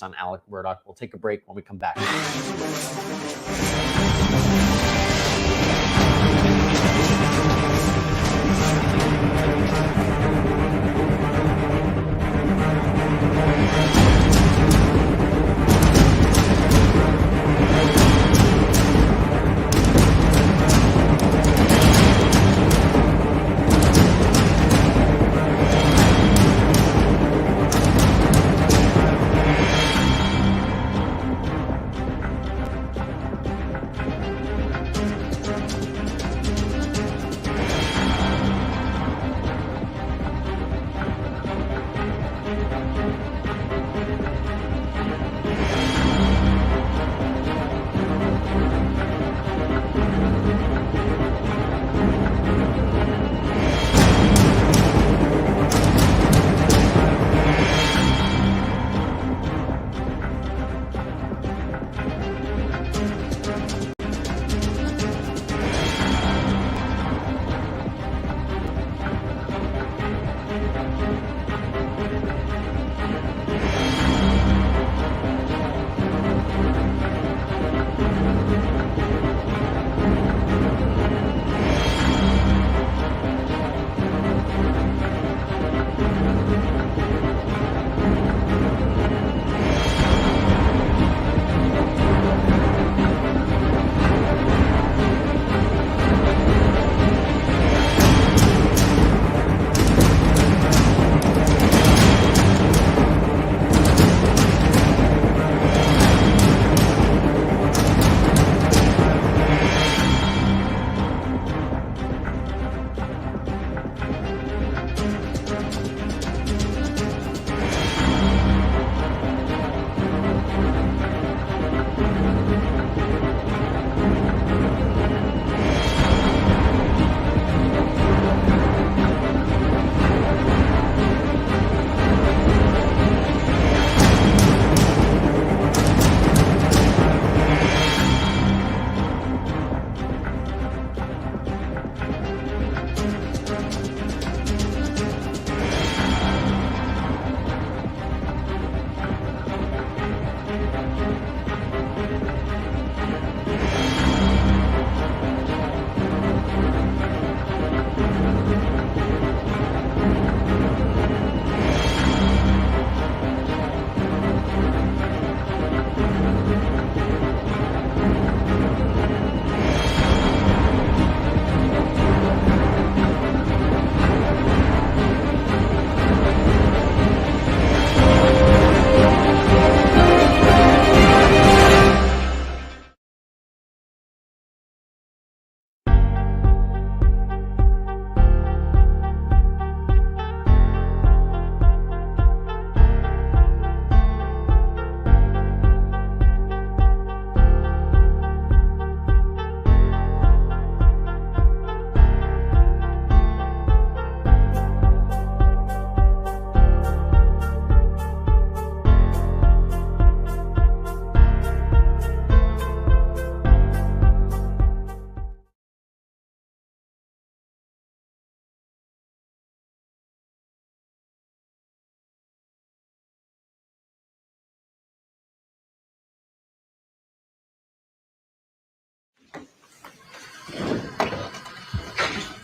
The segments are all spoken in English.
on Alex Murdaugh. We'll take a break when we come back.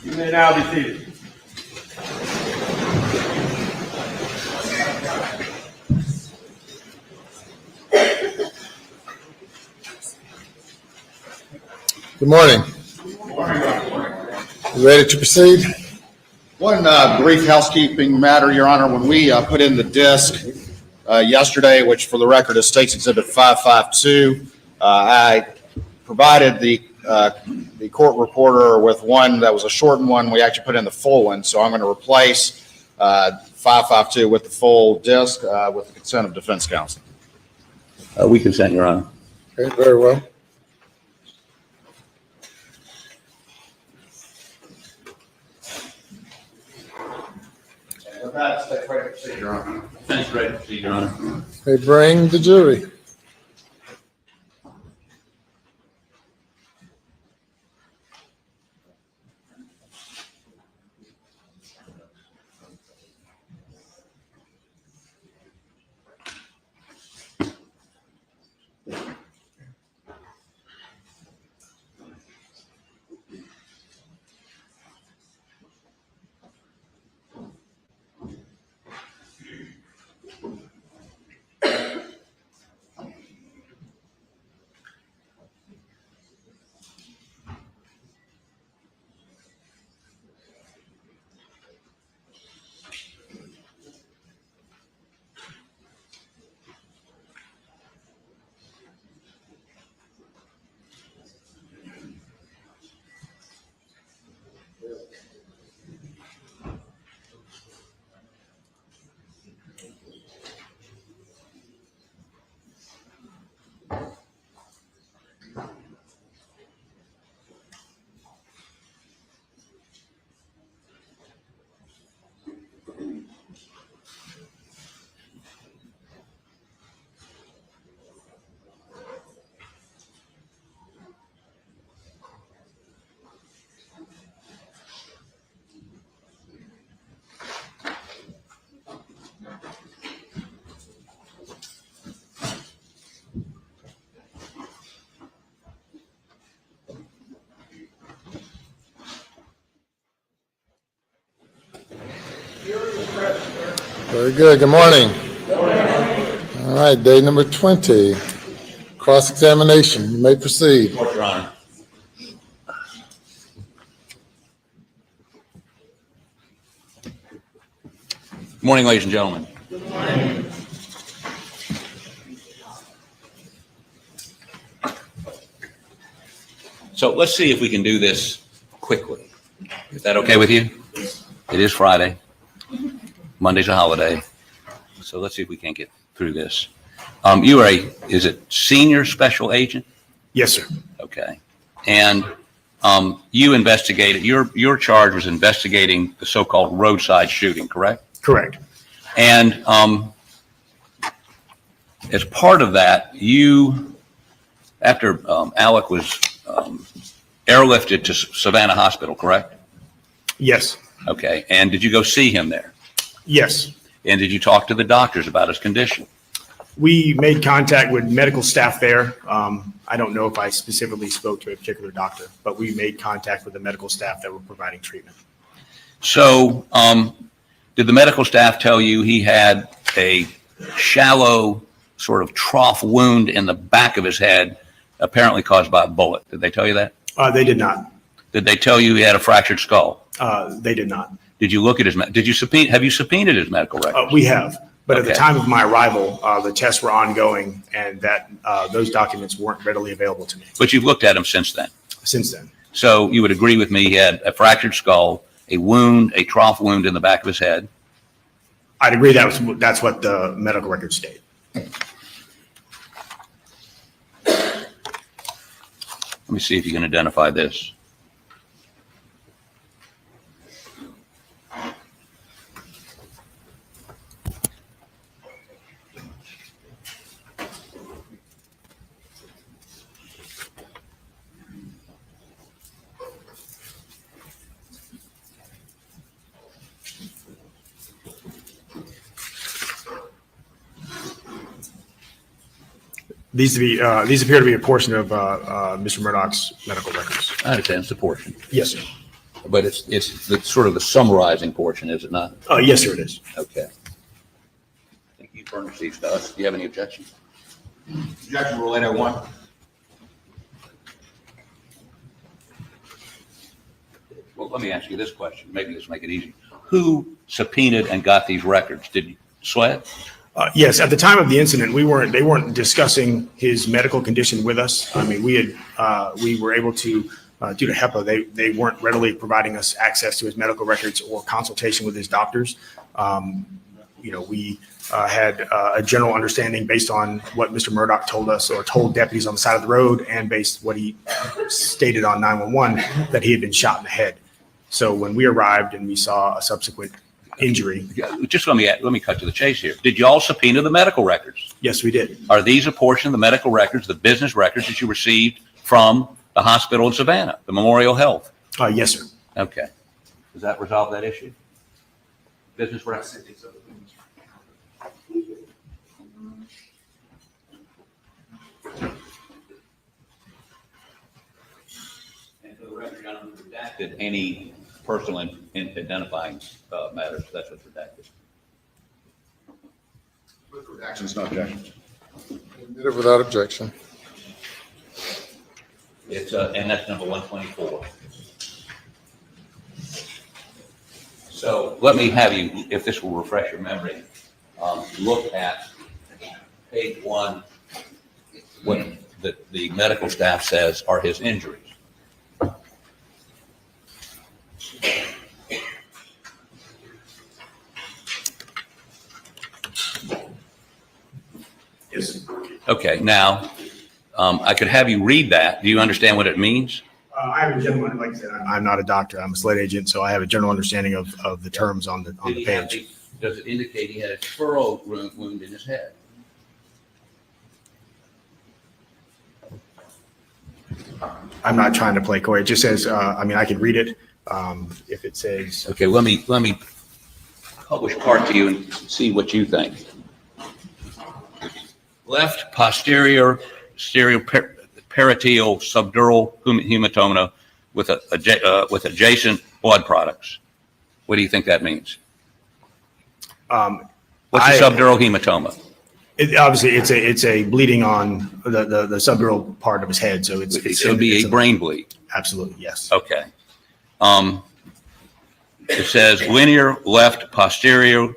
You may now be seated. Good morning. You ready to proceed? One brief housekeeping matter, Your Honor. When we put in the disc yesterday, which for the record is State's Exhibit 552, I provided the court reporter with one that was a shortened one. We actually put in the full one, so I'm going to replace 552 with the full disc with the consent of defense counsel. We consent, Your Honor. Okay, very well. With that, State's ready to proceed, Your Honor. Defense ready to proceed, Your Honor. They bring the jury. Very good. Good morning. All right, day number 20, cross-examination. You may proceed. Report, Your Honor. Good morning, ladies and gentlemen. Good morning. So let's see if we can do this quickly. Is that okay with you? It is Friday. Monday's a holiday. So let's see if we can't get through this. You are is it senior special agent? Yes, sir. Okay. And you investigated, your charge was investigating the so-called roadside shooting, correct? Correct. And as part of that, you, after Alec was airlifted to Savannah Hospital, correct? Yes. Okay. And did you go see him there? Yes. And did you talk to the doctors about his condition? We made contact with medical staff there. I don't know if I specifically spoke to a particular doctor, but we made contact with the medical staff that were providing treatment. So did the medical staff tell you he had a shallow sort of trough wound in the back of his head, apparently caused by a bullet? Did they tell you that? They did not. Did they tell you he had a fractured skull? They did not. Did you look at his, have you subpoenaed his medical records? We have, but at the Okay. time of my arrival, the tests were ongoing and that those documents weren't readily available to me But you've looked at him since then. since then. So you would agree with me, he had a fractured skull, a wound, a trough wound in the back of his head. I'd agree that's what the medical records state. Let me see if you can identify this. These appear to be a portion of Mr. Murdaugh's medical records. I understand it's a portion, Yes, sir. but it's the sort of the summarizing portion, is it not? Yes, sir, it is. Okay. I think you furnished these to us. Do you have any objection? Objection, Rule 801. Well, let me ask you this question. Maybe this will make it easy. Who subpoenaed and got these records? Did you, SLED? Yes, at the time of the incident, they weren't discussing his medical condition with us. I mean, we were able to, due to HEPA, they weren't readily providing us access to his medical records or consultation with his doctors. We had a general understanding based on what Mr. Murdaugh told us or told deputies on the side of the road and based what he stated on 911 that he had been shot in the head. So when we arrived and we saw a subsequent injury. Just let me cut to the chase here. Did you all subpoena the medical records? Yes, we did. Are these a portion of the medical records, the business records that you received from the hospital in Savannah, the Memorial Health? Yes, sir. Okay. Does that resolve that issue? Business records? And for the record, I don't redacted any personal identifying matters. That's what's redacted. With redactions, no objection. Did it without objection. It's and that's number 124. So let me have you, if this will refresh your memory, look at page 1, what the medical staff says are his injuries. Yes. Okay, now, I could have you read that. Do you understand what it means? I have a general, like I said, I'm not a doctor. I'm a SLED agent, so I have a general understanding of the terms on the page. Does it indicate he had a furrow wound in his head? I'm not trying to play coy. It just says, I can read it. If it says, Okay, let me publish part to you and see what you think. Left posterior parietal subdural hematoma with adjacent blood products. What do you think that means? What's a subdural hematoma? Obviously, it's a bleeding on the subdural part of his head, so it would be a brain bleed. Absolutely, yes. Okay. It says linear left posterior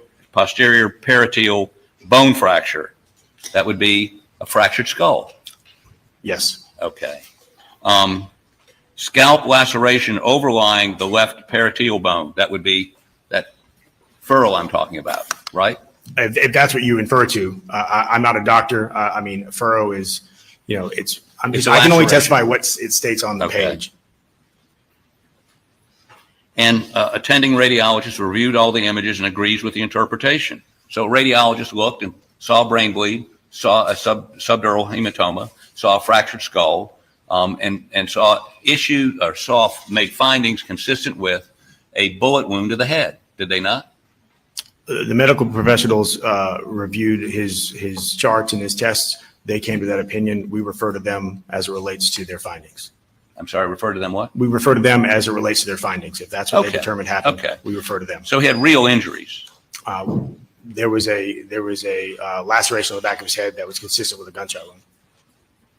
parietal bone fracture. That would be a fractured skull. Yes. Okay. Scalp laceration overlying the left parietal bone. That would be that furrow I'm talking about, right? If that's what you infer to, I'm not a doctor. I mean, furrow is, I can only testify what it states on the page. And attending radiologist reviewed all the images and agrees with the interpretation. So radiologist looked and saw brain bleed, saw a subdural hematoma, saw a fractured skull, and made findings consistent with a bullet wound to the head. Did they not? The medical professionals reviewed his charts and his tests. They came to that opinion. We refer to them as it relates to their findings. I'm sorry, refer to them what? We refer to them as it relates to their findings. If that's what they determined happened, we refer to them. So he had real injuries. There was a laceration on the back of his head that was consistent with a gunshot wound.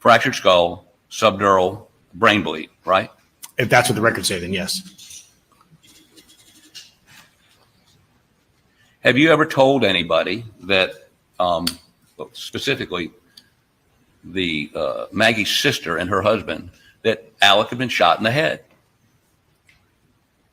Fractured skull, subdural, brain bleed, right? If that's what the records say, then yes. Have you ever told anybody that, specifically Maggie's sister and her husband, that Alec had been shot in the head?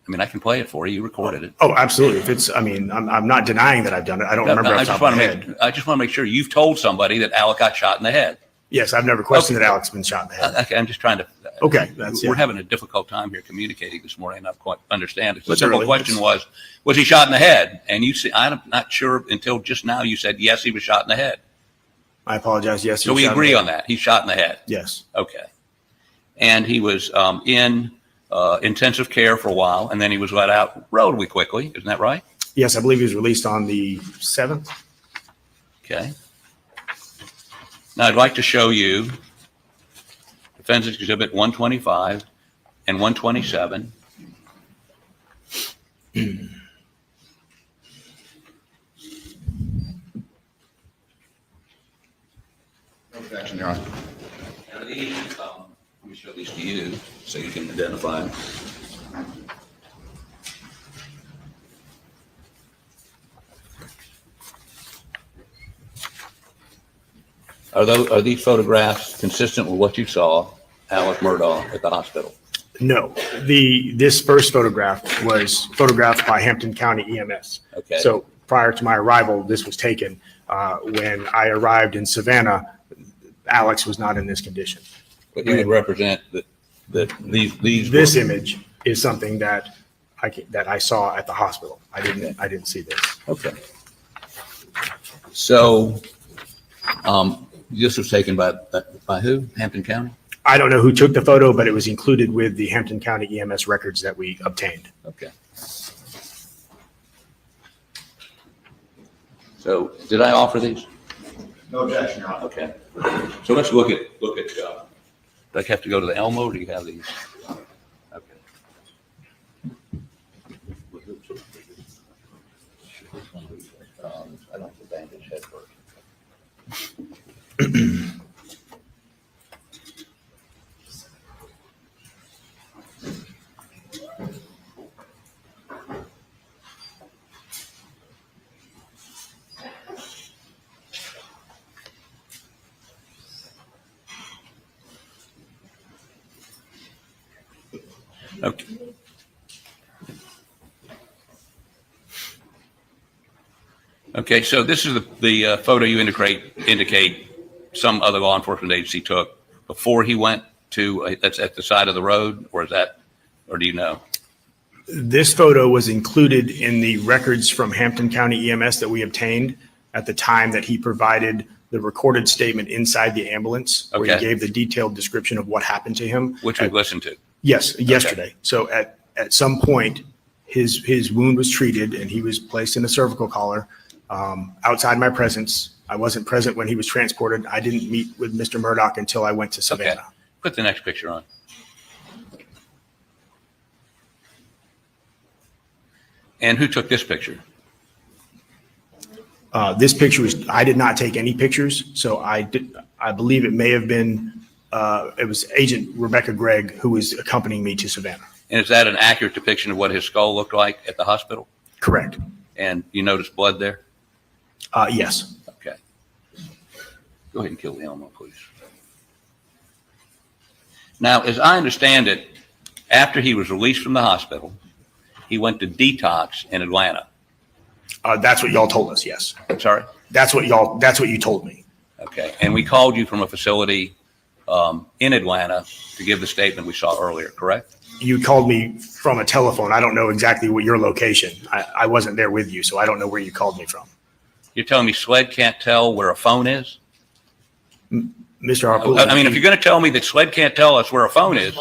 I mean, I can play it for you. You recorded it. Oh, absolutely. I'm not denying that I've done it. I don't remember off the top of my head. I just want to make sure you've told somebody that Alec got shot in the head. Yes, I've never questioned that Alec's been shot in the head. Okay, I'm just trying to. Okay, we're having a difficult time here communicating this morning. I don't quite understand it. The simple question was he shot in the head? And you see, I'm not sure until just now you said yes, he was shot in the head. I apologize. Yes. So we agree on that. He's shot in the head. Yes. Okay. And he was in intensive care for a while, and then he was let out relatively quickly. Isn't that right? Yes, I believe he was released on the 7th. Okay. Now I'd like to show you Defense Exhibit 125 and 127. Objection, Your Honor. Now these, let me show these to you so you can identify them. Are these photographs consistent with what you saw Alex Murdaugh at the hospital? No, this first photograph was photographed by Hampton County EMS. Okay. So prior to my arrival, this was taken. When I arrived in Savannah, Alex was not in this condition. But you would represent that these. This image is something that I saw at the hospital. I didn't see this. Okay. So, this was taken by who? Hampton County? I don't know who took the photo, but it was included with the Hampton County EMS records that we obtained. Okay. So, did I offer these? No objection, Your Honor. Okay. So let's look at. Do I have to go to the Elmo, or do you have these? Okay. I don't have to bandage head first. Okay. Okay, so this is the photo you indicate some other law enforcement agency took before he went to, that's at the side of the road, or do you know? This photo was included in the records from Hampton County EMS that we obtained at the time that he provided the recorded statement inside the ambulance, where he gave the detailed description of what happened to him. Which we've listened to. Yes, yesterday. So at some point, his wound was treated and he was placed in a cervical collar outside my presence. I wasn't present when he was transported. I didn't meet with Mr. Murdaugh until I went to Savannah. Okay. Put the next picture on. And who took this picture? This picture I did not take any pictures, so I believe it may have been, it was Agent Rebecca Gregg who was accompanying me to Savannah. And is that an accurate depiction of what his skull looked like at the hospital? Correct. And you noticed blood there? Yes. Okay. Go ahead and kill the animal, please. Now, as I understand it, after he was released from the hospital, he went to detox in Atlanta. That's what y'all told us, yes. I'm sorry? That's what you told me. Okay. And we called you from a facility in Atlanta to give the statement we saw earlier, correct? You called me from a telephone. I don't know exactly what your location. I wasn't there with you, so I don't know where you called me from. You're telling me SLED can't tell where a phone is? Mr. Harpootlian. I mean, if you're going to tell me that SLED can't tell us where a phone is,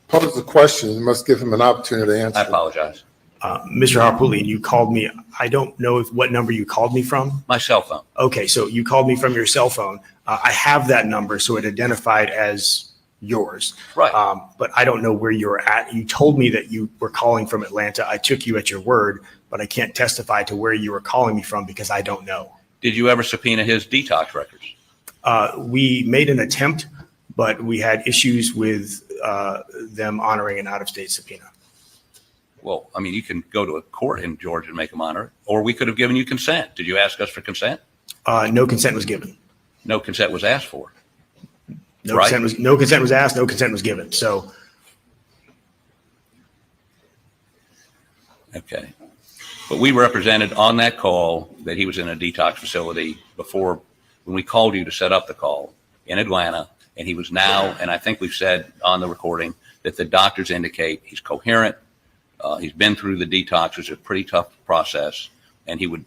Pose the question. You must give him an opportunity to answer. I apologize. Mr. Harpootlian, you called me. I don't know what number you called me from. My cell phone. Okay, so you called me from your cell phone. I have that number, so it identified as yours. Right. But I don't know where you're at. You told me that you were calling from Atlanta. I took you at your word, but I can't testify to where you were calling me from because I don't know. Did you ever subpoena his detox records? We made an attempt, but we had issues with them honoring an out-of-state subpoena. Well, I mean, you can go to a court in Georgia and make them honor it, or we could have given you consent. Did you ask us for consent? No consent was given. No consent was asked for. No Right. consent was asked. No consent was given. So, Okay. But we represented on that call that he was in a detox facility before, when we called you to set up the call in Atlanta, and he was now, and I think we've said on the recording that the doctors indicate he's coherent. He's been through the detox, which is a pretty tough process, and he would.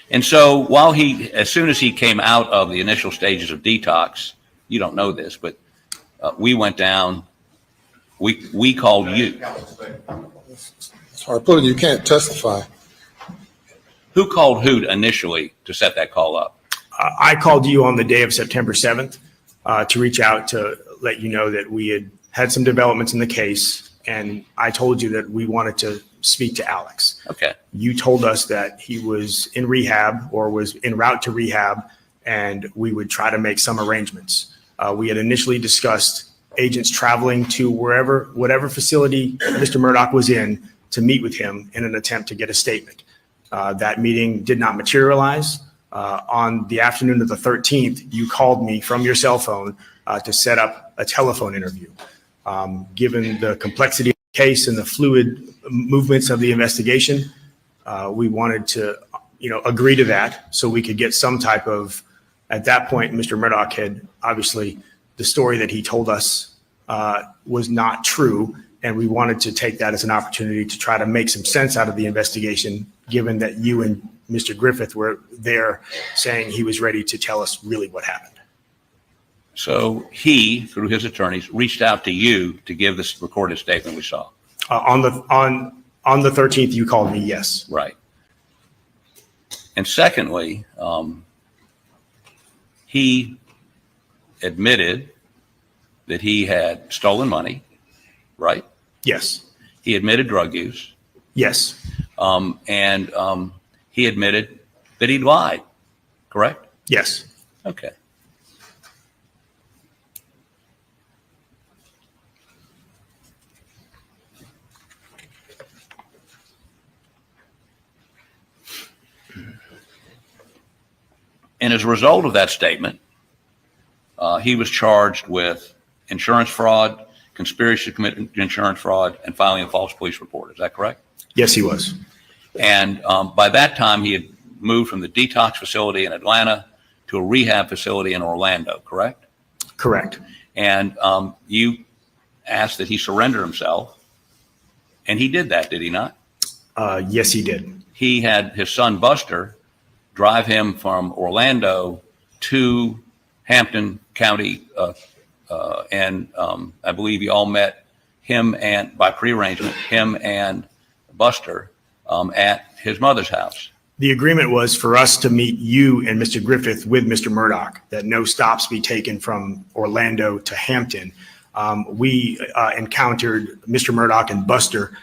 And so as soon as he came out of the initial stages of detox, you don't know this, but we went down, we called you. Harpootlian, you can't testify. Who called who initially to set that call up? I called you on the day of September 7th to reach out to let you know that we had some developments in the case, and I told you that we wanted to speak to Alex. Okay. You told us that he was in rehab or was en route to rehab, and we would try to make some arrangements. We had initially discussed agents traveling to whatever facility Mr. Murdaugh was in to meet with him in an attempt to get a statement. That meeting did not materialize. On the afternoon of the 13th, you called me from your cell phone to set up a telephone interview. Given the complexity of the case and the fluid movements of the investigation, we wanted to, agree to that so we could get some type of, at that point, Mr. Murdaugh had obviously the story that he told us was not true. And we wanted to take that as an opportunity to try to make some sense out of the investigation, given that you and Mr. Griffith were there saying he was ready to tell us really what happened. So he, through his attorneys, reached out to you to give this recorded statement we saw. On the 13th, you called me, yes. Right. And secondly, he admitted that he had stolen money, right? Yes. He admitted drug use. Yes. And he admitted that he lied, correct? Yes. Okay. And as a result of that statement, he was charged with insurance fraud, conspiracy to commit insurance fraud, and filing a false police report. Is that correct? Yes, he was. And by that time, he had moved from the detox facility in Atlanta to a rehab facility in Orlando, correct? Correct. And you asked that he surrender himself, and he did that, did he not? Yes, he did. He had his son Buster drive him from Orlando to Hampton County, and I believe you all met him and by prearrangement, him and Buster at his mother's house. The agreement was for us to meet you and Mr. Griffith with Mr. Murdaugh, that no stops be taken from Orlando to Hampton. We encountered Mr. Murdaugh and Buster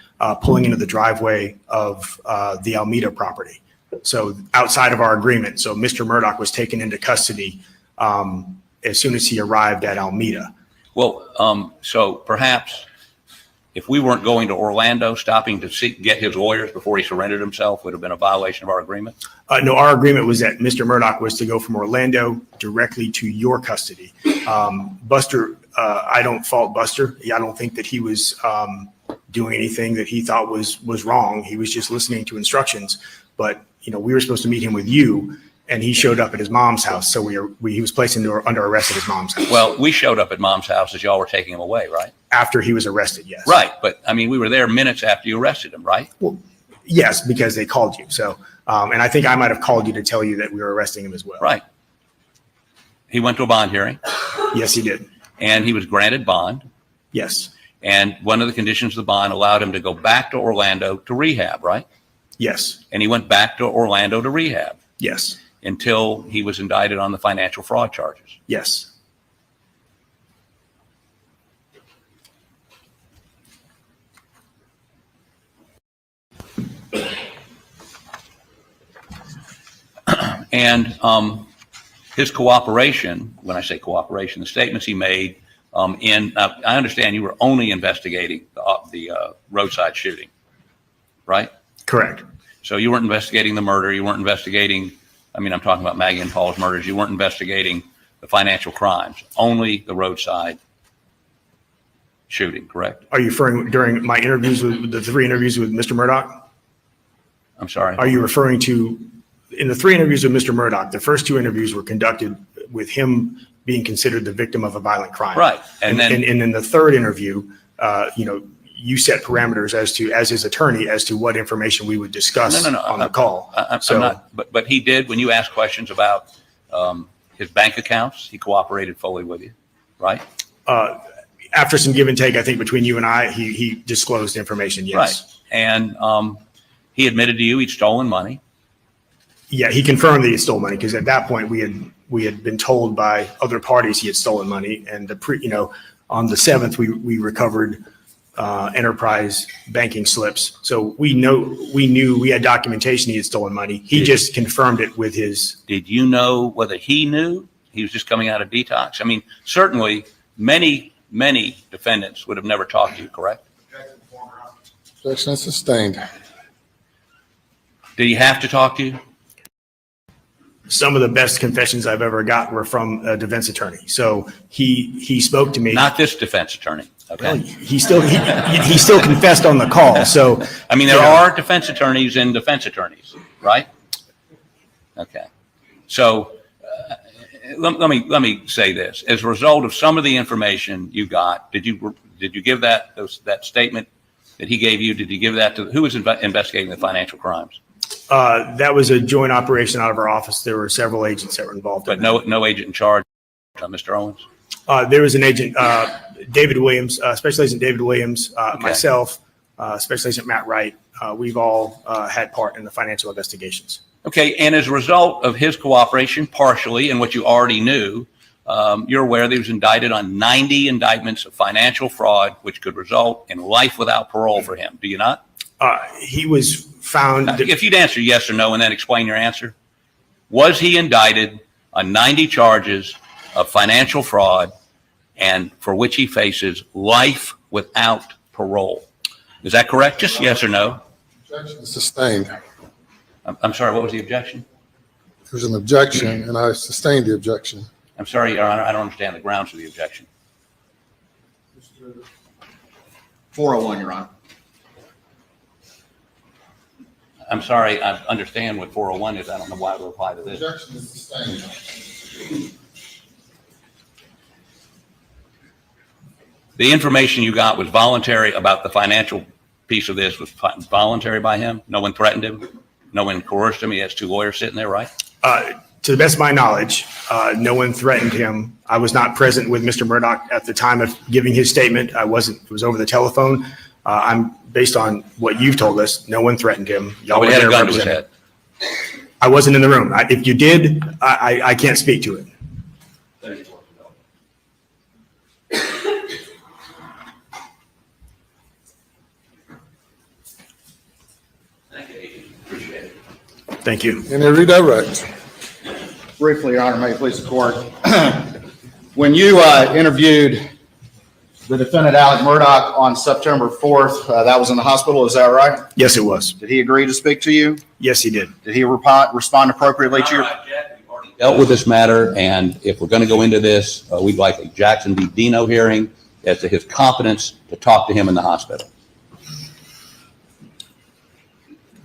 pulling into the driveway of the Almeida property. So outside of our agreement, so Mr. Murdaugh was taken into custody as soon as he arrived at Almeida. Well, so perhaps if we weren't going to Orlando, stopping to get his lawyers before he surrendered himself would have been a violation of our agreement? No, our agreement was that Mr. Murdaugh was to go from Orlando directly to your custody. Buster, I don't fault Buster. I don't think that he was doing anything that he thought was wrong. He was just listening to instructions. But, you know, we were supposed to meet him with you, and he showed up at his mom's house. So he was placed under arrest at his mom's house. Well, we showed up at Mom's house as y'all were taking him away, right? After he was arrested, yes. Right. But I mean, we were there minutes after you arrested him, right? Well, yes, because they called you. So, and I think I might have called you to tell you that we were arresting him as well. Right. He went to a bond hearing. Yes, he did. And he was granted bond. Yes. And one of the conditions of the bond allowed him to go back to Orlando to rehab, right? Yes. And he went back to Orlando to rehab Yes. until he was indicted on the financial fraud charges. Yes. And his cooperation, when I say cooperation, the statements he made I understand you were only investigating the roadside shooting, right? Correct. So you weren't investigating the murder. You weren't investigating, I mean, I'm talking about Maggie and Paul's murders. You weren't investigating the financial crimes, only the roadside shooting, correct? Are you referring during my interviews with the 3 interviews with Mr. Murdaugh? I'm sorry. Are you referring to in the 3 interviews with Mr. Murdaugh, the first 2 interviews were conducted with him being considered the victim of a violent crime. Right. And in the 3rd interview, you set parameters as his attorney as to what information we would discuss on the call. I'm not, but he did, when you asked questions about his bank accounts, he cooperated fully with you, right? After some give and take, I think between you and I, he disclosed information. Yes. Right. And he admitted to you he'd stolen money. Yeah, he confirmed that he stole money because at that point we had been told by other parties he had stolen money, and on the 7th we recovered enterprise banking slips. So we knew we had documentation he had stolen money. He just confirmed it with his. Did you know whether he knew he was just coming out of detox? I mean, certainly many defendants would have never talked to you, correct? Objection is sustained. Did he have to talk to you? Some of the best confessions I've ever got were from a defense attorney. So he spoke to me. Not this defense attorney. Okay. Well, he still confessed on the call. So I mean, there are defense attorneys and defense attorneys, right? Okay. So let me say this: as a result of some of the information you got, did you give that statement that he gave you? Did you give that to who was investigating the financial crimes? That was a joint operation out of our office. There were several agents that were involved. But no agent in charge, Mr. Owens? There was an agent, David Williams, Special Agent David Williams, myself, Special Agent Matt Wright. We've all had part in the financial investigations. Okay, and as a result of his cooperation, partially, and what you already knew, you're aware that he was indicted on 90 indictments of financial fraud, which could result in life without parole for him. Do you not? He was found. If you'd answer yes or no and then explain your answer. Was he indicted on 90 charges of financial fraud and for which he faces life without parole? Is that correct? Just yes or no? Objection is sustained. I'm sorry, what was the objection? There's an objection, and I sustained the objection. I'm sorry, Your Honor, I don't understand the grounds for the objection. 401, Your Honor. I'm sorry, I understand what 401 is. I don't know why it would apply to this. Objection is sustained. The information you got was voluntary about the financial piece of this was voluntary by him? No one threatened him? No one coerced him? He has 2 lawyers sitting there, right? To the best of my knowledge, no one threatened him. I was not present with Mr. Murdaugh at the time of giving his statement. I wasn't. It was over the telephone. I'm based on what you've told us. No one threatened him. Nobody had a gun to his head. I wasn't in the room. If you did, I can't speak to it. Appreciate it. Thank you. Any redirect? Briefly, Your Honor, may it please the court. When you interviewed the defendant, Alex Murdaugh, on September 4th, that was in the hospital, is that right? Yes, it was. Did he agree to speak to you? Yes, he did. Did he respond appropriately to your? Dealt with this matter, and if we're going to go into this, we'd like a Jackson v. Dino hearing as to his competence to talk to him in the hospital.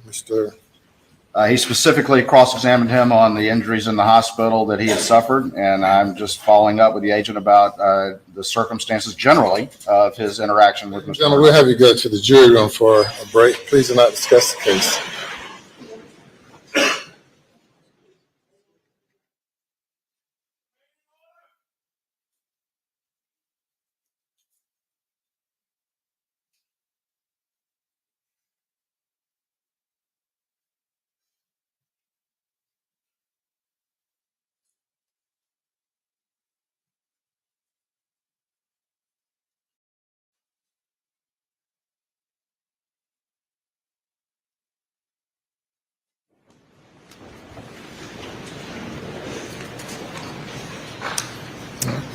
Mr. He specifically cross-examined him on the injuries in the hospital that he had suffered, and I'm just following up with the agent about the circumstances generally of his interaction with Mr. Gentlemen, we'll have you go to the jury room for a break. Please do not discuss the case.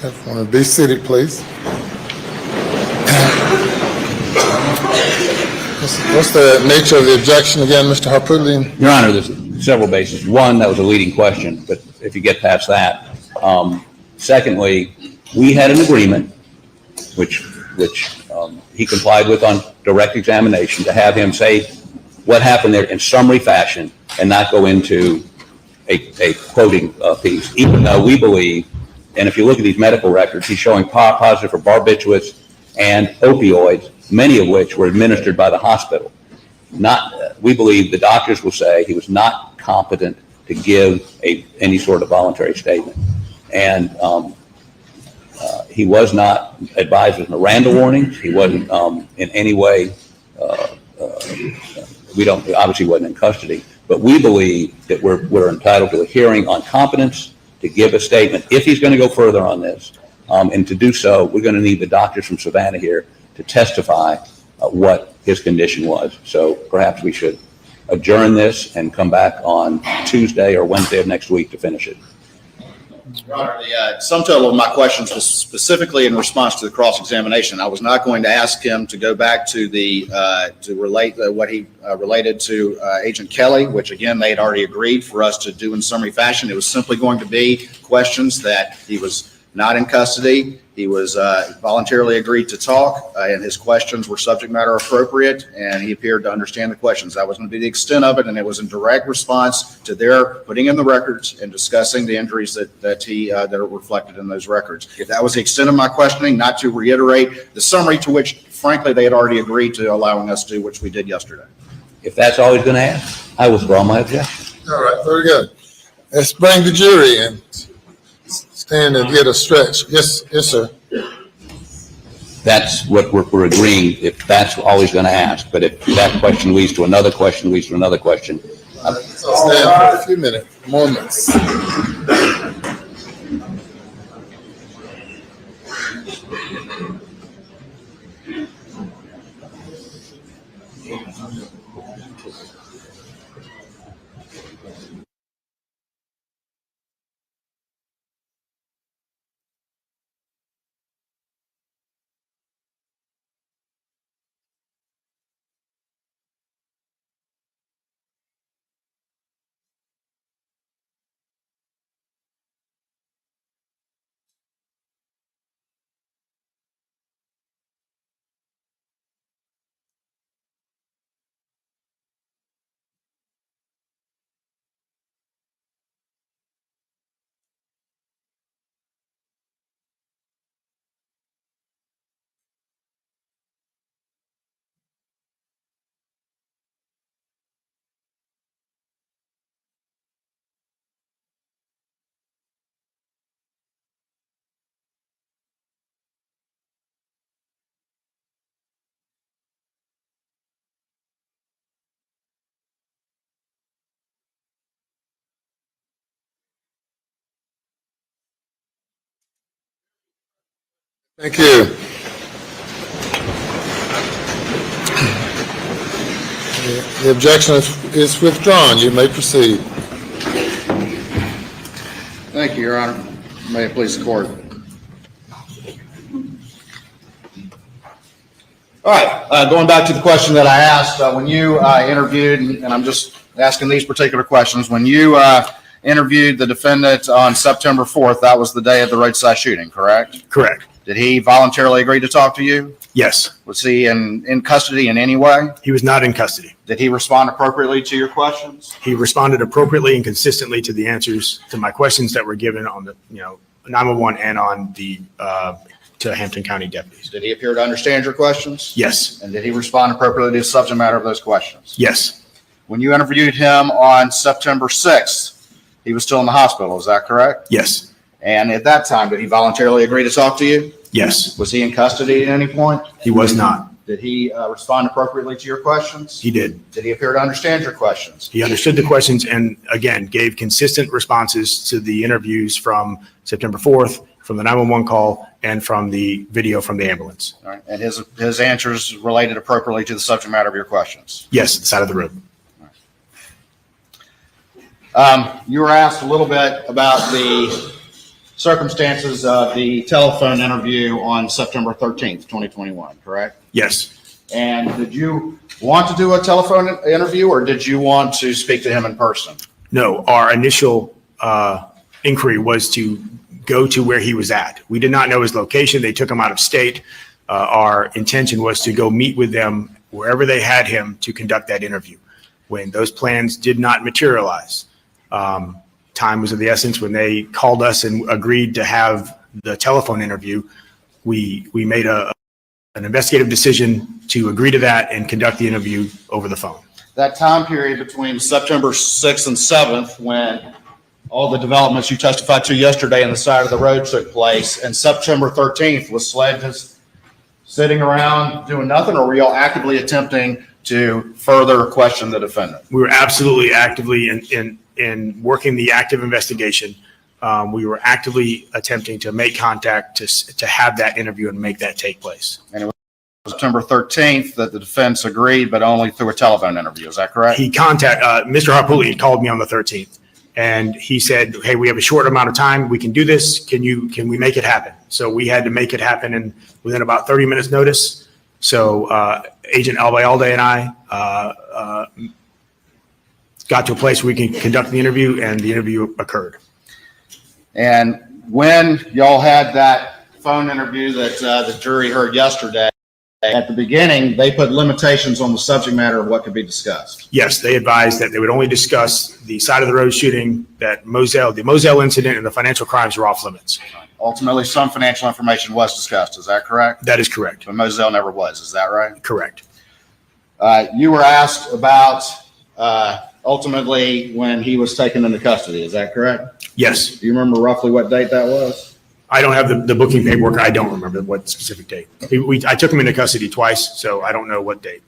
Everyone, be seated, please. What's the nature of the objection again, Mr. Harpootlian? Your Honor, there's several bases. One, that was a leading question, but if you get past that. Secondly, we had an agreement, which he complied with on direct examination, to have him say what happened there in summary fashion and not go into a quoting piece, even though we believe, and if you look at these medical records, he's showing positive for barbiturates and opioids, many of which were administered by the hospital. We believe the doctors will say he was not competent to give any sort of voluntary statement. And he was not advised with Miranda warnings. He wasn't in any way, obviously wasn't in custody, but we believe that we're entitled to a hearing on competence to give a statement if he's going to go further on this. And to do so, we're going to need the doctors from Savannah here to testify what his condition was. So perhaps we should adjourn this and come back on Tuesday or Wednesday of next week to finish it. Your Honor, the sum total of my questions was specifically in response to the cross-examination. I was not going to ask him to go back to to relate what he related to Agent Kelly, which again, they had already agreed for us to do in summary fashion. It was simply going to be questions that he was not in custody. He was voluntarily agreed to talk, and his questions were subject matter appropriate, and he appeared to understand the questions. That was going to be the extent of it, and it was in direct response to their putting in the records and discussing the injuries that are reflected in those records. If that was the extent of my questioning, not to reiterate the summary to which, frankly, they had already agreed to allowing us to, which we did yesterday. If that's all he's going to ask, I withdraw my objection. All right, very good. Let's bring the jury in. Stand and get a stretch. Yes, sir. That's what we're agreeing, if that's all he's going to ask. But if that question leads to another question, So stand for a few moments. Thank you. The objection is withdrawn. You may proceed. Thank you, Your Honor. May it please the court. All right, going back to the question that I asked, when you interviewed, and I'm just asking these particular questions, when you interviewed the defendant on September 4th, that was the day of the roadside shooting, correct? Correct. Did he voluntarily agree to talk to you? Yes. Was he in custody in any way? He was not in custody. Did he respond appropriately to your questions? He responded appropriately and consistently to the answers to my questions that were given on the 911 and on the to Hampton County deputies. Did he appear to understand your questions? Yes. And did he respond appropriately to the subject matter of those questions? Yes. When you interviewed him on September 6th, he was still in the hospital, is that correct? Yes. And at that time, did he voluntarily agree to talk to you? Yes. Was he in custody at any point? He was not. Did he respond appropriately to your questions? He did. Did he appear to understand your questions? He understood the questions and, again, gave consistent responses to the interviews from September 4th, from the 911 call, and from the video from the ambulance. All right. And his answers related appropriately to the subject matter of your questions? Yes, the side of the road. You were asked a little bit about the circumstances of the telephone interview on September 13th, 2021, correct? Yes. And did you want to do a telephone interview, or did you want to speak to him in person? No, our initial inquiry was to go to where he was at. We did not know his location. They took him out of state. Our intention was to go meet with them wherever they had him to conduct that interview. When those plans did not materialize, time was of the essence. When they called us and agreed to have the telephone interview, we made an investigative decision to agree to that and conduct the interview over the phone. That time period between September 6th and 7th, when all the developments you testified to yesterday on the side of the road took place, and September 13th, was SLED just sitting around doing nothing, or were y'all actively attempting to further question the defendant? We were absolutely actively in working the active investigation. We were actively attempting to make contact to have that interview and make that take place. And it was September 13th that the defense agreed, but only through a telephone interview. Is that correct? Mr. Harpuli called me on the 13th, and he said, "Hey, we have a short amount of time. We can do this. Can we make it happen?" So we had to make it happen within about 30 minutes notice. So Agent Albayalde and I got to a place where we can conduct the interview, and the interview occurred. And when y'all had that phone interview that the jury heard yesterday, at the beginning, they put limitations on the subject matter of what could be discussed. Yes, they advised that they would only discuss the side of the road shooting, the Moselle incident, and the financial crimes were off limits. Ultimately, some financial information was discussed. Is that correct? That is correct. But Moselle never was. Is that right? Correct. You were asked about ultimately when he was taken into custody. Is that correct? Yes. Do you remember roughly what date that was? I don't have the booking paperwork. I don't remember what specific date. I took him into custody twice, so I don't know what date.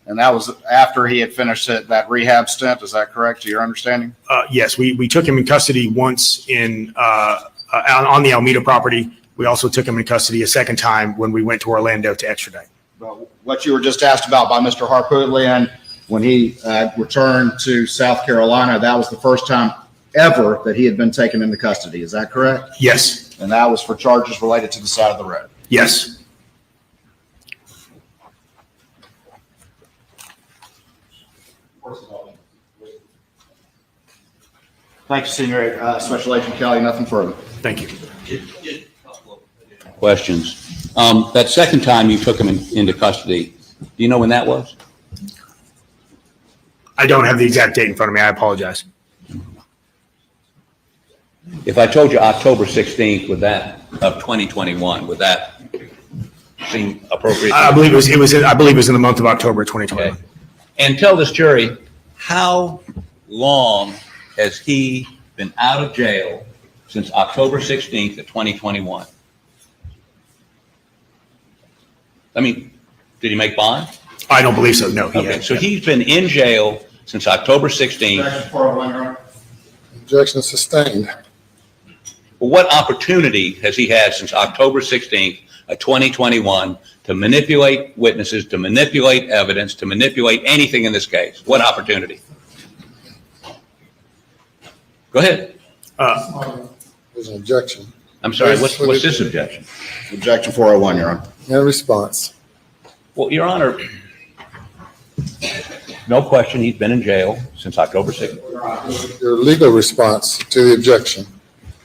And that was after he had finished that rehab stint. Is that correct, to your understanding? Yes, we took him in custody once on the Alameda property. We also took him in custody a second time when we went to Orlando to extradite. But what you were just asked about by Mr. Harpootlian, when he returned to South Carolina, that was the first time ever that he had been taken into custody. Is that correct? Yes. And that was for charges related to the side of the road. Yes. Thank you, Senior Special Agent Kelly. Nothing further. Thank you. Questions. That second time you took him into custody, do you know when that was? I don't have the exact date in front of me. I apologize. If I told you October 16th of 2021, would that seem appropriate? I believe it was in the month of October 2021. Okay. And tell this jury, how long has he been out of jail since October 16th of 2021? I mean, did he make bond? I don't believe so. No, he Okay, had. so he's been in jail since October 16th. Objection sustained. what opportunity has he had since October 16th of 2021 to manipulate witnesses, to manipulate evidence, to manipulate anything in this case? What opportunity? Go ahead. There's an objection. I'm sorry, what's this objection? Objection 401, Your Honor. And response. Well, Your Honor, no question, he's been in jail since October 6th. Your legal response to the objection.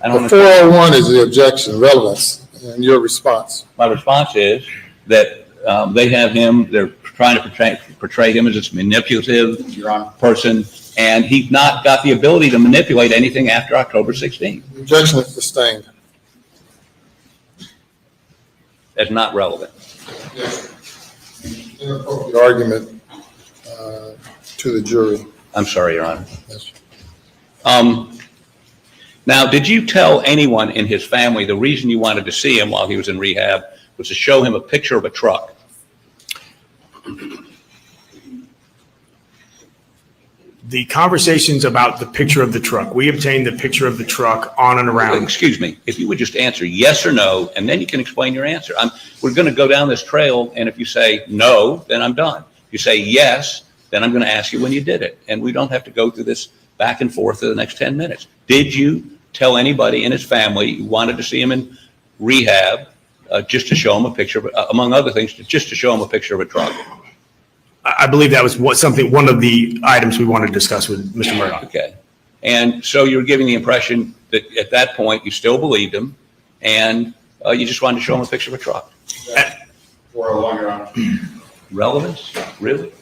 I don't The understand. 401 is the objection, relevance, and your response. My response is that they have him, they're trying to portray him as this manipulative Your Honor. person, and he's not got the ability to manipulate anything after October 16th. The objection is sustained. That's not relevant. Inappropriate argument to the jury. I'm sorry, Your Honor. Yes. Now, did you tell anyone in his family the reason you wanted to see him while he was in rehab was to show him a picture of a truck? The conversations about the picture of the truck, we obtained the picture of the truck on and around. Excuse me, if you would just answer yes or no, and then you can explain your answer. We're going to go down this trail, and if you say no, then I'm done. If you say yes, then I'm going to ask you when you did it, and we don't have to go through this back and forth for the next 10 minutes. Did you tell anybody in his family you wanted to see him in rehab just to show him a picture, among other things, just to show him a picture of a truck? I believe that was one of the items we wanted to discuss with Mr. Murdaugh. Okay. And so you're giving the impression that at that point you still believed him and you just wanted to show him a picture of a truck. 401, Your Honor. Relevance? Really?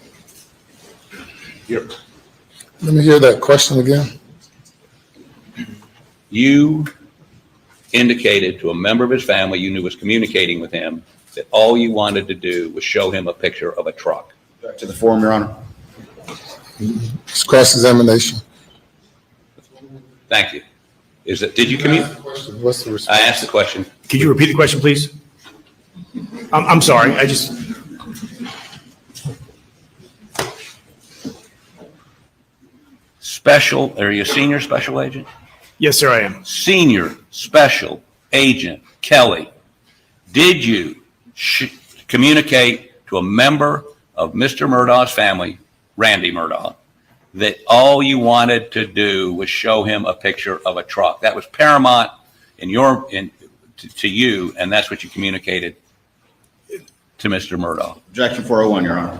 Let me hear that question again. You indicated to a member of his family you knew was communicating with him that all you wanted to do was show him a picture of a truck. Back to the forum, Your Honor. It's cross-examination. Thank you. Did you communicate? What's the response? I asked the question. Could you repeat the question, please? I'm sorry, Are you a senior special agent? Yes, sir, I am. Senior Special Agent Kelly, did you communicate to a member of Mr. Murdaugh's family, Randy Murdaugh, that all you wanted to do was show him a picture of a truck? That was paramount to you, and that's what you communicated to Mr. Murdaugh. Objection 401, Your Honor.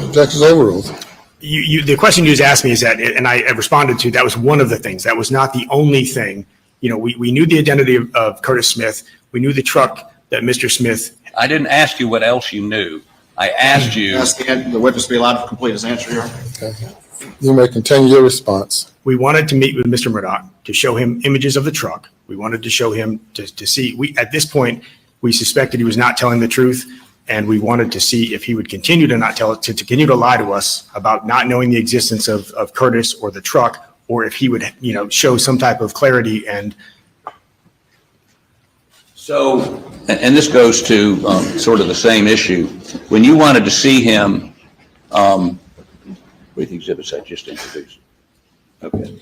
Objection's overruled. The question you just asked me is that, and I responded to, that was one of the things. That was not the only thing. You know, we knew the identity of Curtis Smith. We knew the truck that Mr. Smith. I didn't ask you what else you knew. I asked you. Ask the witness to be allowed to complete his answer, Your Honor. Okay. You may continue your response. We wanted to meet with Mr. Murdaugh to show him images of the truck. We wanted to show him to see. At this point, we suspected he was not telling the truth, and we wanted to see if he would continue to not tell it, to continue to lie to us about not knowing the existence of Curtis or the truck, or if he would, show some type of clarity. And So, and this goes to sort of the same issue. When you wanted to see him, with the exhibits I just introduced. Okay.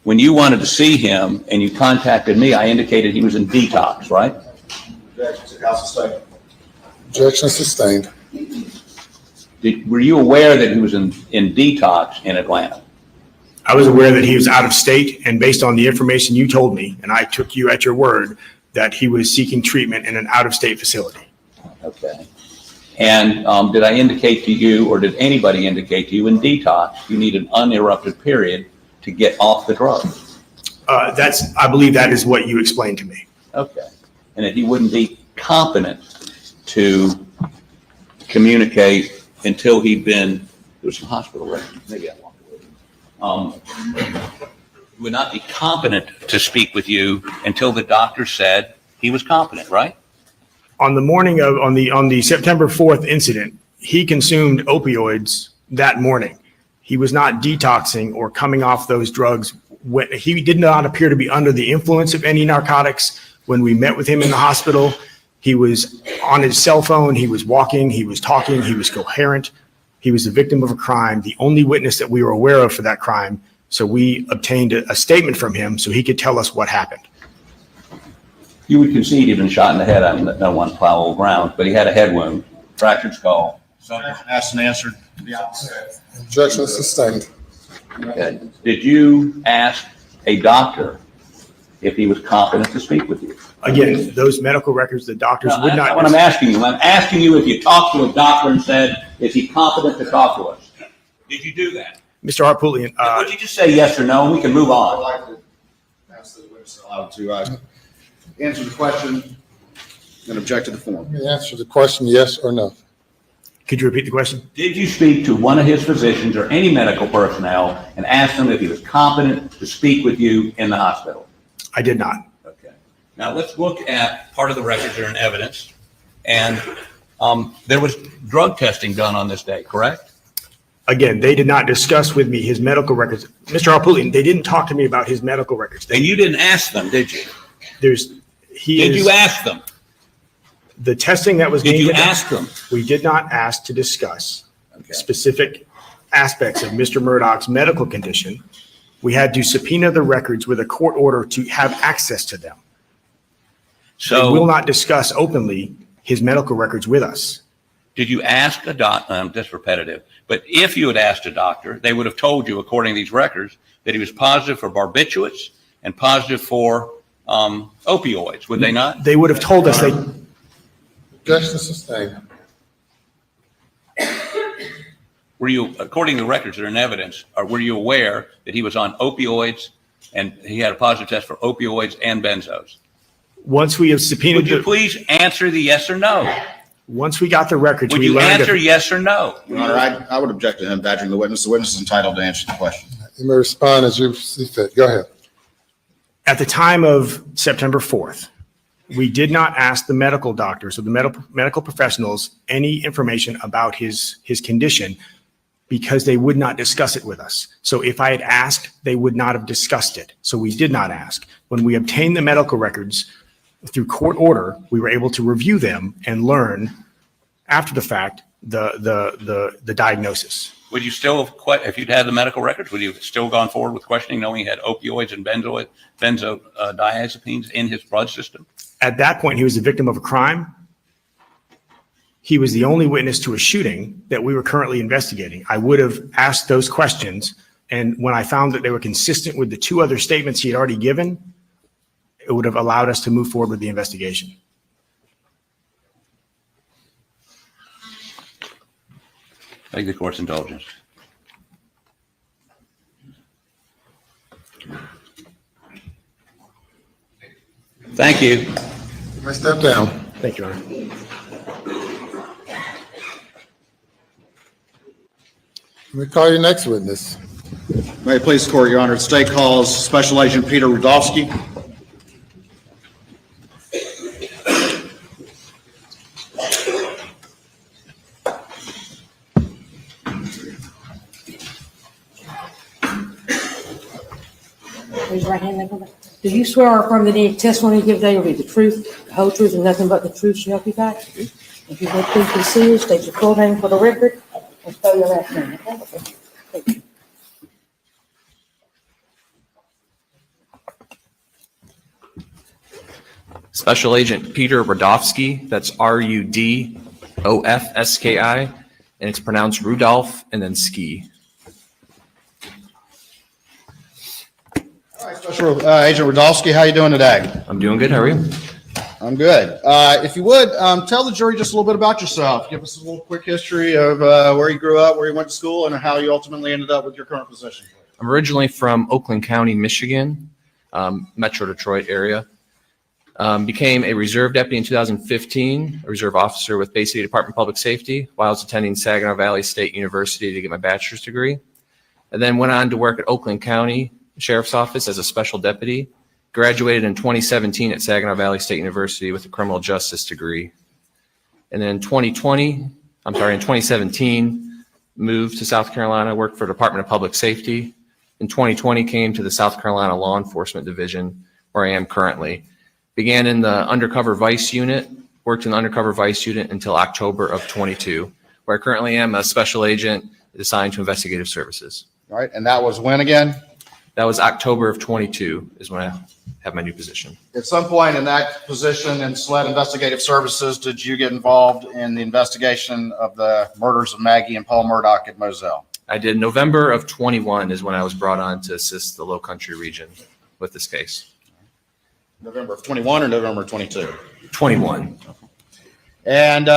When you wanted to see him and you contacted me, I indicated he was in detox, right? Objection to House Statement. Objection sustained. Were you aware that he was in detox in Atlanta? I was aware that he was out of state, and based on the information you told me, and I took you at your word, that he was seeking treatment in an out-of-state facility. Okay. And did I indicate to you, or did anybody indicate to you in detox, you need an uninterrupted period to get off the drug? I believe that is what you explained to me. Okay. And that he wouldn't be competent to communicate until he'd been, there was some hospital records, maybe I walked away. Would not be competent to speak with you until the doctor said he was competent, right? On the morning of, on the September 4th incident, he consumed opioids that morning. He was not detoxing or coming off those drugs. He did not appear to be under the influence of any narcotics. When we met with him in the hospital, he was on his cell phone, he was walking, he was talking, he was coherent. He was the victim of a crime. The only witness that we were aware of for that crime So we obtained a statement from him so he could tell us what happened. You would concede he'd been shot in the head. I don't want to plow old ground, but he had a head wound, fractured skull. Asked and answered the opposite. Objection sustained. Okay. Did you ask a doctor if he was competent to speak with you? Again, those medical records, the doctors No, would that's not. not what I'm asking you. I'm asking you if you talked to a doctor and said, is he competent to talk to us? Did you do that? Mr. Harpootlian, Would you just say yes or no, and we can move I'd on? like to ask the witness allowed to answer the question and object to the form. Let me answer the question, yes or no. could you repeat the question? Did you speak to one of his physicians or any medical personnel and ask them if he was competent to speak with you in the hospital? I did not. Okay. Now let's look at part of the records that are in evidence. And there was drug testing done on this day, correct? Again, they did not discuss with me his medical records. Mr. Harpootlian, they didn't talk to me about his medical records. And you didn't ask them, did you? Did you ask them? The testing that was Did you being done, ask them? we did not ask to discuss Okay. specific aspects of Mr. Murdaugh's medical condition. We had to subpoena the records with a court order to have access to them. They will So not discuss openly his medical records with us. did you ask a doctor? I'm just repetitive, but if you had asked a doctor, they would have told you, according to these records, that he was positive for barbiturates and positive for opioids, would they not? They would have told us Objection sustained. Were you, according to the records that are in evidence, or were you aware that he was on opioids and he had a positive test for opioids and benzos? once we have subpoenaed, Would you please answer the yes or no? once we got the records, Would we you learned answer that yes or no? Your Honor, I would object to him badgering the witness. The witness is entitled to answer the question. You may respond as you see fit. Go ahead. at the time of September 4th, we did not ask the medical doctors or the medical professionals any information about his condition because they would not discuss it with us. So if I had asked, they would not have discussed it. So we did not ask. When we obtained the medical records through court order, we were able to review them and learn after the fact the diagnosis. Would you still have, if you'd had the medical records, would you have still gone forward with questioning, knowing he had opioids and benzodiazepines in his blood system? At that point, he was a victim of a crime. He was the only witness to a shooting that we were currently investigating. I would have asked those questions, and when I found that they were consistent with the two other statements he had already given, it would have allowed us to move forward with the investigation. Beg the court's indulgence. Thank you. You may step down. Thank you, Your Honor. Let me call your next witness. May it please the court, Your Honor. State calls Special Agent Peter Rudofsky. Raise your right hand and come back. Do you swear or affirm that any testimony you give today will be the truth, the whole truth, and nothing but the truth shall help you God? If you would please be seated, state your full name for the record, and spell your last name. Okay? Thank you. Special Agent Peter Rudofsky, that's Rudofski, and it's pronounced Rudolph and then Ski. All right, Special Agent Rudofsky, how you doing today? I'm doing good, how are you? I'm good. If you would, tell the jury just a little bit about yourself. Give us a little quick history of where you grew up, where you went to school, and how you ultimately ended up with your current position. I'm originally from Oakland County, Michigan, Metro Detroit area. Became a reserve deputy in 2015, a reserve officer with Bay City Department of Public Safety while I was attending Saginaw Valley State University to get my bachelor's degree. And then went on to work at Oakland County Sheriff's Office as a special deputy. Graduated in 2017 at Saginaw Valley State University with a criminal justice degree. And then in 2017, moved to South Carolina, worked for the Department of Public Safety. In 2020, came to the South Carolina Law Enforcement Division, where I am currently. Began in the undercover vice unit, worked in the undercover vice unit until October of 22, where I currently am a special agent assigned to investigative services. All right, and that was when again? That was October of 22 is when I have my new position. At some point in that position in SLED Investigative Services, did you get involved in the investigation of the murders of Maggie and Paul Murdaugh at Moselle? I did. November of 21 is when I was brought on to assist the Low Country region with this case. November of 21 or November of 22? 21. And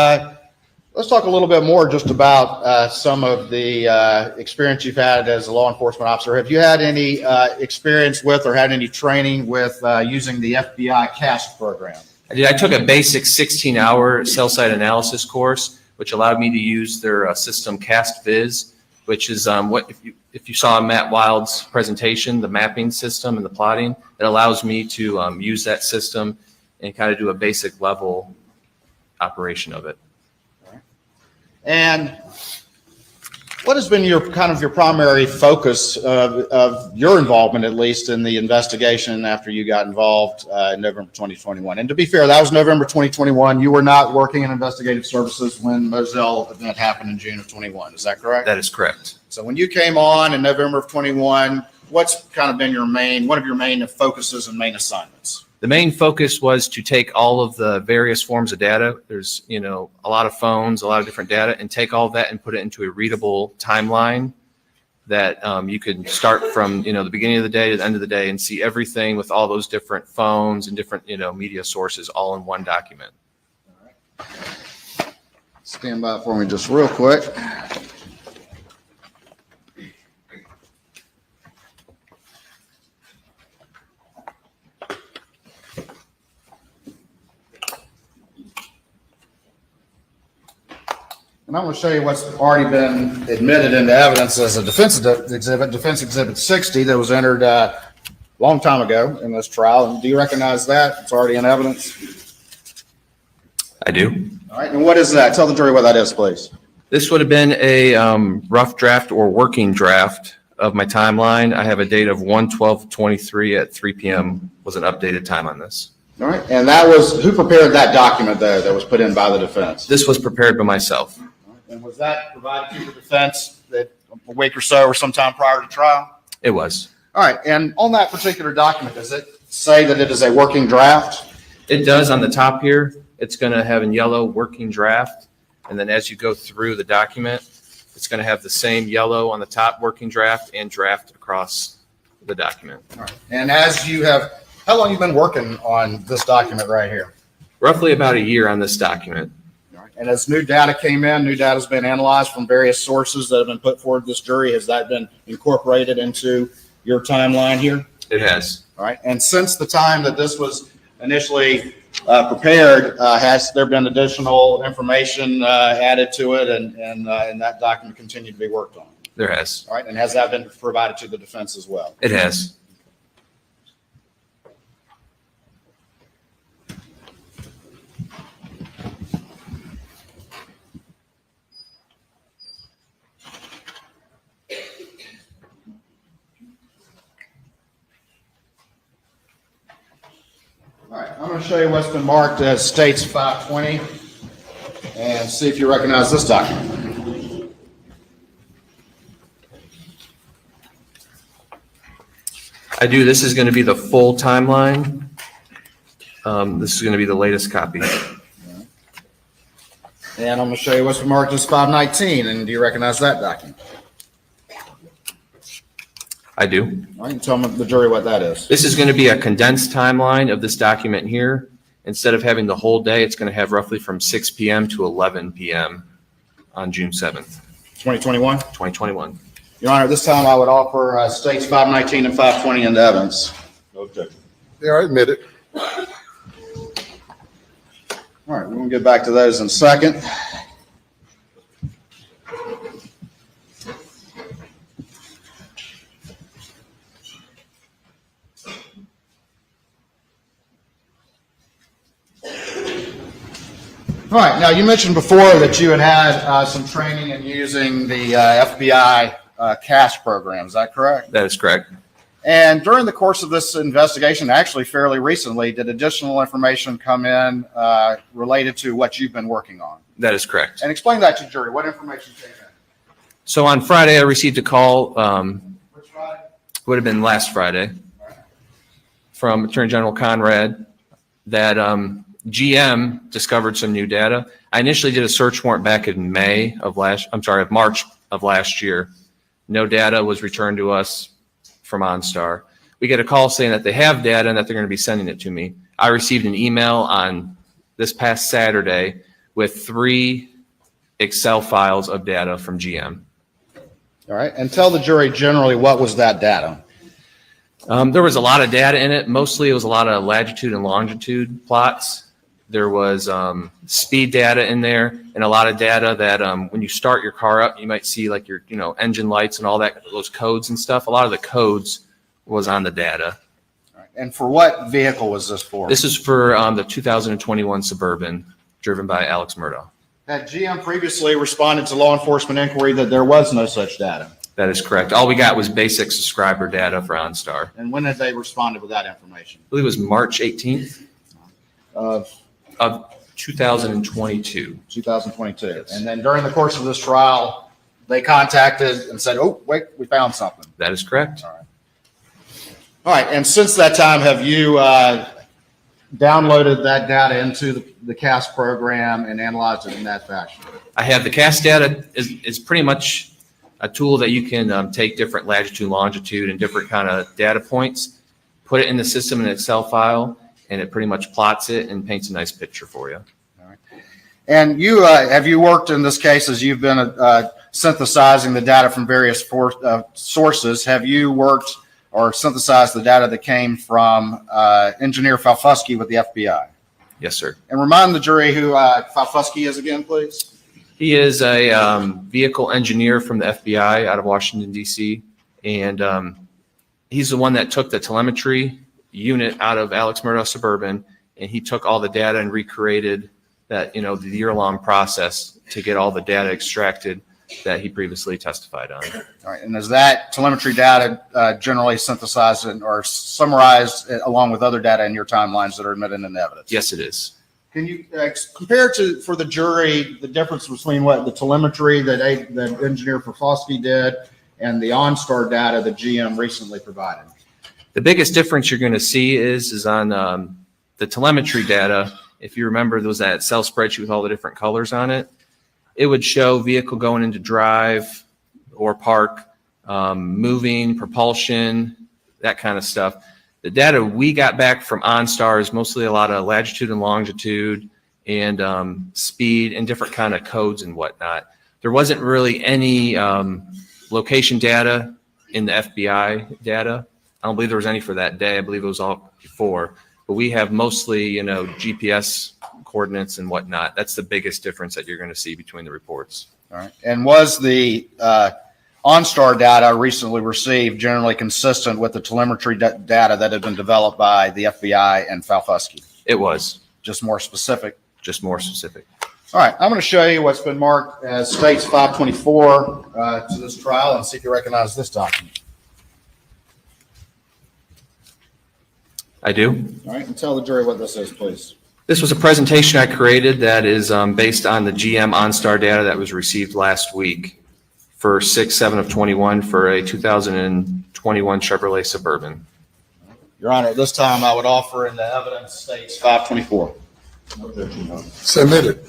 let's talk a little bit more just about some of the experience you've had as a law enforcement officer. Have you had any experience with or had any training with using the FBI CAST program? I did. I took a basic 16-hour cell site analysis course, which allowed me to use their system CAST Viz, which is what if you saw Matt Wild's presentation, the mapping system and the plotting, it allows me to use that system and kind of do a basic level operation of it. And what has been your primary focus of your involvement, at least in the investigation after you got involved in November 2021? And to be fair, that was November 2021. You were not working in investigative services when Moselle event happened in June of 21. Is that correct? That is correct. So when you came on in November of 21, what's kind of been one of your main focuses and main assignments? The main focus was to take all of the various forms of data. There's, a lot of phones, a lot of different data, and take all of that and put it into a readable timeline that you could start from, the beginning of the day to the end of the day and see everything with all those different phones and different, media sources all in one document. All right. Stand by for me just real quick. And I'm going to show you what's already been admitted into evidence as a defense exhibit 60 that was entered a long time ago in this trial. And do you recognize that? It's already in evidence. I do. All right. And what is that? Tell the jury what that is, please. This would have been a rough draft or working draft of my timeline. I have a date of 1/12/23 at 3 p.m. was an updated time on this. All right. And that was, who prepared that document though that was put in by the defense? This was prepared by myself. And was that provided to the defense that a week or so or sometime prior to trial? It was. All right. And on that particular document, does it say that it is a working draft? It does on the top here. It's going to have in yellow working draft. And then as you go through the document, it's going to have the same yellow on the top working draft and draft across the document. All right. And as you have, how long have you been working on this document right here? Roughly about a year on this document. And as new data came in, new data has been analyzed from various sources that have been put forward to this jury. Has that been incorporated into your timeline here? It has. All right. And since the time that this was initially prepared, has there been additional information added to it and that document continued to be worked on? There has. All right. And has that been provided to the defense as well? It has. All right, I'm going to show you what's been marked as States 520 and see if you recognize this document. I do. This is going to be the full timeline. This is going to be the latest copy. And I'm going to show you what's been marked as 519, and do you recognize that document? I do. All right, and tell the jury what that is. This is going to be a condensed timeline of this document here. Instead of having the whole day, it's going to have roughly from 6 p.m. to 11 p.m. on June 7th, 2021? 2021. Your Honor, at this time I would offer States 519 and 520 into evidence. Okay. Yeah, I admit it. All right, we're going to get back to those in a second. All right. Now, you mentioned before that you had some training in using the FBI CAST program. Is that correct? That is correct. And during the course of this investigation, actually fairly recently, did additional information come in related to what you've been working on? That is correct. And explain that to the jury. What information came in? So on Friday, I received a call. Which Friday? would have been last Friday, from Attorney General Conrad that GM discovered some new data. I initially did a search warrant back in March of last year. No data was returned to us from OnStar. We get a call saying that they have data and that they're going to be sending it to me. I received an email on this past Saturday with 3 Excel files of data from GM. All right, and tell the jury generally what was that data? There was a lot of data in it. Mostly it was a lot of latitude and longitude plots. There was speed data in there and a lot of data that when you start your car up, you might see like your engine lights and all that, those codes and stuff. A lot of the codes was on the data. All right. And for what vehicle was this for? This is for the 2021 Suburban driven by Alex Murdaugh. Had GM previously responded to law enforcement inquiry that there was no such data? That is correct. All we got was basic subscriber data for OnStar. And when had they responded with that information? I believe it was March 18th Of of 2022. 2022. Yes. And then during the course of this trial, they contacted and said, oh, wait, we found something. That is correct. All right, and since that time, have you downloaded that data into the CAS program and analyzed it in that fashion? I have the CAS data is pretty much a tool that you can take different latitude, longitude, and different kind of data points, put it in the system in an Excel file, and it pretty much plots it and paints a nice picture for you. All right. And you have you worked in this case as you've been synthesizing the data from various sources? Have you worked or synthesized the data that came from engineer Falfusky with the FBI? Yes, sir. And remind the jury who Falfusky is again, please. He is a vehicle engineer from the FBI out of Washington, D.C., and he's the one that took the telemetry unit out of Alex Murdaugh Suburban, and he took all the data and recreated that, the year-long process to get all the data extracted that he previously testified on. All right, and is that telemetry data generally synthesized or summarized along with other data in your timelines that are admitted into evidence? Yes, it is. Can you compare for the jury the difference between what the telemetry that engineer Falfusky did and the OnStar data that GM recently provided? The biggest difference you're going to see is on the telemetry data. If you remember, there was that Excel spreadsheet with all the different colors on it. It would show vehicle going into drive or park, moving, propulsion, that kind of stuff. The data we got back from OnStar is mostly a lot of latitude and longitude and speed and different kind of codes and whatnot. There wasn't really any location data in the FBI data. I don't believe there was any for that day. I believe it was all before. But we have mostly, GPS coordinates and whatnot. That's the biggest difference that you're going to see between the reports. All right. And was the OnStar data recently received generally consistent with the telemetry data that had been developed by the FBI and Falfusky? It was. Just more specific? Just more specific. All right. I'm going to show you what's been marked as States 524 to this trial and see if you recognize this document. I do. All right. And tell the jury what this is, please. This was a presentation I created that is based on the GM OnStar data that was received last week for 6/7 of 21 for a 2021 Chevrolet Suburban. Your Honor, at this time, I would offer in the evidence States 524. Submitted.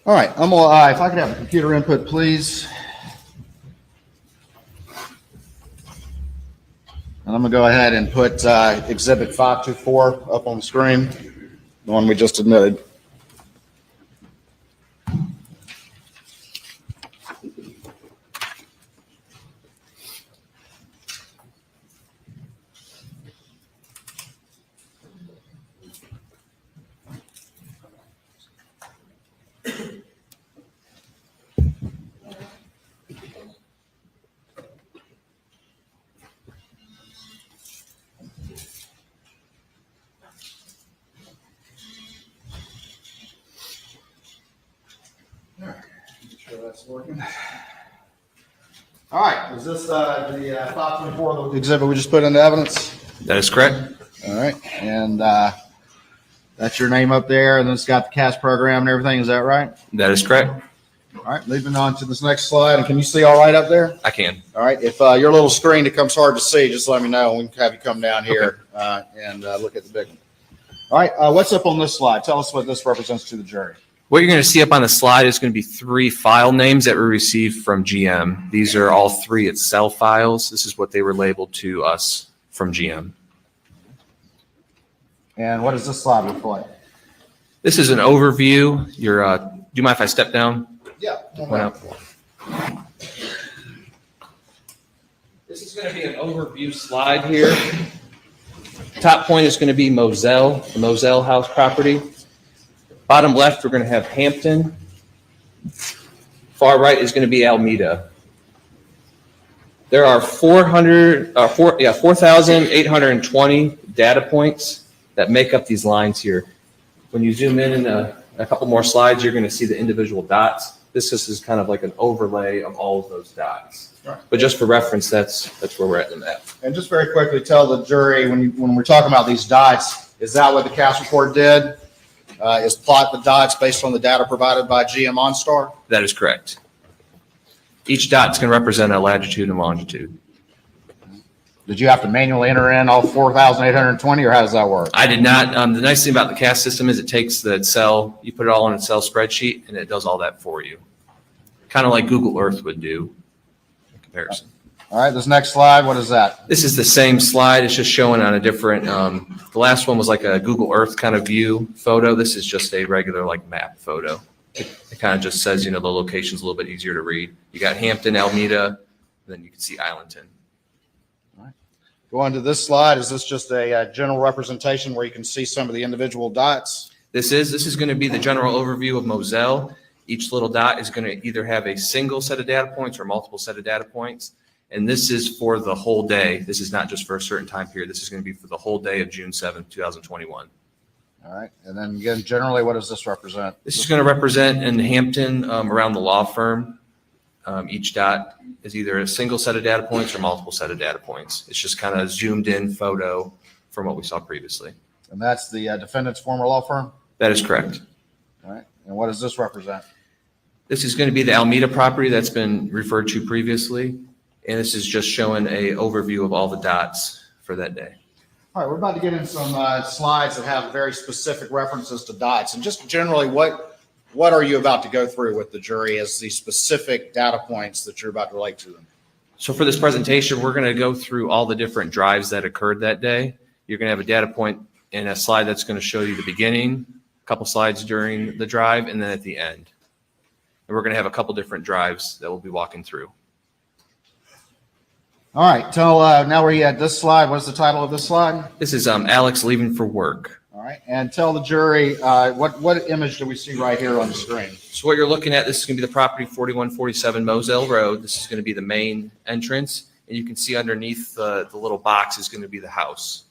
All right, I'm gonna, if I could have a computer input, please. And I'm gonna go ahead and put Exhibit 524 up on the screen, the one we just admitted. that's working. All right, is this the 524 exhibit we just put into evidence? That is correct. All right, and that's your name up there, and it's got the CAS program and everything, is that right? That is correct. All right, moving on to this next slide, and can you see all right up there? I can. All right, if your little screen becomes hard to see, just let me know, and we can have you come down here and look at the big one. All right, what's up on this slide? Tell us what this represents to the jury. What you're going to see up on the slide is going to be 3 file names that were received from GM. These are all 3 Excel files. This is what they were labeled to us from GM. And what does this slide look like? This is an overview. Do you mind if I step down? Yeah. Point out. This is going to be an overview slide here. Top point is going to be Moselle, the Moselle house property. Bottom left, we're going to have Hampton. Far right is going to be Alameda. There are 4,820 data points that make up these lines here. When you zoom in a couple more slides, you're going to see the individual dots. This is kind of like an overlay of all of those dots. Right. But just for reference, that's where we're at in the map. And just very quickly, tell the jury, when we're talking about these dots, is that what the CAS report did? Is plot the dots based on the data provided by GM OnStar? That is correct. Each dot is going to represent a latitude and longitude. Did you have to manually enter in all 4,820, or how does that work? I did not. The nice thing about the CAS system is it takes the Excel, you put it all in an Excel spreadsheet, and it does all that for you. Kind of like Google Earth would do in comparison. All right, this next slide, what is that? This is the same slide. It's just showing on a different, the last one was like a Google Earth kind of view photo. This is just a regular like map photo. It kind of just says, the location's a little bit easier to read. You got Hampton, Alameda, and then you can see Islandton. Go on to this slide. Is this just a general representation where you can see some of the individual dots? This is going to be the general overview of Moselle. Each little dot is going to either have a single set of data points or multiple set of data points. And this is for the whole day. This is not just for a certain time period. This is going to be for the whole day of June 7th, 2021. All right. And then again, generally, what does this represent? This is going to represent in Hampton around the law firm. Each dot is either a single set of data points or multiple set of data points. It's just kind of zoomed in photo from what we saw previously. And that's the defendant's former law firm? That is correct. All right. And what does this represent? This is going to be the Alameda property that's been referred to previously. And this is just showing a overview of all the dots for that day. All right, we're about to get into some slides that have very specific references to dots. And just generally, what are you about to go through with the jury as the specific data points that you're about to relate to them? So for this presentation, we're going to go through all the different drives that occurred that day. You're going to have a data point in a slide that's going to show you the beginning, a couple slides during the drive, and then at the end. And we're going to have a couple different drives that we'll be walking through. All right, now we're at this slide. What's the title of this slide? This is Alex leaving for work. All right, and tell the jury, what image do we see right here on the screen? So what you're looking at, this is going to be the property 4147 Moselle Road. This is going to be the main entrance. And you can see underneath the little box is going to be the house.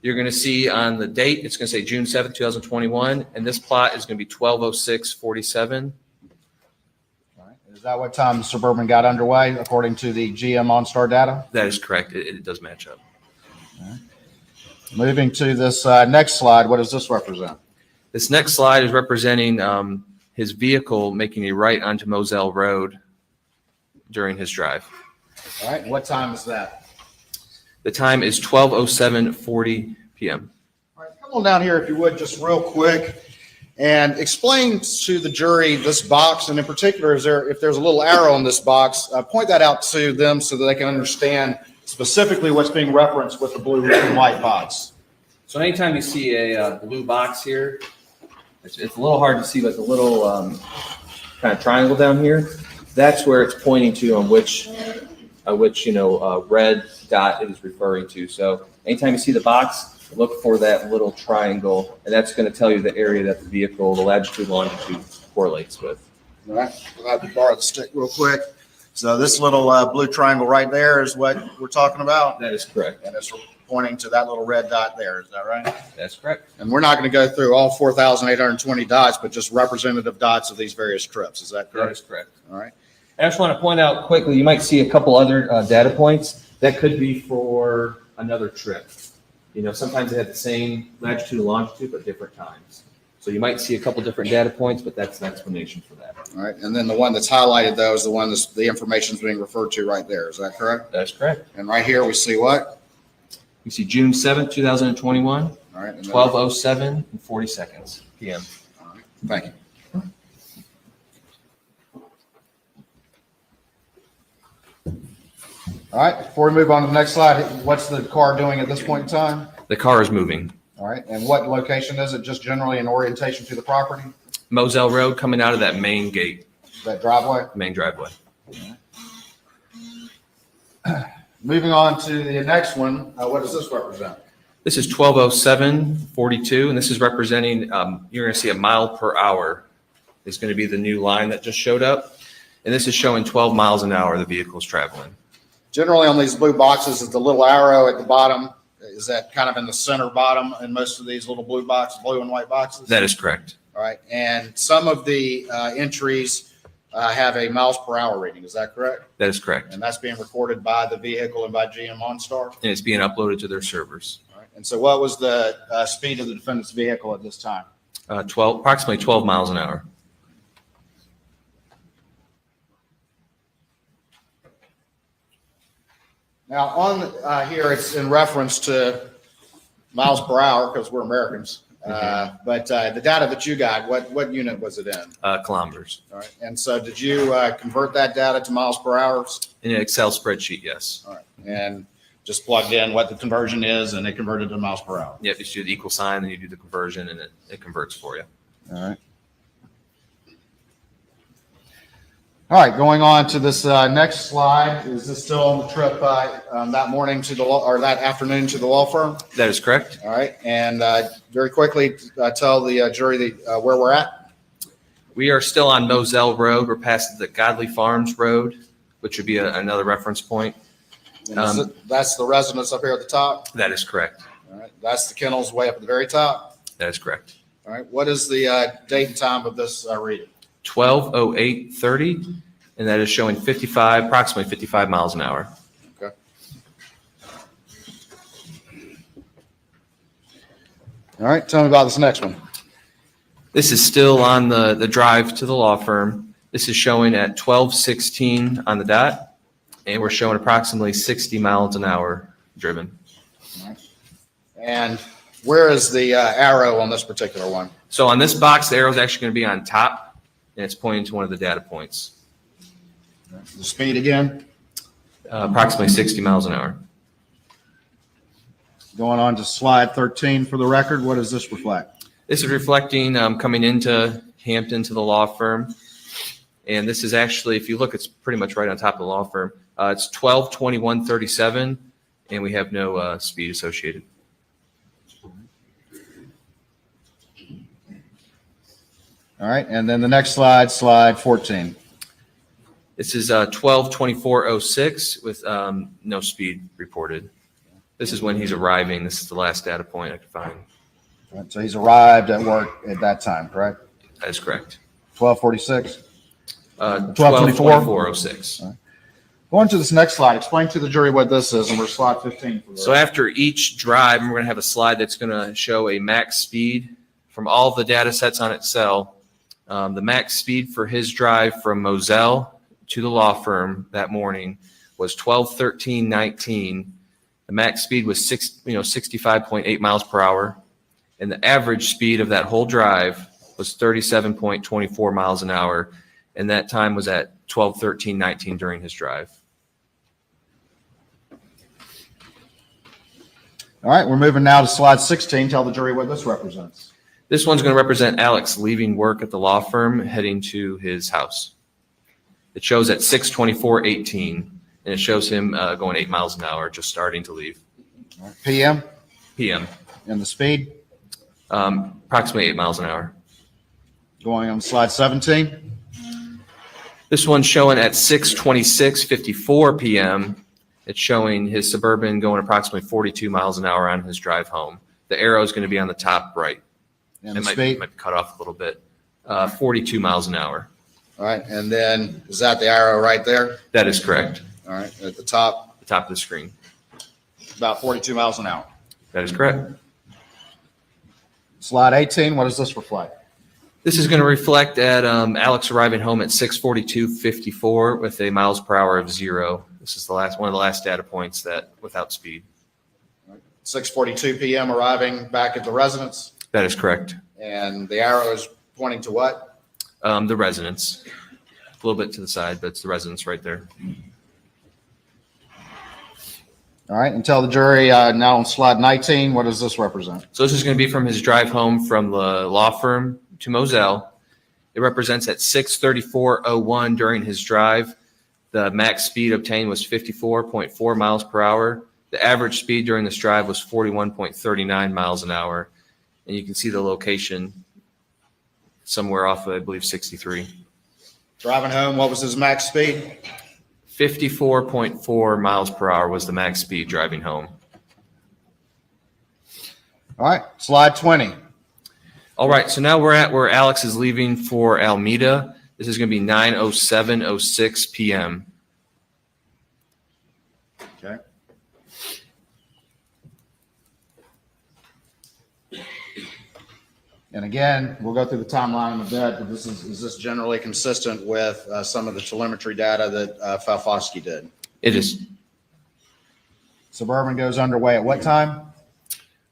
You're going to see on the date, it's going to say June 7th, 2021. And this plot is going to be 120647. Is that what time the Suburban got underway, according to the GM OnStar data? That is correct. It does match up. Right. Moving to this next slide, what does this represent? This next slide is representing his vehicle making a right onto Moselle Road during his drive. All right, what time is that? The time is 12:07:40 p.m. All right, come on down here if you would, just real quick, and explain to the jury this box, and in particular, if there's a little arrow in this box, point that out to them so that they can understand specifically what's being referenced with the blue and white box. So anytime you see a blue box here, it's a little hard to see, but the little kind of triangle down here, that's where it's pointing to on which red dot it is referring to. So anytime you see the box, look for that little triangle, and that's going to tell you the area that the vehicle, the latitude, longitude correlates with. All right, we'll have to borrow the stick real quick. So this little blue triangle right there is what we're talking about. That is correct. And it's pointing to that little red dot there. Is that right? That's correct. And we're not going to go through all 4,820 dots, but just representative dots of these various trips. Is that That correct? is correct. All right. I just want to point out quickly, you might see a couple other data points that could be for another trip. Sometimes they have the same latitude and longitude, but different times. So you might see a couple different data points, but that's an explanation for that. All right. And then the one that's highlighted, though, is the one that's the information is being referred to right there. Is that correct? That's correct. And right here, we see what? You see June 7th, 2021, All right. And then- 12:07 and 40 seconds PM. All right. Thank you. All right. Before we move on to the next slide, what's the car doing at this point in time? The car is moving. All right. And what location is it? Just generally an orientation to the property? Moselle Road coming out of that main gate, That driveway? main driveway. Moving on to the next one, what does this represent? This is 12:07:42, and this is representing, you're going to see a mile per hour is going to be the new line that just showed up. And this is showing 12 miles an hour the vehicle's traveling. Generally on these blue boxes is the little arrow at the bottom. Is that kind of in the center bottom in most of these little blue boxes, blue and white boxes? That is correct. All right. And some of the entries have a miles per hour reading. Is that correct? That is correct. And that's being recorded by the vehicle and by GM OnStar? And it's being uploaded to their servers. All right. And so what was the speed of the defendant's vehicle at this time? Approximately 12 miles an hour. Now, on here, it's in reference to miles per hour because we're Americans. But the data that you got, what unit was it in? Kilometers. All right. And so did you convert that data to miles per hour? In an Excel spreadsheet, yes. All right. And just plugged in what the conversion is and it converted to miles per hour. Yep, you do the equal sign, then you do the conversion, and it converts for you. All right. All right, going on to this next slide. Is this still on the trip that morning to the law, or that afternoon to the law firm? That is correct. All right, and very quickly tell the jury where we're at. We are still on Moselle Road. We're past the Godly Farms Road, which would be another reference point. And that's the residence up here at the top. That is correct. All right, that's the kennels way up at the very top. That is correct. All right, what is the date and time of this reading? 12:08:30, and that is showing approximately 55 miles an hour. Okay. All right, tell me about this next one. This is still on the drive to the law firm. This is showing at 12:16 on the dot, and we're showing approximately 60 miles an hour driven. All right. And where is the arrow on this particular one? So on this box, the arrow is actually going to be on top, and it's pointing to one of the data points. The speed again? Approximately 60 miles an hour. Going on to slide 13 for the record, what does this reflect? This is reflecting coming into Hampton to the law firm. And this is actually, if you look, it's pretty much right on top of the law firm. It's 12:21:37, and we have no speed associated. All right, and then the next slide, slide 14. This is 12:24:06 with no speed reported. This is when he's arriving. This is the last data point I could find. All right, so he's arrived at work at that time, correct? That is correct. 12:46. 12:24:06. Going to this next slide, explain to the jury what this is, and we're slide 15. For So after each drive, we're going to have a slide that's going to show a max speed from all the data sets on Excel. The max speed for his drive from Moselle to the law firm that morning was 12:13:19. The max speed was 65.8 miles per hour, and the average speed of that whole drive was 37.24 miles an hour, and that time was at 12:13:19 during his drive. All right, we're moving now to slide 16. Tell the jury what this represents. This one's going to represent Alex leaving work at the law firm, heading to his house. It shows at 6:24:18, and it shows him going 8 miles an hour, just starting to leave. All right, PM PM, and the speed. approximately 8 miles an hour. Going on slide 17. This one's showing at 6:26:54 PM, It's showing his Suburban going approximately 42 miles an hour on his drive home. The arrow is going to be on the top right. And It the might speed? be cut off a little bit. 42 miles an hour. All right, and then is that the arrow right there? That is correct. All right, at the top, The top of the screen. about 42 miles an hour. That is correct. Slide 18, what does this reflect? This is going to reflect at Alex arriving home at 6:42:54 with a miles per hour of 0. This is one of the last data points that without speed. 6:42 PM arriving back at the residence, That is correct. and the arrow is pointing to what? The residence, a little bit to the side, but it's the residence right there. All right, and tell the jury now on slide 19, what does this represent? So this is going to be from his drive home from the law firm to Moselle. It represents at 6:34:01 during his drive. The max speed obtained was 54.4 miles per hour. The average speed during this drive was 41.39 miles an hour. And you can see the location somewhere off of, I believe, 63. Driving home, what was his max speed? 54.4 miles per hour was the max speed driving home. All right, slide 20. All right, so now we're at where Alex is leaving for Alameda. This is going to be 9:07:06 p.m. Okay. And again, we'll go through the timeline in a bit, but is this generally consistent with some of the telemetry data that Falfosky did? It is Suburban goes underway at what time?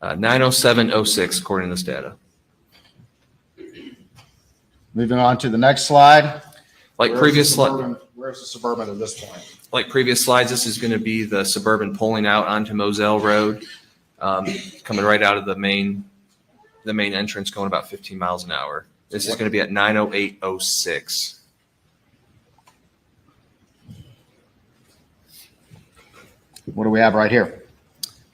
9:07:06 according to this data. Moving on to the next slide. Like previous slide. Where's the Suburban at this point? Like previous slides, this is going to be the Suburban pulling out onto Moselle Road, coming right out of the main entrance, going about 15 miles an hour. This is going to be at 9:08:06. What do we have right here?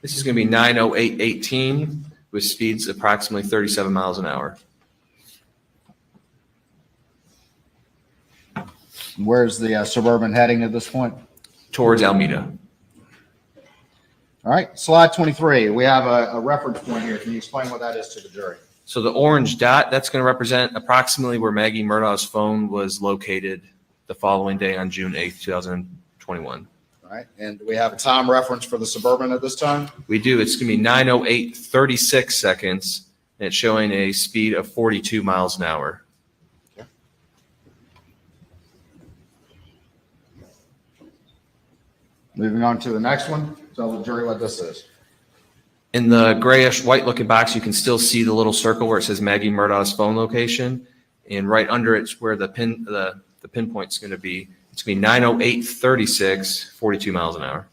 This is going to be 9:08:18 with speeds approximately 37 miles an hour. Where's the Suburban heading at this point? Towards Alameda. All right, slide 23. We have a reference point here. Can you explain what that is to the jury? So the orange dot, that's going to represent approximately where Maggie Murdaugh's phone was located the following day on June 8th, 2021. All right, and do we have a time reference for the Suburban at this time? We do. It's going to be 9:08:36 seconds, and it's showing a speed of 42 miles an hour. Moving on to the next one. Tell the jury what this is. In the grayish white looking box, you can still see the little circle where it says Maggie Murdaugh's phone location. And right under it's where the pinpoint's going to be. It's going to be 9:08:36, 42 miles an hour.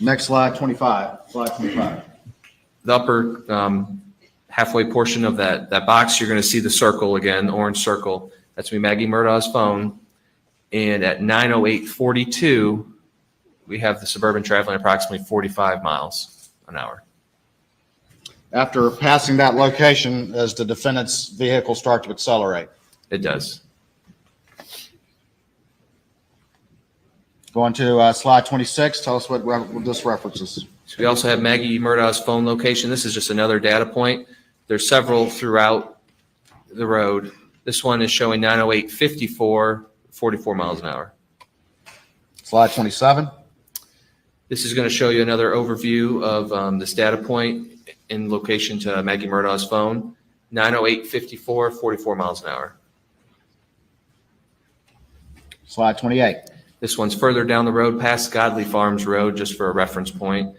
Next slide, 25. Slide 25. The upper halfway portion of that box, you're going to see the circle again, the orange circle. That's going to be Maggie Murdaugh's phone. And at 9:08:42, we have the Suburban traveling approximately 45 miles an hour. After passing that location, does the defendant's vehicle start to accelerate? It does. Going to slide 26. Tell us what this references. So we also have Maggie Murdaugh's phone location. This is just another data point. There's several throughout the road. This one is showing 9:08:54, 44 miles an hour. Slide 27. This is going to show you another overview of this data point in location to Maggie Murdaugh's phone. 9:08:54, 44 miles an hour. Slide 28. This one's further down the road past Godley Farms Road, just for a reference point.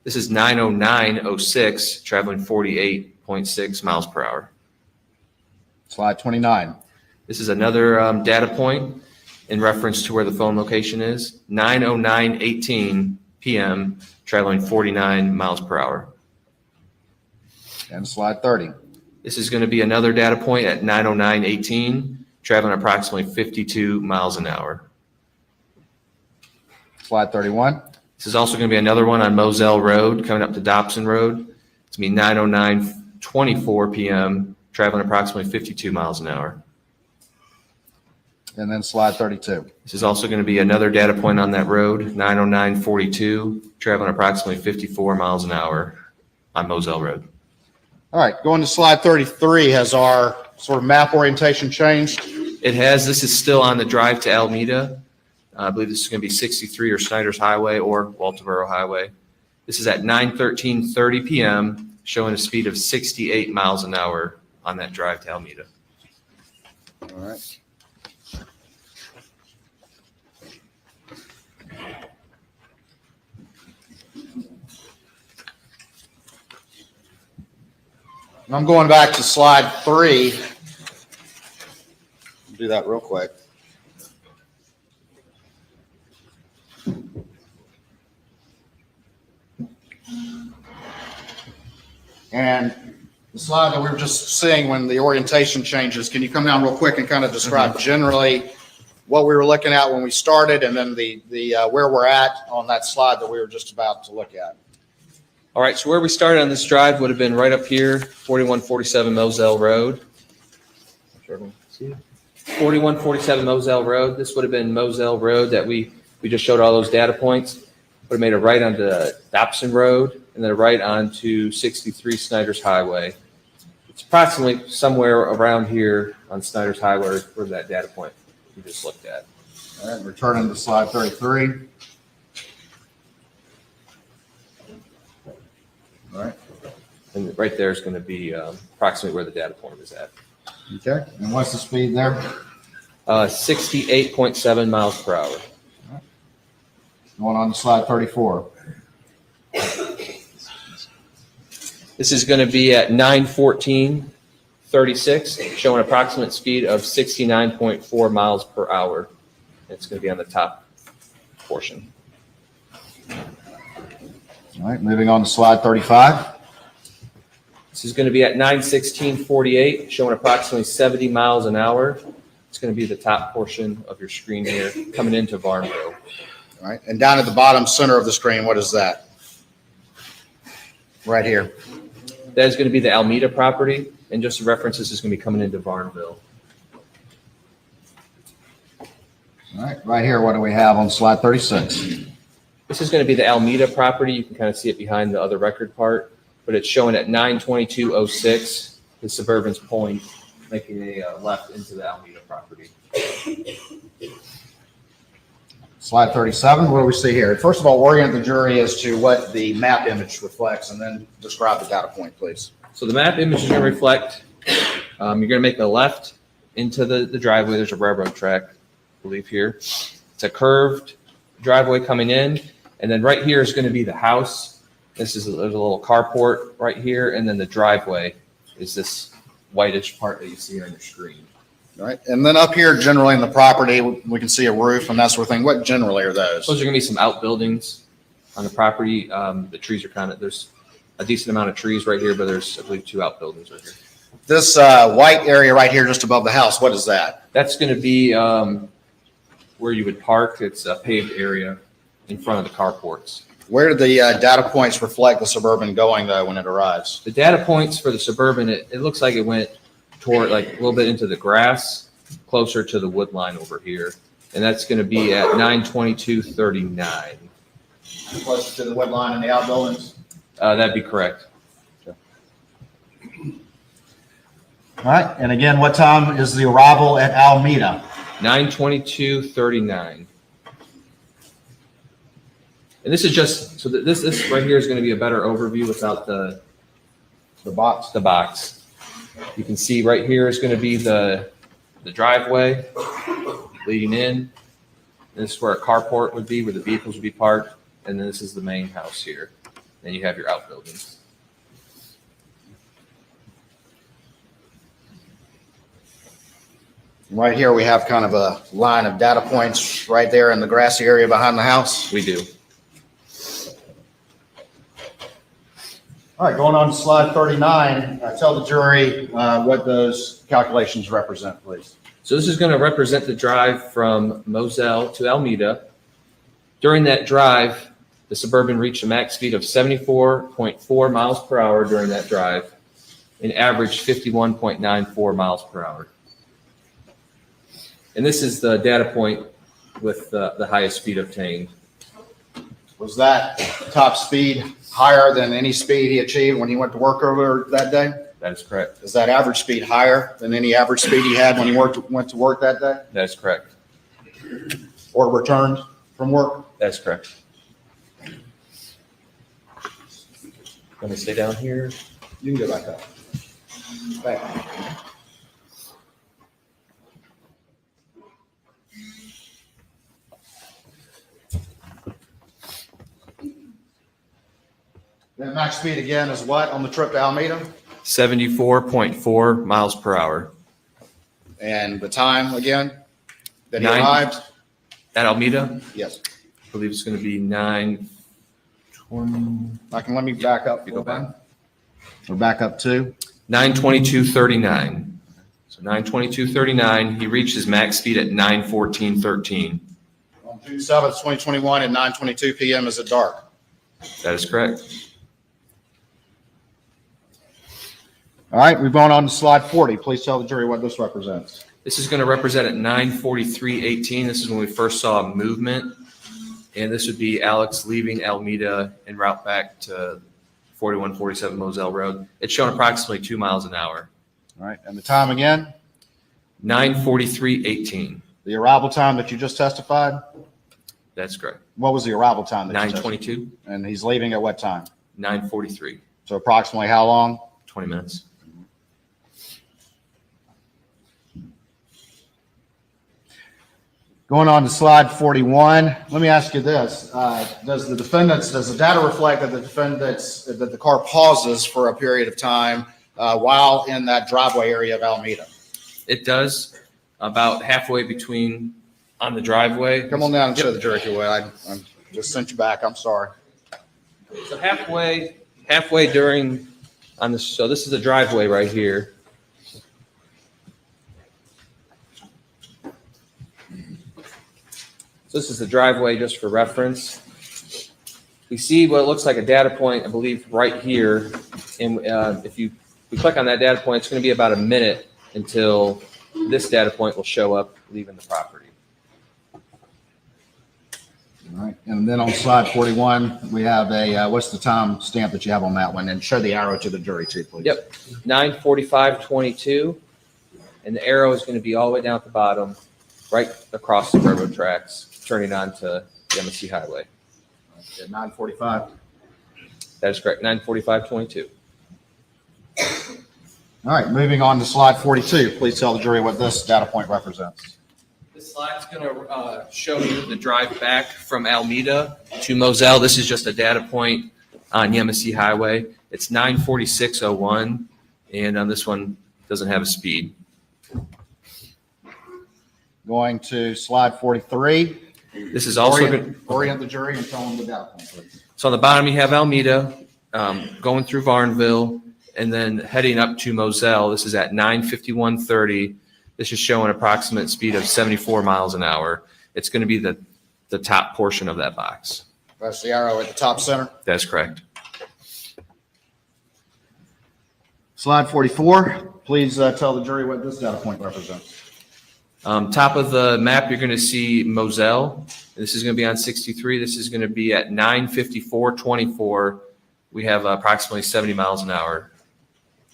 This is 9:09:06, traveling 48.6 miles per hour. Slide 29. This is another data point in reference to where the phone location is. 9:09:18 p.m., traveling 49 miles per hour. And slide 30. This is going to be another data point at 9:09:18, traveling approximately 52 miles an hour. Slide 31. This is also going to be another one on Moselle Road, coming up to Dobson Road. It's going to be 9:09:24 p.m., traveling approximately 52 miles an hour. And then slide 32. This is also going to be another data point on that road, 90942, traveling approximately 54 miles an hour on Moselle Road. All right, going to slide 33, has our sort of map orientation changed? It has, this is still on the drive to Alameda. I believe this is going to be 63 or Snyder's Highway or Walterboro Highway. This is at 9:13:30 p.m., showing a speed of 68 miles an hour on that drive to Alameda. All right. I'm going back to slide 3. Do that real quick. And the slide that we were just seeing when the orientation changes, can you come down real quick and kind of describe generally what we were looking at when we started and then the where we're at on that slide that we were just about to look at? All right, so where we started on this drive would have been right up here, 4147 Moselle Road. 4147 Moselle Road. This would have been Moselle Road that we just showed all those data points. Would have made a right onto Dobson Road and then a right onto 63 Snyder's Highway. It's approximately somewhere around here on Snyder's Highway where that data point we just looked at. All right, returning to slide 33. All right. And right there is going to be approximately where the data point is at. Okay. And what's the speed there? 68.7 miles per hour. Going on to slide 34. This is going to be at 9:14:36, showing an approximate speed of 69.4 miles per hour. It's going to be on the top portion. All right, moving on to slide 35. This is going to be at 9:16:48, showing approximately 70 miles an hour. It's going to be the top portion of your screen here, coming into Varnville. All right, and down at the bottom center of the screen, what is that? Right here. That is going to be the Alameda property, and just to reference, this is going to be coming into Varnville. All right here, what do we have on slide 36? This is going to be the Alameda property. You can kind of see it behind the other record part, but it's showing at 9:22:06. The Suburban's pulling, making a left into the Alameda property. Slide 37, what do we see here? First of all, orient the jury as to what the map image reflects and then describe the data point, please. So the map image is going to reflect, you're going to make a left into the driveway. There's a railroad track, I believe here. It's a curved driveway coming in, and then right here is going to be the house. There's a little carport right here, and then the driveway is this whitish part that you see on your screen. All right, and then up here, generally in the property, we can see a roof and that sort of thing. What generally are those? Those are going to be some outbuildings on the property. The trees are there's a decent amount of trees right here, but there's, I believe, 2 outbuildings right here. This white area right here just above the house, what is that? That's going to be where you would park. It's a paved area in front of the carports. Where do the data points reflect the Suburban going, though, when it arrives? The data points for the Suburban, it looks like it went toward like a little bit into the grass, closer to the wood line over here. And that's going to be at 9:22:39. Closer to the wood line and the outbuildings? That'd be correct. All right, and again, what time is the arrival at Alameda? 9:22:39. And this is just, so that this right here is going to be a better overview without the box. The box. You can see right here is going to be the driveway leading in. This is where a carport would be, where the vehicles would be parked. And then this is the main house here. Then you have your outbuildings. Right here, we have kind of a line of data points right there in the grassy area behind the house. We do. All right, going on to slide 39, tell the jury what those calculations represent, please. So this is going to represent the drive from Moselle to Alameda. During that drive, the Suburban reached a max speed of 74.4 miles per hour during that drive and averaged 51.94 miles per hour. And this is the data point with the highest speed obtained. Was that top speed higher than any speed he achieved when he went to work over that day? That is correct. Is that average speed higher than any average speed he had when he went to work that day That is correct. or returned from work? That is correct. Let me stay down here. You can go back up. Back. That max speed again is what on the trip to Alameda? 74.4 miles per hour. And the time again that he 9. arrived? At Alameda, Yes. I believe it's going to be 9:20. Let me back up. You go back. We're back up to? 9:22:39. So 9:22:39. He reached his max speed at 9:14:13. On June 7th, 2021 at 9:22 PM is it dark? That is correct. All right, we've gone on to slide 40. Please tell the jury what this represents. This is going to represent at 9:43:18. This is when we first saw movement. And this would be Alex leaving Alameda en route back to 4147 Moselle Road. It's showing approximately 2 miles an hour. All right, and the time again? 9:43:18. The arrival time that you just testified? That's correct. What was the arrival time that you testified? 9:22, And he's leaving at what time? 9:43, So approximately how long? 20 minutes. Going on to slide 41, let me ask you this. Does the data reflect that that the car pauses for a period of time while in that driveway area of Alameda? It does, about halfway between on the driveway. Come on down and show the jury if you will. I just sent you back. I'm sorry. So halfway during on this. So this is the driveway right here. So this is the driveway just for reference. We see what looks like a data point, I believe, right here. And if we click on that data point, it's going to be about a minute until this data point will show up leaving the property. All right, and then on slide 41, we have what's the time stamp that you have on that one? And show the arrow to the jury too, please. Yep, 9:45:22, and the arrow is going to be all the way down at the bottom, right across the railroad tracks, turning onto the MSC Highway. At 9:45. That is correct, 9:45:22. All right, moving on to slide 42. Please tell the jury what this data point represents. This slide's going to show you the drive back from Alameda to Moselle. This is just a data point on the MSC Highway. It's 9:46:01, and on this one doesn't have a speed. Going to slide 43. This is also good. Orient the jury and tell them the data point, please. So on the bottom, you have Alameda, going through Varnville, and then heading up to Moselle. This is at 9:51:30. This is showing approximate speed of 74 miles an hour. It's going to be the top portion of that box. That's the arrow at the top center. That's correct. Slide 44. Please tell the jury what this data point represents. Top of the map, you're going to see Moselle. This is going to be on 63. This is going to be at 9:54:24. We have approximately 70 miles an hour.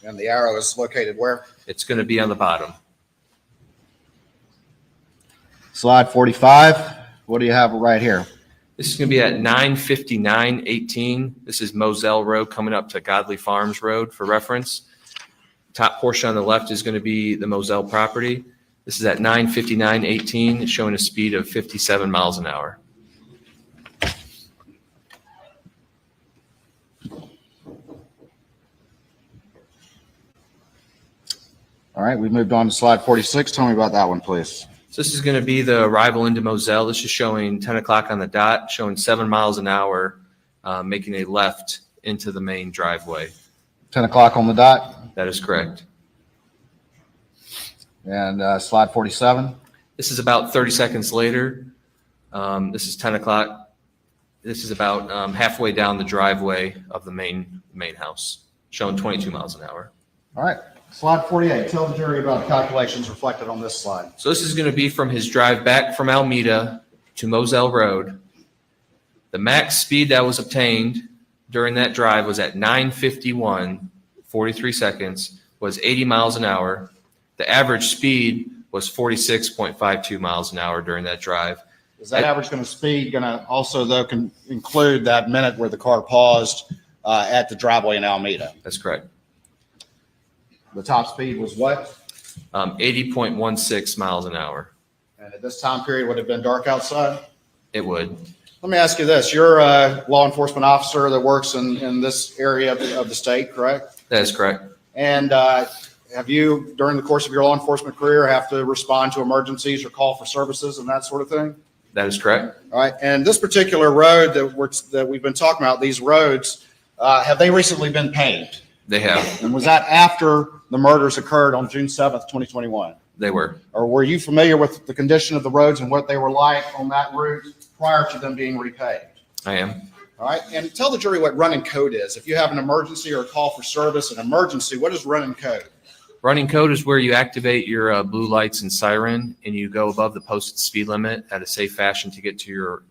And the arrow is located where? It's going to be on the bottom. Slide 45. What do you have right here? This is going to be at 9:59:18. This is Moselle Road coming up to Godley Farms Road for reference. Top portion on the left is going to be the Moselle property. This is at 9:59:18, showing a speed of 57 miles an hour. All right, we've moved on to slide 46. Tell me about that one, please. So this is going to be the arrival into Moselle. This is showing 10 o'clock on the dot, showing 7 miles an hour, making a left into the main driveway. 10 o'clock on the dot. That is correct. And slide 47. This is about 30 seconds later. This is 10 o'clock. This is about halfway down the driveway of the main house, showing 22 miles an hour. All right. Slide 48, tell the jury about the calculations reflected on this slide. So this is going to be from his drive back from Alameda to Moselle Road. The max speed that was obtained during that drive was at 9:51, 43 seconds, was 80 miles an hour. The average speed was 46.52 miles an hour during that drive. Is that average speed going to also, though, include that minute where the car paused at the driveway in Alameda? That's correct. The top speed was what? 80.16 miles an hour. And at this time period, would it have been dark outside? It would. Let me ask you this. You're a law enforcement officer that works in this area of the state, correct? That is correct. And have you, during the course of your law enforcement career, have to respond to emergencies or call for services and that sort of thing? That is correct. All right. And this particular road that we've been talking about, these roads, have they recently been paved? They have. And was that after the murders occurred on June 7th, 2021? They were. Or were you familiar with the condition of the roads and what they were like on that route prior to them being repaved? I am. All right. And tell the jury what running code is. If you have an emergency or a call for service, an emergency, what is running code? Running code is where you activate your blue lights and siren, and you go above the posted speed limit at a safe fashion to get to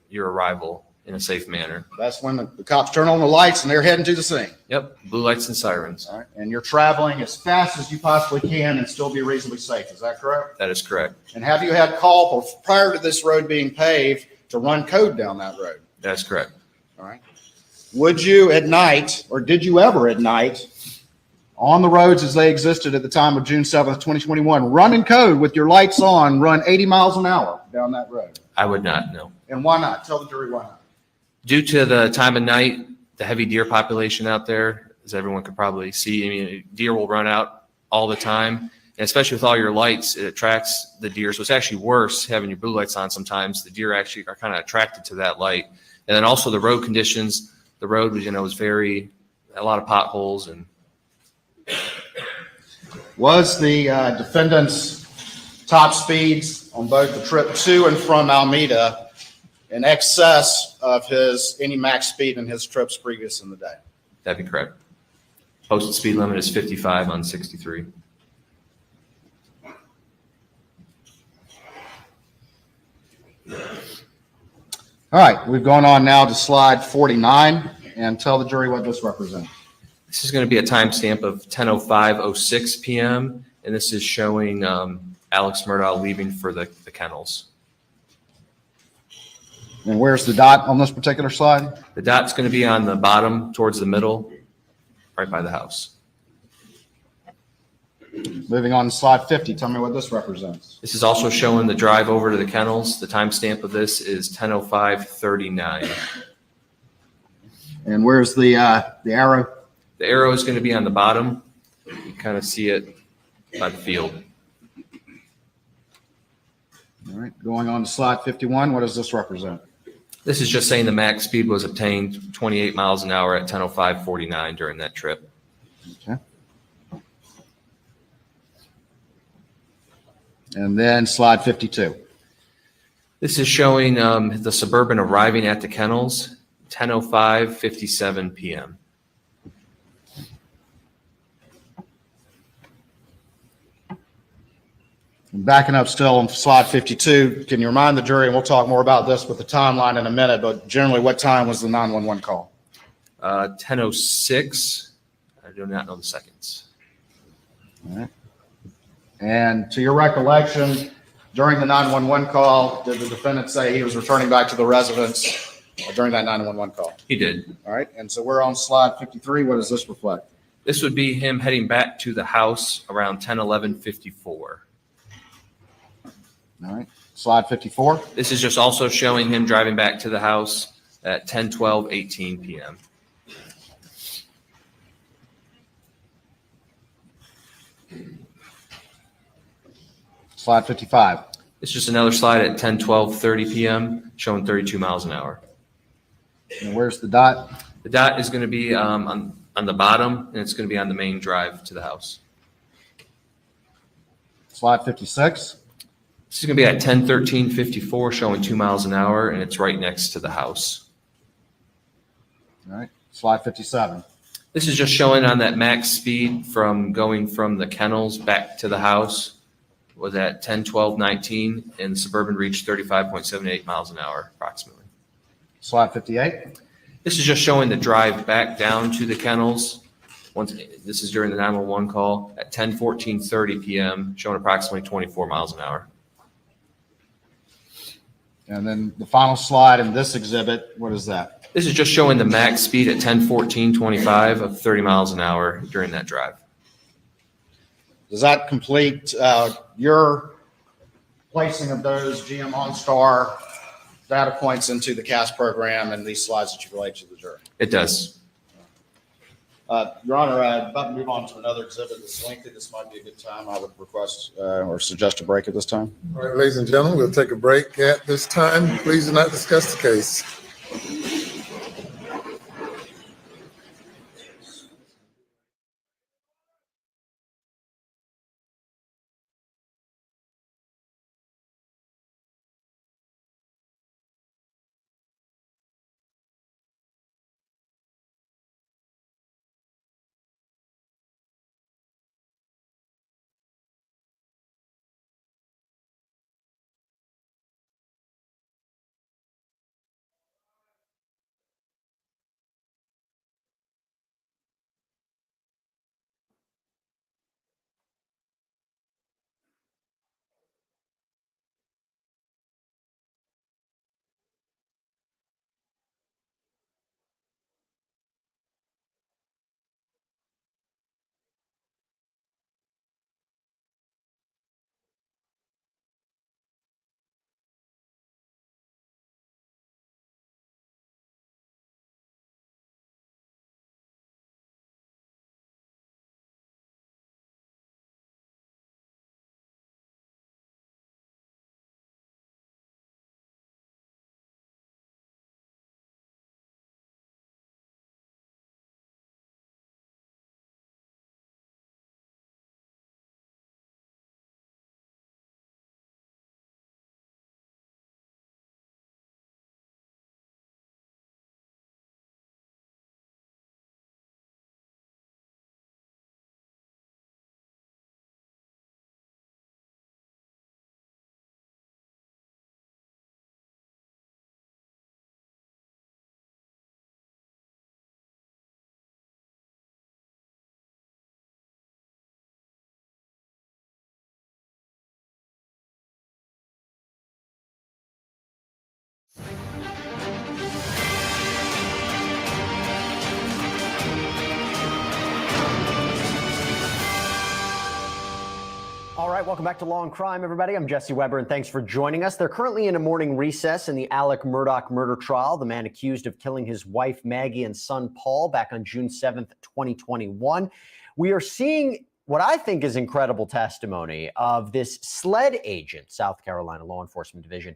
your arrival in a safe manner. That's when the cops turn on the lights and they're heading to the scene. Yep, blue lights and sirens. All right. And you're traveling as fast as you possibly can and still be reasonably safe. Is that correct? That is correct. And have you had call prior to this road being paved to run code down that road? That's correct. All right. Would you at night, or did you ever at night, on the roads as they existed at the time of June 7th, 2021, run in code with your lights on, run 80 miles an hour down that road? I would not, no. And why not? Tell the jury why not. Due to the time of night, the heavy deer population out there, as everyone could probably see, I mean, deer will run out all the time. And especially with all your lights, it attracts the deer. So it's actually worse having your blue lights on sometimes. The deer actually are kind of attracted to that light. And then also the road conditions, the road was, was a lot of potholes. And was the defendant's top speeds on both the trip to and from Alameda in excess of any max speed in his trips previous in the day? That'd be correct. Posted speed limit is 55 on 63. All right, we've gone on now to slide 49, and tell the jury what this represents. This is going to be a timestamp of 10:05:06 p.m., and this is showing Alex Murdaugh leaving for the kennels. And where's the dot on this particular slide? The dot's going to be on the bottom towards the middle, right by the house. Moving on to slide 50, tell me what this represents. This is also showing the drive over to the kennels. The timestamp of this is 10:05:39. And where's the arrow? The arrow is going to be on the bottom. You kind of see it by the field. All right, going on to slide 51, what does this represent? This is just saying the max speed was obtained 28 miles an hour at 10:05:49 during that trip. Okay. And then slide 52. This is showing the Suburban arriving at the kennels, 10:05:57 p.m. Backing up still on slide 52, can you remind the jury, and we'll talk more about this with the timeline in a minute, but generally what time was the 911 call? 10:06. I do not know the seconds. All right. And to your recollection, during the 911 call, did the defendant say he was returning back to the residence during that 911 call? He did. All right. And so we're on slide 53. What does this reflect? This would be him heading back to the house around 10:11:54. All right. Slide 54. This is just also showing him driving back to the house at 10:12:18 p.m. Slide 55. It's just another slide at 10:12:30 p.m. showing 32 miles an hour. And where's the dot? The dot is going to be on the bottom, and it's going to be on the main drive to the house. Slide 56. This is going to be at 10:13:54 showing 2 miles an hour, and it's right next to the house. All right. Slide 57. This is just showing on that max speed from going from the kennels back to the house was at 10, 12, 19, and Suburban reached 35.78 miles an hour approximately. Slide 58. This is just showing the drive back down to the kennels. This is during the 911 call at 10:14:30 p.m., showing approximately 24 miles an hour. And then the final slide in this exhibit, what is that? This is just showing the max speed at 10:14:25 of 30 miles an hour during that drive. Does that complete your placing of those GM OnStar data points into the CAS program and these slides that you relate to the jury? It does. Your Honor, I'm about to move on to another exhibit that's lengthy. This might be a good time. I would request or suggest a break at this time. All right, ladies and gentlemen, we'll take a break at this time. Please do not discuss the case. All right, welcome back to Law and Crime, everybody. I'm Jesse Weber, and thanks for joining us. They're currently in a morning recess in the Alex Murdaugh murder trial, the man accused of killing his wife, Maggie, and son, Paul, back on June 7th, 2021. We are seeing what I think is incredible testimony of this SLED agent, South Carolina Law Enforcement Division,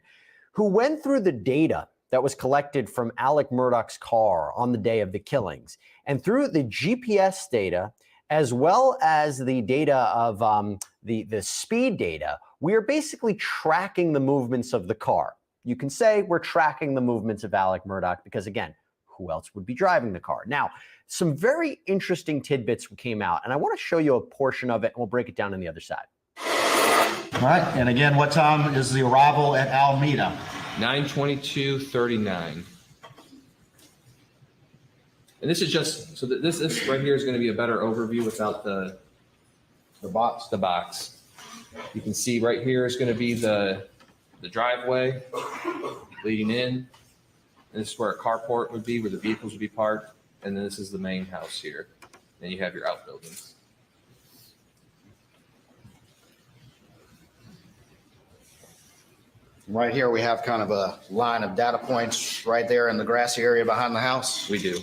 who went through the data that was collected from Alex Murdaugh's car on the day of the killings. And through the GPS data, as well as the data of the speed data, we are basically tracking the movements of the car. You can say we're tracking the movements of Alex Murdaugh because, again, who else would be driving the car? Now, some very interesting tidbits came out, and I want to show you a portion of it, and we'll break it down on the other side. All right. And again, what time is the arrival at Alameda? 9:22:39. And this is just, so that this right here is going to be a better overview without the box. You can see right here is going to be the driveway leading in. And this is where a carport would be, where the vehicles would be parked. And then this is the main house here. Then you have your outbuildings. Right here, we have kind of a line of data points right there in the grassy area behind the house. We do.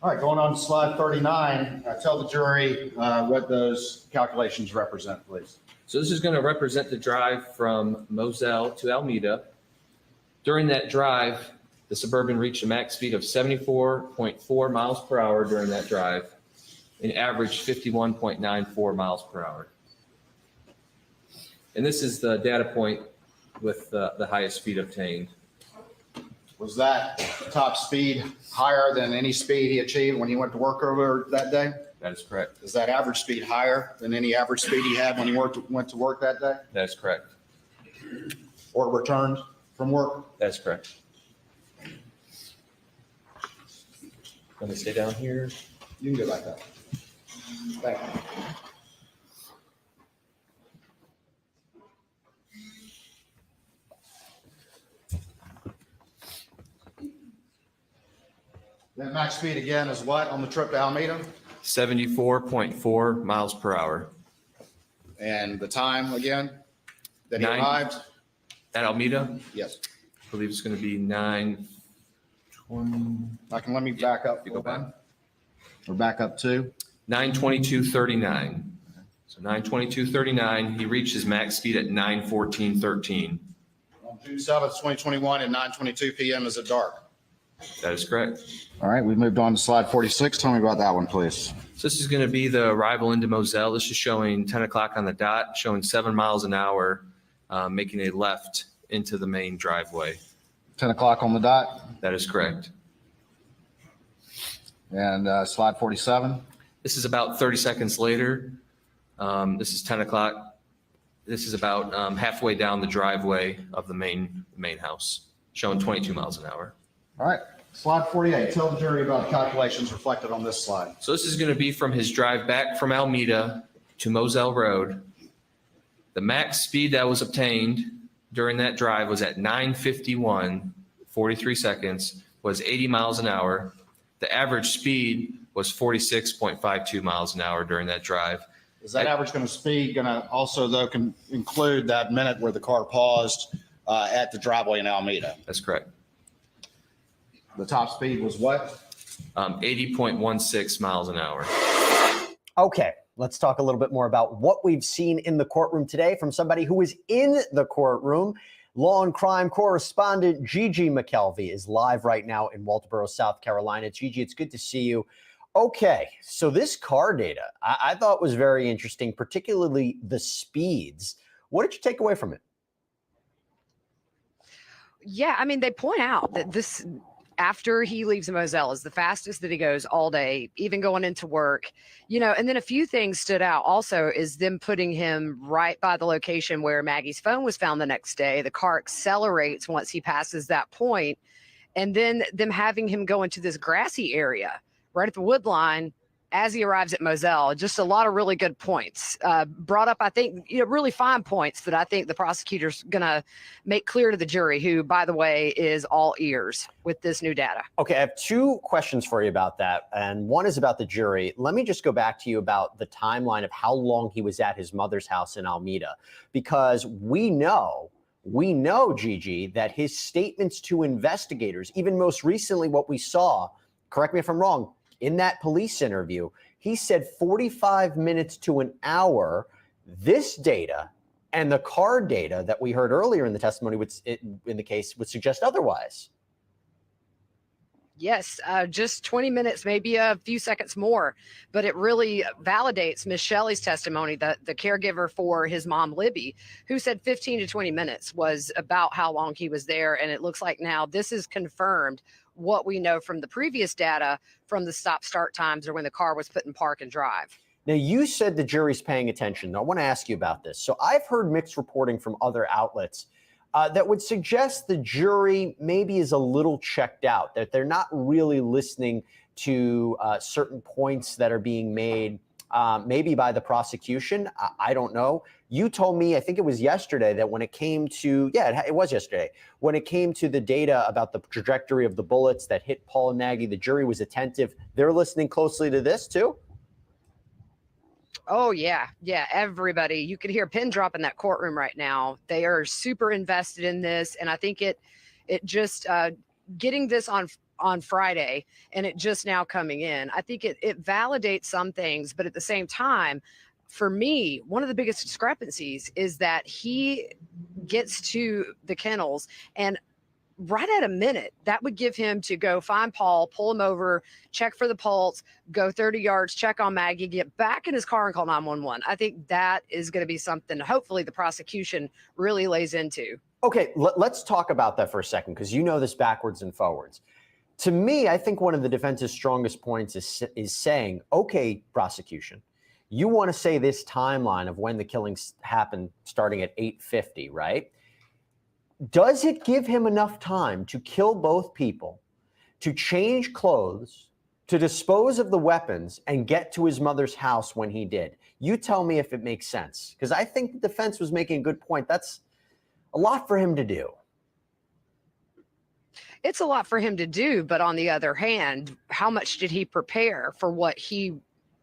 All right, going on to slide 39, tell the jury what those calculations represent, please. So this is going to represent the drive from Moselle to Alameda. During that drive, the Suburban reached a max speed of 74.4 miles per hour during that drive and averaged 51.94 miles per hour. And this is the data point with the highest speed obtained. Was that top speed higher than any speed he achieved when he went to work over that day? That is correct. Is that average speed higher than any average speed he had when he went to work that day That is correct. or returned from work? That is correct. Let me stay down here. You can go back up. Thank you. That max speed again is what on the trip to Alameda? 74.4 miles per hour. And the time again that he 9. arrived? At Alameda, Yes. I believe it's going to be 9:20. Let me back up. You go back. We're back up to? 9:22:39. So 9:22:39, he reached his max speed at 9:14:13. On June 7th, 2021 at 9:22 p.m. is it dark? That is correct. All right, we've moved on to slide 46. Tell me about that one, please. So this is going to be the arrival into Moselle. This is showing 10 o'clock on the dot, showing 7 miles an hour, making a left into the main driveway. 10 o'clock on the dot. That is correct. And slide 47. This is about 30 seconds later. This is 10 o'clock. This is about halfway down the driveway of the main house, showing 22 miles an hour. All right, slide 48. Tell the jury about calculations reflected on this slide. So this is going to be from his drive back from Alameda to Moselle Road. The max speed that was obtained during that drive was at 9:51, 43 seconds, was 80 miles an hour. The average speed was 46.52 miles an hour during that drive. Is that average speed going to also, though, can include that minute where the car paused at the driveway in Alameda? That's correct. The top speed was what? 80.16 miles an hour. Okay, let's talk a little bit more about what we've seen in the courtroom today from somebody who was in the courtroom. Law and crime correspondent Gigi McKelvey is live right now in Walterboro, South Carolina. Gigi, it's good to see you. Okay, so this car data I thought was very interesting, particularly the speeds. What did you take away from it? Yeah, I mean, they point out that this, after he leaves Moselle, is the fastest that he goes all day, even going into work, and then a few things stood out also is them putting him right by the location where Maggie's phone was found the next day. The car accelerates once he passes that point, and then them having him go into this grassy area right at the wood line as he arrives at Moselle. Just a lot of really good points brought up, I think, really fine points that I think the prosecutor's going to make clear to the jury, who, by the way, is all ears with this new data. Okay, I have two questions for you about that. And one is about the jury. Let me just go back to you about the timeline of how long he was at his mother's house in Alameda, because we know, Gigi, that his statements to investigators, even most recently what we saw, correct me if I'm wrong, in that police interview, he said 45 minutes to an hour. This data and the car data that we heard earlier in the testimony in the case would suggest otherwise. Yes, just 20 minutes, maybe a few seconds more, but it really validates Miss Shelley's testimony, the caregiver for his mom, Libby, who said 15 to 20 minutes was about how long he was there. And it looks like now this is confirmed what we know from the previous data from the stop-start times or when the car was put in park and drive. Now, you said the jury's paying attention. I want to ask you about this. So I've heard mixed reporting from other outlets that would suggest the jury maybe is a little checked out, that they're not really listening to certain points that are being made, maybe by the prosecution. I don't know. You told me, I think it was yesterday, that when it came to, it was yesterday, when it came to the data about the trajectory of the bullets that hit Paul and Maggie, the jury was attentive. They're listening closely to this too? Oh, yeah. Yeah, everybody. You could hear a pin drop in that courtroom right now. They are super invested in this. And I think it just getting this on Friday and it just now coming in, I think it validates some things. But at the same time, for me, one of the biggest discrepancies is that he gets to the kennels and right at a minute, that would give him to go find Paul, pull him over, check for the pulse, go 30 yards, check on Maggie, get back in his car and call 911. I think that is going to be something hopefully the prosecution really lays into. Okay, let's talk about that for a second, because you know this backwards and forwards. To me, I think one of the defense's strongest points is saying, okay, prosecution, you want to say this timeline of when the killings happened starting at 8:50, right? Does it give him enough time to kill both people, to change clothes, to dispose of the weapons, and get to his mother's house when he did? You tell me if it makes sense, because I think the defense was making a good point. That's a lot for him to do. It's a lot for him to do, but on the other hand, how much did he prepare for what he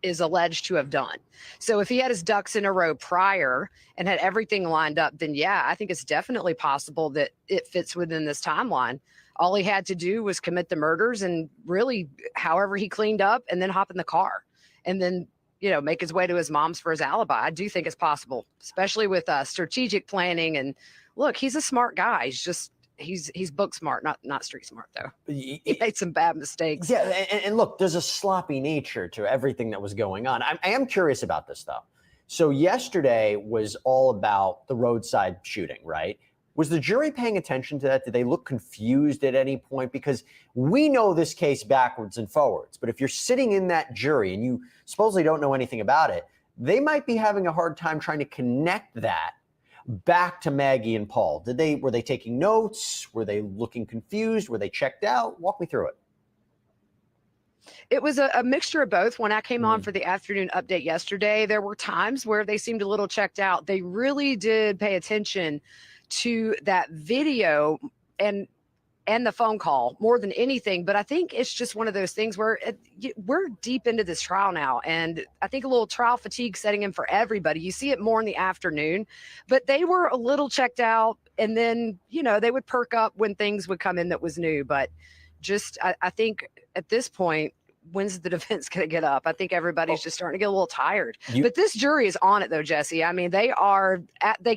is alleged to have done? So if he had his ducks in a row prior and had everything lined up, then yeah, I think it's definitely possible that it fits within this timeline. All he had to do was commit the murders and really however he cleaned up and then hop in the car and then, you know, make his way to his mom's for his alibi. I do think it's possible, especially with strategic planning. And look, he's a smart guy. He's book smart, not street smart, though. He made some bad mistakes. Yeah, and look, there's a sloppy nature to everything that was going on. I am curious about this, though. So yesterday was all about the roadside shooting, right? Was the jury paying attention to that? Did they look confused at any point? Because we know this case backwards and forwards, but if you're sitting in that jury and you supposedly don't know anything about it, they might be having a hard time trying to connect that back to Maggie and Paul. Were they taking notes? Were they looking confused? Were they checked out? Walk me through it. It was a mixture of both. When I came on for the afternoon update yesterday, there were times where they seemed a little checked out. They really did pay attention to that video and the phone call more than anything. But I think it's just one of those things where we're deep into this trial now. And I think a little trial fatigue setting in for everybody. You see it more in the afternoon, but they were a little checked out. And then, you know, they would perk up when things would come in that was new. But just, I think at this point, when's the defense going to get up? I think everybody's just starting to get a little tired. But this jury is on it, though, Jesse. I mean, they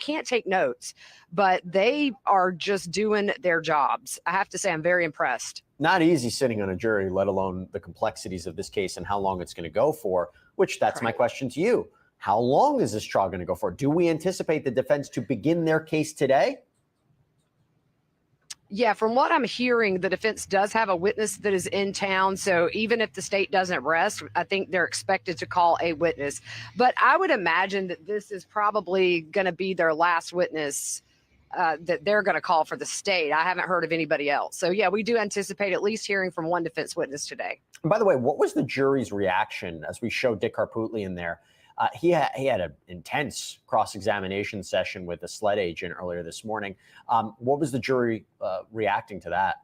can't take notes, but they are just doing their jobs. I have to say, I'm very impressed. Not easy sitting on a jury, let alone the complexities of this case and how long it's going to go for, which that's my question to you. How long is this trial going to go for? Do we anticipate the defense to begin their case today? Yeah, from what I'm hearing, the defense does have a witness that is in town. So even if the state doesn't rest, I think they're expected to call a witness. But I would imagine that this is probably going to be their last witness that they're going to call for the state. I haven't heard of anybody else. So yeah, we do anticipate at least hearing from one defense witness today. And by the way, what was the jury's reaction as we showed Dick Harpootlian in there? He had an intense cross-examination session with the SLED agent earlier this morning. What was the jury reacting to that?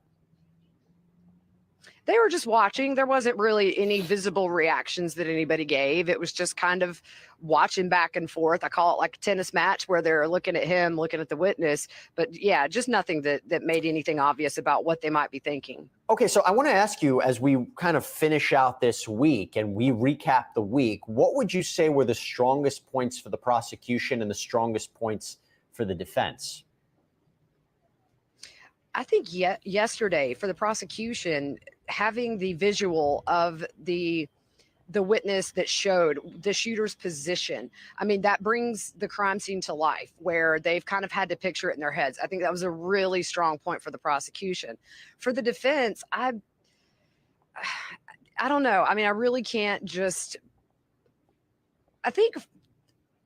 They were just watching. There wasn't really any visible reactions that anybody gave. It was just kind of watching back and forth. I call it like a tennis match where they're looking at him, looking at the witness. But yeah, just nothing that made anything obvious about what they might be thinking. Okay, so I want to ask you, as we kind of finish out this week and we recap the week, what would you say were the strongest points for the prosecution and the strongest points for the defense? I think yesterday for the prosecution, having the visual of the witness that showed the shooter's position, I mean, that brings the crime scene to life where they've kind of had to picture it in their heads. I think that was a really strong point for the prosecution. For the defense, I don't know. I mean, I really can't just, I think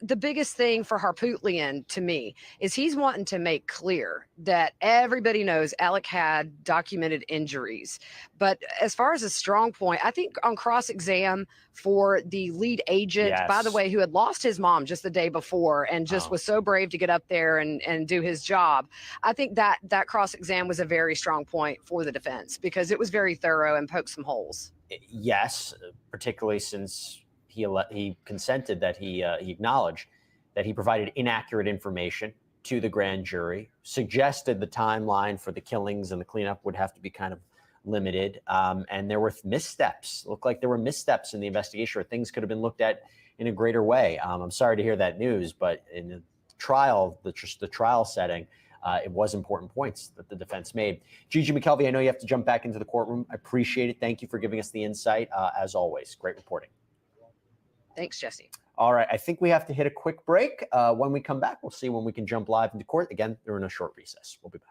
the biggest thing for Harpootlian to me is he's wanting to make clear that everybody knows Alec had documented injuries. But as far as a strong point, I think on cross-exam for the lead agent, by the way, who had lost his mom just the day before and just was so brave to get up there and do his job, I think that cross-exam was a very strong point for the defense because it was very thorough and poked some holes. Yes, particularly since he consented that he acknowledged that he provided inaccurate information to the grand jury, suggested the timeline for the killings and the cleanup would have to be kind of limited. And there were missteps. It looked like there were missteps in the investigation or things could have been looked at in a greater way. I'm sorry to hear that news, but in the trial, the trial setting, it was important points that the defense made. Gigi McKelvey, I know you have to jump back into the courtroom. I appreciate it. Thank you for giving us the insight. As always, great reporting. Thanks, Jesse. All right, I think we have to hit a quick break. When we come back, we'll see when we can jump live into court. Again, they're in a short recess. We'll be back.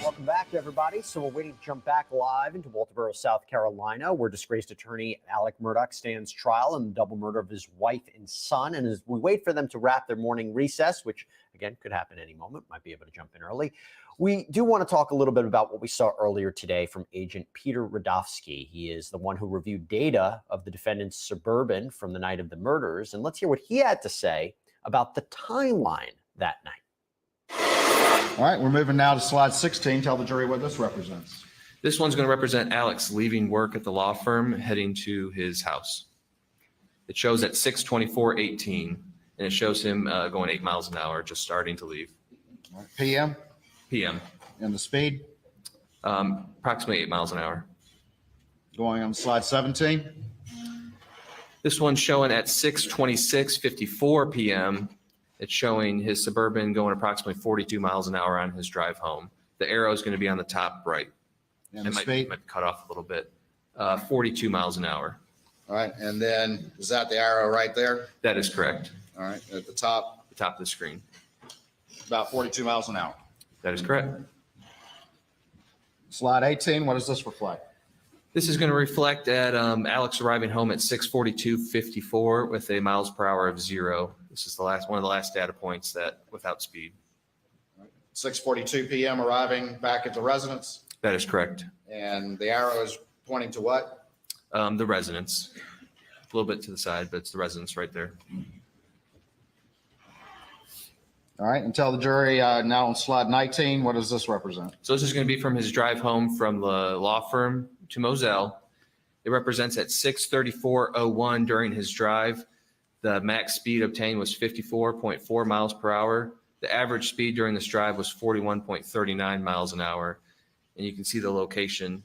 Welcome back, everybody. So we're waiting to jump back live into Walterboro, South Carolina, where disgraced attorney Alex Murdaugh stands trial in the double murder of his wife and son. And as we wait for them to wrap their morning recess, which, again, could happen any moment, might be able to jump in early, we do want to talk a little bit about what we saw earlier today from Agent Peter Radofsky. He is the one who reviewed data of the defendant's Suburban from the night of the murders. And let's hear what he had to say about the timeline that night. All right, we're moving now to slide 16. Tell the jury what this represents. This one's going to represent Alex leaving work at the law firm, heading to his house. It shows at 6:24:18, and it shows him going 8 miles an hour, just starting to leave. PM PM, and the speed approximately 8 miles an hour. going on slide 17. This one's showing at 6:26:54 PM. It's showing his Suburban going approximately 42 miles an hour on his drive home. The arrow is going to be on the top right. And It the might speed. cut off a little bit. 42 miles an hour. All right. And then is that the arrow right there? That is correct. All right. At the top, The top of the screen. about 42 miles an hour. That is correct. Slide 18, what does this reflect? This is going to reflect at Alex arriving home at 6:42:54 with a miles per hour of 0. This is one of the last data points that without speed. 6:42 PM arriving back at the residence, That is correct. and the arrow is pointing to what? The residence, a little bit to the side, but it's the residence right there. All right, and tell the jury now on slide 19, what does this represent? So this is going to be from his drive home from the law firm to Moselle. It represents at 6:34:01 during his drive. The max speed obtained was 54.4 miles per hour. The average speed during this drive was 41.39 miles an hour. And you can see the location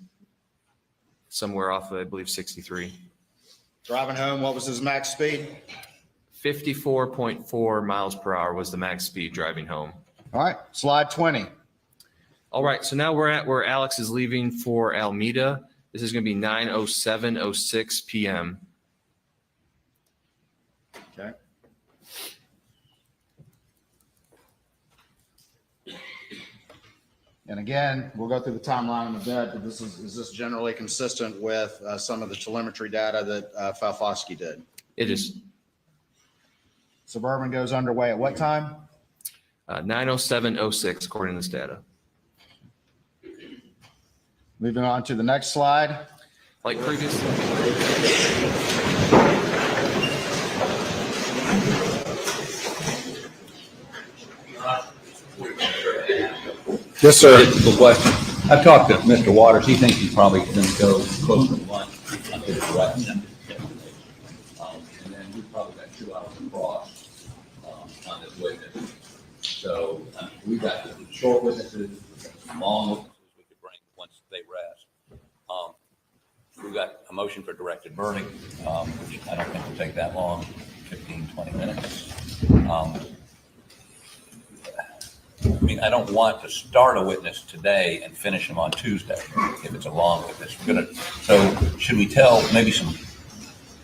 somewhere off of, I believe, 63. Driving home, what was his max speed? 54.4 miles per hour was the max speed driving home. All right, slide 20. All right, so now we're at where Alex is leaving for Alameda. This is going to be 9:07:06 PM. Okay. And again, we'll go through the timeline in a bit, but is this generally consistent with some of the telemetry data that Falfosky did? It is Suburban goes underway at what time? 9:07:06 according to this data. Moving on to the next slide. Like previously. Yes, sir. Difficult question. I've talked to Mr. Waters. He thinks he's probably going to go closer to lunch. And then we've probably got 2 hours across on this witness. So we've got the short witnesses, long witnesses we could bring once they rest. We've got a motion for directed verdict, which I don't think will take that long, 15, 20 minutes. I mean, I don't want to start a witness today and finish him on Tuesday if it's a long witness. So should we tell maybe some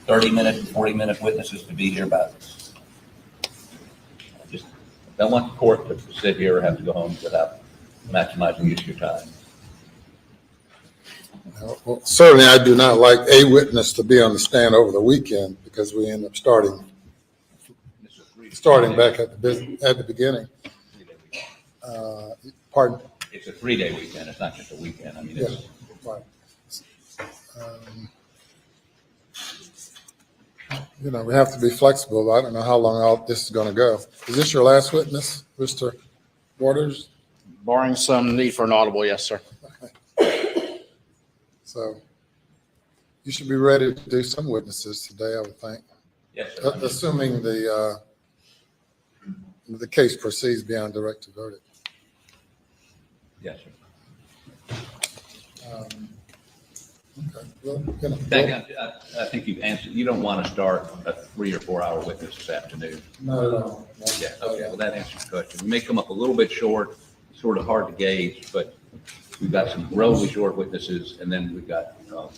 30-minute, 40-minute witnesses to be here about this? I just don't want the court to sit here or have to go home without maximizing use of your time. Well, certainly, I do not like a witness to be on the stand over the weekend because we end up starting back at the beginning. Pardon? It's a 3-day weekend. It's not just a weekend. I mean, Yeah, it's, right. We have to be flexible. I don't know how long all this is going to go. Is this your last witness, Mr. Waters? Barring some need for an audible, yes, sir. So you should be ready to do some witnesses today, I would think, yes, sir. assuming the case proceeds beyond directed verdict. Yes, sir. Okay. Well, I think you've answered. You don't want to start a 3 or 4 hour witness this afternoon. No. Yeah, okay, well, that answers the question. We may come up a little bit short, sort of hard to gauge, but we've got some relatively short witnesses, and then we've got a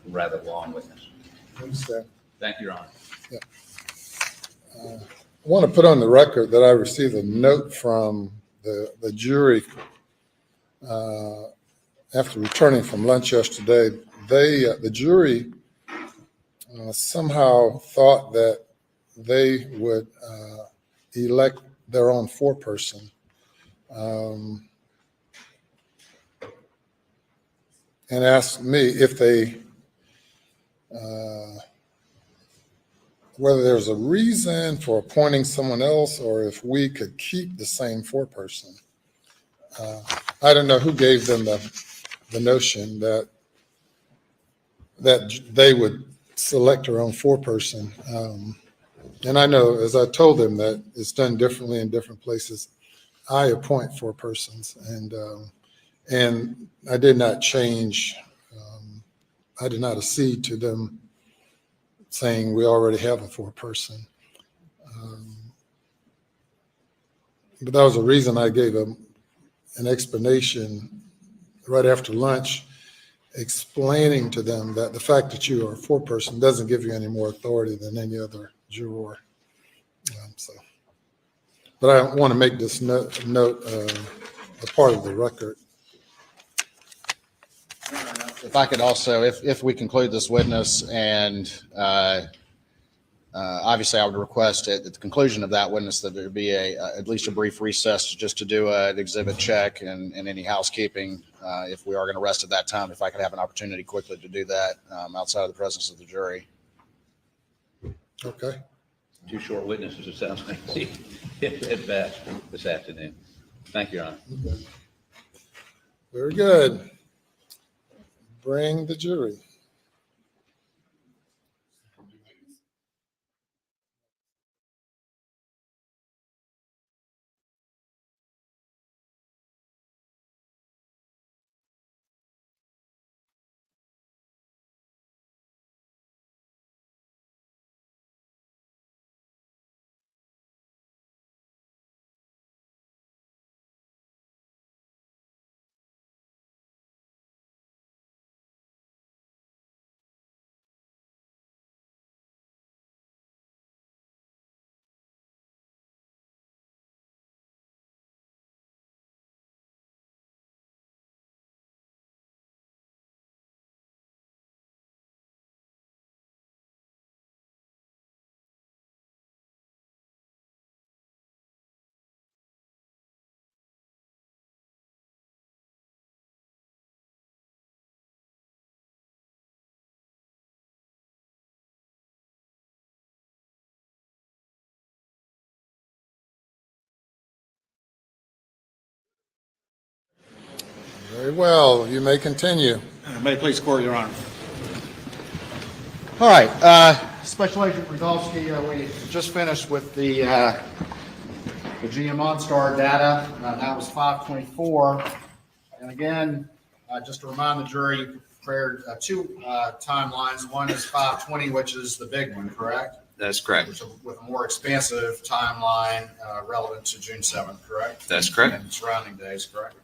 rather long witness. I understand. Thank you, Your Honor. I want to put on the record that I received a note from the jury after returning from lunch yesterday. The jury somehow thought that they would elect their own foreperson. And asked me if whether there's a reason for appointing someone else or if we could keep the same foreperson. I don't know who gave them the the notion that they would select their own foreperson. And I know, as I told them, that it's done differently in different places. I appoint forepersons, and I did not change. I did not accede to them saying we already have a foreperson. But that was the reason I gave an explanation right after lunch, explaining to them that the fact that you are a foreperson doesn't give you any more authority than any other juror. But I want to make this note a part of the record. If I could also, if we conclude this witness, and obviously I would request at the conclusion of that witness that there be at least a brief recess just to do an exhibit check and any housekeeping. If we are going to rest at that time, if I could have an opportunity quickly to do that outside of the presence of the jury. Okay. 2 short witnesses, it sounds like, at best this afternoon. Thank you, Your Honor. Very good. Bring the jury. Very well. You may continue. May it please the court, Your Honor. All right. Special Agent Rudolski, we just finished with the GM OnStar data. That was 524. And again, just to remind the jury, you prepared 2 timelines. One is 520, which is the big one, correct? That's correct. With a more expansive timeline relevant to June 7th, correct? That's correct. And surrounding days, correct?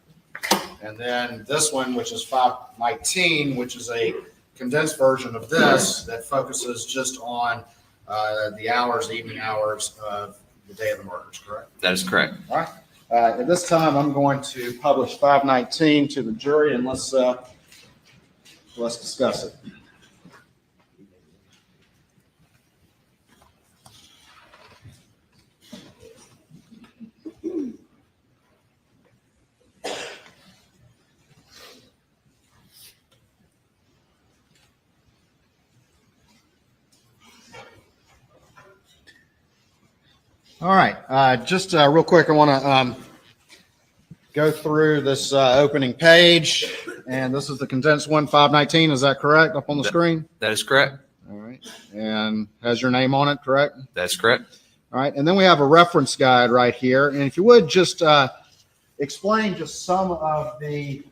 And then this one, which is 519, which is a condensed version of this that focuses just on the hours, the evening hours of the day of the murders, correct? That is correct. All right. At this time, I'm going to publish 519 to the jury, and let's discuss it. All right, just real quick, I want to go through this opening page, and this is the condensed one, 519. Is that correct? Up on the screen? That is correct. All right, and has your name on it, correct? That's correct. All right, and then we have a reference guide right here, and if you would just explain just some of the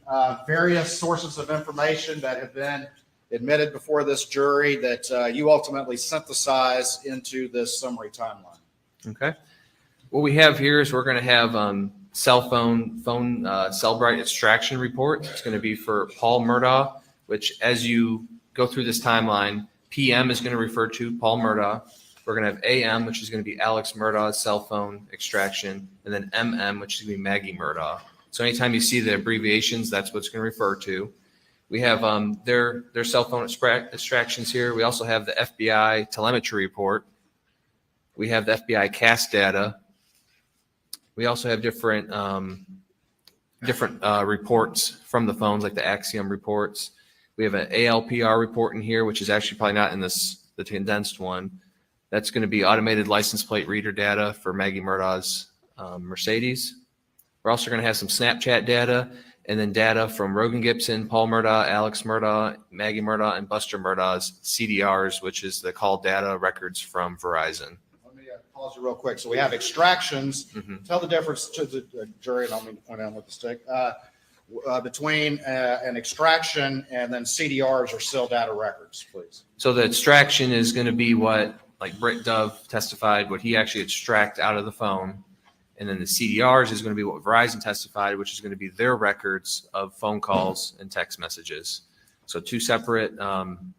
various sources of information that have been admitted before this jury that you ultimately synthesize into this summary timeline. Okay. What we have here is we're going to have cell bright extraction report. It's going to be for Paul Murdaugh, which as you go through this timeline, PM is going to refer to Paul Murdaugh. We're going to have AM, which is going to be Alex Murdaugh's cell phone extraction, and then MM, which is going to be Maggie Murdaugh. So anytime you see the abbreviations, that's what it's going to refer to. We have their cell phone extractions here. We also have the FBI telemetry report. We have the FBI CAS data. We also have different reports from the phones, like the Axiom reports. We have an ALPR report in here, which is actually probably not in the condensed one. That's going to be automated license plate reader data for Maggie Murdaugh's Mercedes. We're also going to have some Snapchat data and then data from Rogan Gibson, Paul Murdaugh, Alex Murdaugh, Maggie Murdaugh, and Buster Murdaugh's CDRs, which is the call data records from Verizon. Let me pause you real quick. So we have extractions. Mhm. Tell the difference to the jury, and I don't mean to point out with the stick, between an extraction and then CDRs or still data records, please. So the extraction is going to be what, like Britt Dove testified, what he actually extract out of the phone. And then the CDRs is going to be what Verizon testified, which is going to be their records of phone calls and text messages. So two separate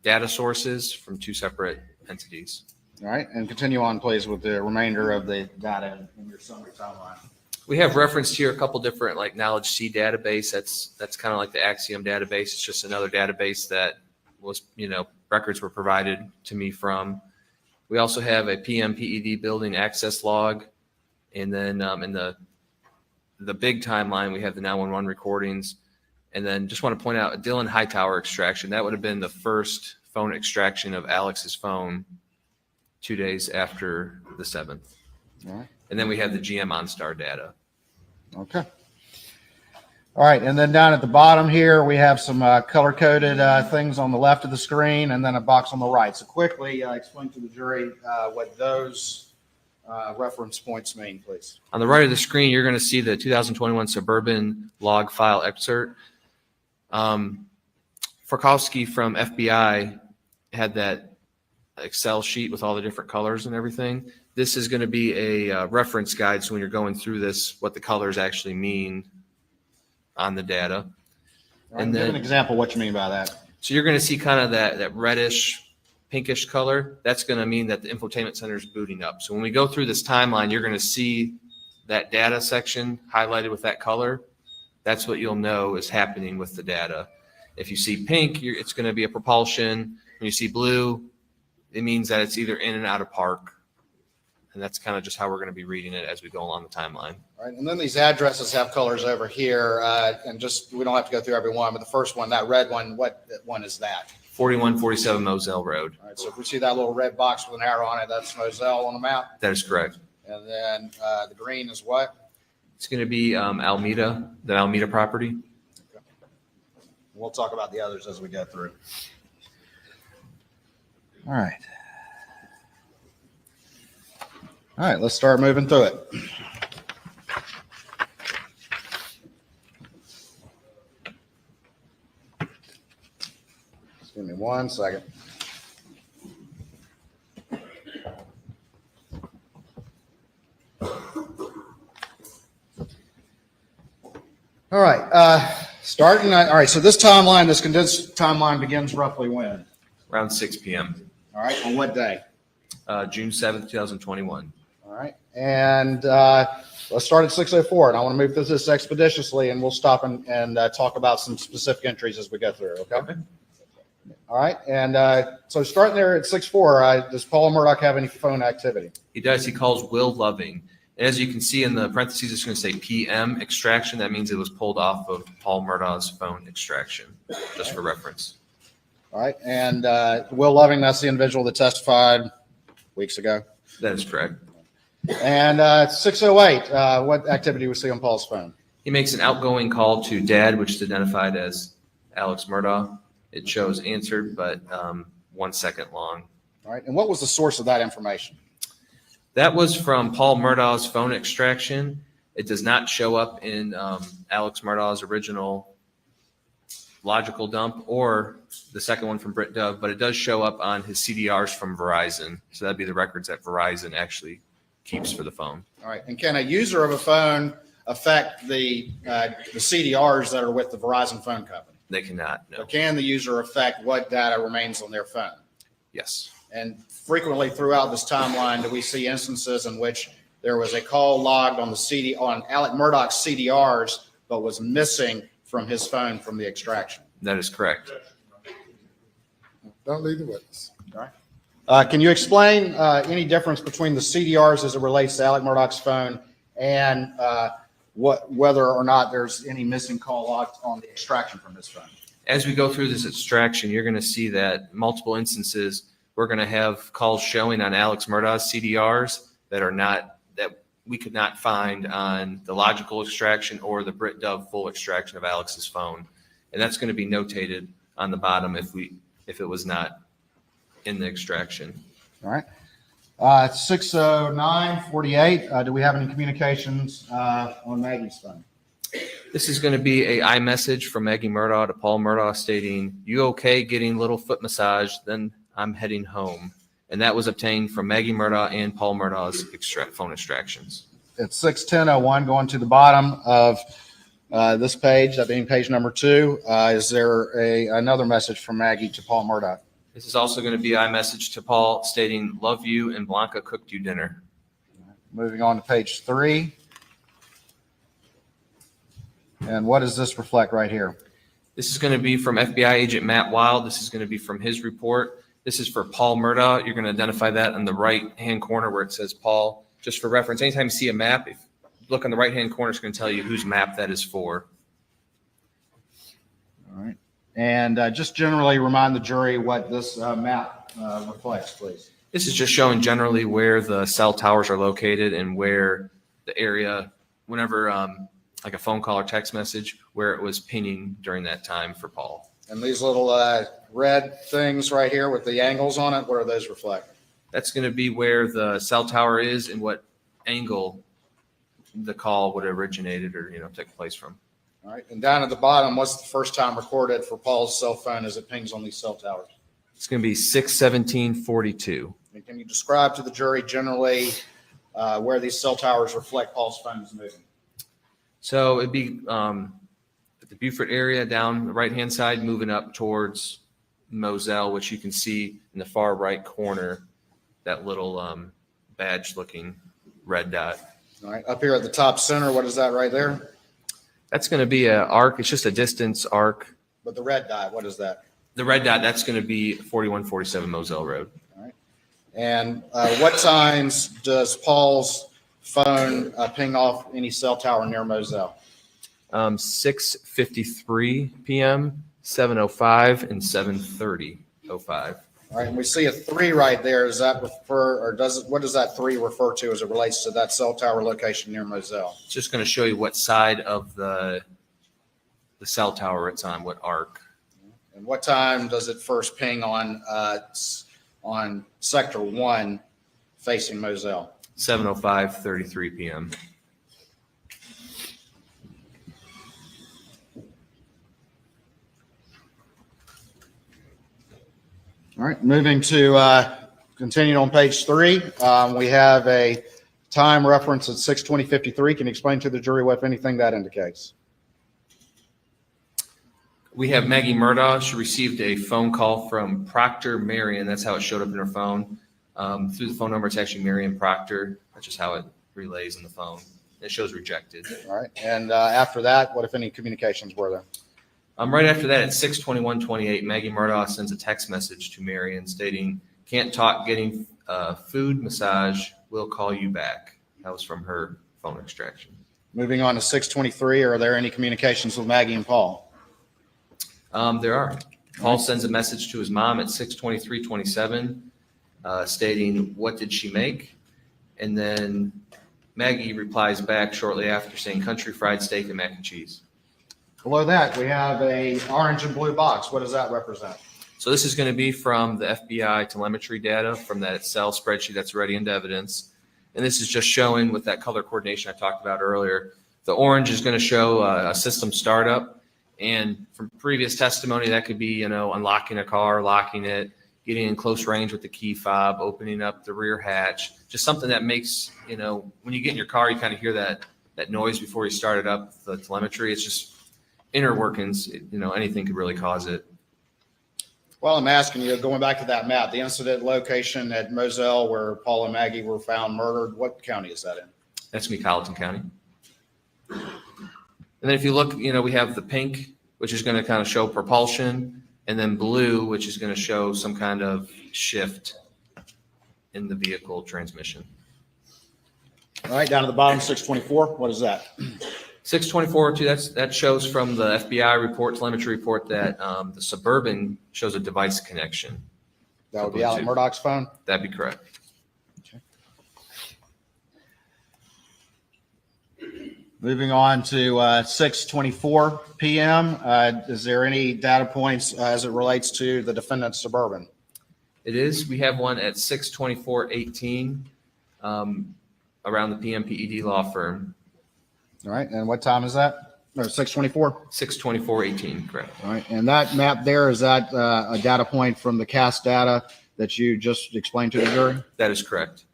data sources from two separate entities. All right, and continue on, please, with the remainder of the data in your summary timeline. We have referenced here a couple different like Knowledge C database. That's kind of like the Axiom database. It's just another database that was, records were provided to me from. We also have a PMPED building access log. And then in the big timeline, we have the 911 recordings. And then just want to point out a Dylan Hightower extraction. That would have been the first phone extraction of Alex's phone 2 days after the 7th. All right. And then we have the GM OnStar data. Okay. All right, and then down at the bottom here, we have some color-coded things on the left of the screen and then a box on the right. So quickly explain to the jury what those reference points mean, please. On the right of the screen, you're going to see the 2021 Suburban log file excerpt. Frykowski from FBI had that Excel sheet with all the different colors and everything. This is going to be a reference guide, so when you're going through this, what the colors actually mean on the data. All right, And give then- an example of what you mean by that. So you're going to see kind of that reddish, pinkish color. That's going to mean that the infotainment center is booting up. So when we go through this timeline, you're going to see that data section highlighted with that color. That's what you'll know is happening with the data. If you see pink, it's going to be a propulsion. When you see blue, it means that it's either in and out of park. And that's kind of just how we're going to be reading it as we go along the timeline. All right, and then these addresses have colors over here, and just we don't have to go through every one, but the first one, that red one, what one is that? 4147 Moselle Road. All right, so if we see that little red box with an arrow on it, that's Moselle on the map. That is correct. And then the green is what? It's going to be Almeda, the Almeda property. We'll talk about the others as we go through. All right. All right, let's start moving through it. Just give me 1 second. All right, starting. All right, so this timeline, this condensed timeline begins roughly when? Around 6 p.m. All right, on what day? June 7th, 2021. All right, and let's start at 6:04, and I want to move through this expeditiously, and we'll stop and talk about some specific entries as we go through, okay? All right, and so starting there at 6:04, does Paul Murdaugh have any phone activity? He does. He calls Will Loving. And as you can see in the parentheses, it's going to say PM extraction. That means it was pulled off of Paul Murdaugh's phone extraction, just for reference. All right, and Will Loving, that's the individual that testified weeks ago. That is correct. And 6:08, what activity we see on Paul's phone? He makes an outgoing call to Dad, which is identified as Alex Murdaugh. It shows answered, but 1 second long. All right, and what was the source of that information? That was from Paul Murdaugh's phone extraction. It does not show up in Alex Murdaugh's original logical dump or the second one from Britt Dove, but it does show up on his CDRs from Verizon. So that'd be the records that Verizon actually keeps for the phone. All right, and can a user of a phone affect the CDRs that are with the Verizon phone company? They cannot, Or no. can the user affect what data remains on their phone? Yes. And frequently throughout this timeline, do we see instances in which there was a call logged on on Alex Murdaugh's CDRs, but was missing from his phone from the extraction? That is correct. Don't leave the witness. Can you explain any difference between the CDRs as it relates to Alex Murdaugh's phone and whether or not there's any missing call logged on the extraction from his phone? As we go through this extraction, you're going to see that multiple instances, we're going to have calls showing on Alex Murdaugh's CDRs that are not, that we could not find on the logical extraction or the Brit Dove full extraction of Alex's phone. And that's going to be notated on the bottom if it was not in the extraction. All right. 609:48. Do we have any communications on Maggie's phone? This is going to be a iMessage from Maggie Murdaugh to Paul Murdaugh stating, "You okay getting little foot massage? Then I'm heading home." And that was obtained from Maggie Murdaugh and Paul Murdaugh's phone extractions. At 6:10:01, going to the bottom of this page, that being page number 2, is there another message from Maggie to Paul Murdaugh? This is also going to be iMessage to Paul stating, "Love you and Blanca cooked you dinner." Moving on to page 3. And what does this reflect right here? This is going to be from FBI agent Matt Wild. This is going to be from his report. This is for Paul Murdaugh. You're going to identify that in the right-hand corner where it says Paul. Just for reference, anytime you see a map, if you look on the right-hand corner, it's going to tell you whose map that is for. All right. And just generally remind the jury what this map reflects, please. This is just showing generally where the cell towers are located and where the area, whenever like a phone call or text message, where it was pinging during that time for Paul. And these little red things right here with the angles on it, what do those reflect? That's going to be where the cell tower is and what angle the call would have originated or, took place from. All right. And down at the bottom, what's the first time recorded for Paul's cell phone as it pings on these cell towers? It's going to be 6/17/42. And can you describe to the jury generally where these cell towers reflect Paul's phone is moving? So it'd be at the Beaufort area down the right-hand side, moving up towards Moselle, which you can see in the far right corner, that little badge-looking red dot. All right. Up here at the top center, what is that right there? That's going to be an arc. It's just a distance arc. But the red dot, what is that? The red dot, that's going to be 4147 Moselle Road. All right. And what times does Paul's phone ping off any cell tower near Moselle? 6:53 p.m., 7:05, and 7:30:05. All right, and we see a 3 right there. Does that refer, or what does that 3 refer to as it relates to that cell tower location near Moselle? It's just going to show you what side of the cell tower it's on, what arc. And what time does it first ping on sector 1 facing Moselle? 7:05:33 p.m. All right, moving to continue on page 3. We have a time reference at 6:20:53. Can you explain to the jury what, if anything, that indicates? We have Maggie Murdaugh. She received a phone call from Proctor Marion. That's how it showed up in her phone. Through the phone number, it's actually Marion Proctor. That's just how it relays in the phone. It shows rejected. All right, and after that, what, if any, communications were there? Right after that, at 6:21:28, Maggie Murdaugh sends a text message to Marion stating, "Can't talk, getting food massage. We'll call you back." That was from her phone extraction. Moving on to 6:23, are there any communications with Maggie and Paul? There are. Paul sends a message to his mom at 6:23:27 stating, "What did she make?" And then Maggie replies back shortly after saying, "Country fried steak and mac and cheese." Below that, we have a orange and blue box. What does that represent? So this is going to be from the FBI telemetry data from that Excel spreadsheet that's ready into evidence. And this is just showing with that color coordination I talked about earlier. The orange is going to show a system startup. And from previous testimony, that could be, unlocking a car, locking it, getting in close range with the key fob, opening up the rear hatch, just something that makes, when you get in your car, you kind of hear that noise before you start it up, the telemetry. It's just inner workings, anything could really cause it. Well, I'm asking you, going back to that map, the incident location at Moselle where Paul and Maggie were found murdered, what county is that in? That's going to be Colleton County. And then if you look, we have the pink, which is going to kind of show propulsion, and then blue, which is going to show some kind of shift in the vehicle transmission. All right, down to the bottom, 624, what is that? 624-2, that shows from the FBI report, telemetry report, that the Suburban shows a device connection. That would be Alex Murdaugh's phone? That'd be correct. Okay. Moving on to 6:24 p.m. Is there any data points as it relates to the defendant's Suburban? It is. We have one at 6:24:18 around the PMPED law firm. All right, and what time is that? No, 6:24? 6:24:18, correct. All right, and that map there, is that a data point from the CAS data that you just explained to the jury? That is correct.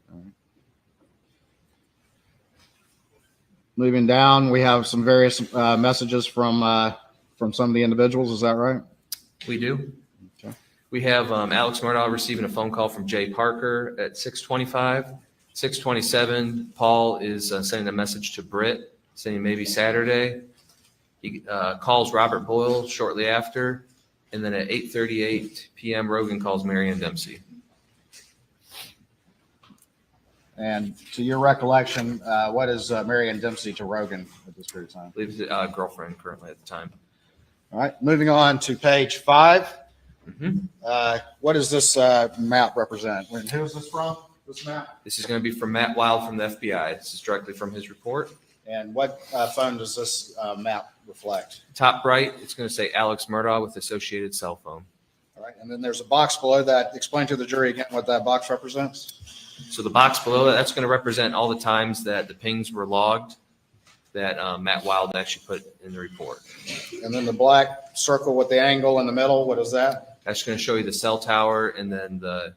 Moving down, we have some various messages from some of the individuals. Is that right? We do. Okay. We have Alex Murdaugh receiving a phone call from Jay Parker at 6:25. 6:27, Paul is sending a message to Britt, saying maybe Saturday. He calls Robert Boyle shortly after. And then at 8:38 p.m., Rogan calls Mary Ann Dempsey. And to your recollection, what is Mary Ann Dempsey to Rogan at this period of time? I believe it's a girlfriend currently at the time. All right, moving on to page 5. Mhm. What does this map represent? Who is this from, this map? This is going to be from Matt Wild from the FBI. This is directly from his report. And what phone does this map reflect? Top right, it's going to say Alex Murdaugh with associated cell phone. All right, and then there's a box below that. Explain to the jury again what that box represents. So the box below that, that's going to represent all the times that the pings were logged that Matt Wild actually put in the report. And then the black circle with the angle in the middle, what is that? That's going to show you the cell tower and then the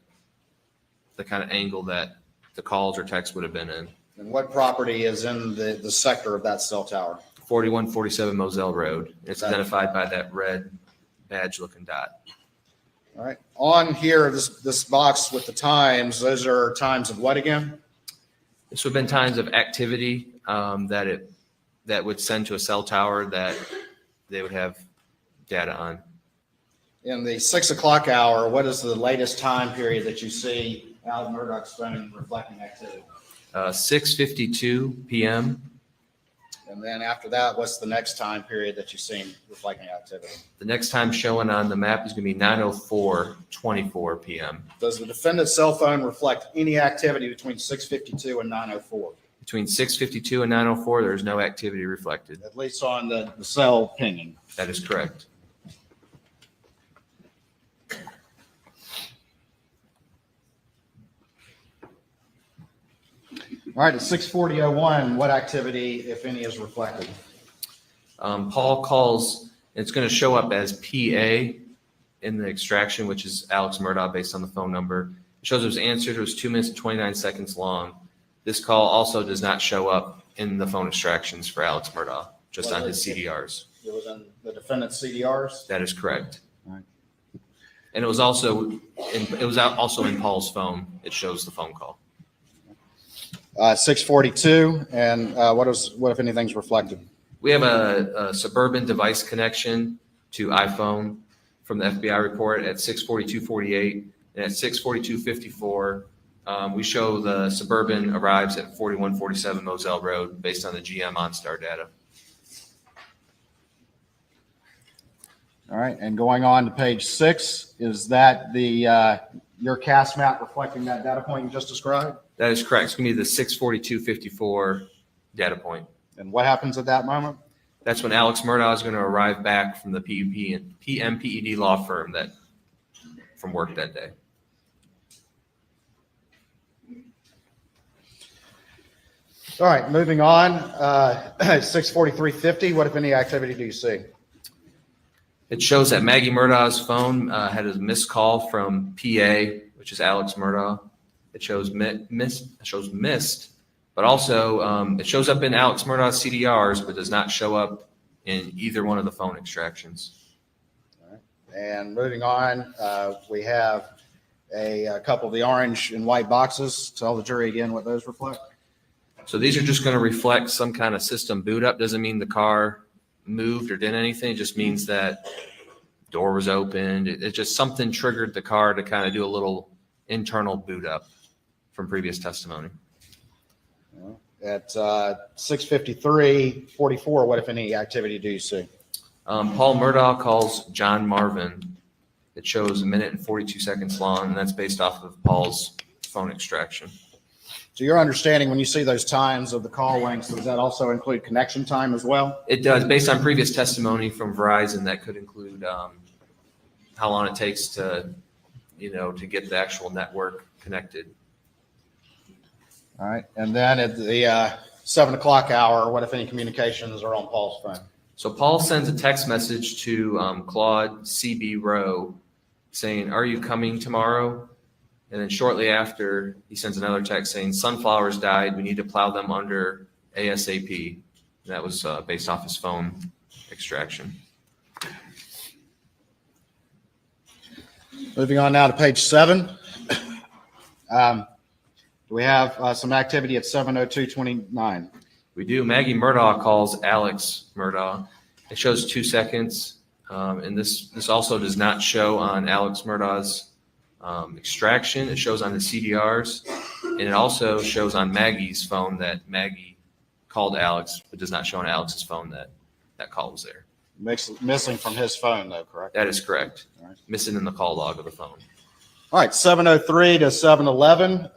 kind of angle that the calls or texts would have been in. And what property is in the sector of that cell tower? 4147 Moselle Road. It's That- identified by that red badge looking dot. All right, on here, this box with the times, those are times of what again? This would have been times of activity that would send to a cell tower that they would have data on. In the 6 o'clock hour, what is the latest time period that you see Alex Murdaugh's phone reflecting activity? 6:52 p.m. And then after that, what's the next time period that you've seen reflecting activity? The next time showing on the map is going to be 9:04:24 p.m. Does the defendant's cell phone reflect any activity between 6:52 and 9:04? Between 6:52 and 9:04, there's no activity reflected. At least on the cell pinging. That is correct. All right, at 6:40:01, what activity, if any, is reflected? Paul calls, it's going to show up as PA in the extraction, which is Alex Murdaugh based on the phone number. It shows it was answered. It was 2 minutes and 29 seconds long. This call also does not show up in the phone extractions for Alex Murdaugh, just on his CDRs. It was in the defendant's CDRs? That is correct. All right. And it was also in Paul's phone. It shows the phone call. 6:42, and what if anything's reflected? We have a Suburban device connection to iPhone from the FBI report at 6:42:48, and at 6:42:54, we show the Suburban arrives at 4147 Moselle Road based on the GM OnStar data. All right, and going on to page 6, is that your CAS map reflecting that data point you just described? That is correct. It's going to be the 6:42:54 data point. And what happens at that moment? That's when Alex Murdaugh is going to arrive back from the PMPED law firm from work that day. All right, moving on. 6:43:50, what if any activity do you see? It shows that Maggie Murdaugh's phone had a missed call from PA, which is Alex Murdaugh. It shows missed, but also it shows up in Alex Murdaugh's CDRs, but does not show up in either one of the phone extractions. All right. And moving on, we have a couple of the orange and white boxes. Tell the jury again what those reflect. So these are just going to reflect some kind of system boot up. Doesn't mean the car moved or did anything. It just means that door was opened. It just something triggered the car to kind of do a little internal boot up from previous testimony. At 6:53:44, what if any activity do you see? Paul Murdaugh calls John Marvin. It shows 1 minute and 42 seconds long, and that's based off of Paul's phone extraction. So your understanding, when you see those times of the call lengths, does that also include connection time as well? It does, based on previous testimony from Verizon, that could include how long it takes to, to get the actual network connected. All right. And then at the 7 o'clock hour, what if any communications are on Paul's phone? So Paul sends a text message to Claude CB Rowe saying, "Are you coming tomorrow?" And then shortly after, he sends another text saying, "Sunflowers died. We need to plow them under ASAP." And that was based off his phone extraction. Moving on now to page 7. We have some activity at 7:02:29. We do. Maggie Murdaugh calls Alex Murdaugh. It shows 2 seconds. And this also does not show on Alex Murdaugh's extraction. It shows on the CDRs. And it also shows on Maggie's phone that Maggie called Alex, but does not show on Alex's phone that call was there. Missing from his phone, though, correct? That is correct. All right. Missing in the call log of the phone. All right, 7:03 to 7:11.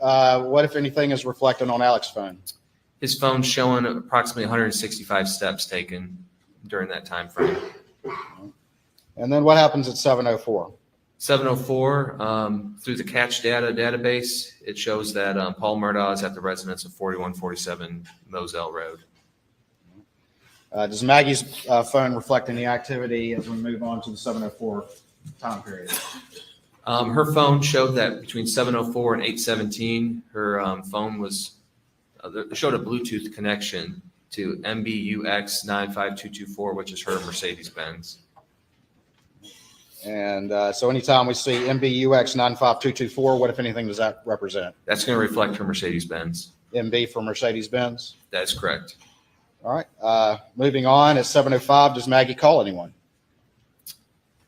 What, if anything, is reflected on Alex's phone? His phone's showing approximately 165 steps taken during that time frame. And then what happens at 7:04? 704, through the catch data database, it shows that Paul Murdaugh is at the residence of 4147 Moselle Road. Does Maggie's phone reflect any activity as we move on to the 7:04 time period? Her phone showed that between 704 and 817, her phone was showed a Bluetooth connection to MBUX 95224, which is her Mercedes-Benz. And so anytime we see MBUX 95224, what, if anything, does that represent? That's going to reflect her Mercedes-Benz. MB for Mercedes-Benz? That is correct. All right. Moving on, at 7:05, does Maggie call anyone?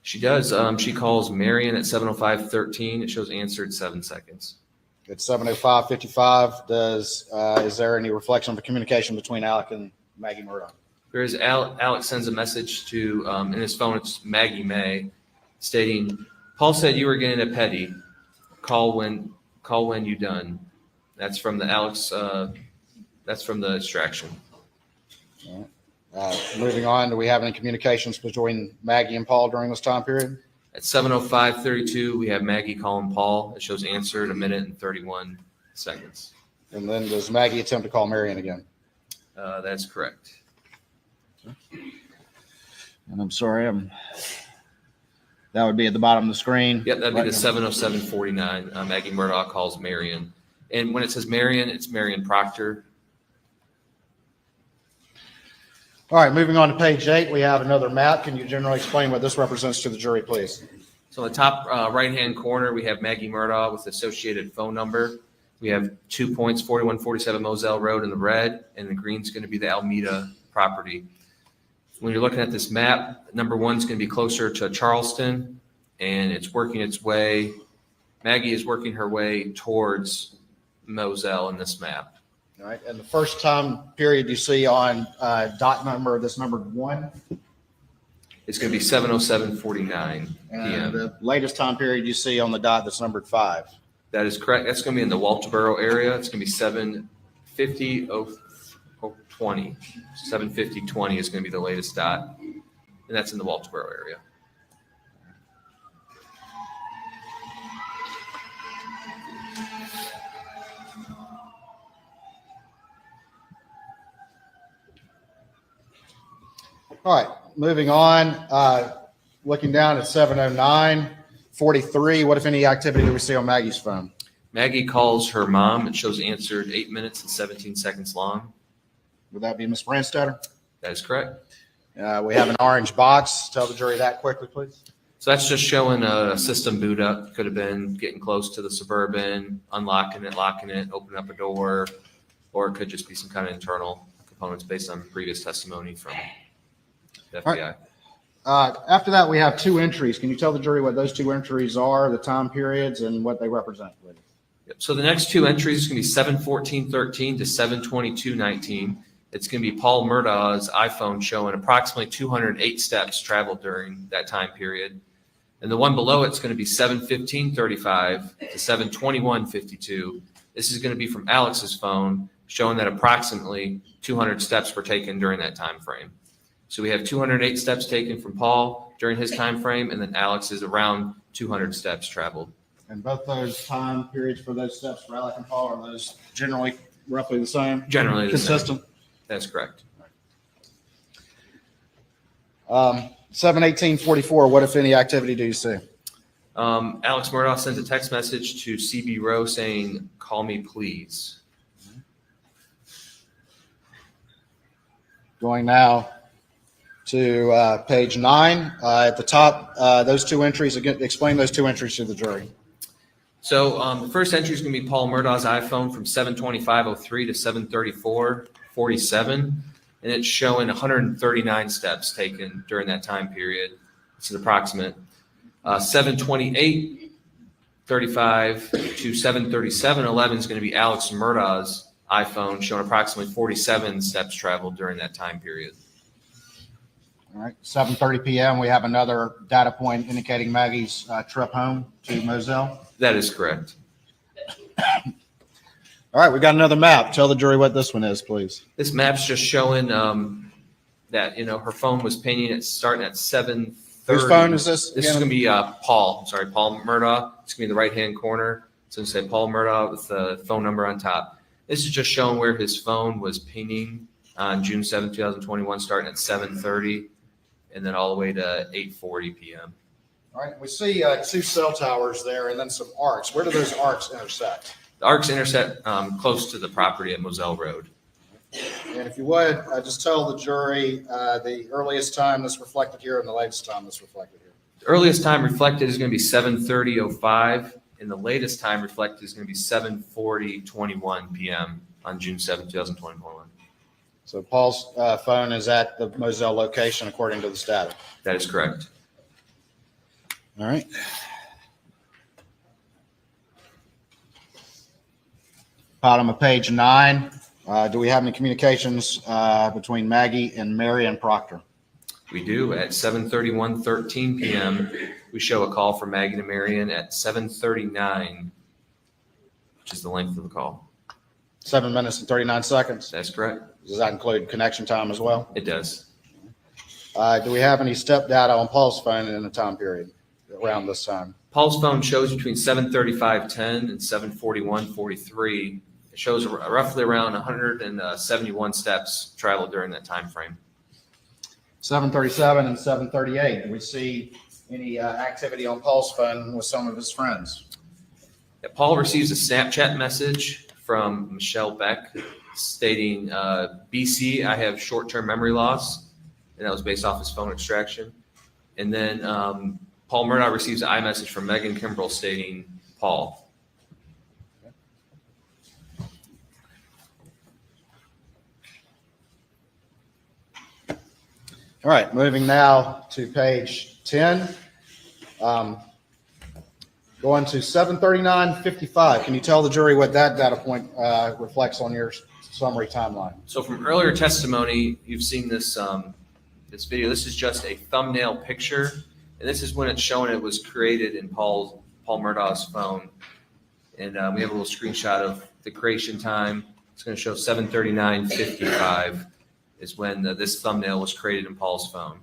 She does. She calls Marion at 7:05:13. It shows answered 7 seconds. At 7:05:55, is there any reflection of a communication between Alec and Maggie Murdaugh? There is Alex sends a message to in his phone. It's Maggie May, stating, "Paul said you were getting a petty. Call when you done." That's from the Alex. That's from the extraction. All right. Moving on, do we have any communications between Maggie and Paul during this time period? At 7:05:32, we have Maggie calling Paul. It shows answered 1 minute and 31 seconds. And then does Maggie attempt to call Marion again? That's correct. And I'm sorry, that would be at the bottom of the screen. Yep, that'd be the 7:07:49. Maggie Murdaugh calls Marion. And when it says Marion, it's Marion Proctor. All right, moving on to page 8, we have another map. Can you generally explain what this represents to the jury, please? So in the top right-hand corner, we have Maggie Murdaugh with associated phone number. We have 2 points, 4147 Moselle Road in the red, and the green's going to be the Almeda property. When you're looking at this map, number 1 is going to be closer to Charleston, and it's working its way. Maggie is working her way towards Moselle in this map. All right, and the first time period you see on dot number, this number 1, It's going to be 7:07:49 and p.m. the latest time period you see on the dot that's numbered 5. That is correct. That's going to be in the Walterboro area. It's going to be 7:50:20. 7:50:20 is going to be the latest dot, and that's in the Walterboro area. All right, moving on, looking down at 7:09:43, what, if any, activity do we see on Maggie's phone? Maggie calls her mom. It shows answered 8 minutes and 17 seconds long. Would that be Ms. Brandstetter? That is correct. We have an orange box. Tell the jury that quickly, please. So that's just showing a system boot up. Could have been getting close to the Suburban, unlocking it, locking it, opening up a door, or it could just be some kind of internal components based on previous testimony from the FBI. After that, we have 2 entries. Can you tell the jury what those 2 entries are, the time periods, and what they represent, please? Yep. So the next 2 entries is going to be 7:14:13 to 7:22:19. It's going to be Paul Murdaugh's iPhone showing approximately 208 steps traveled during that time period. And the one below it's going to be 7:15:35 to 7:21:52. This is going to be from Alex's phone, showing that approximately 200 steps were taken during that time frame. So we have 208 steps taken from Paul during his time frame, and then Alex is around 200 steps traveled. And both those time periods for those steps for Alex and Paul, are those generally roughly the same? Generally the same. Consistent? That's correct. 7/18/44, what if any activity do you see? Alex Murdaugh sends a text message to CB Rowe saying, "Call me, please." Going now to page 9. At the top, those two entries, again, explain those two entries to the jury. So the first entry is going to be Paul Murdaugh's iPhone from 7:25:03 to 7:34:47, and it's showing 139 steps taken during that time period. It's an approximate. 7:28:35 to 7:37:11 is going to be Alex Murdaugh's iPhone, showing approximately 47 steps traveled during that time period. All right, 7:30 p.m., we have another data point indicating Maggie's trip home to Moselle. That is correct. All right, we got another map. Tell the jury what this one is, please. This map's just showing that, her phone was pinging at starting at 7:30. Whose phone is this? This is going to be Paul Murdaugh. It's going to be in the right-hand corner. It's going to say Paul Murdaugh with the phone number on top. This is just showing where his phone was pinging on June 7, 2021, starting at 7:30 and then all the way to 8:40 p.m. All right, we see two cell towers there and then some arcs. Where do those arcs intersect? The arcs intersect close to the property at Moselle Road. And if you would, just tell the jury the earliest time that's reflected here and the latest time that's reflected here. The earliest time reflected is going to be 7:30:05, and the latest time reflected is going to be 7:40:21 p.m. on June 7, 2021. So Paul's phone is at the Moselle location according to this data. That is correct. All right. Bottom of page 9. Do we have any communications between Maggie and Marion Proctor? We do. At 7:31:13 p.m., we show a call from Maggie to Marion at 7:39, which is the length of the call. 7 minutes and 39 seconds. That's correct. Does that include connection time as well? It does. Do we have any step data on Paul's phone in the time period around this time? Paul's phone shows between 7:35:10 and 7:41:43. It shows roughly around 171 steps traveled during that time frame. 7:37 and 7:38. Do we see any activity on Paul's phone with some of his friends? Yeah, Paul receives a Snapchat message from Michelle Beck stating, BC, I have short-term memory loss. And that was based off his phone extraction. And then Paul Murdaugh receives an iMessage from Megan Kimbrell stating, Paul. All right, moving now to page 10. Going to 7:39:55. Can you tell the jury what that data point reflects on your summary timeline? So from earlier testimony, you've seen this this video. This is just a thumbnail picture, and this is when it's showing it was created in Paul Murdaugh's phone. And we have a little screenshot of the creation time. It's going to show 7:39:55 is when this thumbnail was created in Paul's phone.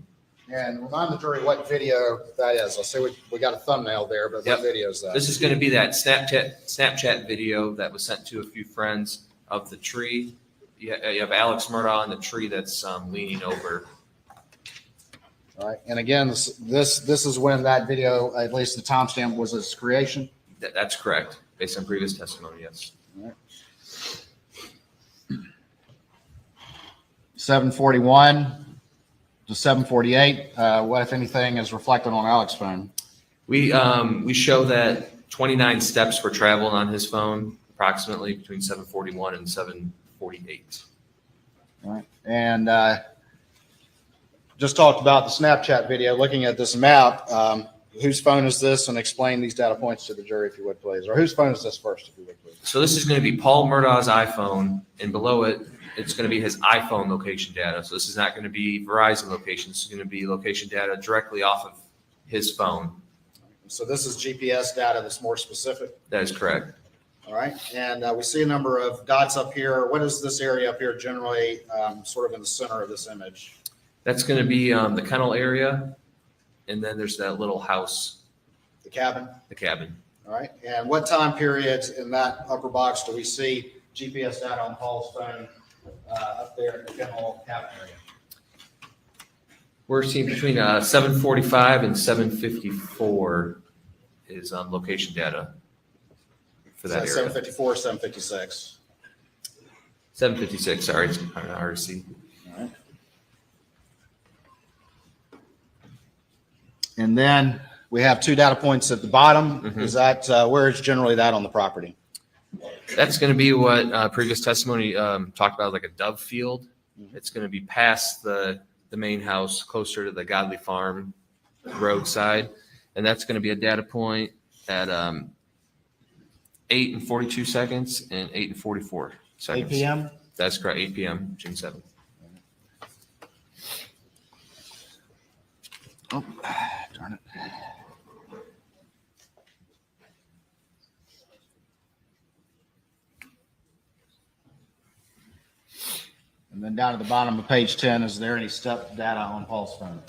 And remind the jury what video that is. I see we got a thumbnail there, but Yep. what video is that? This is going to be that Snapchat video that was sent to a few friends of the tree. You have Alex Murdaugh on the tree that's leaning over. All right, and again, this is when that video, at least the timestamp, was its creation. That's correct, based on previous testimony, yes. All right. 7:41 to 7:48. What, if anything, is reflected on Alex's phone? We show that 29 steps were traveled on his phone, approximately between 7:41 and 7:48. All right, and just talked about the Snapchat video. Looking at this map, whose phone is this? And explain these data points to the jury, if you would, please. Or whose phone is this first, if you would, please? So this is going to be Paul Murdaugh's iPhone, and below it, it's going to be his iPhone location data. So this is not going to be Verizon location. This is going to be location data directly off of his phone. So this is GPS data that's more specific. That is correct. All right, and we see a number of dots up here. What is this area up here generally, sort of in the center of this image? That's going to be the kennel area, and then there's that little house, The cabin? the cabin. All right, and what time periods in that upper box do we see GPS data on Paul's phone up there in the kennel cabin area? We're seeing between 7:45 and 7:54 is location data for that So area. 754, 756. 7:56, sorry, it's hard to see. All right. And then we have two data points at the bottom. Mhm. Is that, where is generally that on the property? That's going to be what previous testimony talked about, like a dove field. It's going to be past the main house, closer to the Godly Farm roadside. And that's going to be a data point at 8 and 42 seconds and 8 and 44 seconds. 8 p.m.? That's correct, 8 p.m., June 7th. Oh, darn it. And then down at the bottom of page 10, is there any step data on Paul's phone?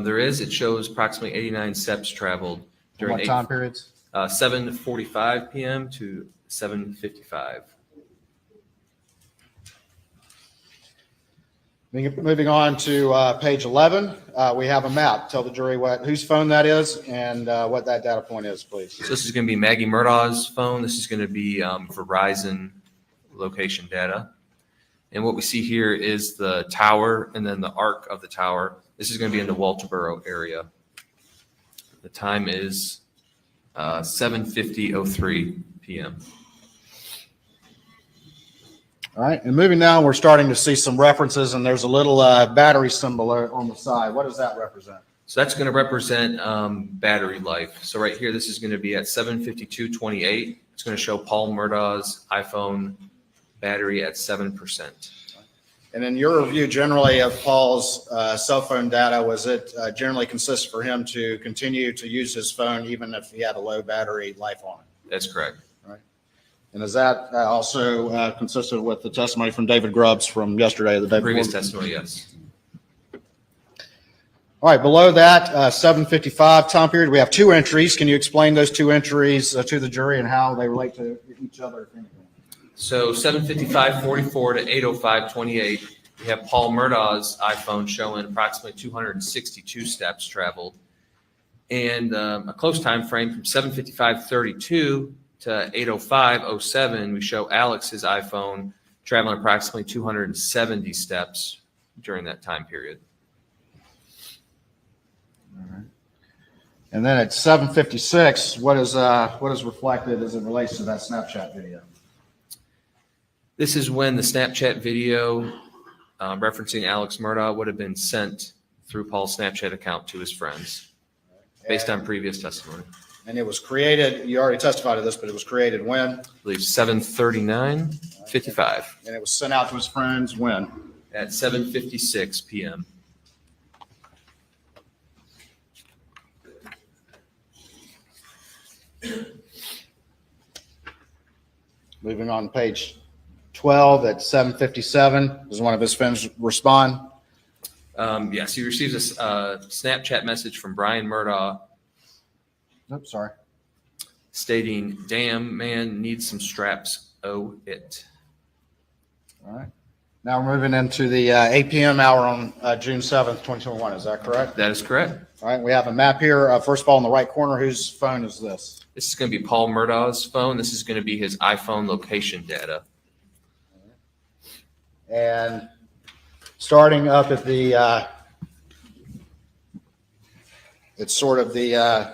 There is, it shows approximately 89 steps traveled during What time periods? 7:45 p.m. to 7:55. Moving on to page 11, we have a map. Tell the jury whose phone that is and what that data point is, please. So this is going to be Maggie Murdaugh's phone. This is going to be Verizon location data. And what we see here is the tower and then the arc of the tower. This is going to be in the Walterboro area. The time is 7:50:03 p.m. All right, and moving down, we're starting to see some references, and there's a little battery symbol on the side. What does that represent? So that's going to represent battery life. So right here, this is going to be at 7:52:28. It's going to show Paul Murdaugh's iPhone battery at 7%. And in your review generally of Paul's cell phone data, was it generally consistent for him to continue to use his phone even if he had a low battery life on it? That's correct. And is that also consistent with the testimony from David Grubbs from yesterday, the day Previous before? testimony, yes. All right, below that, 7:55 time period, we have two entries. Can you explain those two entries to the jury and how they relate to each other? If anything? So 7:55:44 to 8:05:28, we have Paul Murdaugh's iPhone showing approximately 262 steps traveled. And a close time frame from 7:55:32 to 8:05:07, we show Alex's iPhone traveling approximately 270 steps during that time period. And then at 7:56, what is reflected as it relates to that Snapchat video? This is when the Snapchat video referencing Alex Murdaugh would have been sent through Paul's Snapchat account to his friends, based on previous testimony. And it was created, you already testified to this, but it was created when? I believe 7:39:55 And it was sent out to his friends when? at 7:56 p.m. Moving on to page 12 at 7:57, does one of his friends respond? Yes, he receives a Snapchat message from Brian Murdaugh Oops, sorry. stating, "Damn, man, needs some straps. Oh, it." All right. Now we're moving into the 8 p.m. hour on June 7th, 2021. Is that correct? That is correct. All right. We have a map here. First of all, in the right corner, whose phone is this? This is going to be Paul Murdaugh's phone. This is going to be his iPhone location data. And starting up at the, it's sort of the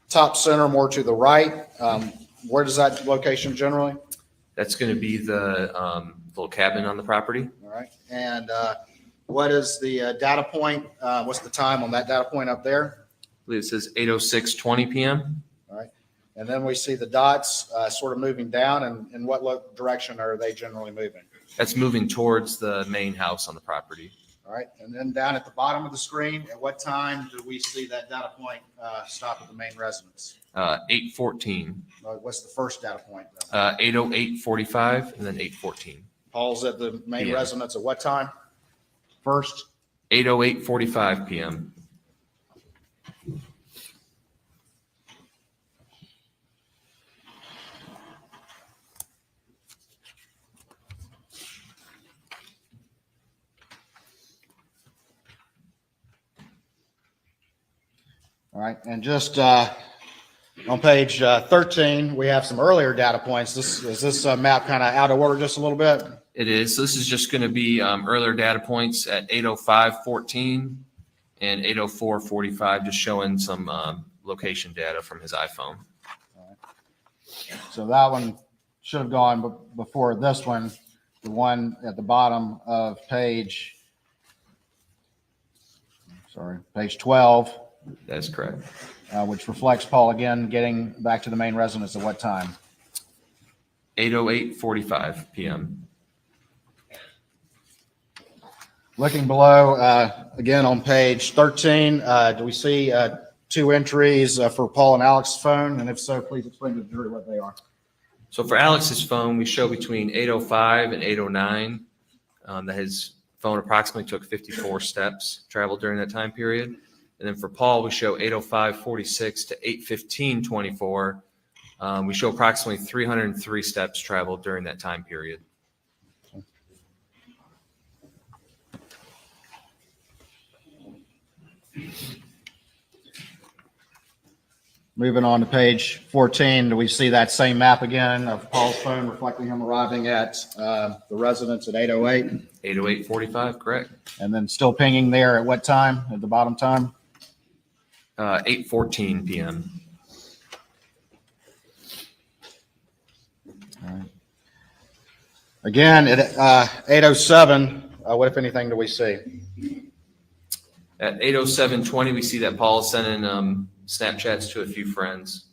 top center, more to the right. Where does that location generally? That's going to be the little cabin on the property. All right. And what is the data point? What's the time on that data point up there? I believe it says 8:06:20 p.m. All right. And then we see the dots sort of moving down. And in what direction are they generally moving? That's moving towards the main house on the property. All All right, and then down at the bottom of the screen, at what time do we see that data point stop at the main residence? 8:14, What's the first data point? 8:08:45, and then 8:14. Paul's at the main PM. residence at what time? First? 8:08:45 p.m. All right, and just on page 13, we have some earlier data points. Is this map kind of out of order just a little bit? It is. So this is just going to be earlier data points at 8:05:14 and 8:04:45, just showing some location data from his iPhone. So that one should have gone before this one, the one at the bottom of page 12, That is correct. which reflects Paul again getting back to the main residence at what time? 8:08:45 p.m. Looking below, again on page 13, do we see two entries for Paul and Alex's phone? And if so, please explain to the jury what they are. So for Alex's phone, we show between 8:05 and 8:09 that his phone approximately took 54 steps traveled during that time period. And then for Paul, we show 8:05:46 to 8:15:24. We show approximately 303 steps traveled during that time period. Moving on to page 14, do we see that same map again of Paul's phone reflecting him arriving at the residence at 8:08? 8:08:45, correct? And then still pinging there at what time, at the bottom time? 8:14 p.m. Again, at 8:07, what if anything do we see? At 8:07:20, we see that Paul is sending Snapchats to a few friends.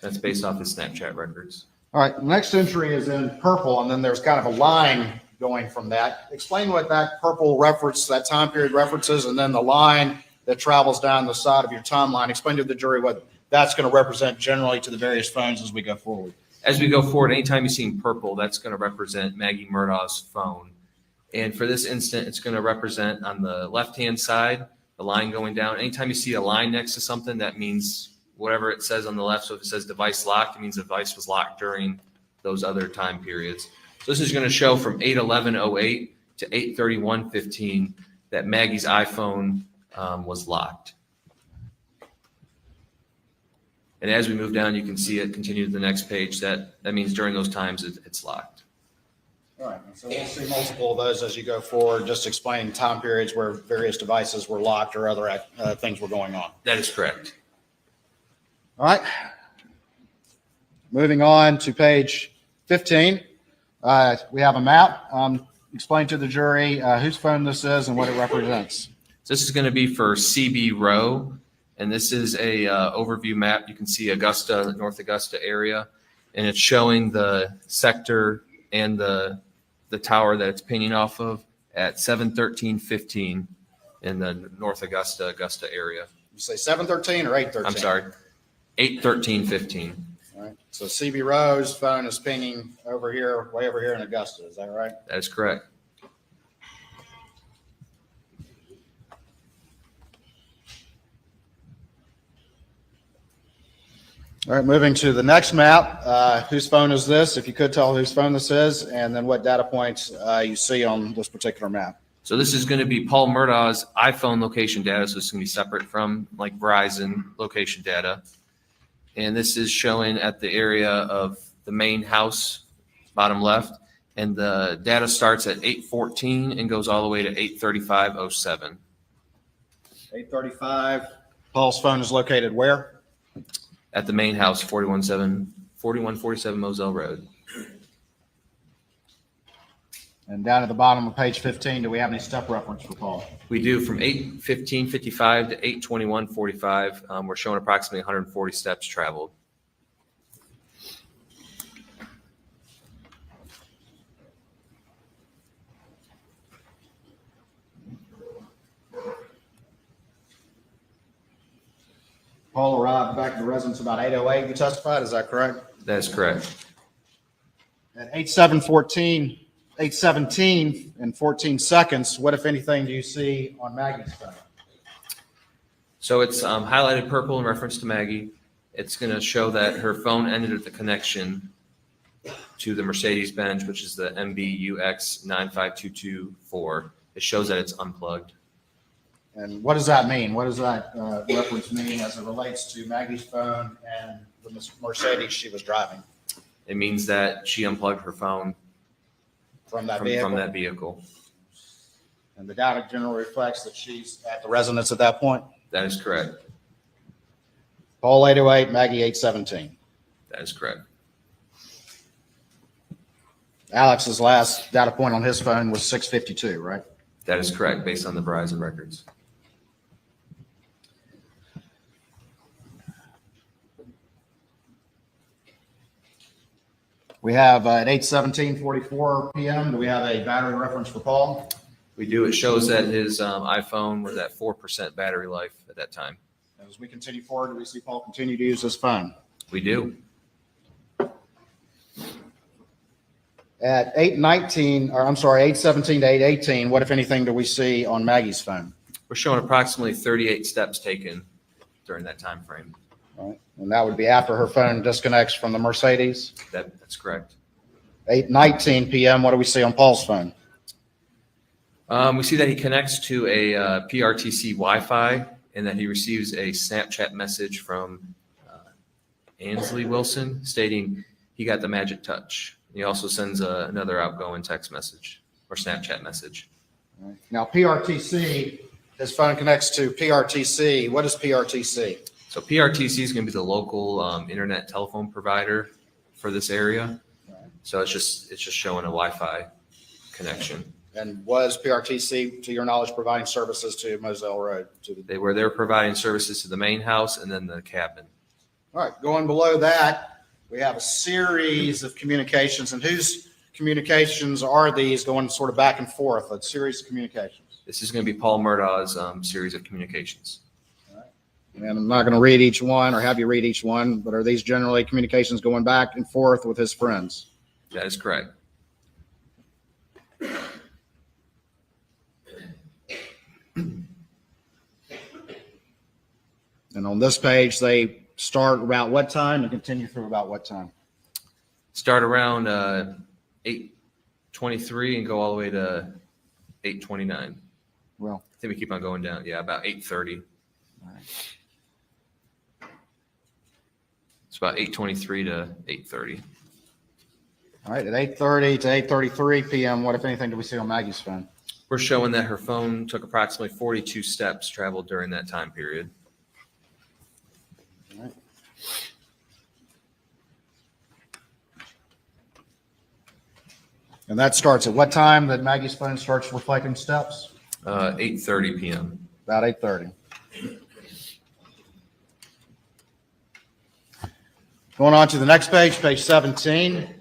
That's based off his Snapchat records. All right, the next entry is in purple, and then there's kind of a line going from that. Explain what that purple reference, that time period references, and then the line that travels down the side of your timeline. Explain to the jury what that's going to represent generally to the various phones as we go forward. As we go forward, anytime you see purple, that's going to represent Maggie Murdaugh's phone. And for this instant, it's going to represent on the left-hand side, the line going down. Anytime you see a line next to something, that means whatever it says on the left. So if it says device locked, it means the device was locked during those other time periods. So this is going to show from 8:11:08 to 8:31:15 that Maggie's iPhone was locked. And as we move down, you can see it continue to the next page. That means during those times it's locked. All right, so we'll see multiple of those as you go forward, just explaining time periods where various devices were locked or other things were going on. That is correct. All right. Moving on to page 15, we have a map. Explain to the jury whose phone this is and what it represents. So this is going to be for CB Row, and this is a overview map. You can see Augusta, North Augusta area, and it's showing the sector and the tower that it's pinging off of at 7:13:15 in the North Augusta area. You say 7:13 or 8:13? I'm sorry, 8:13:15. All right. So CB Rowe's phone is pinging over here, way over here in Augusta. Is that right? That is correct. All right, moving to the next map. Whose phone is this? If you could tell whose phone this is, and then what data points you see on this particular map. So this is going to be Paul Murdaugh's iPhone location data. So it's going to be separate from like Verizon location data. And this is showing at the area of the main house, bottom left. And the data starts at 8:14 and goes all the way to 8:35:07. 8:35. Paul's phone is located where? At the main house, 4147 Moselle Road. And down at the bottom of page 15, do we have any step reference for Paul? We do from 8:15:55 to 8:21:45. We're showing approximately 140 steps traveled. Paul arrived back at the residence about 8:08, you testified, is that correct? That is correct. At 8:17 and 14 seconds, what, if anything, do you see on Maggie's phone? So it's highlighted purple in reference to Maggie. It's going to show that her phone ended at the connection to the Mercedes-Benz, which is the MBUX 95224. It shows that it's unplugged. And what does that mean? What does that reference mean as it relates to Maggie's phone and the Mercedes she was driving? It means that she unplugged her phone From that from vehicle? that vehicle. And the data generally reflects that she's at the residence at that point? That is correct. Paul 8:08, Maggie 8:17. That is correct. Alex's last data point on his phone was 6:52, right? That is correct, based on the Verizon records. We have at 8:17:44 p.m., do we have a battery reference for Paul? We do. It shows that his iPhone was at 4% battery life at that time. As we continue forward, do we see Paul continue to use his phone? We do. At 8:17 to 8:18, what, if anything, do we see on Maggie's phone? We're showing approximately 38 steps taken during that time frame. Right. And that would be after her phone disconnects from the Mercedes. That's correct. 8:19 p.m., what do we see on Paul's phone? We see that he connects to a PRTC Wi-Fi and that he receives a Snapchat message from Ansley Wilson stating he got the magic touch. He also sends another outgoing text message or Snapchat message. Right. Now, PRTC, his phone connects to PRTC. What is PRTC? So PRTC is going to be the local internet telephone provider for this area. So it's just showing a Wi-Fi connection. And was PRTC, to your knowledge, providing services to Moselle Road? They were providing services to the main house and then the cabin. All right, going below that, we have a series of communications. And whose communications are these going sort of back and forth, a series of communications? This is going to be Paul Murdaugh's series of communications. And I'm not going to read each one or have you read each one, but are these generally communications going back and forth with his friends? That is correct. And on this page, they start about what time and continue through about what time? Start around 8:23 and go all the way to 8:29. Well, I think we keep on going down. Yeah, about 8:30. It's about 8:23 to 8:30. all right, at 8:30 to 8:33 p.m., what, if anything, do we see on Maggie's phone? We're showing that her phone took approximately 42 steps traveled during that time period. All right. And that starts at what time that Maggie's phone starts reflecting steps? 8:30 p.m. About 8:30. Going on to the next page, page 17.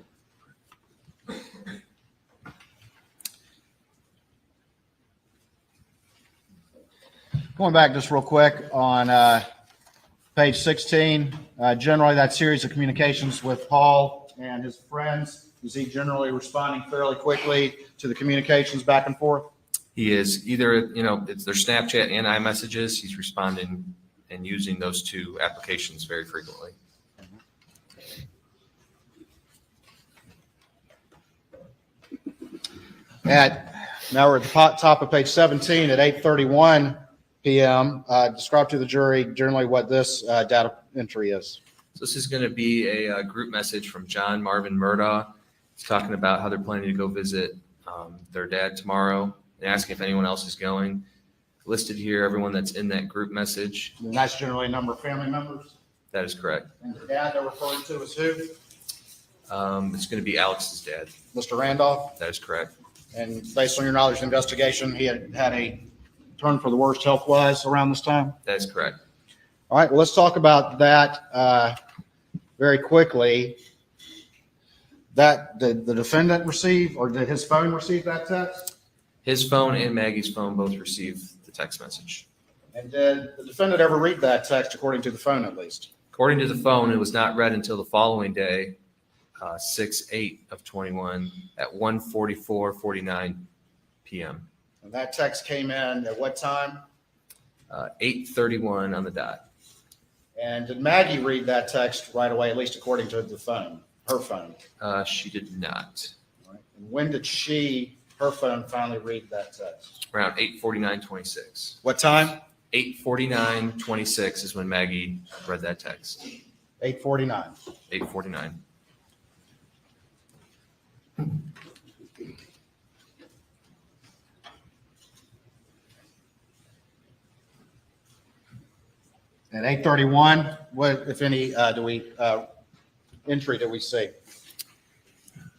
Going back just real quick on page 16, generally that series of communications with Paul and his friends, is he generally responding fairly quickly to the communications back and forth? He is either, it's their Snapchat and iMessages. He's responding and using those two applications very frequently. Now we're at the top of page 17 at 8:31 p.m. Describe to the jury generally what this data entry is. So this is going to be a group message from John Marvin Murdaugh. He's talking about how they're planning to go visit their dad tomorrow and asking if anyone else is going. Listed here, everyone that's in that group message. And that's generally a number of family members. That is correct. And the dad they're referring to is who? It's going to be Alex's dad. Mr. Randolph. That is correct. And based on your knowledge of investigation, he had a turn for the worst health-wise around this time? That is correct. All right, well, let's talk about that very quickly. That did the defendant receive, or did his phone receive that text? His phone and Maggie's phone both received the text message. And did the defendant ever read that text according to the phone at least? According to the phone, it was not read until the following day, 6/8 of 21 at 1:44:49 p.m. And that text came in at what time? 8:31 on the dot. And did Maggie read that text right away, at least according to the phone, her phone? She did not. Right. And when did her phone finally read that text? Around 8:49:26. What time? 8:49:26 is when Maggie read that text. 8:49. 8:49. At 8:31, what, if any, entry do we see?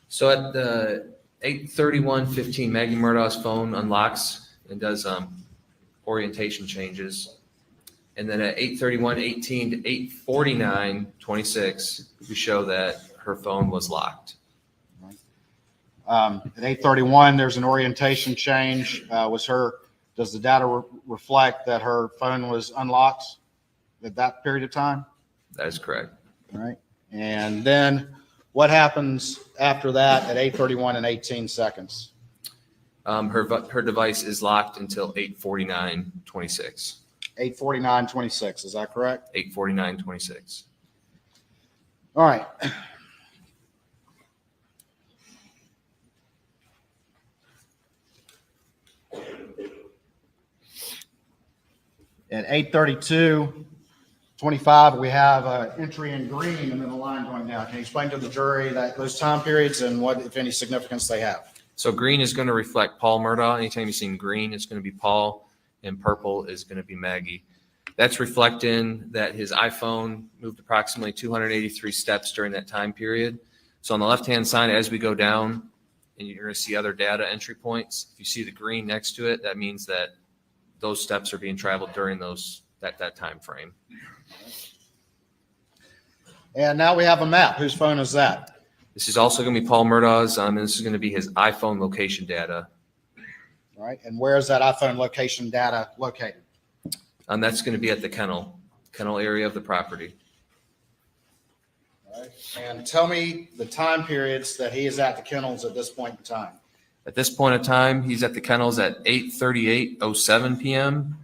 So at the 8:31:15, Maggie Murdaugh's phone unlocks and does orientation changes. And then at 8:31:18 to 8:49:26, we show that her phone was locked. At 8:31, there's an orientation change. Does the data reflect that her phone was unlocked at that period of time? That is correct. All right. And then what happens after that at 8:31 and 18 seconds? Her device is locked until 8:49:26. 8:49:26, is that correct? 8:49:26. All right. At 8:32:25, we have an entry in green and then a line going down. Can you explain to the jury those time periods and what, if any, significance they have? So green is going to reflect Paul Murdaugh. Anytime you see green, it's going to be Paul, and purple is going to be Maggie. That's reflecting that his iPhone moved approximately 283 steps during that time period. So on the left-hand side, as we go down, and you're going to see other data entry points. If you see the green next to it, that means that those steps are being traveled during that time frame. And now we have a map. Whose phone is that? This is also going to be Paul Murdaugh's, and this is going to be his iPhone location data. All right. And where is that iPhone location data located? That's going to be at the kennel area of the property. All right. And tell me the time periods that he is at the kennels at this point in time. At this point in time, he's at the kennels at 8:38:07 p.m.,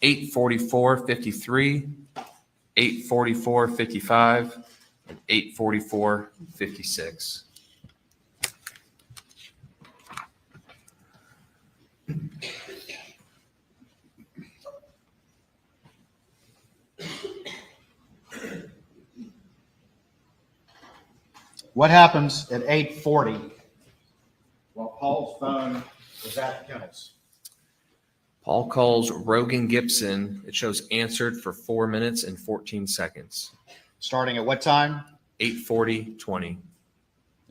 8:44:53, 8:44:55, and 8:44:56. What happens at 8:40 while Paul's phone is at the kennels? Paul calls Rogan Gibson. It shows answered for 4 minutes and 14 seconds. Starting at what time? 8:40:20.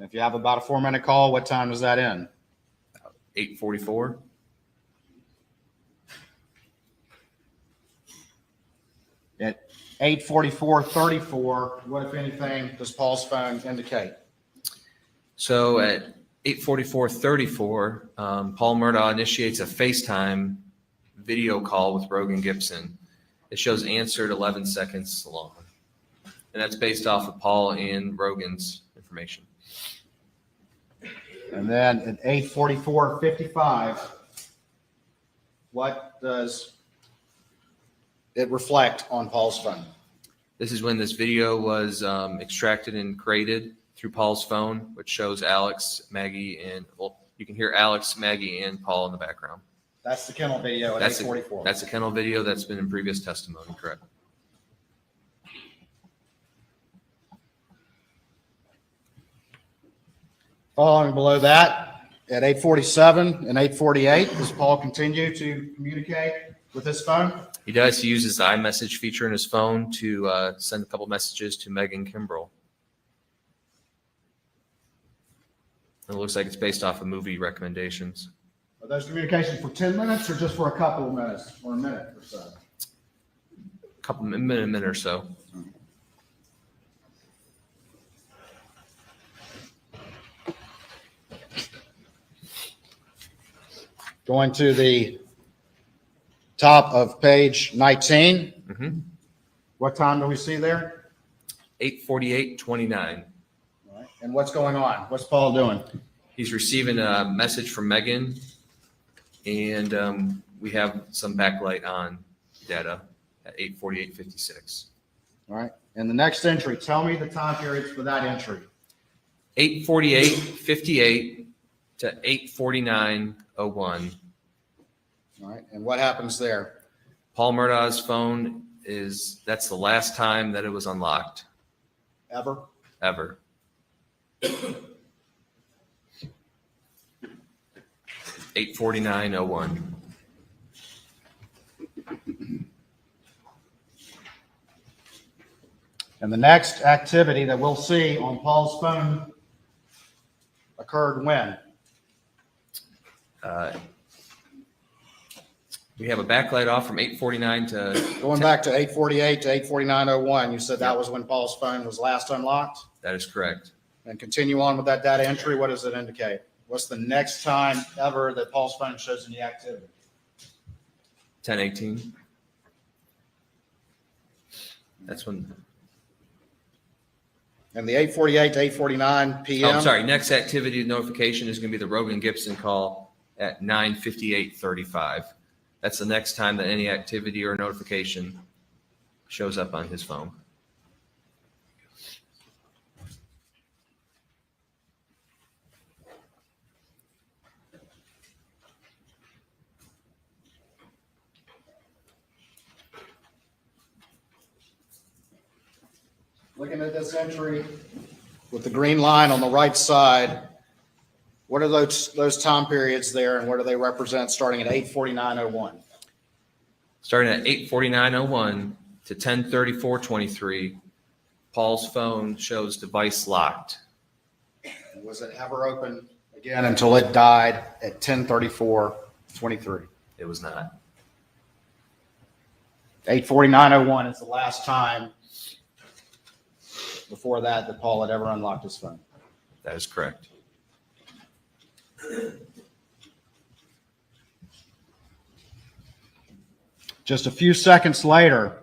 If you have about a 4-minute call, what time does that end? 8:44. At 8:44:34, what, if anything, does Paul's phone indicate? So at 8:44:34, Paul Murdaugh initiates a FaceTime video call with Rogan Gibson. It shows answered 11 seconds long. And that's based off of Paul and Rogan's information. And then at 8:44:55, what does it reflect on Paul's phone? This is when this video was extracted and created through Paul's phone, which shows Alex, Maggie, and, well, you can hear Alex, Maggie, and Paul in the background. That's the kennel video at 8:44. That's a kennel video that's been in previous testimony, correct? Following below that, at 8:47 and 8:48, does Paul continue to communicate with his phone? He does. He uses the iMessage feature in his phone to send a couple messages to Megan Kimbrell. It looks like it's based off of movie recommendations. Are those communications for 10 minutes or just for a couple of minutes or a minute or so? A minute or so. Going to the top of page 19. Mhm. What time do we see there? 8:48:29. All right. And what's going on? What's Paul doing? He's receiving a message from Megan, and we have some backlight on data at 8:48:56. All right. And the next entry, tell me the time periods for that entry. 8:48:58 to 8:49:01. All right. And what happens there? Paul Murdaugh's phone that's the last time that it was unlocked, Ever? ever. 8:49:01. And the next activity that we'll see on Paul's phone occurred when? We have a backlight off from 8:49 to, Going back to 8:48 to 8:49:01, you said that was when Paul's phone was last unlocked? that is correct. And continue on with that data entry, what does it indicate? What's the next time ever that Paul's phone shows any activity? 10:18. That's when, And the 8:48 to 8:49 PM? oh, I'm sorry, next activity notification is going to be the Rogan Gibson call at 9:58:35. That's the next time that any activity or notification shows up on his phone. Looking at this entry with the green line on the right side, what are those time periods there and what do they represent starting at 8:49:01? Starting at 8:49:01 to 10:34:23, Paul's phone shows device locked. And was it ever open again until it died at 10:34:23? It was not. 8:49:01 is the last time before that Paul had ever unlocked his phone. That is correct. Just a few seconds later,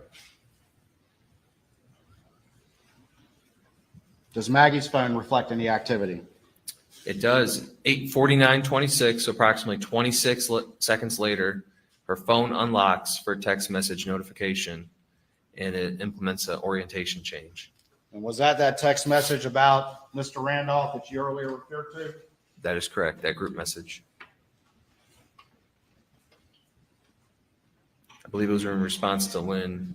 does Maggie's phone reflect any activity? It does. 8:49:26, so approximately 26 seconds later, her phone unlocks for a text message notification, and it implements an orientation change. And was that text message about Mr. Randolph that you earlier referred to? That is correct, that group message. I believe it was in response to Lynn.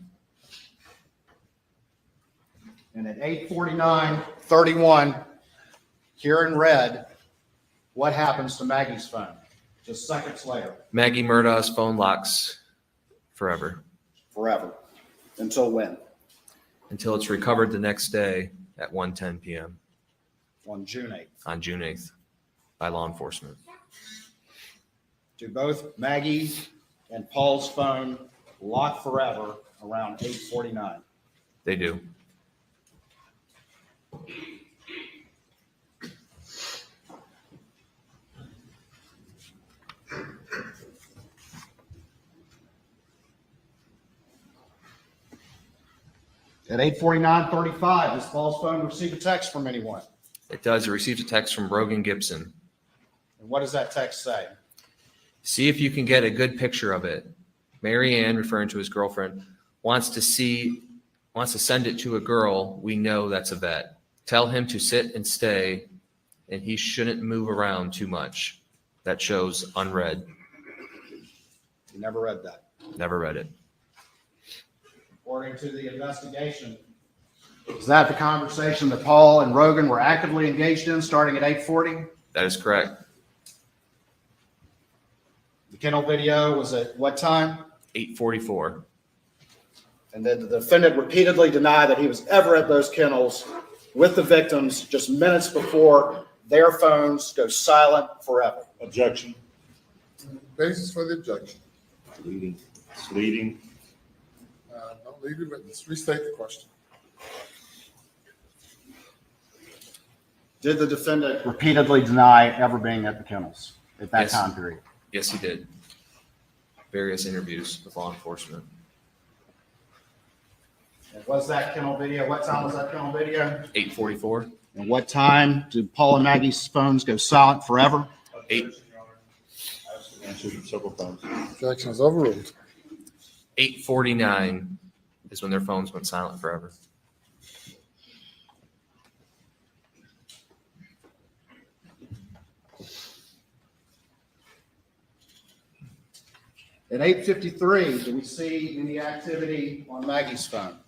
And at 8:49:31, here in red, what happens to Maggie's phone? Just seconds later. Maggie Murdaugh's phone locks forever Forever. Until when? until it's recovered the next day at 1:10 p.m. On June 8th. on June 8th by law enforcement. Do both Maggie and Paul's phone lock forever around 8:49? They do. At 8:49:35, does Paul's phone receive a text from anyone? It does. It receives a text from Rogan Gibson. And what does that text say? See if you can get a good picture of it. Mary Ann, referring to his girlfriend, wants to send it to a girl we know that's a vet. Tell him to sit and stay, and he shouldn't move around too much. That shows unread. You never read that. Never read it. According to the investigation, is that the conversation that Paul and Rogan were actively engaged in starting at 8:40? That is correct. The kennel video was at what time? 8:44. And then the defendant repeatedly denied that he was ever at those kennels with the victims just minutes before their phones go silent forever. Objection. Basis for the objection. It's leading. Don't leave the witness. Restate the question. Did the defendant repeatedly deny ever being at the kennels at that Yes. time period? Yes, he did. various interviews with law enforcement. And was that kennel video? What time was that kennel video? 8:44. And what time did Paul and Maggie's phones go silent forever? Answered it several times. Objection is overruled. 8:49 is when their phones went silent forever. At 8:53, do we see any activity on Maggie's phone?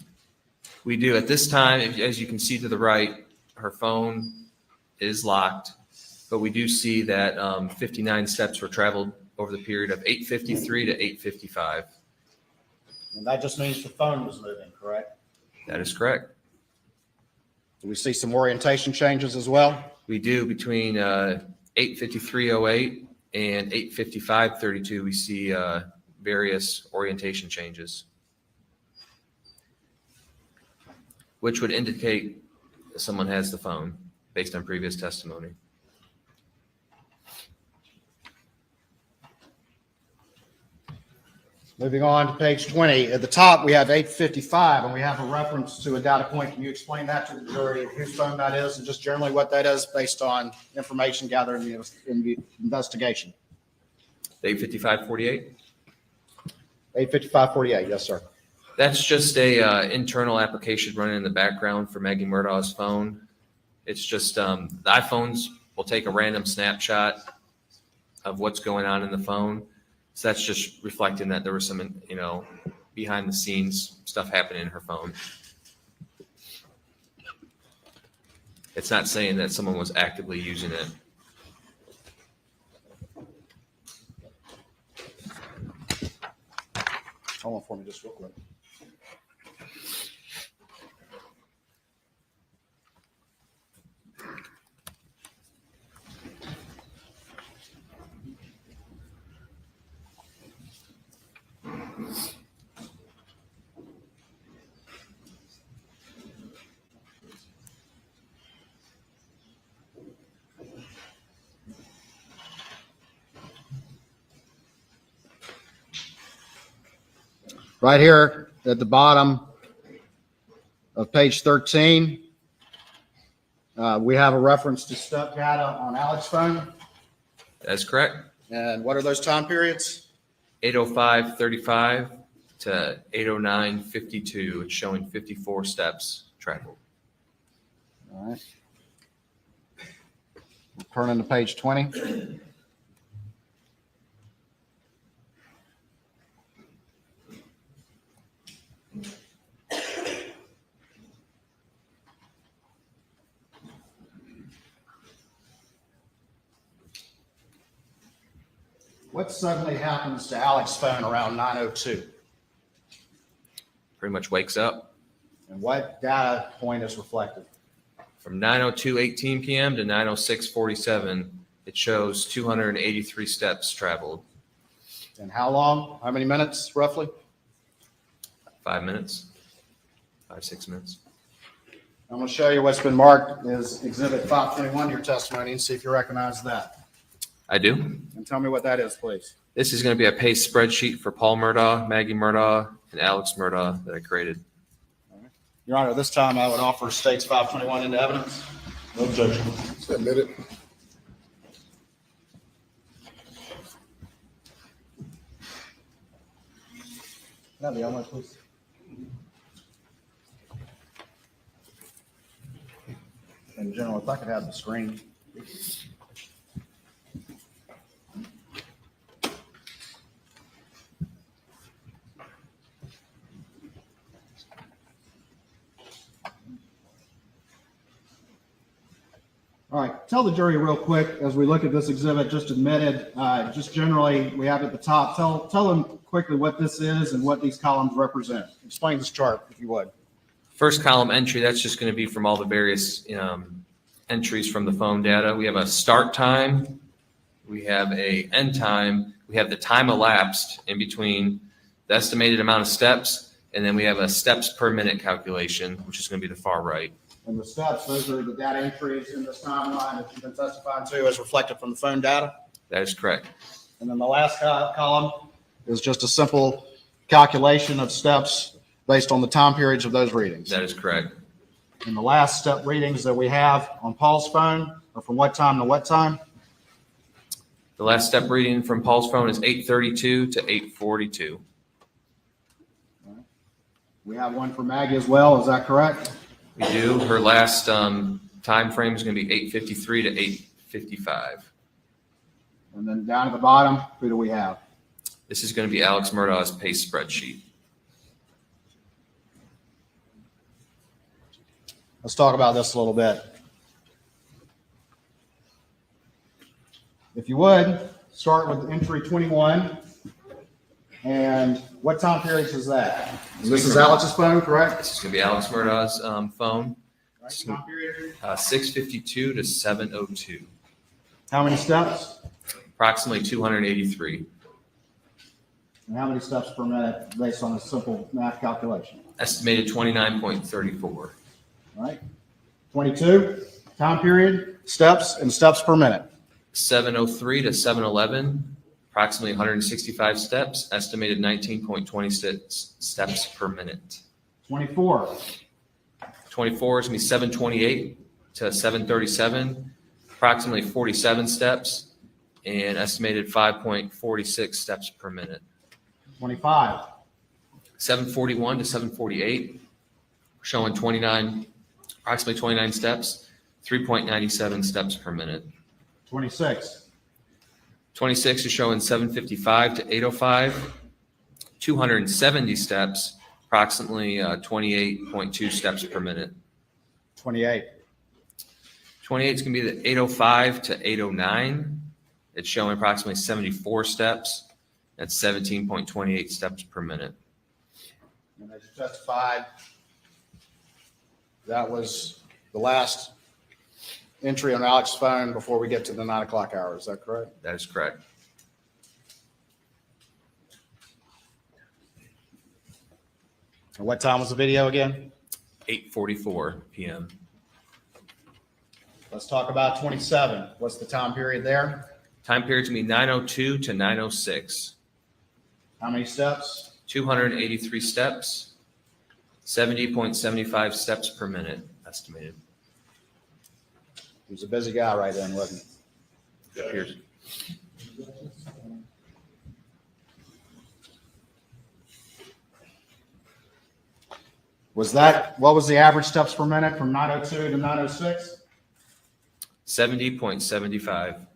We do. At this time, as you can see to the right, her phone is locked, but we do see that 59 steps were traveled over the period of 8:53 to 8:55. And that just means the phone was moving, correct? That is correct. Do we see some orientation changes as well? We do. Between 8:53:08 and 8:55:32, we see various orientation changes, which would indicate that someone has the phone based on previous testimony. Moving on to page 20. At the top, we have 8:55, and we have a reference to a data point. Can you explain that to the jury, whose phone that is, and just generally what that is based on information gathered in the investigation? 8:55:48. 8:55:48, yes, sir. That's just a internal application running in the background for Maggie Murdaugh's phone. It's just the iPhones will take a random snapshot of what's going on in the phone. So that's just reflecting that there was some, behind the scenes stuff happening in her phone. It's not saying that someone was actively using it. Hold on for me just real quick. Right here at the bottom of page 13, we have a reference to step data on Alex's phone. That's correct. And what are those time periods? 8:05:35 to 8:09:52. It's showing 54 steps traveled. All right. Turning to page 20. What suddenly happens to Alex's phone around 9:02? Pretty much wakes up And what data point is reflected? from 9:02:18 p.m. to 9:06:47. It shows 283 steps traveled. And how long? How many minutes roughly? 5 minutes, 5-6 minutes. I'm going to show you what's been marked as Exhibit 521 to your testimony and see if you recognize that. I do. And tell me what that is, please. This is going to be a pay spreadsheet for Paul Murdaugh, Maggie Murdaugh, and Alex Murdaugh that I created. Your Honor, this time I would offer States 521 into evidence. No objection. Submit it. Can I have the element, please? And General, if I could have the screen. All right, tell the jury real quick as we look at this exhibit just admitted, just generally we have at the top, tell them quickly what this is and what these columns represent. Explain this chart if you would. First column entry, that's just going to be from all the various entries from the phone data. We have a start time, we have a end time, we have the time elapsed in between the estimated amount of steps, and then we have a steps per minute calculation, which is going to be the far right. And the steps, those are the data entries in this timeline that you've been testifying to as reflected from the phone data. That is correct. And then the last column is just a simple calculation of steps based on the time periods of those readings. That is correct. And the last step readings that we have on Paul's phone are from what time to what time? The last step reading from Paul's phone is 8:32 to 8:42. We have one for Maggie as well, is that correct? We do. Her last time frame is going to be 8:53 to 8:55. And then down at the bottom, who do we have? This is going to be Alex Murdaugh's pace spreadsheet. Let's talk about this a little bit. If you would, start with entry 21. And what time periods is that? This is Alex's phone, correct? This is going to be Alex Murdaugh's phone. Right, time period. 6:52 to 7:02. How many steps? Approximately 283. And how many steps per minute based on a simple math calculation? Estimated 29.34. All right. 22, time period, steps, and steps per minute. 7:03 to 7:11. Approximately 165 steps. Estimated 19.26 steps per minute. 24, 24 is going to be 7:28 to 7:37. Approximately 47 steps. And estimated 5.46 steps per minute. 25, 7:41 to 7:48, showing approximately 29 steps, 3.97 steps per minute. 26, 26 is showing 7:55 to 8:05, 270 steps, approximately 28.2 steps per minute. 28, 28 is going to be the 8:05 to 8:09. It's showing approximately 74 steps. That's 17.28 steps per minute. and as you testified, that was the last entry on Alex's phone before we get to the 9 o'clock hour. Is that correct? That is correct. And what time was the video again? 8:44 p.m. Let's talk about 27. What's the time period there? Time period to be 9:02 to 9:06. How many steps? 283 steps, 70.75 steps per minute estimated. He was a busy guy right then, wasn't he? It appears. What was the average steps per minute from 9:02 to 9:06? 70.75.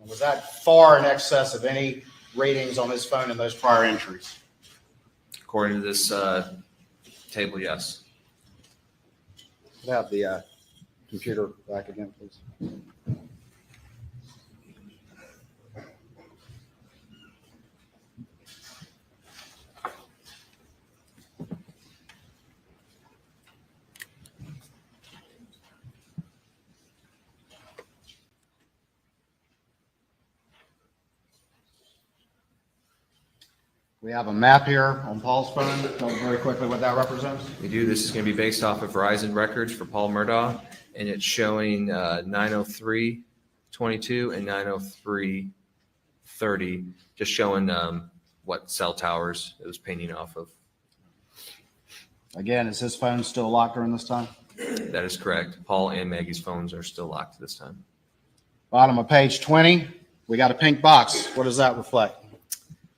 Was that far in excess of any ratings on his phone in those prior entries? According to this table, yes. Could I have the computer back again, please? We have a map here on Paul's phone. Tell me very quickly what that represents. We do. This is going to be based off of Verizon records for Paul Murdaugh, and it's showing 903.22 and 903.30, just showing what cell towers it was pinging off of. Again, is his phone still locked during this time? That is correct. Paul and Maggie's phones are still locked this time. Bottom of page 20, we got a pink box. What does that reflect?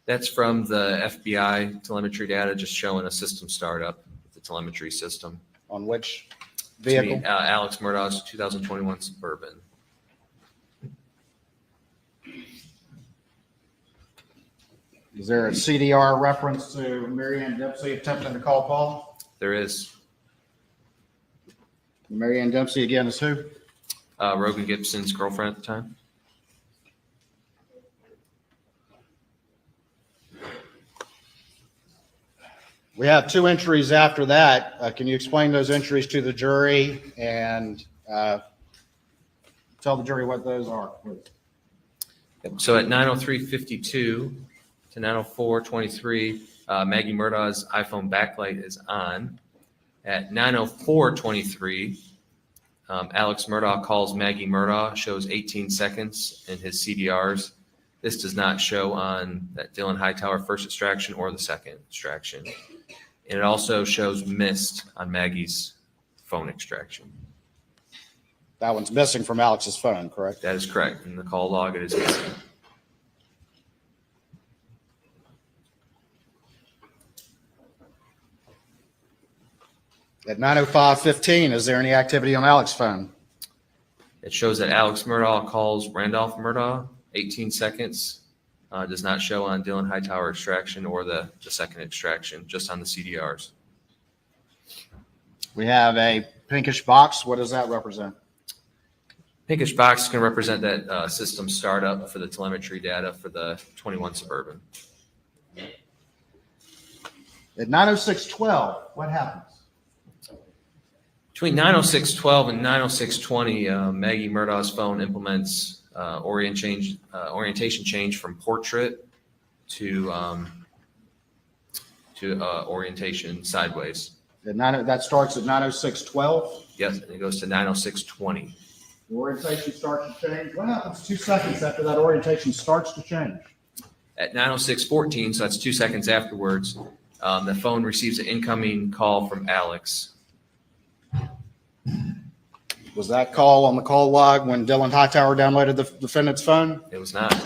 That's from the FBI telemetry data, just showing a system startup with the telemetry system. On which To be, vehicle? Alex Murdaugh's 2021 Suburban. Is there a CDR reference to Mary Ann Dempsey attempting to call Paul? There is Mary Ann Dempsey again is who? Rogan Gibson's girlfriend at the time. We have two entries after that. Can you explain those entries to the jury and tell the jury what those are, please? So at 9:03:52 to 9:04:23, Maggie Murdaugh's iPhone backlight is on. At 9:04:23, Alex Murdaugh calls Maggie Murdaugh, shows 18 seconds in his CDRs. This does not show on that Dylan Hightower first extraction or the second extraction. And it also shows missed on Maggie's phone extraction. That one's missing from Alex's phone, correct? That is correct. In the call log, it is missing. At 9:05:15, is there any activity on Alex's phone? It shows that Alex Murdaugh calls Randolph Murdaugh, 18 seconds. Does not show on Dylan Hightower extraction or the second extraction, just on the CDRs. We have a pinkish box. What does that represent? Pinkish box can represent that system startup for the telemetry data for the 21 Suburban. At 9:06:12, what happens? Between 9:06:12 and 9:06:20, Maggie Murdaugh's phone implements orientation change from portrait to orientation sideways. That starts at 9:06:12. Yes, and it goes to 9:06:20. The orientation starts to change. What happens 2 seconds after that orientation starts to change? At 9:06:14, so that's 2 seconds afterwards, the phone receives an incoming call from Alex. Was that call on the call log when Dylan Hightower downloaded the defendant's phone? It was not. –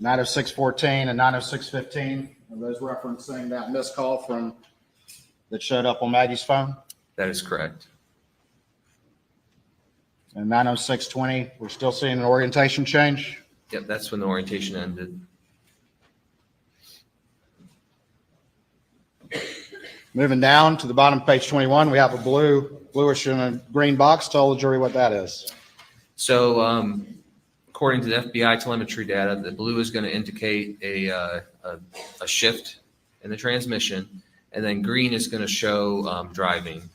9:06:14 and 9:06:15. Are those referencing that missed call that showed up on Maggie's phone? That is correct. And 9:06:20, we're still seeing an orientation change. Yep, that's when the orientation ended. Moving down to the bottom of page 21, we have a bluish and a green box. Tell the jury what that is. So according to the FBI telemetry data, the blue is going to indicate a shift in the transmission, and then green is going to show driving.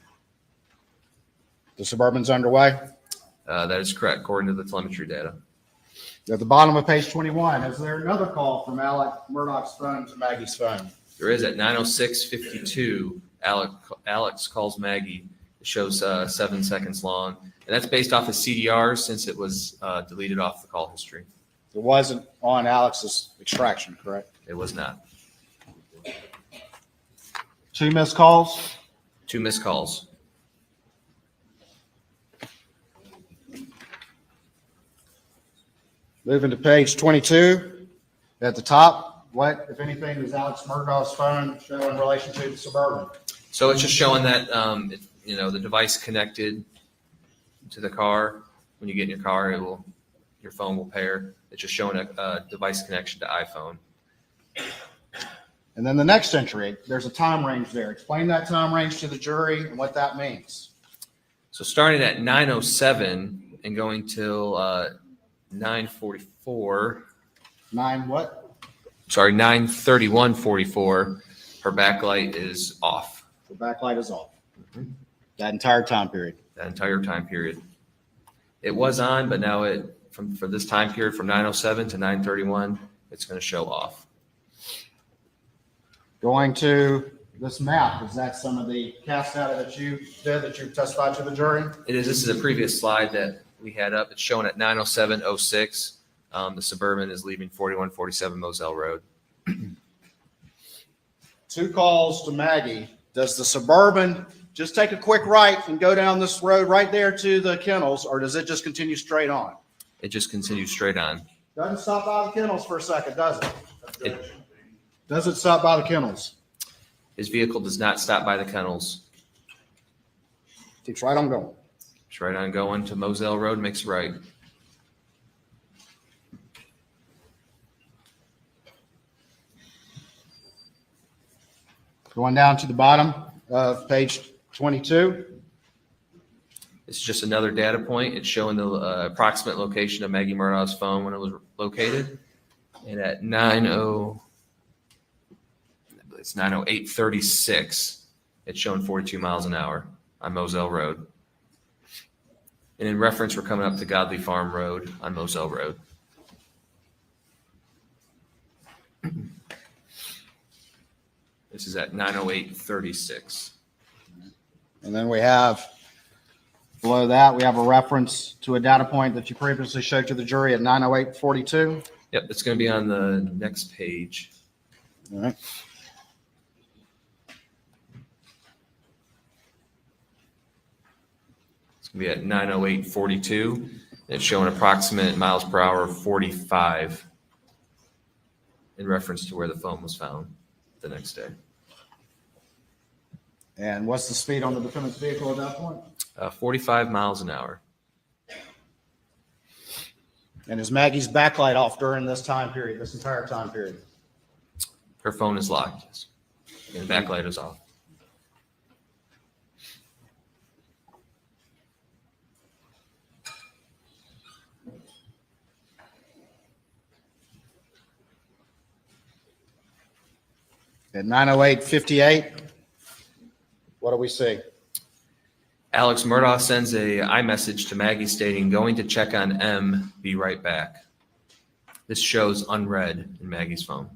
The Suburban's underway. That is correct, according to the telemetry data. At the bottom of page 21, is there another call from Alex Murdaugh's phone to Maggie's phone? There is at 9:06:52. Alex calls Maggie. It shows 7 seconds long, and that's based off of CDRs since it was deleted off the call history. It wasn't on Alex's extraction, correct? It was not. 2 missed calls. 2 missed calls. Moving to page 22, at the top, what, if anything, does Alex Murdaugh's phone show in relation to the Suburban? So it's just showing that the device connected to the car. When you get in your car, your phone will pair. It's just showing a device connection to iPhone. And then the next entry, there's a time range there. Explain that time range to the jury and what that means. So starting at 9:07 and going till 9:44. 9 what? Sorry, 9:31:44. Her backlight is off. The backlight is off. That entire time period. That entire time period. It was on, but now for this time period from 9:07 to 9:31, it's going to show off. Going to this map, is that some of the cast data that you testified to the jury? It is. This is a previous slide that we had up. It's shown at 9:07:06. The Suburban is leaving 4147 Moselle Road. 2 calls to Maggie. Does the Suburban just take a quick right and go down this road right there to the kennels, or does it just continue straight on? It just continues straight on. Doesn't stop by the kennels for a second, does it? Does it stop by the kennels? His vehicle does not stop by the kennels. Keeps right on going. It's right on going to Moselle Road, makes a right. Going down to the bottom of page 22. It's just another data point. It's showing the approximate location of Maggie Murdaugh's phone when it was located. And at 9:08:36, it's showing 42 miles an hour on Moselle Road. And in reference, we're coming up to Godley Farm Road on Moselle Road. This is at 9:08:36. And then we have, below that, we have a reference to a data point that you previously showed to the jury at 9:08:42. Yep, it's going to be on the next page. All right. It's going to be at 9:08:42. It's showing approximate miles per hour 45 in reference to where the phone was found the next day. And what's the speed on the defendant's vehicle at that point? 45 miles an hour. And is Maggie's backlight off during this time period, this entire time period? Her phone is locked, yes. And the backlight is off. At 9:08:58, what do we see? Alex Murdaugh sends a iMessage to Maggie stating, "Going to check on M, be right back." This shows unread in Maggie's phone.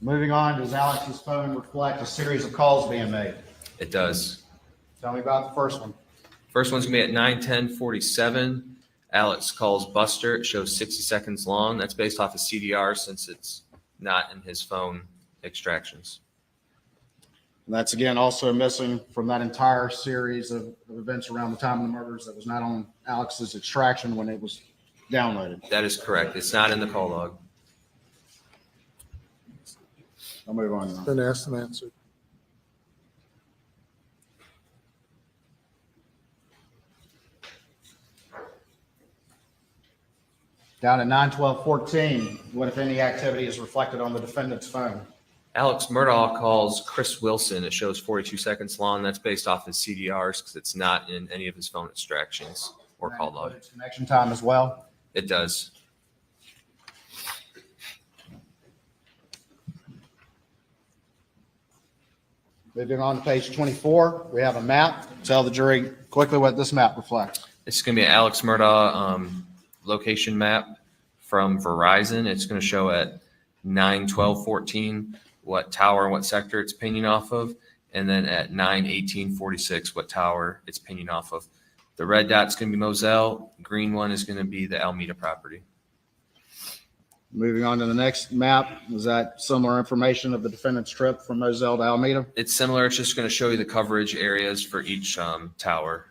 Moving on, does Alex's phone reflect a series of calls being made? It does. Tell me about the first one. First one's gonna be at 9:10:47. Alex calls Buster. It shows 60 seconds long. That's based off of CDR since it's not in his phone extractions. And that's again also missing from that entire series of events around the time of the murders that was not on Alex's extraction when it was downloaded. That is correct. It's not in the call log. I'll move on now. Been asked and answered. Down at 9:12:14, what if any activity is reflected on the defendant's phone? Alex Murdaugh calls Chris Wilson. It shows 42 seconds long. That's based off his CDRs because it's not in any of his phone extractions or call log. Its connection time as well. It does. Moving on to page 24, we have a map. Tell the jury quickly what this map reflects. This is going to be an Alex Murdaugh location map from Verizon. It's going to show at 9:12:14 what tower and what sector it's pinging off of, and then at 9:18:46 what tower it's pinging off of. The red dot's going to be Moselle. Green one is going to be the Alameda property. Moving on to the next map, is that similar information of the defendant's trip from Moselle to Alameda? It's similar. It's just going to show you the coverage areas for each tower.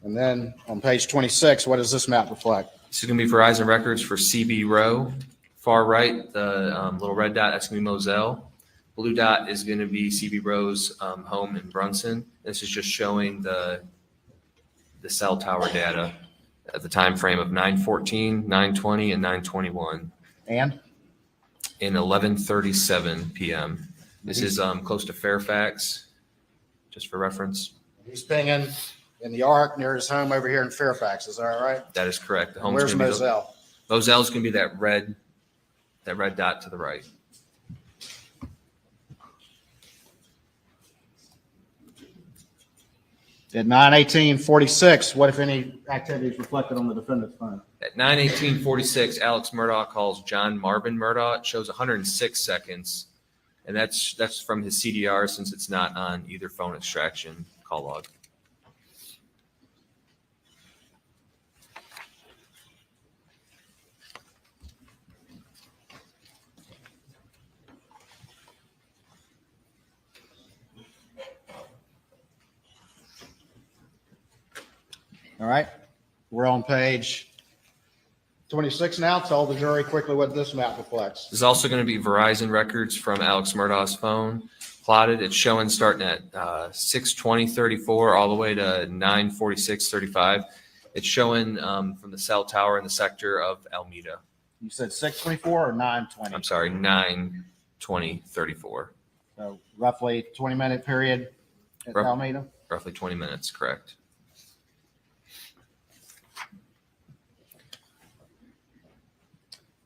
And then on page 26, what does this map reflect? This is going to be Verizon records for CB Row. Far right, the little red dot, that's going to be Moselle. Blue dot is going to be CB Row's home in Brunson. This is just showing the cell tower data at the time frame of 9:14, 9:20, and 9:21. And? In 11:37 p.m. This is close to Fairfax, just for reference. He's pinging in the arc near his home over here in Fairfax, is that right? That is correct. The And home's where's gonna be Moselle? Moselle's going to be that red dot to the right. At 9:18:46, what if any activity is reflected on the defendant's phone? At 9:18:46, Alex Murdaugh calls John Marvin Murdaugh. It shows 106 seconds, and that's from his CDR since it's not on either phone extraction call log. All right, we're on page 26 now. Tell the jury quickly what this map reflects. There's also going to be Verizon records from Alex Murdaugh's phone plotted. It's showing starting at 6:20:34 all the way to 9:46:35. It's showing from the cell tower in the sector of Alameda. You said 6:24 or 9:20? I'm sorry, 9:20:34. So roughly 20-minute period at Rough- Alameda. Roughly 20 minutes, correct.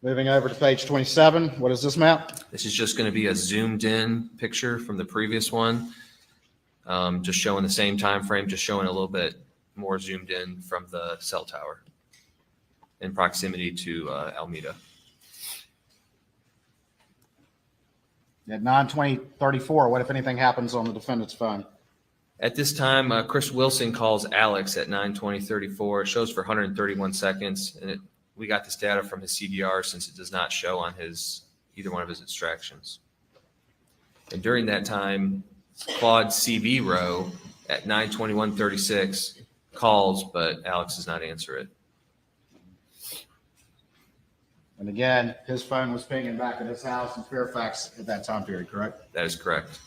Moving over to page 27, what is this map? This is just going to be a zoomed in picture from the previous one. Just showing the same time frame, just showing a little bit more zoomed in from the cell tower in proximity to Almeda. At 9:20:34, what if anything happens on the defendant's phone? At this time, Chris Wilson calls Alex at 9:20:34. It shows for 131 seconds, and we got this data from his CDR since it does not show on either one of his extractions. And during that time, Claude CB row at 9:21:36 calls, but Alex does not answer it. And again, his phone was pinging back at his house in Fairfax at that time period, correct? That is correct.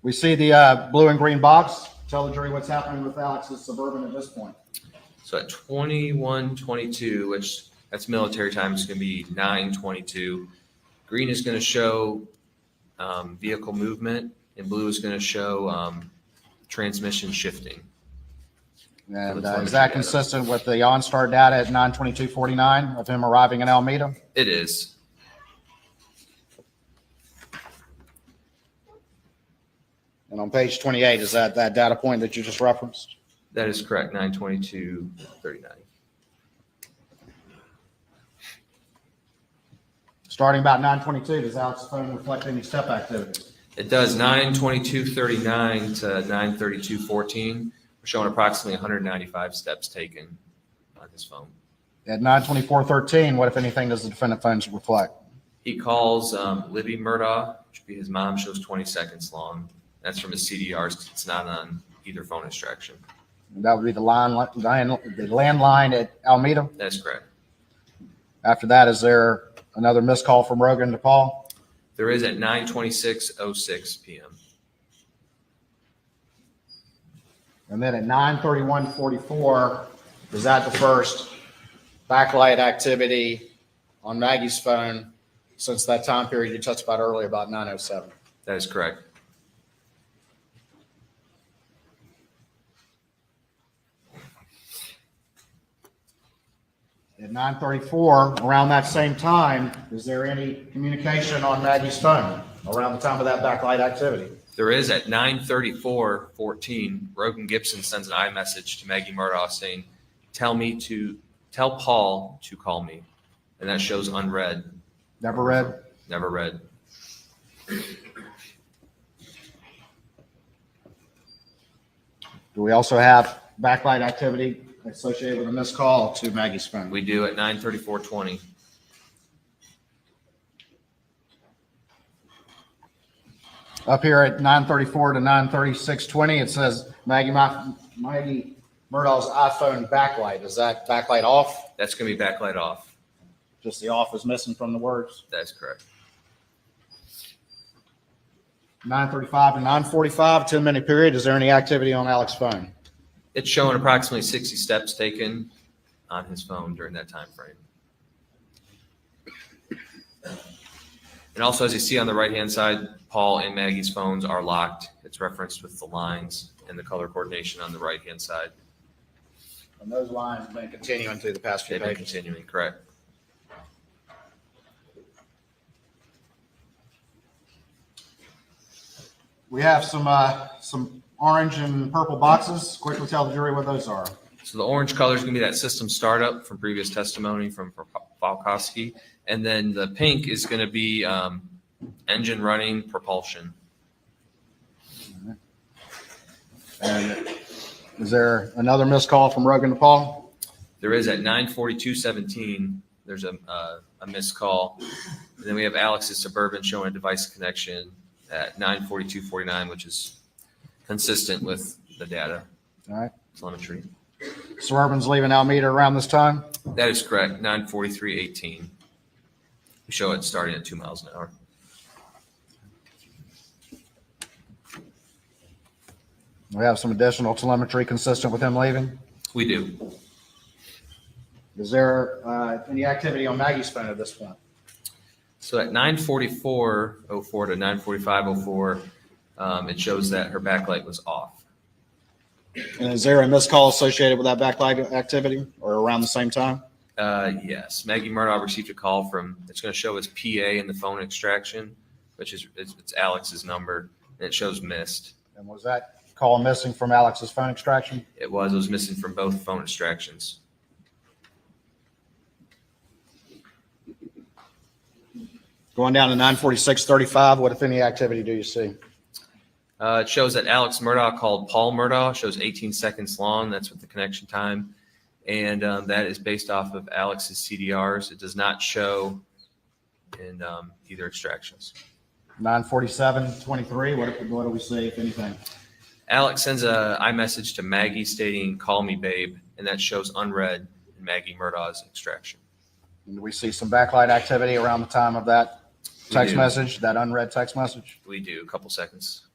We see the blue and green box. Tell the jury what's happening with Alex's Suburban at this point. So at 21:22, which that's military time, it's going to be 9:22. Green is going to show vehicle movement, and blue is going to show transmission shifting. And is that consistent with the OnStar data at 9:22:49 of him arriving in Alameda? It is. And on page 28, is that data point that you just referenced? That is correct, 9:22:39. Starting about 9:22, does Alex's phone reflect any step activity? It does 9:22:39 to 9:32:14. We're showing approximately 195 steps taken on his phone. At 9:24:13, what, if anything, does the defendant phones reflect? He calls Libby Murdaugh, which would be his mom, shows 20 seconds long. That's from his CDRs. It's not on either phone extraction. And that would be the landline at Alameda. That's correct. After that, is there another missed call from Rogan to Paul? There is at 9:26:06 p.m. And then at 9:31:44, is that the first backlight activity on Maggie's phone since that time period you touched about earlier, about 9:07? That is correct. At 9:34, around that same time, is there any communication on Maggie's phone around the time of that backlight activity? There is at 9:34:14. Rogan Gibson sends an iMessage to Maggie Murdaugh saying, tell Paul to call me. And that shows unread. Never read? Never read. Do we also have backlight activity associated with a missed call to Maggie's phone? We do at 9:34:20. Up here at 9:34 to 9:36:20, it says Maggie Murdaugh's iPhone backlight. Is that backlight off? That's going to be backlight off. Just the off is missing from the words. That's correct. 9:35 to 9:45, 10-minute period. Is there any activity on Alex's phone? It's showing approximately 60 steps taken on his phone during that time frame. And also, as you see on the right-hand side, Paul and Maggie's phones are locked. It's referenced with the lines and the color coordination on the right-hand side. And those lines have been continuing through the past few They've been pages. continuing, correct? We have some orange and purple boxes. Quickly tell the jury what those are. So the orange color is going to be that system startup from previous testimony from Falkowski. And then the pink is going to be engine running propulsion. And is there another missed call from Rogan to Paul? There is at 9:42:17. There's a missed call. And then we have Alex's Suburban showing a device connection at 9:42:49, which is consistent with the data All right. telemetry. Suburban's leaving Alameda around this time. That is correct. 9:43:18. We show it starting at 2 miles an hour. We have some additional telemetry consistent with him leaving. We do. Is there any activity on Maggie's phone at this point? So at 9:44:04 to 9:45:04, it shows that her backlight was off. And is there a missed call associated with that backlight activity or around the same time? Yes, Maggie Murdaugh received a call from, it's going to show as PA in the phone extraction, which is, it's Alex's number, and it shows missed. And was that call missing from Alex's phone extraction? It was missing from both phone extractions. Going down to 94635, what if any activity do you see? It shows that Alex Murdaugh called Paul Murdaugh, shows 18 seconds long. That's with the connection time. And that is based off of Alex's CDRs. It does not show in either extractions. 94723, what do we see, if anything? Alex sends a iMessage to Maggie stating, "Call me, babe," and that shows unread in Maggie Murdaugh's extraction. And do we see some backlight activity around the time of that text do. message, that unread text message? We do, a couple seconds.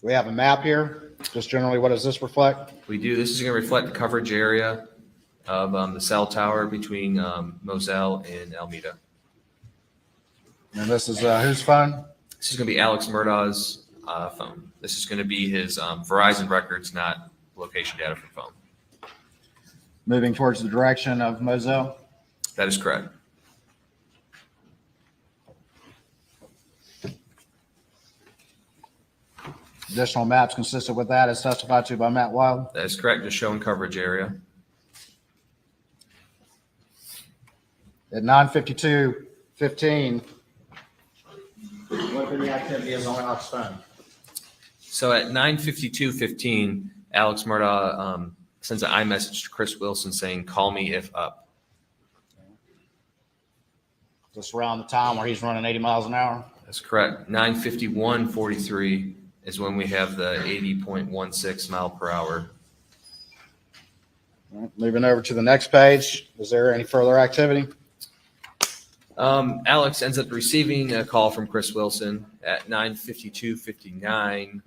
We have a map here. Just generally, what does this reflect? We do. This is going to reflect the coverage area of the cell tower between Moselle and Alameda. And this is whose phone? This is going to be Alex Murdaugh's phone. This is going to be his Verizon records, not location data from phone. Moving towards the direction of Moselle. That is correct. Additional maps consistent with that as testified to by Matt Wild. That is correct, just showing coverage area. At 952:15, what the activity is on Alex's phone? So at 9:52:15, Alex Murdaugh sends an iMessage to Chris Wilson saying, "Call me if up." Just around the time where he's running 80 miles an hour. That's correct. 9:51:43 is when we have the 80.16 mile per hour. All right, moving over to the next page. Is there any further activity? Alex ends up receiving a call from Chris Wilson at 9:52:59.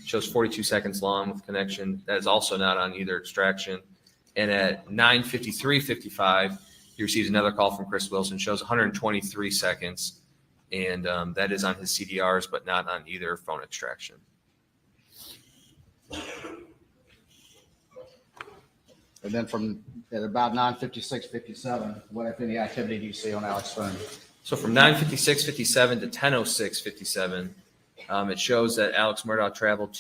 Shows 42 seconds long with connection. That is also not on either extraction. And at 9:53:55, he receives another call from Chris Wilson. Shows 123 seconds. And that is on his CDRs, but not on either phone extraction. And then from at about 9:56:57, what if any activity do you see on Alex's phone? So from 9:56:57 to 10:06:57, it shows that Alex Murdaugh traveled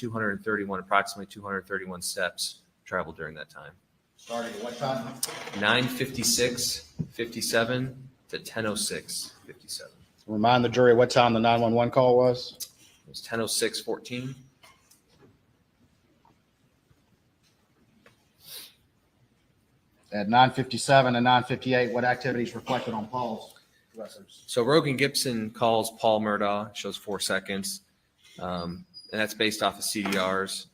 approximately 231 steps traveled during that time. Starting at what time? 9:56:57 to 10:06:57. Remind the jury what time the 911 call was. It was 10:06:14. At 9:57 and 9:58, what activities reflected on Paul's records? So Rogan Gibson calls Paul Murdaugh, shows 4 seconds, and that's based off of CDRs.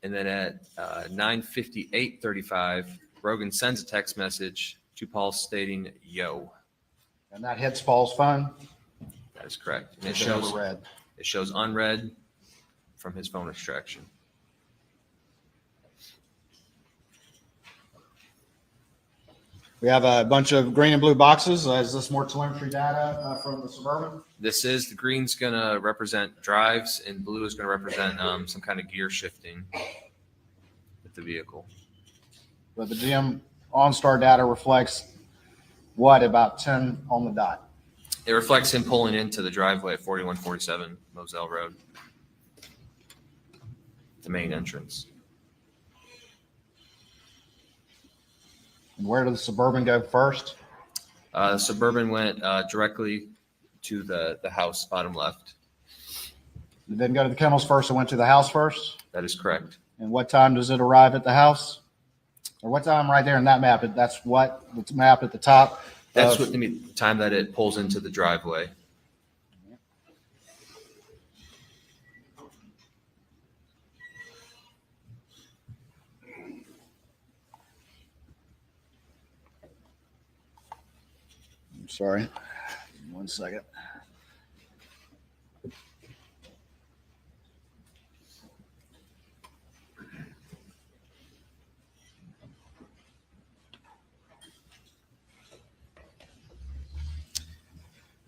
And then at 9:58:35, Rogan sends a text message to Paul stating, "Yo." And that hits Paul's phone. That is correct. And It shows red. it shows unread from his phone extraction. We have a bunch of green and blue boxes. Is this more telemetry data from the Suburban? This is, the green's going to represent drives and blue is going to represent some kind of gear shifting with the vehicle. But the GM OnStar data reflects what, about 10 on the dot? It reflects him pulling into the driveway at 4147 Moselle Road, the main entrance. And where did the Suburban go first? Suburban went directly to the house, bottom left. It didn't go to the kennels first, it went to the house first? That is correct. And what time does it arrive at the house? Or what time right there in that map? That's what, the map at the top? That's of- what the time that it pulls into the driveway. I'm sorry. 1 second.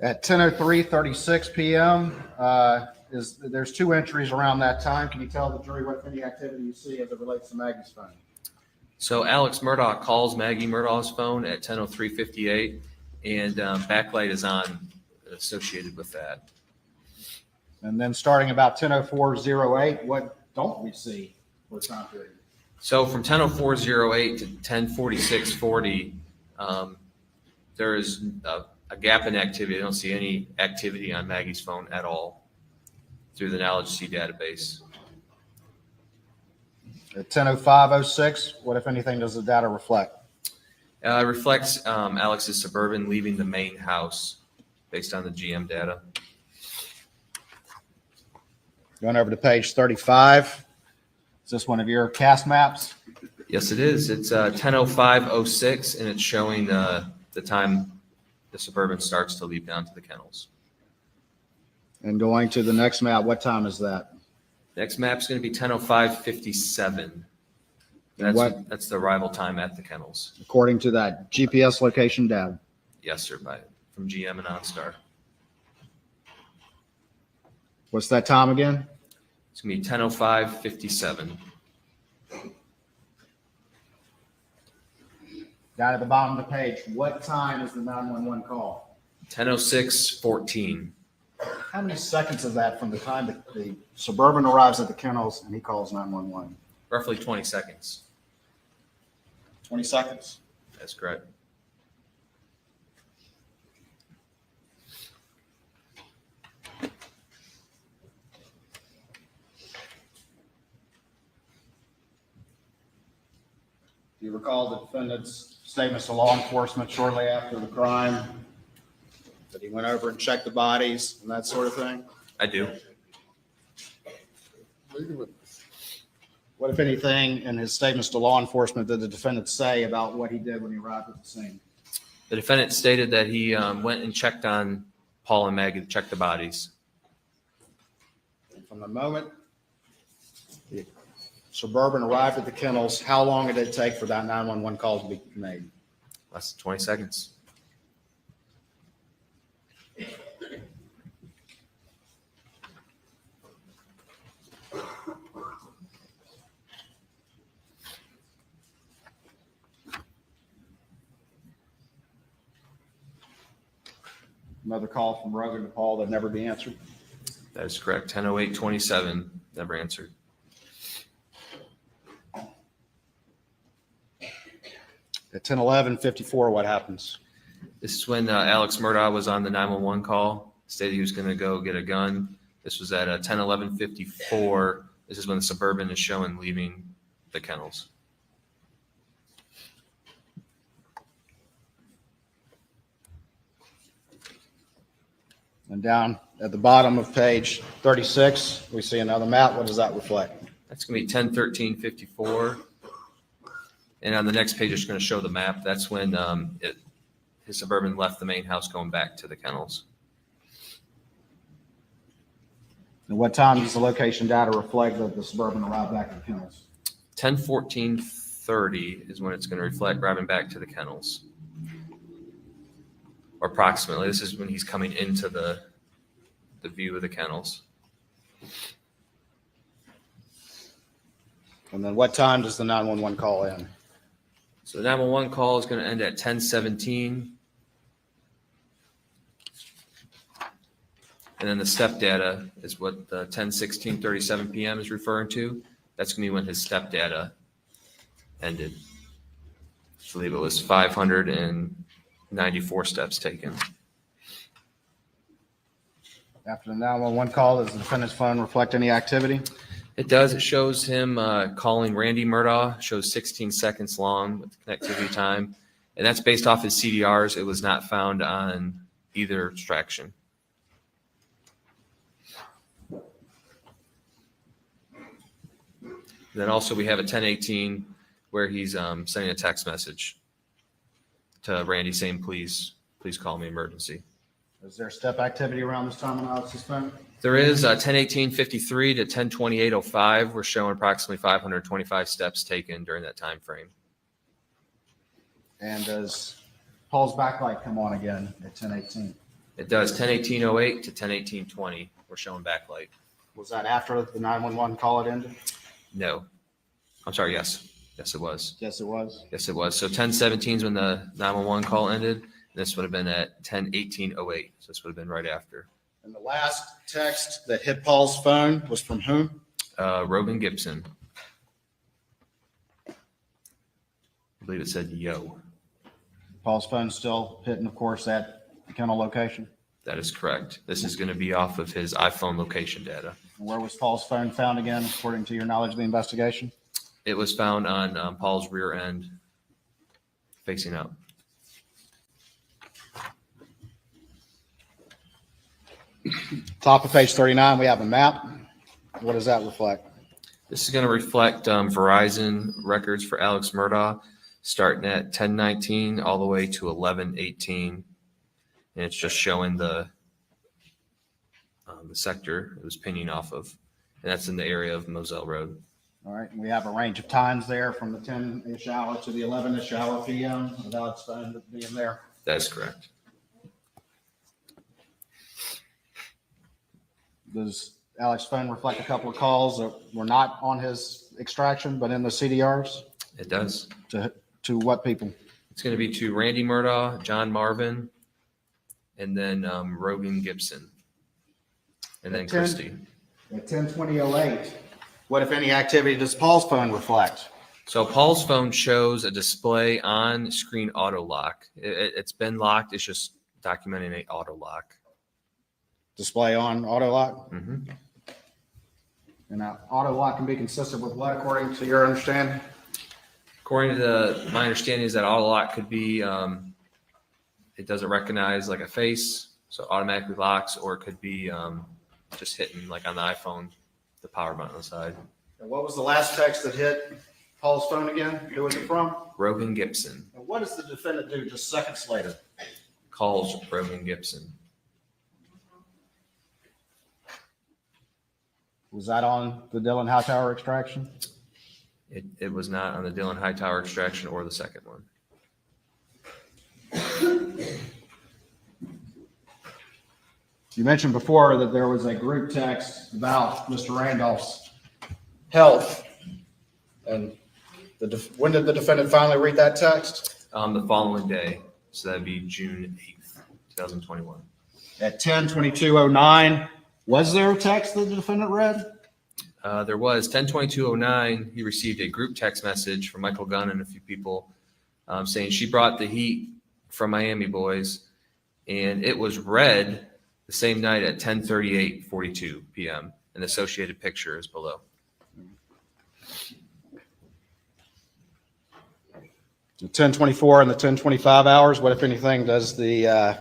At 10:03:36 p.m., there's two entries around that time. Can you tell the jury what any activity you see as it relates to Maggie's phone? So Alex Murdaugh calls Maggie Murdaugh's phone at 10:03:58, and backlight is on associated with that. And then starting about 10:04:08, what don't we see for time period? So from 10:04:08 to 10:46:40, there is a gap in activity. I don't see any activity on Maggie's phone at all through the Knowledge C database. At 10:05:06, what, if anything, does the data reflect? It reflects Alex's Suburban leaving the main house based on the GM data. Going over to page 35. Is this one of your cast maps? Yes, it is. It's 10:05:06, and it's showing the time the Suburban starts to leave down to the kennels. And going to the next map, what time is that? Next map's going to be 10:05:57. That's the arrival time at the kennels. According to that GPS location data. Yes, sir, from GM and OnStar. What's that time again? It's going to be 10:05:57. Down at the bottom of the page, what time is the 911 call? 10:06:14. How many seconds is that from the time the Suburban arrives at the kennels and he calls 911? Roughly 20 seconds. 20 seconds. That's correct. Do you recall the defendant's statements to law enforcement shortly after the crime? That he went over and checked the bodies and that sort of thing? I do. What, if anything, in his statements to law enforcement did the defendant say about what he did when he arrived at the scene? The defendant stated that he went and checked on Paul and Maggie to check the bodies. And from the moment the Suburban arrived at the kennels, how long did it take for that 911 call to be made? Less than 20 seconds. Another call from Rogan to Paul that never be answered. That is correct. 10:08:27, never answered. At 10:11:54, what happens? This is when Alex Murdaugh was on the 911 call, stated he was going to go get a gun. This was at 10:11:54. This is when the Suburban is showing leaving the kennels. And down at the bottom of page 36, we see another map. What does that reflect? That's going to be 10:13:54. And on the next page, it's going to show the map. That's when his Suburban left the main house going back to the kennels. And what time does the location data reflect that the Suburban arrived back at the kennels? 10:14:30 is when it's going to reflect driving back to the kennels. Or approximately. This is when he's coming into the view of the kennels. And then what time does the 911 call end? So the 911 call is going to end at 10:17. And then the step data is what the 10:16:37 p.m. is referring to. That's going to be when his step data ended. I believe it was 594 steps taken. After the 911 call, does the defendant's phone reflect any activity? It does. It shows him calling Randy Murdaugh. Shows 16 seconds long with the connectivity time. And that's based off his CDRs. It was not found on either extraction. Then also we have a 10:18 where he's sending a text message to Randy saying, please call me emergency. Is there step activity around this time on Alex's phone? There is 10:18:53 to 10:28:05. We're showing approximately 525 steps taken during that time frame. And does Paul's backlight come on again at 10:18? It does 10/18/08 to 10/18/20. We're showing backlight. Was that after the 911 call had ended? No. I'm sorry, yes. Yes, it was. Yes, it was. Yes, it was. So 10/17 is when the 911 call ended. This would have been at 10/18/08. So this would have been right after. And the last text that hit Paul's phone was from whom? Rogan Gibson. I believe it said yo. Paul's phone still hitting, of course, that kennel location. That is correct. This is going to be off of his iPhone location data. And where was Paul's phone found again, according to your knowledge of the investigation? It was found on Paul's rear end, facing up. Top of page 39, we have a map. What does that reflect? This is going to reflect Verizon records for Alex Murdaugh, starting at 10/19 all the way to 11/18, and it's just showing the sector it was pinging off of, and that's in the area of Moselle Road. All right, and we have a range of times there from the 10-ish hour to the 11-ish hour PM of Alex phone being there. That is correct. Does Alex's phone reflect a couple of calls that were not on his extraction, but in the CDRs? It does. To what people? It's going to be to Randy Murdaugh, John Marvin, and then Rogan Gibson, and then At 10 Christy. At 10/20/08, what, if any, activity does Paul's phone reflect? So Paul's phone shows a display on screen auto lock. It's been locked. It's just documenting a auto lock. Display on auto lock? Mm-hmm. And now auto lock can be consistent with what, according to your understanding? According to my understanding is that auto lock could be, it doesn't recognize like a face, so automatically locks, or it could be just hitting like on the iPhone, the power button on the side. And what was the last text that hit Paul's phone again? Who was it from? Rogan Gibson. And what does the defendant do just seconds later? Calls Rogan Gibson. Was that on the Dillon Hightower extraction? It was not on the Dillon Hightower extraction or the second one. You mentioned before that there was a group text about Mr. Randolph's health. And when did the defendant finally read that text? The following day, so that'd be June 8th, 2021. At 10/22/09, was there a text that the defendant read? There was 10/22/09. He received a group text message from Michael Gunn and a few people saying she brought the heat from Miami boys, and it was read the same night at 10:38:42 p.m. An associated picture is below. The 10:24 and the 10:25 hours, what, if anything, does the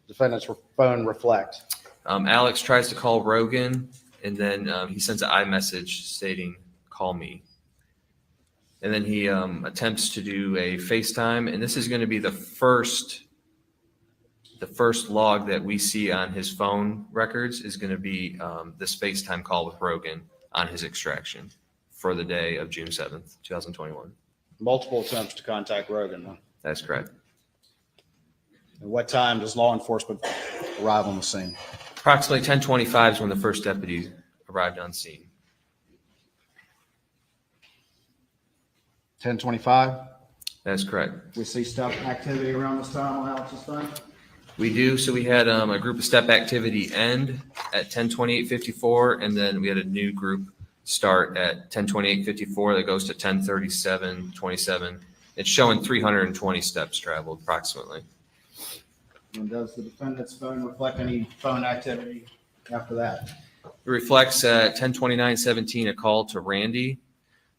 defendant's phone reflect? Alex tries to call Rogan, and then he sends an iMessage stating, "Call me." And then he attempts to do a FaceTime, and this is going to be the first log that we see on his phone records is going to be this FaceTime call with Rogan on his extraction for the day of June 7th, 2021. Multiple attempts to contact Rogan. Huh? That's correct. And what time does law enforcement arrive on the scene? Approximately 10:25 is when the first deputy arrived on scene. 10:25. That's correct. We see step activity around this time on Alex's phone. We do. So we had a group of step activity end at 10:28:54, and then we had a new group start at 10:28:54 that goes to 10:37:27. It's showing 320 steps traveled approximately. And does the defendant's phone reflect any phone activity after that? It reflects at 10:29:17 a call to Randy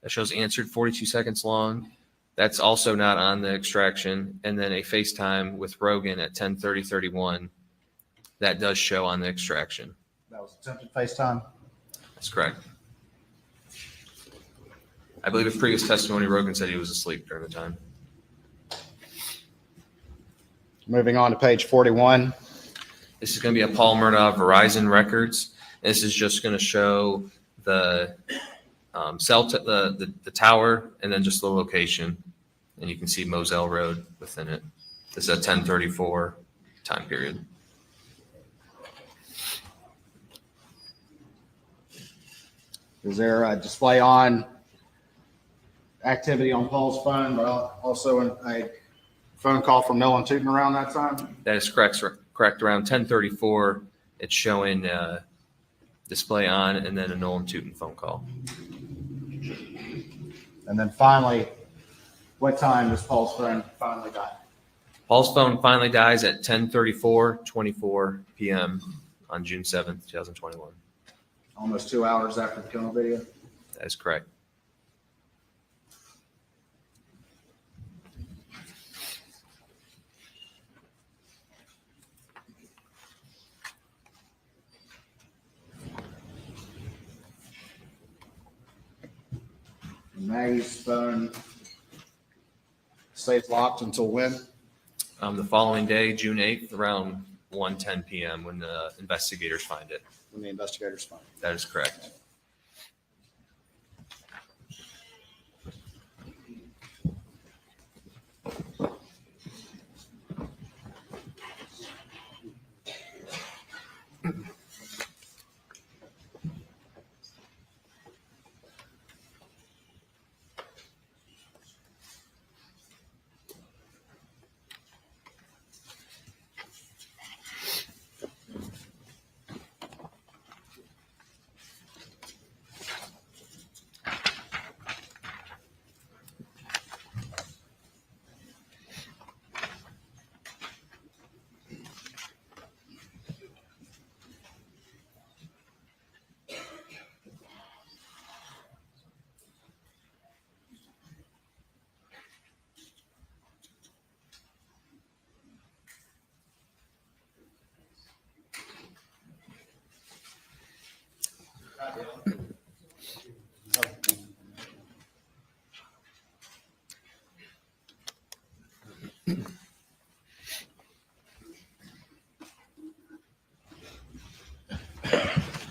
that shows answered 42 seconds long. That's also not on the extraction. And then a FaceTime with Rogan at 10:30:31 that does show on the extraction. That was attempted FaceTime. That's correct. I believe in previous testimony, Rogan said he was asleep during the time. Moving on to page 41. This is going to be a Paul Murdaugh Verizon records. This is just going to show the the tower and then just the location. And you can see Moselle Road within it. This is a 10:34 time period. Is there a display on activity on Paul's phone, but also a phone call from Nolan Tootin around that time? That is correct. Correct. Around 10:34, it's showing display on, and then a Nolan Tootin phone call. And then finally, what time does Paul's phone finally die? Paul's phone finally dies at 10:24 p.m. on June 7th, 2021. Almost 2 hours after the killing video. That is correct. Maggie's phone stays locked until when? The following day, June 8th, around 1:10 p.m. when the investigators find it. When the investigators find it. That is correct.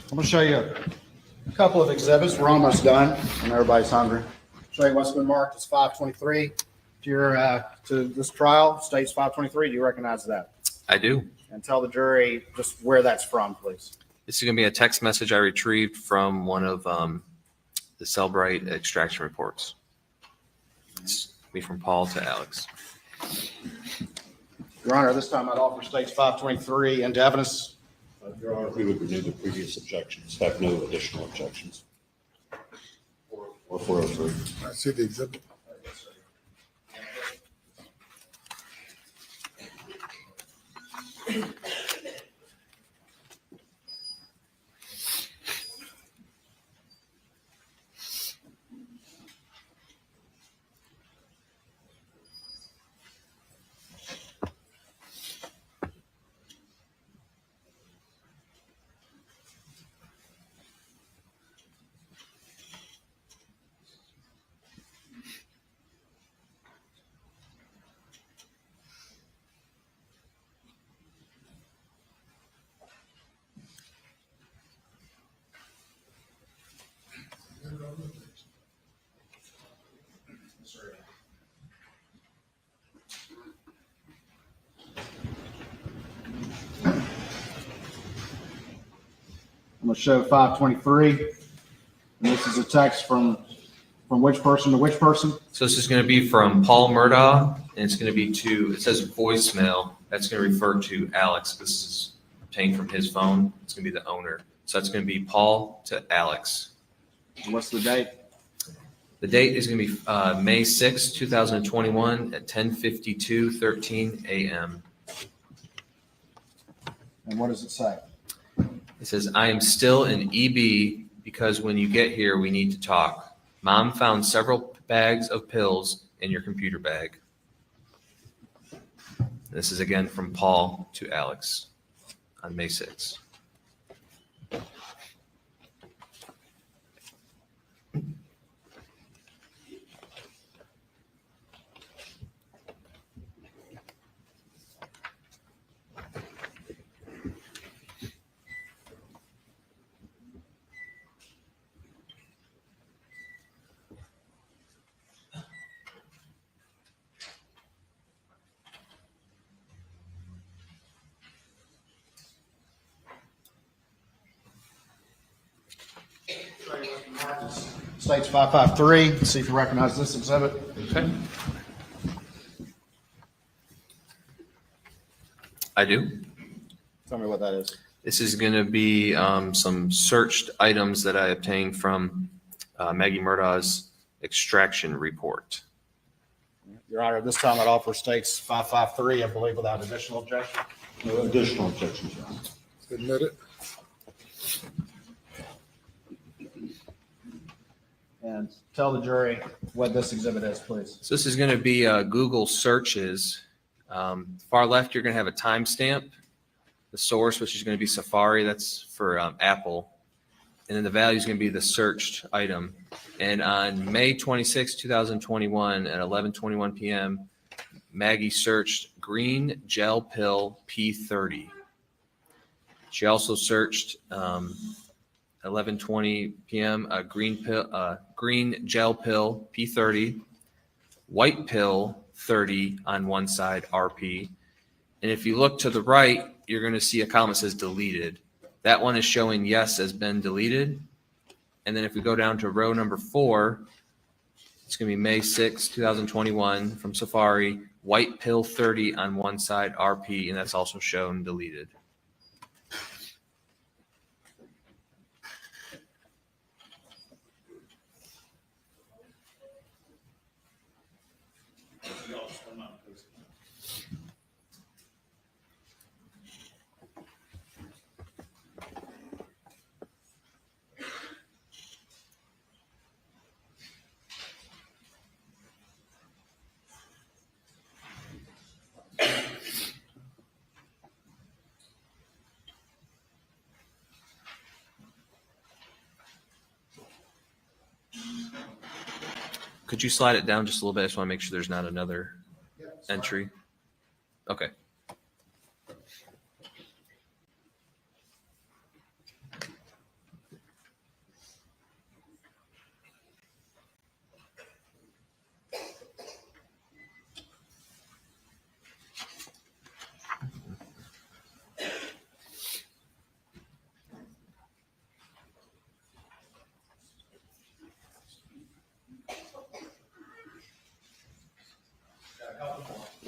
I'm going to show you a couple of exhibits. We're almost done, and everybody's hungry. Show you what's been marked as 523 to this trial. States 523. Do you recognize that? I do. And tell the jury just where that's from, please. This is going to be a text message I retrieved from one of the Cellbrite extraction reports. It's me from Paul to Alex. Your Honor, this time I'd offer states 523 into evidence. Your Honor, we would renew the previous objections, have no additional objections. Or 403. I see the exhibit. I'm going to show 523. And this is a text from which person to which person? So this is going to be from Paul Murdaugh, and it's going to be it says voicemail. That's going to refer to Alex. This is obtained from his phone. It's going to be the owner. So it's going to be Paul to Alex. And what's the date? The date is going to be May 6, 2021 at 10:52:13 a.m. And what does it say? It says, I am still in EB because when you get here, we need to talk. Mom found several bags of pills in your computer bag. This is again from Paul to Alex on May 6th. Next is States 553. Let's see if you recognize this exhibit. Okay. I do. Tell me what that is. This is going to be some searched items that I obtained from Maggie Murdaugh's extraction report. Your Honor, this time I'd offer States 553, I believe, without additional objection. No additional objections, Your Honor. Admit it. And tell the jury what this exhibit is, please. So this is going to be Google searches. Far left, you're going to have a timestamp. The source, which is going to be Safari, that's for Apple. And then the value is going to be the searched item. And on May 26, 2021 at 11:21 p.m., Maggie searched green gel pill P30. She also searched 11:20 p.m. a green gel pill P30, white pill 30 on one side RP. And if you look to the right, you're going to see a column that says deleted. That one is showing yes has been deleted. And then if we go down to row number 4, it's going to be May 6, 2021 from Safari, white pill 30 on one side RP, and that's also shown deleted. Could you slide it down just a little bit? I just want to make sure there's not another entry. Okay.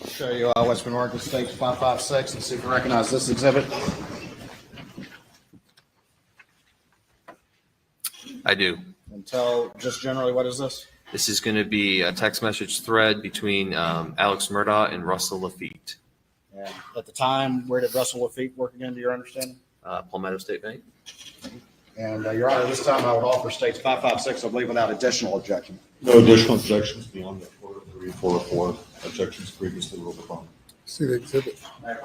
Show you what's been marked as States 556 and see if you recognize this exhibit. I do. And tell just generally what is this? This is going to be a text message thread between Alex Murdaugh and Russell Lafitte. And at the time, where did Russell Lafitte work again, to your understanding? Palmetto State Bank. And Your Honor, this time I would offer States 556, I believe, without additional objection. No additional objections beyond the 403, 404 objections previously ruled upon. See the exhibit. All right,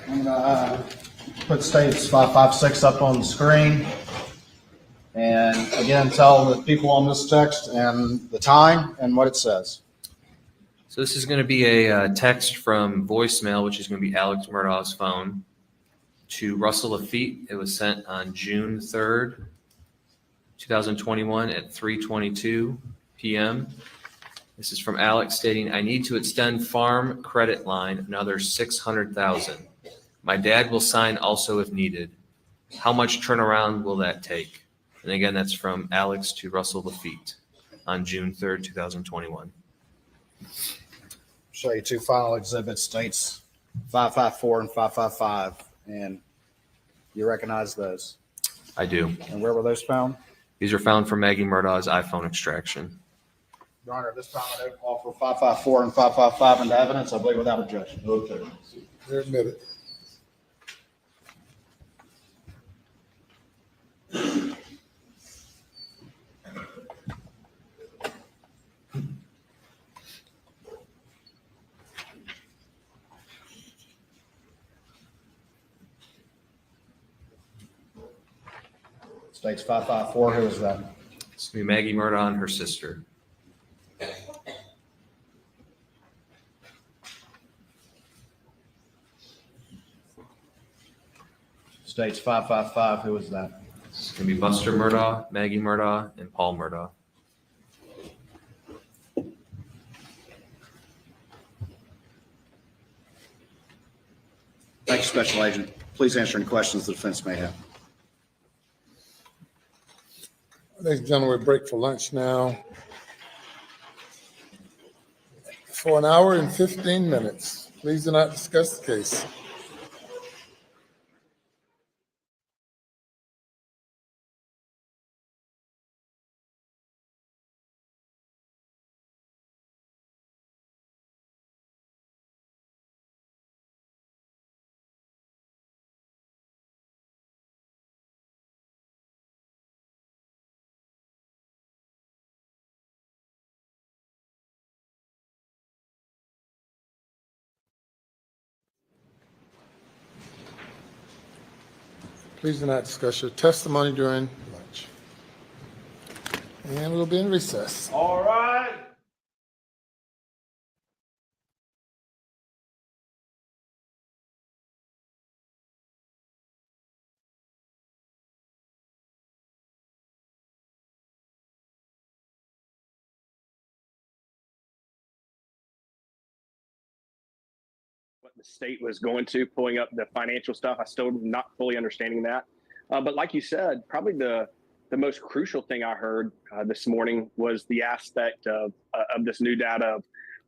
I'm gonna put States 556 up on the screen. And again, tell the people on this text and the time and what it says. So this is going to be a text from voicemail, which is going to be Alex Murdaugh's phone, to Russell Lafitte. It was sent on June 3rd, 2021 at 3:22 p.m. This is from Alex stating, "I need to extend farm credit line another $600,000. My dad will sign also if needed. How much turnaround will that take?" And again, that's from Alex to Russell Lafitte on June 3rd, 2021. show you two final exhibits, states 554 and 555, and you recognize those. I do. And where were those found? These are found from Maggie Murdaugh's iPhone extraction. Your Honor, at this time I don't offer 554 and 555 into evidence, I believe without objection. Okay. They're admitted. States 554, who is that? It's going to be Maggie Murdaugh and her sister. States 555, who is that? It's going to be Buster Murdaugh, Maggie Murdaugh, and Paul Murdaugh. Thank you, Special Agent. Please answer any questions the defense may have. Ladies and gentlemen, we break for lunch now. For an hour and 15 minutes. Please do not discuss the case. Please do not discuss your testimony during lunch. And we'll be in recess. All right. What the state was going to, pulling up the financial stuff. I still not fully understanding that. But like you said, probably the most crucial thing I heard this morning was the aspect of this new data of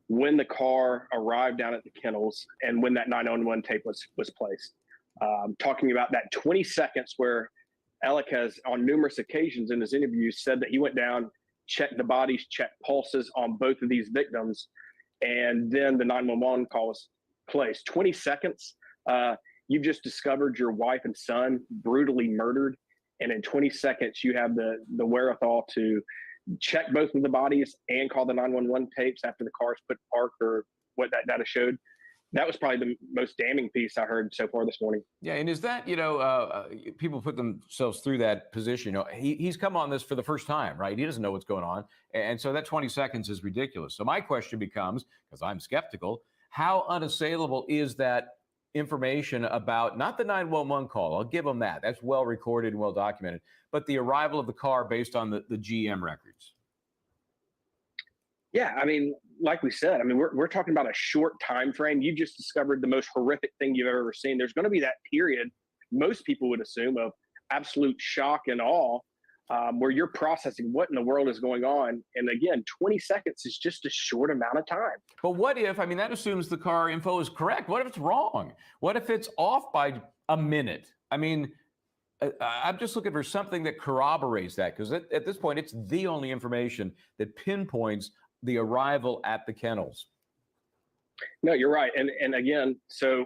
when the car arrived down at the kennels and when that 911 tape was placed. Talking about that 20 seconds where Alec has on numerous occasions in his interviews said that he went down, checked the bodies, checked pulses on both of these victims, and then the 911 call was placed. 20 seconds, you've just discovered your wife and son brutally murdered, and in 20 seconds you have the wherewithal to check both of the bodies and call the 911 tapes after the car's put parked or what that data showed. That was probably the most damning piece I heard so far this morning. Yeah, and is that, people put themselves through that position. He's come on this for the first time, right? He doesn't know what's going on. And so that 20 seconds is ridiculous. So my question becomes, because I'm skeptical, how unassailable is that information about not the 911 call? I'll give them that. That's well recorded and well documented. But the arrival of the car based on the GM records. Yeah, I mean, like we said, I mean, we're talking about a short time frame. You just discovered the most horrific thing you've ever seen. There's going to be that period, most people would assume, of absolute shock and awe, where you're processing what in the world is going on. And again, 20 seconds is just a short amount of time. But what if, that assumes the car info is correct. What if it's wrong? What if it's off by a minute? I'm just looking for something that corroborates that, because at this point, it's the only information that pinpoints the arrival at the kennels. No, you're right. And again, so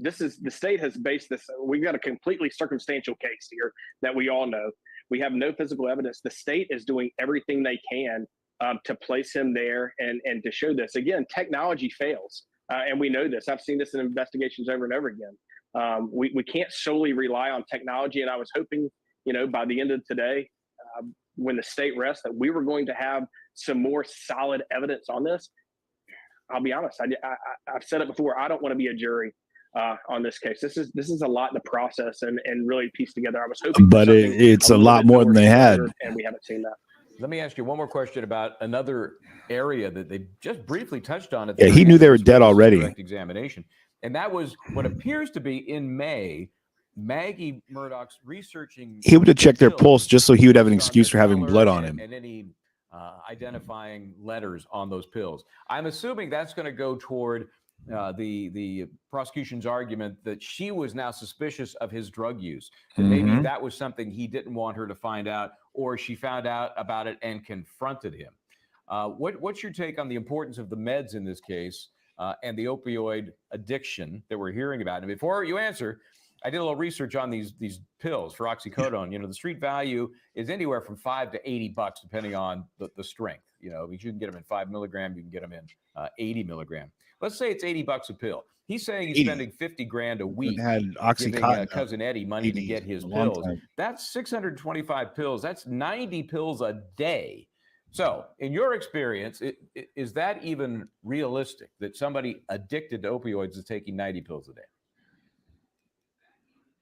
the state has based this, we've got a completely circumstantial case here that we all know. We have no physical evidence. The state is doing everything they can to place him there and to show this. Again, technology fails. And we know this. I've seen this in investigations over and over again. We can't solely rely on technology. And I was hoping, by the end of today, when the state rests, that we were going to have some more solid evidence on this. I'll be honest. I've said it before. I don't want to be a jury on this case. This is a lot to process and really piece together. I was hoping, but it's a lot more than they had, and we haven't seen that. Let me ask you one more question about another area that they just briefly touched on. Yeah, he knew they were dead already. Examination, and that was what appears to be in May. Maggie Murdaugh's researching. He would have checked their pulse just so he would have an excuse for having blood on him. And any identifying letters on those pills. I'm assuming that's going to go toward the prosecution's argument that she was now suspicious of his drug use. That maybe that was something he didn't want her to find out, or she found out about it and confronted him. What's your take on the importance of the meds in this case and the opioid addiction that we're hearing about? And before you answer, I did a little research on these pills for oxycodone. You know, the street value is anywhere from $5 to $80, depending on the strength. You know, you can get them in 5 milligram, you can get them in 80 milligram. Let's say it's $80 a pill. He's saying he's 80. spending $50,000 a week Had giving Oxycontin cousin Eddie money to get his pills. That's 625 pills. That's 90 pills a day. So, in your experience, is that even realistic that somebody addicted to opioids is taking 90 pills a day?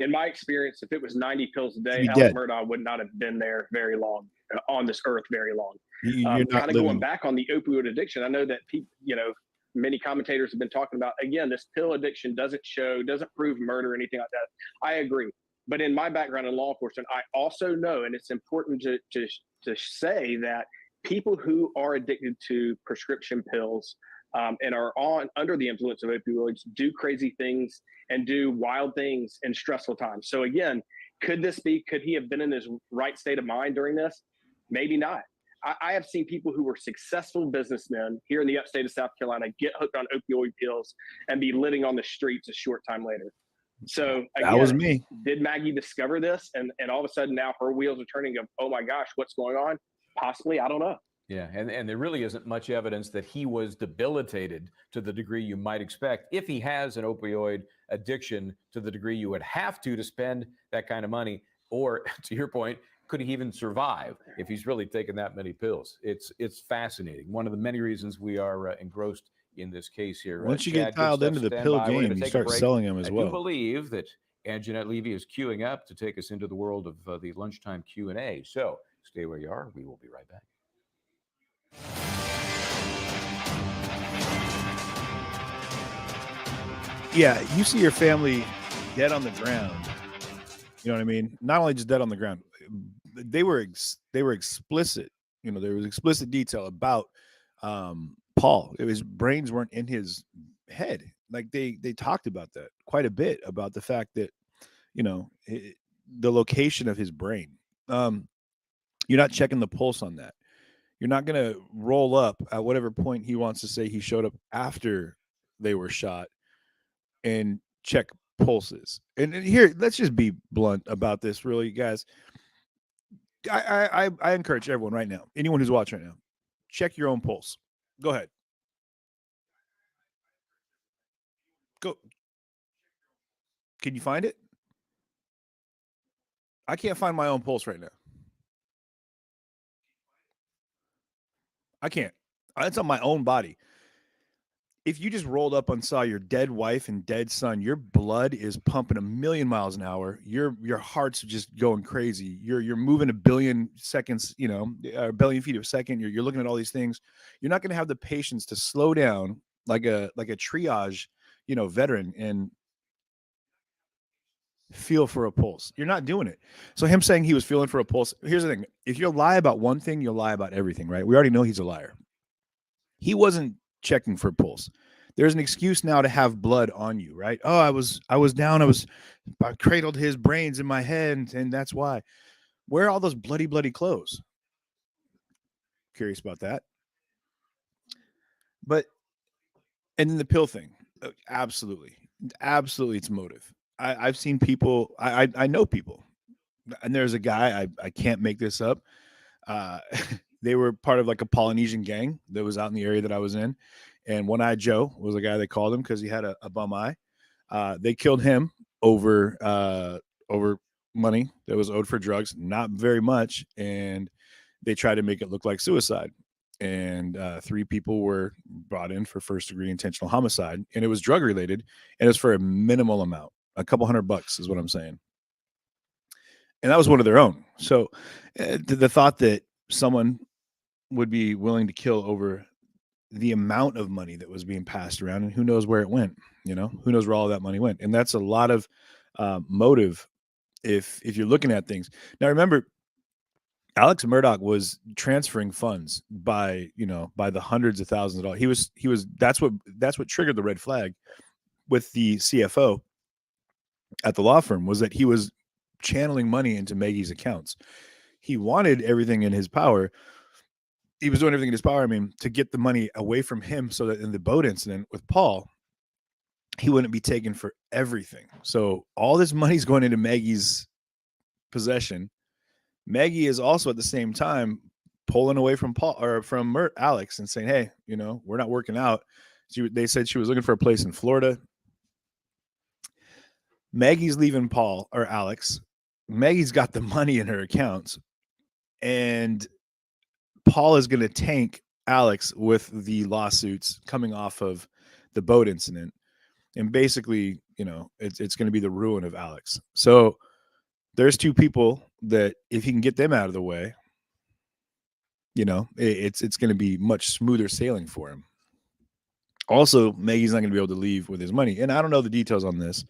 In my experience, if it was 90 pills a day, You're Alex dead. Murdaugh would not have been there very long, on this earth very long. You're not Kind of going living. back on the opioid addiction, I know that people, many commentators have been talking about, again, this pill addiction doesn't prove murder or anything like that. I agree. But in my background in law enforcement, I also know, and it's important to say that people who are addicted to prescription pills and are under the influence of opioids do crazy things and do wild things in stressful times. So again, could he have been in his right state of mind during this? Maybe not. I have seen people who were successful businessmen here in the upstate of South Carolina get hooked on opioid pills and be living on the streets a short time later. So again, That was me. Did Maggie discover this and all of a sudden now her wheels are turning of, oh my gosh, what's going on? Possibly, I don't know. Yeah, and there really isn't much evidence that he was debilitated to the degree you might expect if he has an opioid addiction to the degree you would have to spend that kind of money. Or, to your point, could he even survive if he's really taken that many pills? It's fascinating. One of the many reasons we are engrossed in this case here. Once you Chad, get good dialed stuff. into the Stand pill by. We're gonna game, you take a start break. selling them as I well. do believe that Anjanette Levy is queuing up to take us into the world of the lunchtime Q&A. So stay where you are. We will be right back. Yeah, you see your family dead on the ground. You know what I mean? Not only just dead on the ground, they were explicit. You know, there was explicit detail about Paul. His brains weren't in his head. Like they talked about that quite a bit, about the fact that, you know, the location of his brain. You're not checking the pulse on that. You're not going to roll up at whatever point he wants to say he showed up after they were shot and check pulses. And here, let's just be blunt about this, really, guys. I encourage everyone right now, anyone who's watching right now, check your own pulse. Go ahead. Go. Can you find it? I can't find my own pulse right now. I can't. It's on my own body. If you just rolled up and saw your dead wife and dead son, your blood is pumping 1,000,000 miles an hour. Your heart's just going crazy. You're moving 1 billion seconds, you know, 1 billion feet a second. You're looking at all these things. You're not going to have the patience to slow down like a triage, you know, veteran and feel for a pulse. You're not doing it. So him saying he was feeling for a pulse. Here's the thing. If you lie about one thing, you'll lie about everything, right? We already know he's a liar. He wasn't checking for pulse. There's an excuse now to have blood on you, right? Oh, I was down. I cradled his brains in my head, and that's why. Where are all those bloody clothes? Curious about that. But, and then the pill thing, absolutely, it's motive. I've seen people. I know people, and there's a guy. I can't make this up. They were part of like a Polynesian gang that was out in the area that I was in. And One-Eyed Joe was the guy they called him because he had a bum eye. They killed him over money that was owed for drugs, not very much. And they tried to make it look like suicide. And 3 people were brought in for first-degree intentional homicide. And it was drug-related. And it was for a minimal amount. A couple $100 is what I'm saying. And that was one of their own. So the thought that someone would be willing to kill over the amount of money that was being passed around, and who knows where it went, you know, who knows where all that money went. And that's a lot of motive if you're looking at things. Now, remember, Alex Murdaugh was transferring funds by the hundreds of thousands of dollars. That's what triggered the red flag with the CFO at the law firm, was that he was channeling money into Maggie's accounts. He wanted everything in his power. He was doing everything in his power, to get the money away from him so that in the boat incident with Paul, he wouldn't be taken for everything. So all this money's going into Maggie's possession. Maggie is also at the same time pulling away from Paul or from Alex and saying, hey, we're not working out. They said she was looking for a place in Florida. Maggie's leaving Paul or Alex. Maggie's got the money in her accounts, and Paul is going to tank Alex with the lawsuits coming off of the boat incident. And basically, it's going to be the ruin of Alex. So there's two people that if he can get them out of the way, it's going to be much smoother sailing for him. Also, Maggie's not going to be able to leave with his money. And I don't know the details on this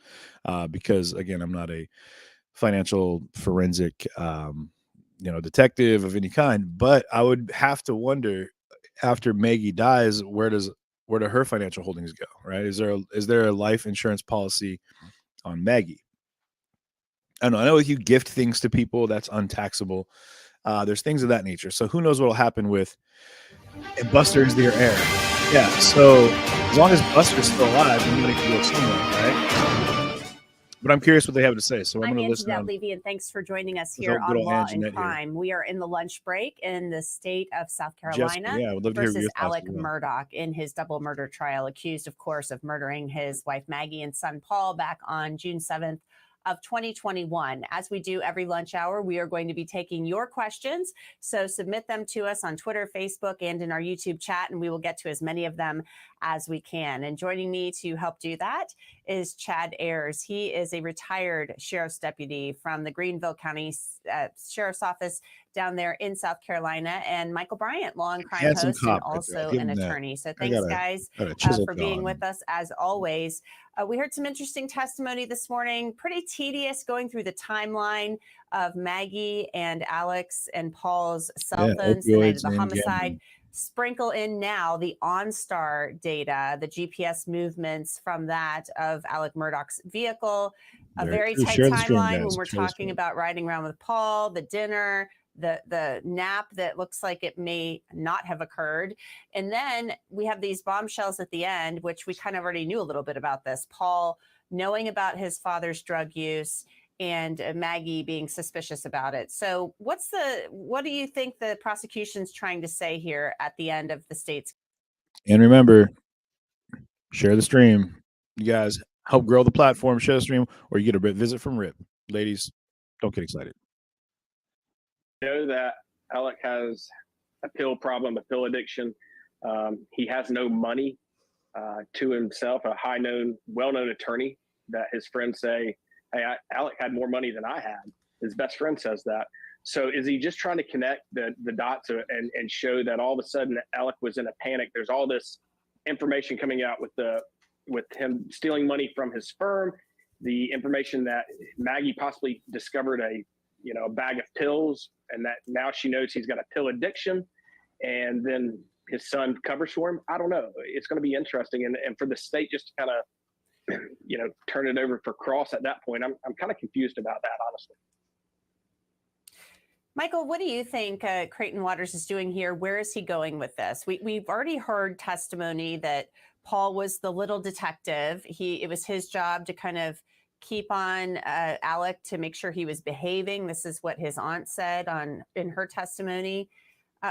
because, again, I'm not a financial forensic, detective of any kind. But I would have to wonder, after Maggie dies, where do her financial holdings go, right? Is there a life insurance policy on Maggie? I know if you gift things to people, that's untaxable. There's things of that nature. So who knows what will happen with, and Buster is their heir. Yeah, so as long as Buster's still alive, the money can go somewhere, right? But I'm curious what they have to say. So I'm going to listen. I'm Anjanette Levy, and thanks for joining us here on Law and Crime. We are in the lunch break in the state of South Carolina versus Alex Murdaugh in his double murder trial, accused, of course, of murdering his wife Maggie and son Paul back on June 7th. Of 2021. As we do every lunch hour, we are going to be taking your questions. So submit them to us on Twitter, Facebook, and in our YouTube chat, and we will get to as many of them as we can. And joining me to help do that is Chad Ayers. He is a retired sheriff's deputy from the Greenville County Sheriff's Office down there in South Carolina, and Michael Bryant, Law and Crime host and also an attorney. So thanks, guys, for being with us as always. We heard some interesting testimony this morning, pretty tedious, going through the timeline of Maggie and Alex and Paul's cell phones the night of the homicide. Sprinkle in now the OnStar data, the GPS movements from that of Alex Murdaugh's vehicle. A very tight timeline when we're talking about riding around with Paul, the dinner, the nap that looks like it may not have occurred. And then we have these bombshells at the end, which we kind of already knew a little bit about this. Paul knowing about his father's drug use and Maggie being suspicious about it. So what do you think the prosecution's trying to say here at the end of the state's? And remember, share the stream. You guys help grow the platform, share the stream, or you get a visit from Rip. Ladies, don't get excited. Know that Alec has a pill problem, a pill addiction. He has no money to himself, a well-known attorney that his friends say, hey, Alec had more money than I had. His best friend says that. So is he just trying to connect the dots and show that all of a sudden Alec was in a panic? There's all this information coming out with him stealing money from his firm, the information that Maggie possibly discovered a bag of pills, and that now she knows he's got a pill addiction, and then his son covers for him. I don't know. It's going to be interesting. And for the state just to kind of, turn it over for cross at that point, I'm kind of confused about that, honestly. Michael, what do you think Creighton Waters is doing here? Where is he going with this? We've already heard testimony that Paul was the little detective. It was his job to kind of keep on Alec to make sure he was behaving. This is what his aunt said in her testimony.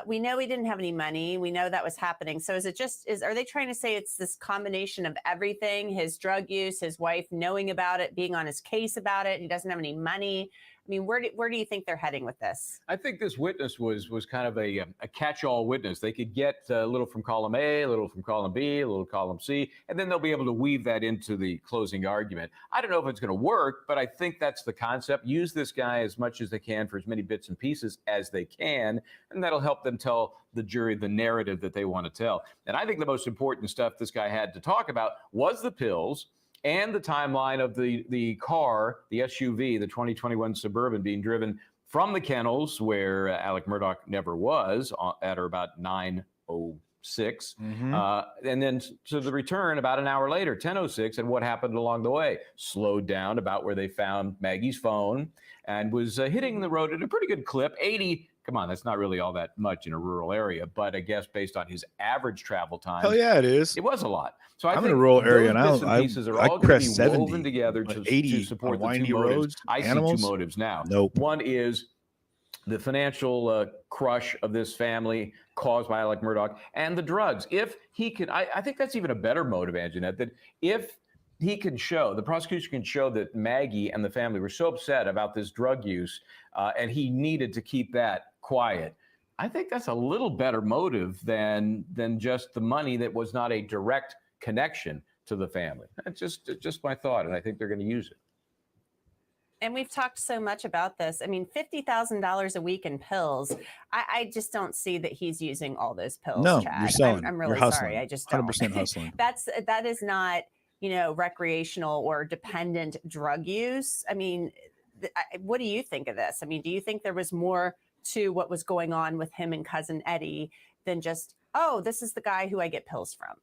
We know he didn't have any money. We know that was happening. So are they trying to say it's this combination of everything? His drug use, his wife knowing about it, being on his case about it. He doesn't have any money. I mean, where do you think they're heading with this? I think this witness was kind of a catch-all witness. They could get a little from column A, a little from column B, a little column C, and then they'll be able to weave that into the closing argument. I don't know if it's going to work, but I think that's the concept. Use this guy as much as they can for as many bits and pieces as they can, and that'll help them tell the jury the narrative that they want to tell. And I think the most important stuff this guy had to talk about was the pills and the timeline of the car, the SUV, the 2021 Suburban being driven from the kennels where Alex Murdaugh never was at about 9:06. And then to the return about an hour later, 10:06. And what happened along the way? Slowed down about where they found Maggie's phone and was hitting the road at a pretty good clip, 80. Come on, that's not really all that much in a rural area, but I guess based on his average travel time, hell yeah, it is. It was a lot. So I'm in a rural area, and those bits and pieces are all going to be woven together to support the two motives. I see two motives now. One is the financial crush of this family caused by Alex Murdaugh, and the drugs. If he can, I think that's even a better motive, Anjanette, that if he can show, the prosecution can show that Maggie and the family were so upset about this drug use, and he needed to keep that quiet. I think that's a little better motive than just the money that was not a direct connection to the family. That's just my thought, and I think they're going to use it. And we've talked so much about this. I mean, $50,000 a week in pills. I just don't see that he's using all those pills. No, Chad. you're selling. I'm really you're sorry. I just don't. 100% hustling. That is not, recreational or dependent drug use. I mean, what do you think of this? I mean, do you think there was more to what was going on with him and cousin Eddie than just, oh, this is the guy who I get pills from?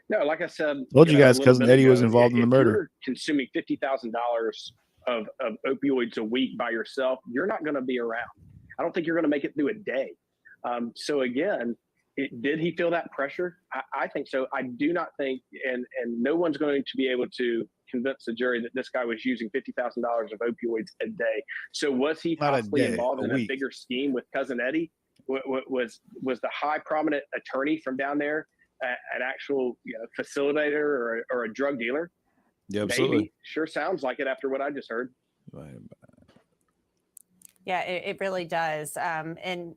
No, like I said, told you guys, cousin Eddie was involved in the murder. You're consuming $50,000 of opioids a week by yourself, you're not going to be around. I don't think you're going to make it through a day. So again, did he feel that pressure? I think so. I do not think, and no one's going to be able to convince the jury that this guy was using $50,000 of opioids a day. So was he possibly involved in a bigger scheme with cousin Eddie? Was the high prominent attorney from down there an actual facilitator or a drug dealer? Yeah, absolutely. Maybe. Sure sounds like it after what I just heard. Yeah, it really does. And,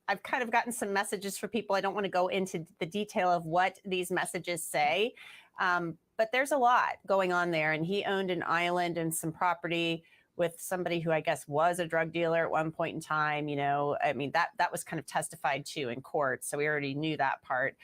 I've kind of gotten some messages for people. I don't want to go into the detail of what these messages say, but there's a lot going on there. And he owned an island and some property with somebody who I guess was a drug dealer at one point in time. That was kind of testified to in court. So we already knew that part.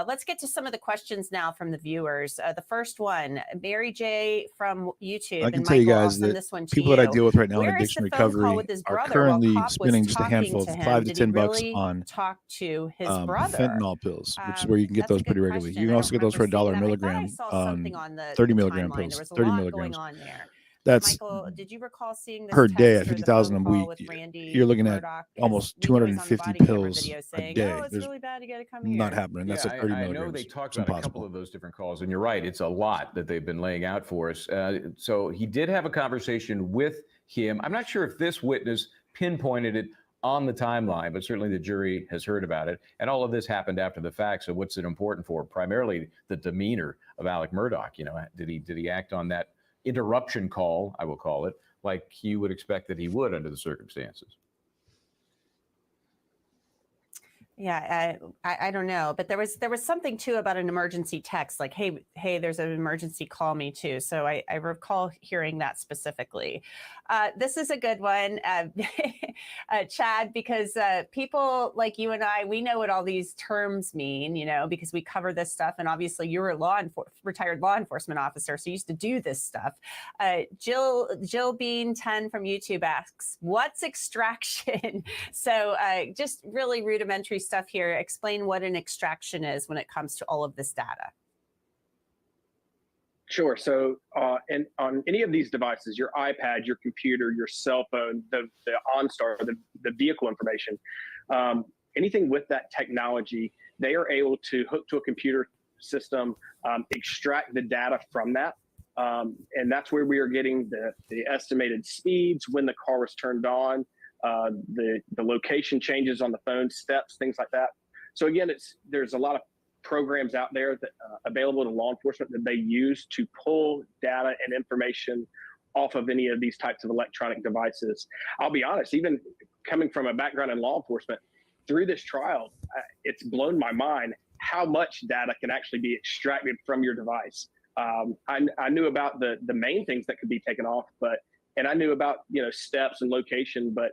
Let's get to some of the questions now from the viewers. The first one, Mary J from YouTube. I can tell you guys that people that I deal with right now in addiction recovery are currently spending just a handful of $5 to $10 on fentanyl pills, which is where you can get those pretty regularly. You can also get those for $1 a milligram on 30 milligram pills, 30 milligrams. That's Michael, did you recall seeing this per day at text or the 50,000 a phone call week. with Randy You're looking at Murdaugh? almost His leader is on 250 body camera pills video a saying, day. "Oh, it's There's really bad. You got to come here." not happening. That's at 30 I milligrams. know they talked It's about a impossible. couple of those different calls, and you're right. It's a lot that they've been laying out for us. So he did have a conversation with him. I'm not sure if this witness pinpointed it on the timeline, but certainly the jury has heard about it. And all of this happened after the fact. So what's it important for? Primarily the demeanor of Alex Murdaugh. Did he act on that interruption call, I will call it, like you would expect that he would under the circumstances? Yeah, I don't know, but there was something too about an emergency text, like, hey, there's an emergency, call me too. So I recall hearing that specifically. This is a good one, Chad, because people like you and I, we know what all these terms mean, because we cover this stuff, and obviously you're a retired law enforcement officer, so you used to do this stuff. Jill Bean 10 from YouTube asks, "What's extraction?" So just really rudimentary stuff here. Explain what an extraction is when it comes to all of this data. Sure. So and on any of these devices, your iPad, your computer, your cell phone, the OnStar, the vehicle information, anything with that technology, they are able to hook to a computer system, extract the data from that. And that's where we are getting the estimated speeds, when the car was turned on, the location changes on the phone, steps, things like that. So again, there's a lot of programs out there that available to law enforcement that they use to pull data and information off of any of these types of electronic devices. I'll be honest, even coming from a background in law enforcement, through this trial, it's blown my mind how much data can actually be extracted from your device. I knew about the main things that could be taken off, and I knew about steps and location, but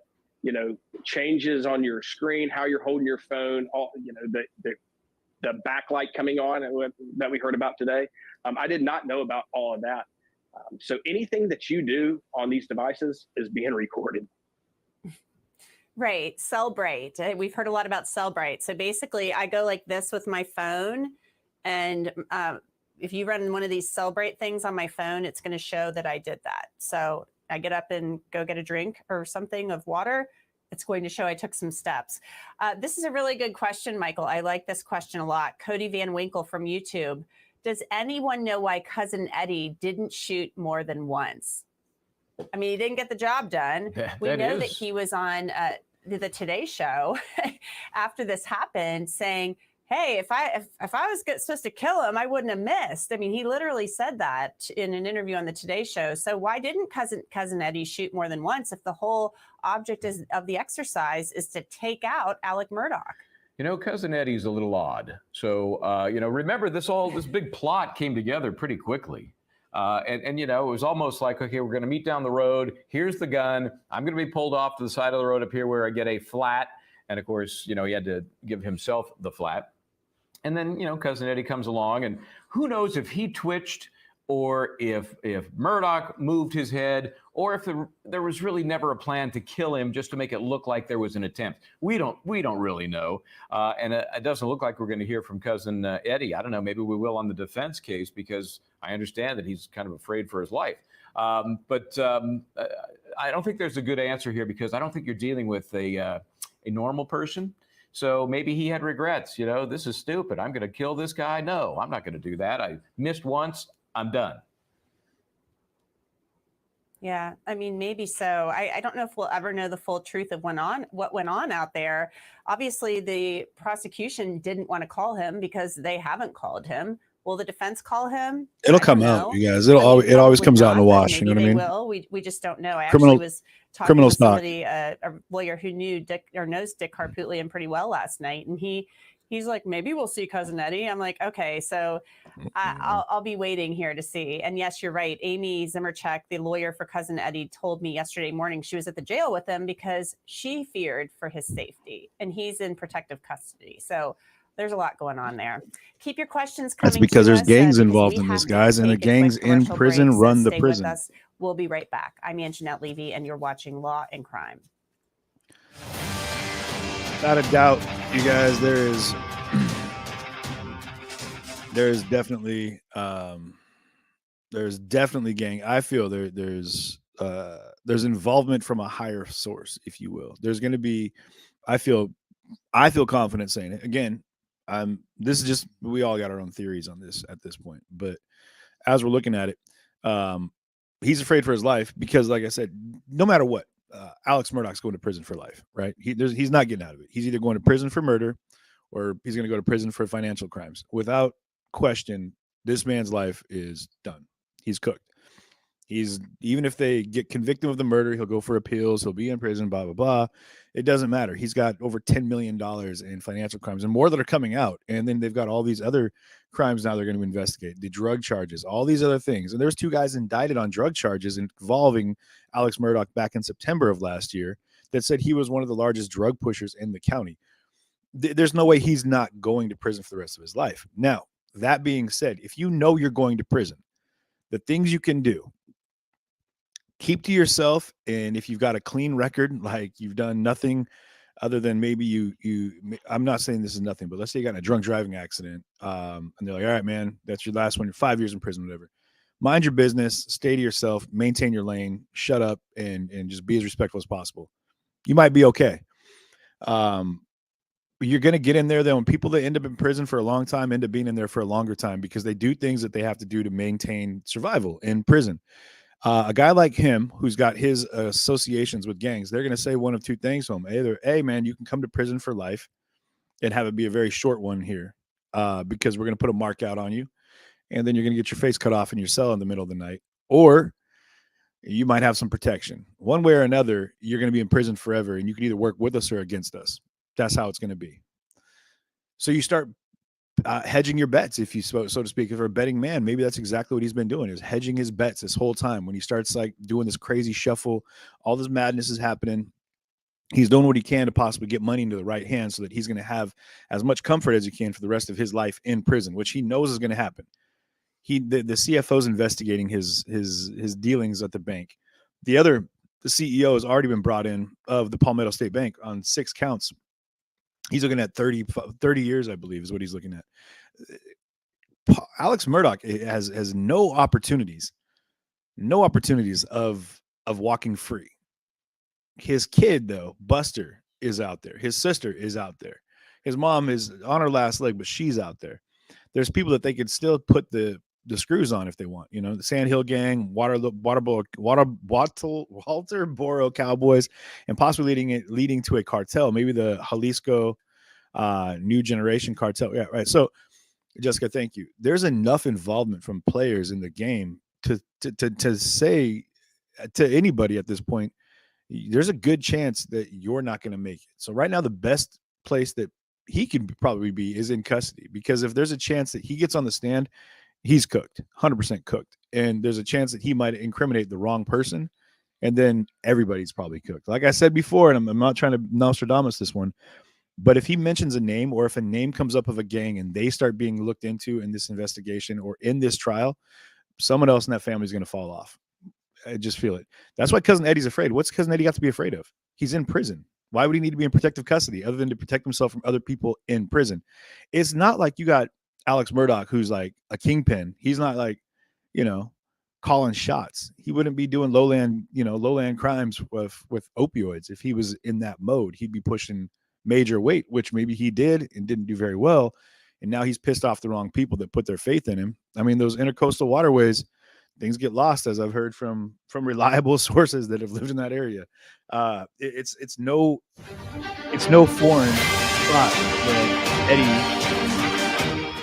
changes on your screen, how you're holding your phone, all the backlight coming on that we heard about today. I did not know about all of that. So anything that you do on these devices is being recorded. Right. Celebrate. We've heard a lot about Celebrate. So basically, I go like this with my phone. And if you run one of these Celebrate things on my phone, it's going to show that I did that. So I get up and go get a drink or something of water. It's going to show I took some steps. This is a really good question, Michael. I like this question a lot. Cody Van Winkle from YouTube. Does anyone know why Cousin Eddie didn't shoot more than once? I mean, he didn't get the job done. We know that he was on the Today Show after this happened saying, hey, if I was supposed to kill him, I wouldn't have missed. I mean, he literally said that in an interview on the Today Show. So why didn't cousin Eddie shoot more than once if the whole object of the exercise is to take out Alex Murdaugh? You know, Cousin Eddie's a little odd. So, remember this big plot came together pretty quickly. And it was almost like, okay, we're going to meet down the road. Here's the gun. I'm going to be pulled off to the side of the road up here where I get a flat. And of course, he had to give himself the flat. And then, Cousin Eddie comes along, and who knows if he twitched or if Murdaugh moved his head, or if there was really never a plan to kill him just to make it look like there was an attempt. We don't really know. And it doesn't look like we're going to hear from Cousin Eddie. I don't know. Maybe we will on the defense case, because I understand that he's kind of afraid for his life. But I don't think there's a good answer here, because I don't think you're dealing with a normal person. So maybe he had regrets. This is stupid. I'm going to kill this guy. No, I'm not going to do that. I missed once. I'm done. Yeah, I mean, maybe so. I don't know if we'll ever know the full truth of what went on out there. Obviously, the prosecution didn't want to call him because they haven't called him. Will the defense call him? It'll come out, you guys. It always comes out in the wash. You know what I mean? Will. We just don't know. I actually was talking to somebody, a lawyer who knows Dick Harpootlian pretty well last night, and he's like, maybe we'll see Cousin Eddie. I'm like, okay, so I'll be waiting here to see. And yes, you're right. Amy Zimmerchek, the lawyer for Cousin Eddie, told me yesterday morning she was at the jail with him because she feared for his safety, and he's in protective custody. So there's a lot going on there. Keep your questions coming. That's because there's gangs involved in this, guys, and the gangs in prison run the prison. We'll be right back. I'm Anjanette Levy, and you're watching Law and Crime. Without a doubt, you guys, there is definitely gang. I feel there's involvement from a higher source, if you will. There's going to be, I feel confident saying it. Again, this is just, we all got our own theories on this at this point, but as we're looking at it, he's afraid for his life because, like I said, no matter what, Alex Murdaugh's going to prison for life, right? He's not getting out of it. He's either going to prison for murder or he's going to go to prison for financial crimes. Without question, this man's life is done. He's cooked. Even if they get convicted of the murder, he'll go for appeals. He'll be in prison, blah, blah, blah. It doesn't matter. He's got over $10 million in financial crimes and more that are coming out. And then they've got all these other crimes now they're going to investigate, the drug charges, all these other things. And there's 2 guys indicted on drug charges involving Alex Murdaugh back in September of last year that said he was one of the largest drug pushers in the county. There's no way he's not going to prison for the rest of his life. Now, that being said, if you know you're going to prison, the things you can do, keep to yourself. And if you've got a clean record, like you've done nothing other than maybe I'm not saying this is nothing, but let's say you got in a drunk driving accident, and they're like, all right, man, that's your last one. You're 5 years in prison, whatever. Mind your business, stay to yourself, maintain your lane, shut up, and just be as respectful as possible. You might be okay. You're going to get in there, though, and people that end up in prison for a long time end up being in there for a longer time because they do things that they have to do to maintain survival in prison. A guy like him, who's got his associations with gangs, they're going to say one of 2 things to him. Either, hey, man, you can come to prison for life and have it be a very short one here because we're going to put a mark out on you, and then you're going to get your face cut off in your cell in the middle of the night. Or you might have some protection. One way or another, you're going to be in prison forever, and you can either work with us or against us. That's how it's going to be. So you start hedging your bets, if you so to speak. If you're a betting man, maybe that's exactly what he's been doing, is hedging his bets this whole time. When he starts like doing this crazy shuffle, all this madness is happening. He's doing what he can to possibly get money into the right hands so that he's going to have as much comfort as he can for the rest of his life in prison, which he knows is going to happen. the CFO's investigating his dealings at the bank. The CEO has already been brought in of the Palmetto State Bank on 6 counts. He's looking at 30 years, I believe, is what he's looking at. Alex Murdaugh has no opportunities of walking free. His kid, though, Buster, is out there. His sister is out there. His mom is on her last leg, but she's out there. There's people that they could still put the screws on if they want. You know, the Sand Hill Gang, Walterboro Cowboys, and possibly leading to a cartel, maybe the Jalisco New Generation cartel. Yeah, right. So, Jessica, thank you. There's enough involvement from players in the game to say to anybody at this point, there's a good chance that you're not going to make it. So right now, the best place that he can probably be is in custody, because if there's a chance that he gets on the stand, he's cooked, 100% cooked. And there's a chance that he might incriminate the wrong person, and then everybody's probably cooked. Like I said before, and I'm not trying to Nostradamus this one, but if he mentions a name, or if a name comes up of a gang and they start being looked into in this investigation or in this trial, someone else in that family is going to fall off. I just feel it. That's why Cousin Eddie's afraid. What's Cousin Eddie got to be afraid of? He's in prison. Why would he need to be in protective custody other than to protect himself from other people in prison? It's not like you got Alex Murdaugh, who's like a kingpin. He's not like, calling shots. He wouldn't be doing lowland crimes with opioids. If he was in that mode, he'd be pushing major weight, which maybe he did and didn't do very well. And now he's pissed off the wrong people that put their faith in him. I mean, those intercoastal waterways, things get lost, as I've heard from reliable sources that have lived in that area. It's no foreign spot that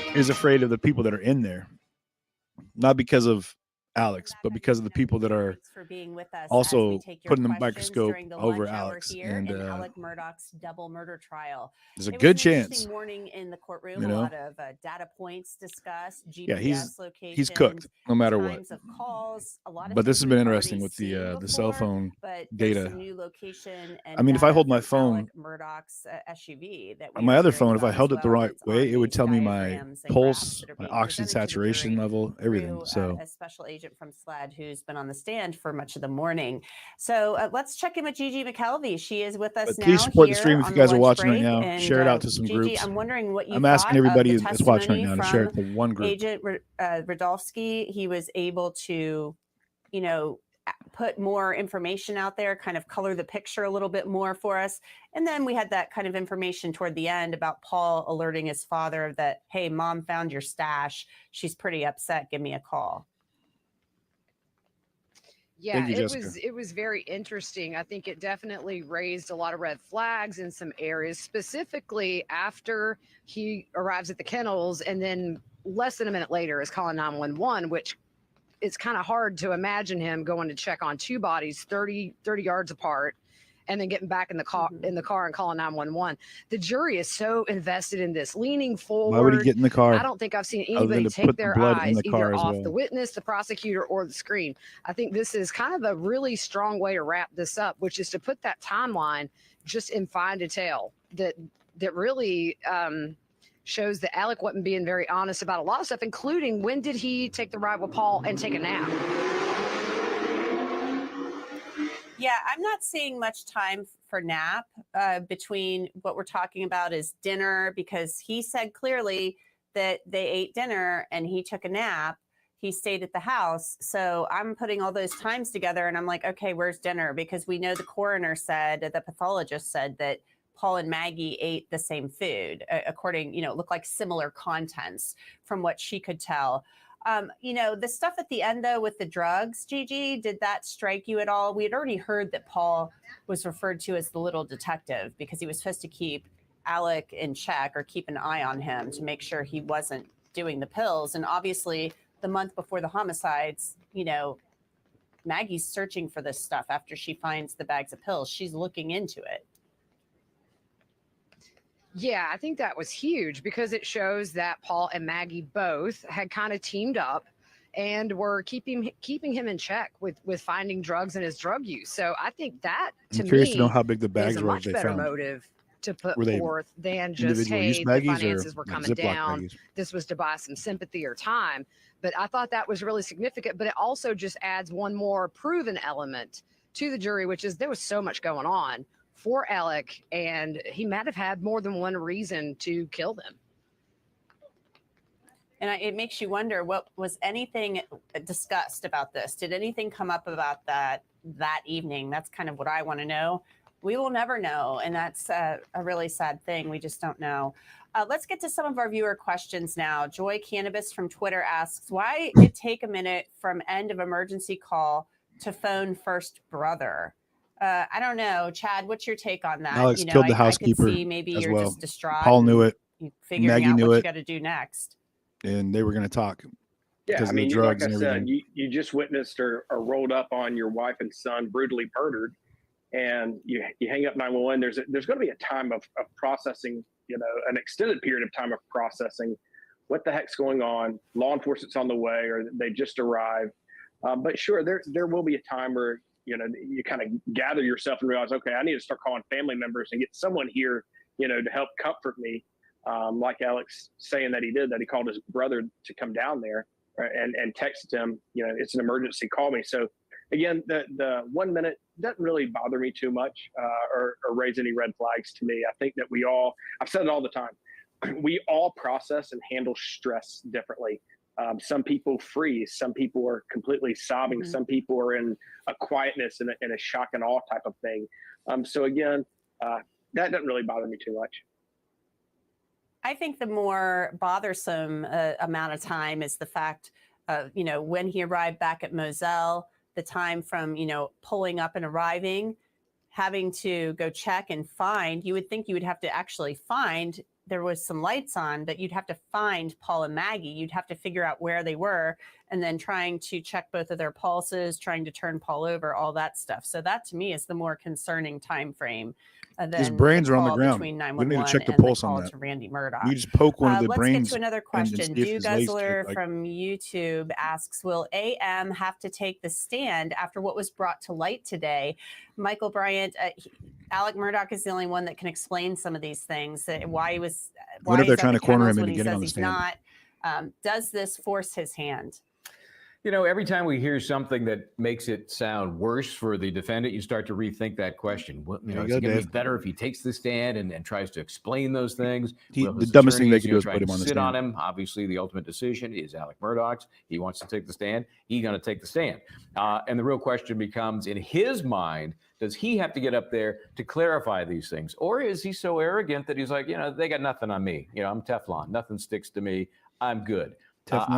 Eddie is afraid of the people that are in there, not because of Alex, but because of the people that are also putting the microscope over Alex. And Alex Murdaugh's double murder trial. There's a good chance. Morning in the courtroom, a lot of data points discussed. GPS yeah, locations, he's cooked no matter what. Calls, a lot of but this has been interesting with the cell phone data. New location and I mean, if I hold my phone, Murdaug's SUV, that on my other phone, if I held it the right way, it would tell me my pulse, my oxygen saturation level, everything. So a special agent from SLED who's been on the stand for much of the morning. So let's check in with Gigi McKelvey. She is with us now. Please support the stream if you guys are watching right now. And, share it out to some Gigi, groups. I'm wondering what you I'm asking everybody that's watching right now to share it to from one group. Agent Radolfsky. He was able to, put more information out there, kind of color the picture a little bit more for us. And then we had that kind of information toward the end about Paul alerting his father that, hey, mom found your stash. She's pretty upset. Give me a call. Yeah, it was very interesting. I think it definitely raised a lot of red flags in some areas, specifically after he arrives at the kennels, and then less than a minute later is calling 911, which it's kind of hard to imagine him going to check on 2 bodies 30 yards apart, and then getting back in the car and calling 911. The jury is so invested in this, leaning forward. Why would he get in the car? I don't think I've seen anybody take their eyes either off the witness, the prosecutor, or the screen. I think this is kind of a really strong way to wrap this up, which is to put that timeline just in fine detail that really shows that Alec wasn't being very honest about a lot of stuff, including when did he take the ride with Paul and take a nap? Yeah, I'm not seeing much time for nap between what we're talking about is dinner, because he said clearly that they ate dinner and he took a nap. He stayed at the house. So I'm putting all those times together and I'm like, okay, where's dinner? Because we know the coroner said, the pathologist said that Paul and Maggie ate the same food, according, it looked like similar contents from what she could tell. The stuff at the end, though, with the drugs, Gigi, did that strike you at all? We had already heard that Paul was referred to as the little detective because he was supposed to keep Alec in check or keep an eye on him to make sure he wasn't doing the pills. And obviously, the month before the homicides, Maggie's searching for this stuff after she finds the bags of pills. She's looking into it. Yeah, I think that was huge because it shows that Paul and Maggie both had kind of teamed up and were keeping him in check with finding drugs and his drug use. So I think that, to me, I'm curious to know how big the bags is a were much they better found. Motive to put Were they forth than just, individual use hey, the baggies or finances were like coming Ziploc down. baggies? This was to buy some sympathy or time. But I thought that was really significant. But it also just adds one more proven element to the jury, which is there was so much going on for Alec, and he might have had more than one reason to kill them. And it makes you wonder, what was anything discussed about this? Did anything come up about that evening? That's kind of what I want to know. We will never know. And that's a really sad thing. We just don't know. Let's get to some of our viewer questions now. Joy Cannabis from Twitter asks, why it take a minute from end of emergency call to phone first brother? I don't know. Chad, what's your take on that? Alex killed the housekeeper I could see maybe as you're well. just distraught. Paul knew it. Figuring Maggie out knew what you it. got to do next. And they were going to talk. Yeah, because I of the mean, drugs like I and said, everything. you just witnessed or rolled up on your wife and son brutally murdered, and you hang up 911. There's going to be a time of processing, an extended period of time of processing what the heck's going on. Law enforcement's on the way, or they just arrived. But sure, there will be a time where you kind of gather yourself and realize, okay, I need to start calling family members and get someone here, to help comfort me. Like Alex saying that he called his brother to come down there and texted him, it's an emergency, call me. So again, the 1 minute doesn't really bother me too much or raise any red flags to me. I think that I've said it all the time, we all process and handle stress differently. Some people freeze, some people are completely sobbing, some people are in a quietness and a shock and awe type of thing. So again, that doesn't really bother me too much. I think the more bothersome amount of time is the fact of, when he arrived back at Moselle, the time from, pulling up and arriving, having to go check and find. You would think you would have to actually find, there was some lights on, but you'd have to find Paul and Maggie. You'd have to figure out where they were, and then trying to check both of their pulses, trying to turn Paul over, all that stuff. So that to me is the more concerning time frame. His brains are on the ground. We need to check the pulse on that. To Randy Murdaugh. You just poke one of the let's brains. Get to another question. Do Guzzler from YouTube asks, will AM have to take the stand after what was brought to light today? Michael Bryant, Alec Murdaugh is the only one that can explain some of these things. Why he was. What if they're trying to corner him and into getting on the stand? Not. Does this force his hand? Every time we hear something that makes it sound worse for the defendant, you start to rethink that question. Well, it's going to be better if he takes the stand and tries to explain those things. The dumbest thing they could do is put him on the stand. Sit on him. Obviously, the ultimate decision is Alec Murdaugh's. He wants to take the stand. He's going to take the stand. And the real question becomes, in his mind, does he have to get up there to clarify these things? Or is he so arrogant that he's like, they got nothing on me. I'm Teflon. Nothing sticks to me. I'm good.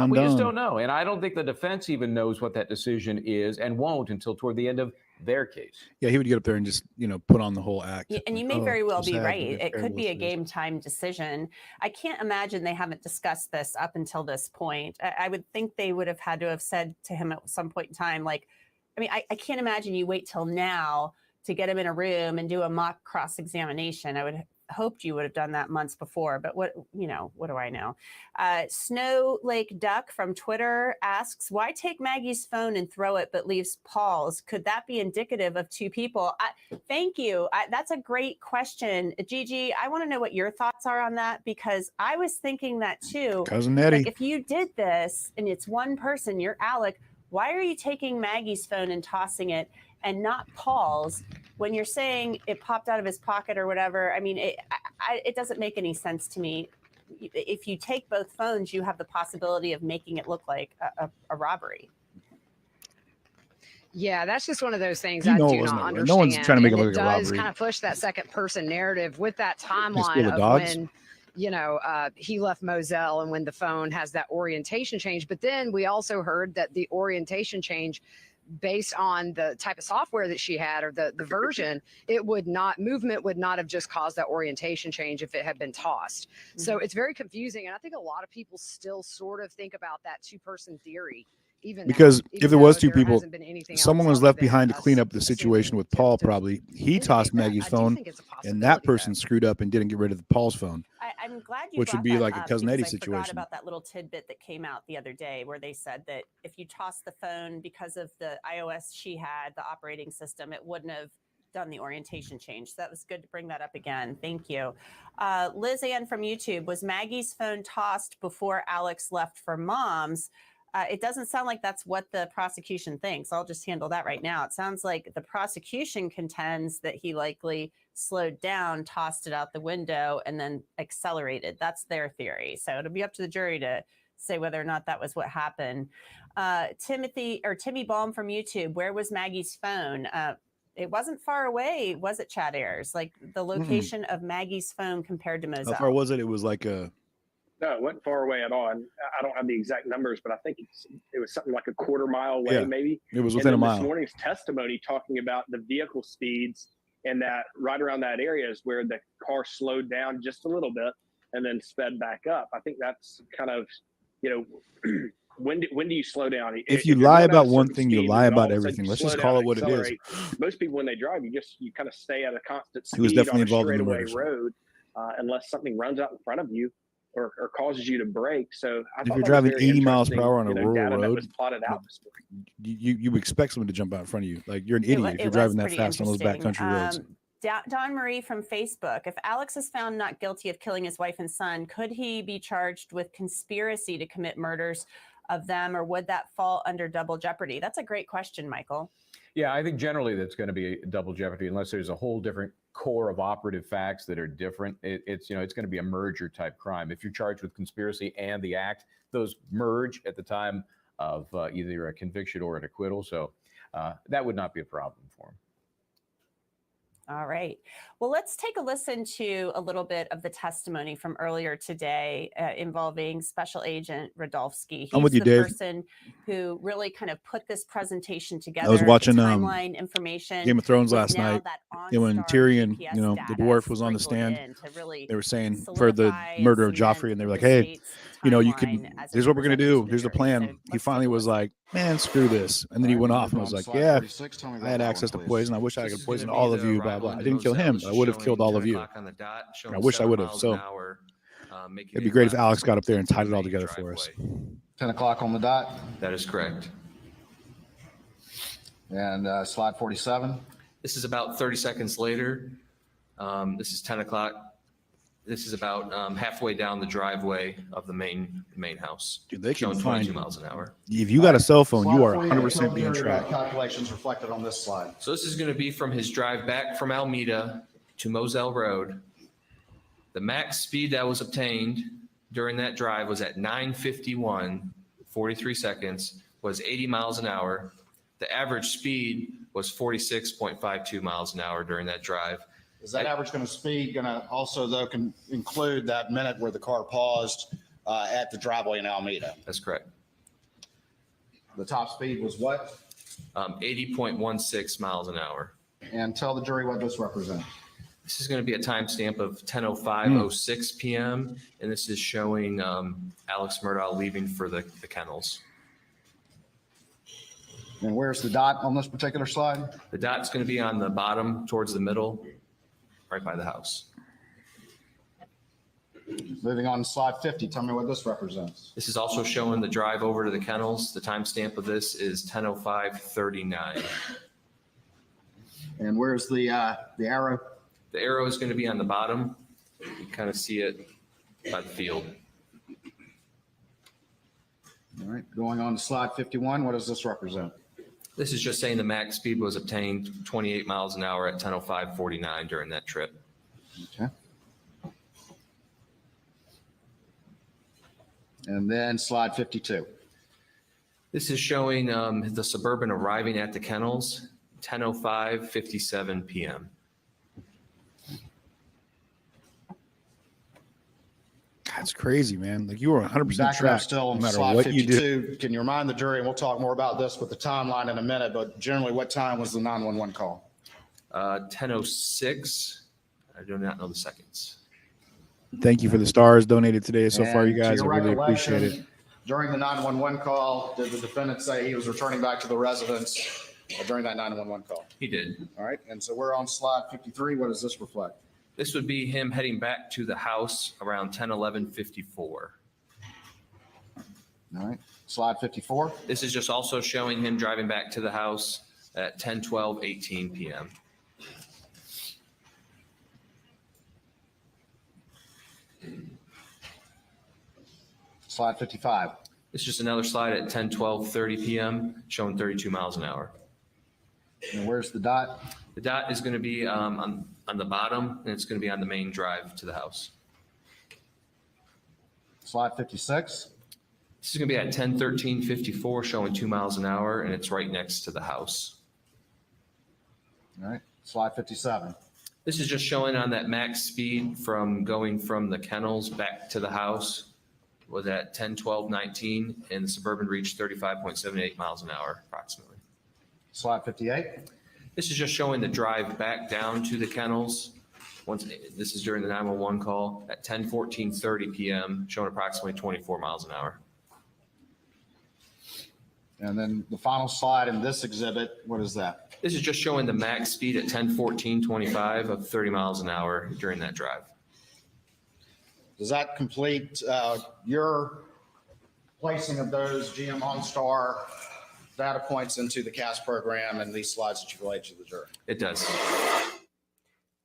We just don't know. And I don't think the defense even knows what that decision is and won't until toward the end of their case. Yeah, he would get up there and just, put on the whole act. Yeah, and you may very well be right. It could be a game time decision. I can't imagine they haven't discussed this up until this point. I would think they would have had to have said to him at some point in time, I can't imagine you wait till now to get him in a room and do a mock cross-examination. I would hoped you would have done that months before, but what do I know? Snow Lake Duck from Twitter asks, why take Maggie's phone and throw it, but leaves Paul's? Could that be indicative of two people? Thank you. That's a great question. Gigi, I want to know what your thoughts are on that, because I was thinking that too. Cousin Eddie. If you did this and it's one person, you're Alec, why are you taking Maggie's phone and tossing it and not Paul's? When you're saying it popped out of his pocket or whatever, it doesn't make any sense to me. If you take both phones, you have the possibility of making it look like a robbery. Yeah, that's just one of those things I do not understand. No one's trying to make it look like a robbery. It does kind of push that second person narrative with that timeline of when, he left Moselle and when the phone has that orientation change. But then we also heard that the orientation change, based on the type of software that she had or the version, movement would not have just caused that orientation change if it had been tossed. Mm-hmm. So it's very confusing. And I think a lot of people still sort of think about that two-person theory. Because if there was two people, someone was left behind to clean up the situation with Paul. Probably he tossed Maggie's phone, and that person screwed up and didn't get rid of Paul's phone. I'm glad you which would be like a Cousin Eddie situation. I forgot about that little tidbit that came out the other day where they said that if you tossed the phone because of the iOS she had, the operating system, it wouldn't have done the orientation change. So that was good to bring that up again. Thank you. Liz Ann from YouTube, was Maggie's phone tossed before Alex left for mom's? It doesn't sound like that's what the prosecution thinks. I'll just handle that right now. It sounds like the prosecution contends that he likely slowed down, tossed it out the window, and then accelerated. That's their theory. So it'll be up to the jury to say whether or not that was what happened. Timmy Baum from YouTube, where was Maggie's phone? It wasn't far away, was it, Chad Ayers? Like the location of Maggie's phone compared to Moselle. How far was it? It was like a... No, it wasn't far away at all. And I don't have the exact numbers, but I think it was something like a quarter mile away, maybe. It was within a mile. This morning's testimony talking about the vehicle speeds and that right around that area is where the car slowed down just a little bit and then sped back up. I think that's kind of, when do you slow down? If you lie about one thing, you lie about everything. Let's just call it what it is. Most people, when they drive, you kind of stay at a constant speed. He was definitely on a involved in the straightaway murder. road, unless something runs out in front of you or causes you to brake. So if you're driving 80 miles per hour on a rural road, was plotted out this morning. you expect someone to jump out in front of you. Like, you're an idiot if you're driving that fast on those backcountry roads. Dawn Marie from Facebook, if Alex is found not guilty of killing his wife and son, could he be charged with conspiracy to commit murders of them, or would that fall under double jeopardy? That's a great question, Michael. Yeah, I think generally that's going to be double jeopardy unless there's a whole different core of operative facts that are different. It's going to be a merger type crime. If you're charged with conspiracy and the act, those merge at the time of either a conviction or an acquittal. So that would not be a problem for him. All right. Well, let's take a listen to a little bit of the testimony from earlier today involving Special Agent Radolfsky. He's I'm with you, the Dave. person who really kind of put this presentation together. I was watching the timeline information. Game of Thrones last now night. that When OnStar Tyrion, GPS the data dwarf was on the sprinkled stand. in to really They were saying for the solidify murder of and cement Joffrey, and they were like, the hey, state's you timeline can, as here's a what we're going to do. representation Here's the of the jury. plan. So He let's finally take a was listen. like, man, screw this. And then he went off and was like, yeah, I had access to poison. I wish I could poison all of you, blah, blah. I didn't kill him, but I would have killed all of you. I wish I would have. So it'd be great if Alex got up there and tied it all together for us. 10 o'clock on the dot. That is correct. And slide 47. This is about 30 seconds later. This is 10 o'clock. This is about halfway down the driveway of the main house. Dude, they can showing find 22 miles an hour. If you got a cell phone, you are Slide 48, 100% being your, tracked. calculations reflected on this slide. So this is going to be from his drive back from Almeda to Moselle Road. The max speed that was obtained during that drive was at 9:51, 43 seconds, was 80 miles an hour. The average speed was 46.52 miles an hour during that drive. Is that average going to also, though, can include that minute where the car paused at the driveway in Alameda? That's correct. The top speed was what? 80.16 miles an hour. And tell the jury what this represents. This is going to be a timestamp of 10:05:06 p.m. And this is showing Alex Murdaugh leaving for the kennels. And where's the dot on this particular slide? The dot's going to be on the bottom towards the middle, right by the house. Moving on to slide 50, tell me what this represents. This is also showing the drive over to the kennels. The timestamp of this is 10:05:39. And where's the arrow? The arrow is going to be on the bottom. You kind of see it by the field. All right, going on to slide 51, what does this represent? This is just saying the max speed was obtained 28 miles an hour at 10:05:49 during that trip. Okay. And then slide 52. This is showing the Suburban arriving at the kennels, 10:05:57 p.m. That's crazy, man. Like, you were 100% Back up tracked still no on matter slide what you do. 52. Can you remind the jury, and we'll talk more about this with the timeline in a minute, but generally what time was the 911 call? 10:06. I do not know the seconds. Thank you for the stars donated today so far, And you to guys. I your really appreciate recollection, it. During the 911 call, did the defendant say he was returning back to the residence during that 911 call? He did. All right, and so we're on slide 53. What does this reflect? This would be him heading back to the house around 10:11:54. All right, slide 54. This is just also showing him driving back to the house at 10:12:18 p.m. Slide 55. This is just another slide at 10:12:30 p.m. showing 32 miles an hour. And where's the dot? The dot is going to be on the bottom, and it's going to be on the main drive to the house. Slide 56. This is going to be at 10:13:54 showing 2 miles an hour, and it's right next to the house. All right. Slide 57. This is just showing on that max speed from going from the kennels back to the house was at 10:12:19, and the Suburban reached 35.78 miles an hour approximately. Slide 58. This is just showing the drive back down to the kennels. This is during the 911 call at 10:14:30 p.m., showing approximately 24 miles an hour. And then the final slide in this exhibit, what is that? This is just showing the max speed at 10:14:25 of 30 miles an hour during that drive. Does that complete your placing of those GM OnStar data points into the CAS program and these slides that you relate to the jury? It does.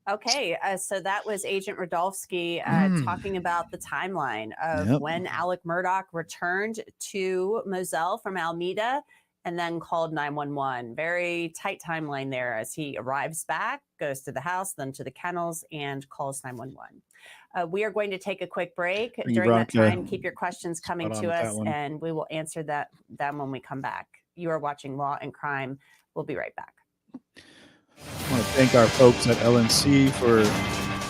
Okay, so that was Agent Radolfsky talking about the timeline of when Alex Murdaugh returned to Moselle from Alameda and then called 911. Very tight timeline there as he arrives back, goes to the house, then to the kennels, and calls 911. We are going to take a quick break. During that time, keep your questions coming to us, and we will answer them when we come back. You are watching Law and Crime. We'll be right back. I want to thank our folks at LNC for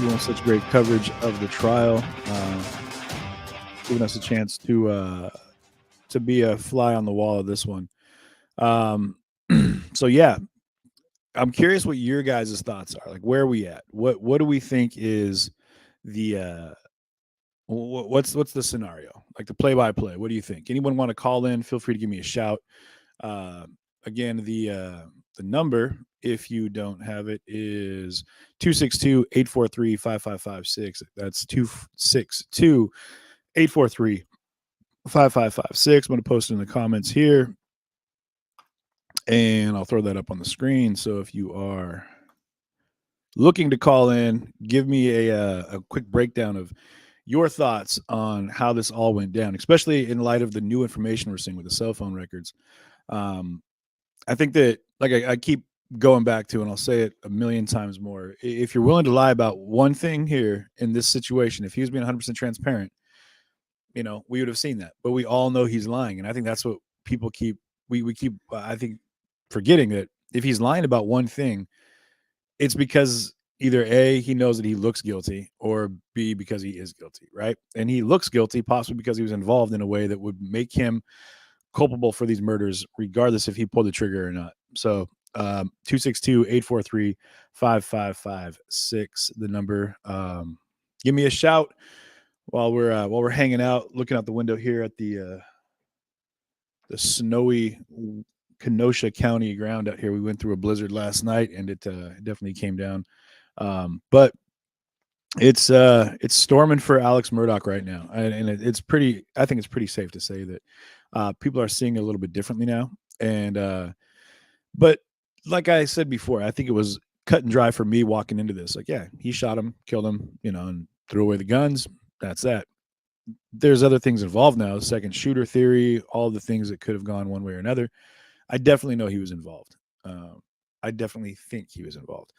doing such great coverage of the trial, giving us a chance to be a fly on the wall of this one. So yeah, I'm curious what your guys' thoughts are. Like, where are we at? What do we think is the what's the scenario? Like the play-by-play. What do you think? Anyone want to call in? Feel free to give me a shout. Again, the number, if you don't have it, is 262-843-5556. That's 262-843-5556. I'm going to post it in the comments here, and I'll throw that up on the screen. So if you are looking to call in, give me a quick breakdown of your thoughts on how this all went down, especially in light of the new information we're seeing with the cell phone records. I think that, like I keep going back to, and I'll say it a million times more, if you're willing to lie about one thing here in this situation, if he was being 100% transparent, we would have seen that. But we all know he's lying, and I think that's what people keep I think forgetting, that if he's lying about one thing, it's because either A, he knows that he looks guilty, or B, because he is guilty, right? And he looks guilty possibly because he was involved in a way that would make him culpable for these murders, regardless if he pulled the trigger or not. So 262-843-5556, the number. Give me a shout while we're hanging out, looking out the window here at the snowy Kenosha County ground out here. We went through a blizzard last night, and it definitely came down. But it's storming for Alex Murdaugh right now, and it's pretty. I think it's pretty safe to say that people are seeing it a little bit differently now. And but like I said before, I think it was cut and dry for me walking into this. Like, yeah, he shot him, killed him, and threw away the guns. That's that. There's other things involved now, second shooter theory, all the things that could have gone one way or another. I definitely know he was involved. I definitely think he was involved.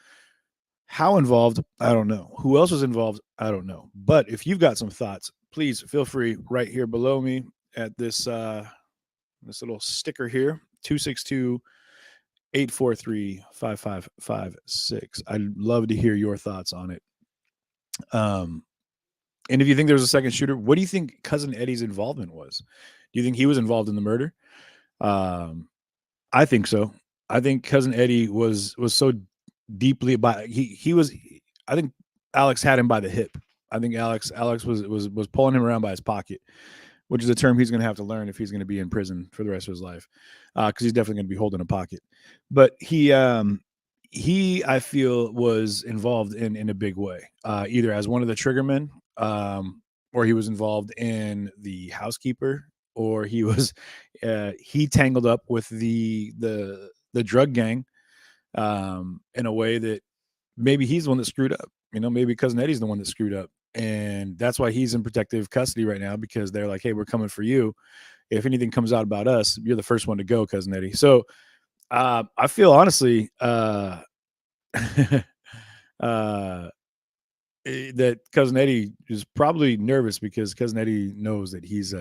How involved? I don't know. Who else was involved? I don't know. But if you've got some thoughts, please feel free right here below me at this little sticker here, 262-843-5556. I'd love to hear your thoughts on it. And if you think there was a second shooter, what do you think Cousin Eddie's involvement was? Do you think he was involved in the murder? I think so. I think Cousin Eddie was so deeply he was. I think Alex had him by the hip. I think Alex was pulling him around by his pocket, which is a term he's going to have to learn if he's going to be in prison for the rest of his life, because he's definitely going to be holding a pocket. But he I feel was involved in a big way, either as one of the triggermen, or he was involved in the housekeeper, or he tangled up with the drug gang in a way that maybe he's the one that screwed up. Maybe Cousin Eddie's the one that screwed up. And that's why he's in protective custody right now, because they're like, hey, we're coming for you. If anything comes out about us, you're the first one to go, Cousin Eddie. So I feel honestly that Cousin Eddie is probably nervous, because Cousin Eddie knows that his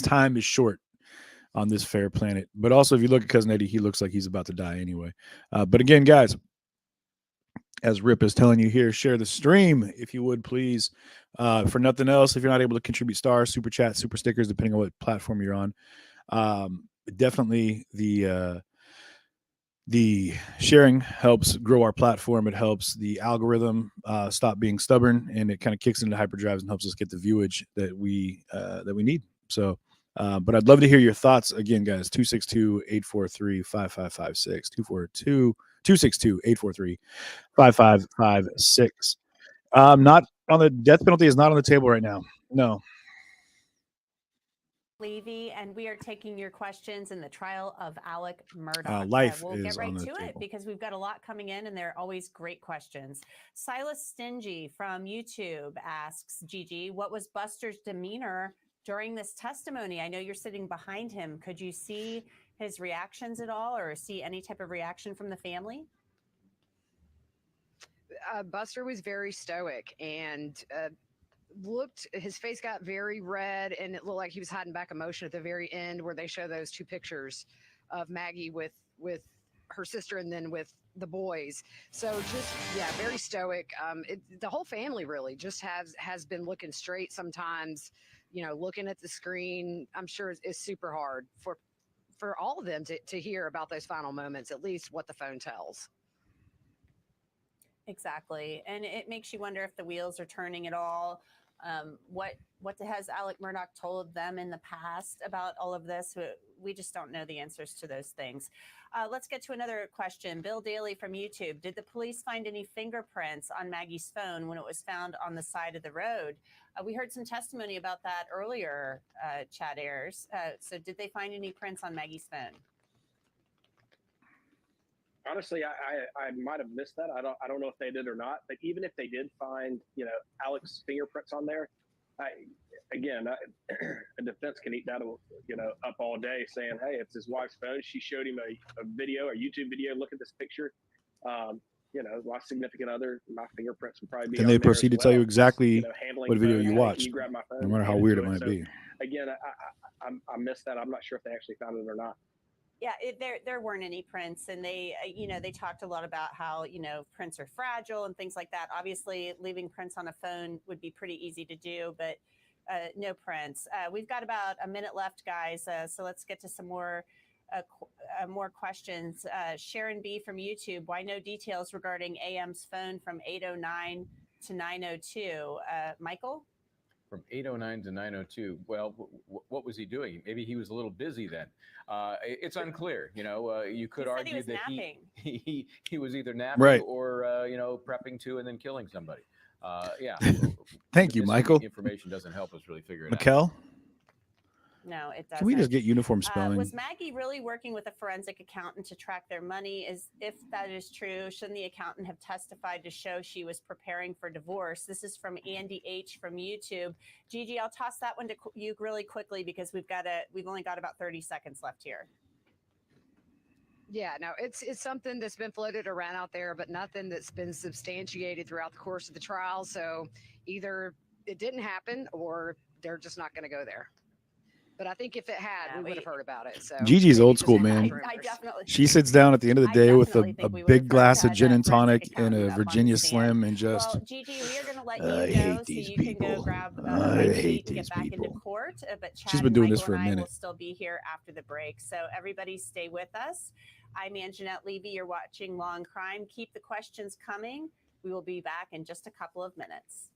time is short on this fair planet. But also, if you look at Cousin Eddie, he looks like he's about to die anyway. But again, guys, as Rip is telling you here, share the stream if you would, please. For nothing else, if you're not able to contribute stars, super chat, super stickers, depending on what platform you're on, definitely the sharing helps grow our platform. It helps the algorithm stop being stubborn, and it kind of kicks into hyperdrives and helps us get the viewage that we need. So, but I'd love to hear your thoughts again, guys. 262-843-5556. 262-843-5556. Not on the death penalty is not on the table right now. No. Levy, and we are taking your questions in the trial of Alex Murdaugh. Life we'll is get right on the to it table, because we've got a lot coming in, and they're always great questions. Silas Stingy from YouTube asks, Gigi, what was Buster's demeanor during this testimony? I know you're sitting behind him. Could you see his reactions at all, or see any type of reaction from the family? Buster was very stoic and his face got very red, and it looked like he was hiding back emotion at the very end, where they show those two pictures of Maggie with her sister and then with the boys. So just, yeah, very stoic. The whole family really just has been looking straight sometimes, looking at the screen. I'm sure is super hard for all of them to hear about those final moments, at least what the phone tells. Exactly. And it makes you wonder if the wheels are turning at all. What has Alex Murdaugh told them in the past about all of this? We just don't know the answers to those things. Let's get to another question. Bill Daly from YouTube. Did the police find any fingerprints on Maggie's phone when it was found on the side of the road? We heard some testimony about that earlier, Chad Ayers. So did they find any prints on Maggie's phone? Honestly, I might have missed that. I don't know if they did or not. But even if they did find, Alex's fingerprints on there, a defense can eat that, up all day, saying, hey, it's his wife's phone. She showed him a video, a YouTube video. Look at this picture. My significant other, my fingerprints would probably be. Then they proceed to tell you exactly what video you watched, grab my phone, no matter how weird it might be. Again, I missed that. I'm not sure if they actually found it or not. Yeah, there weren't any prints, and they talked a lot about how, prints are fragile and things like that. Obviously, leaving prints on a phone would be pretty easy to do, but no prints. We've got about a minute left, guys, so let's get to some more questions. Sharon B. from YouTube, why no details regarding AM's phone from 809 to 902? Michael? From 809 to 902. Well, what was he doing? Maybe he was a little busy then. It's unclear. You could argue that he was either napping, right, or prepping to and then killing somebody. Yeah. Thank you, Michael. Information doesn't help us really figure it Mikkel? out. No, it doesn't. Can we just get uniform spelling? Was Maggie really working with a forensic accountant to track their money? If that is true, shouldn't the accountant have testified to show she was preparing for divorce? This is from Andy H. from YouTube. Gigi, I'll toss that one to you really quickly, because we've only got about 30 seconds left here. Yeah, no, it's something that's been floated around out there, but nothing that's been substantiated throughout the course of the trial. So either it didn't happen, or they're just not going to go there. But I think if it had, we would have heard about it. So Gigi's old school, man. I definitely. She sits down at the end of the day with a big glass of gin and tonic and a Virginia Slim, and just. Well, Gigi, we are going to let you go, so you can go grab a seat and get back into court. But Chad, she's been doing this Michael, for a minute. will still be here after the break, so everybody stay with us. I'm Anjanette Levy. You're watching Law and Crime. Keep the questions coming. We will be back in just a couple of minutes.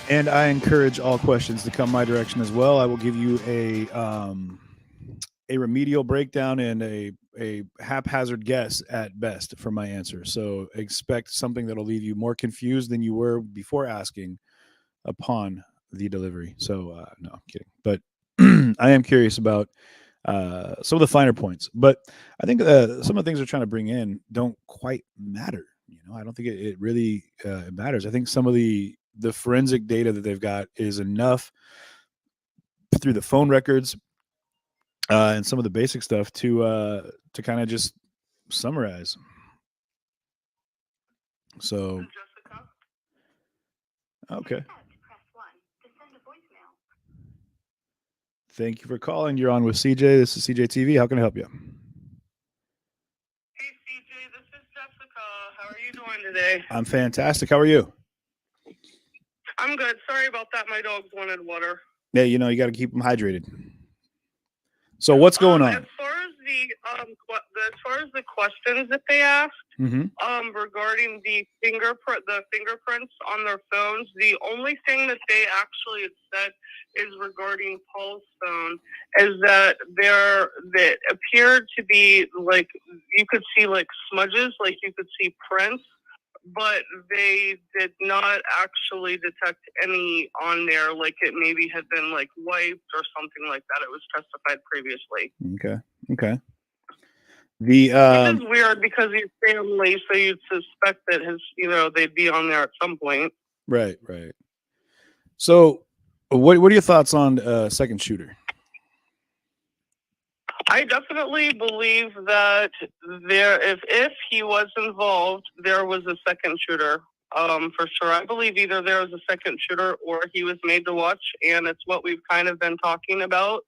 And I encourage all questions to come my direction as well. I will give you a remedial breakdown and a haphazard guess at best for my answer. So expect something that'll leave you more confused than you were before asking upon the delivery. So no, I'm kidding. But I am curious about some of the finer points. But I think some of the things they're trying to bring in don't quite matter. I don't think it really matters. I think some of the forensic data that they've got is enough through the phone records and some of the basic stuff to kind of just summarize. So, okay. Thank you for calling. You're on with CJ. This is CJ TV. How can I help you? Hey, CJ, this is Jessica. How are you doing today? I'm fantastic. How are you? I'm good. Sorry about that. My dogs wanted water. Yeah, you got to keep them hydrated. So what's going on? As far as the questions that they asked, regarding the fingerprints on their phones, the only thing that they actually had said is regarding Paul's phone is that that appeared to be like you could see like smudges, like you could see prints, but they did not actually detect any on there, like it maybe had been like wiped or something like that. It was testified previously. Okay. Which is weird because he's family, so you'd suspect that they'd be on there at some point. Right. So what are your thoughts on second shooter? I definitely believe that if he was involved, there was a second shooter. For sure. I believe either there was a second shooter or he was made to watch, and it's what we've kind of been talking about.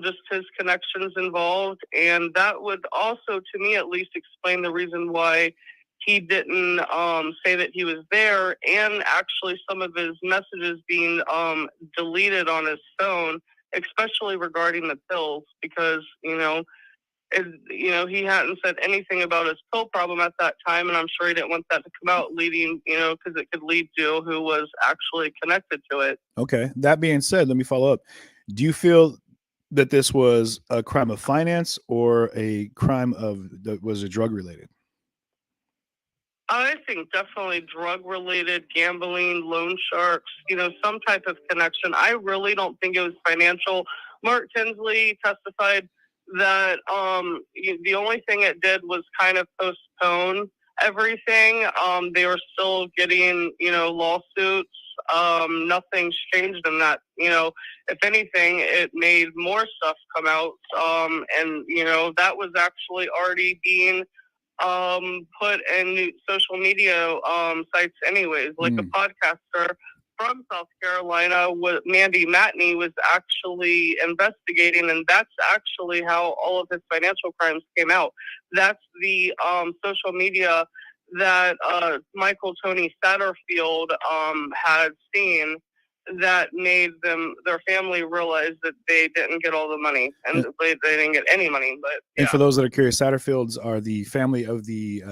Just his connections involved, and that would also, to me at least, explain the reason why he didn't say that he was there, and actually some of his messages being deleted on his phone, especially regarding the pills, because he hadn't said anything about his pill problem at that time, and I'm sure he didn't want that to come out, leading, because it could lead to who was actually connected to it. Okay. That being said, let me follow up. Do you feel that this was a crime of finance or a crime that was a drug related? I think definitely drug related, gambling, loan sharks, some type of connection. I really don't think it was financial. Mark Tinsley testified that the only thing it did was kind of postpone everything. They were still getting, lawsuits. Nothing's changed in that. If anything, it made more stuff come out. And that was actually already being put in social media sites anyways. Like a podcaster from South Carolina, Mandy Matney, was actually investigating, and that's actually how all of his financial crimes came out. That's the social media that Michael Tony Satterfield had seen that made their family realize that they didn't get all the money, and they didn't get any money. But yeah. And for those that are curious, Satterfields are the family of the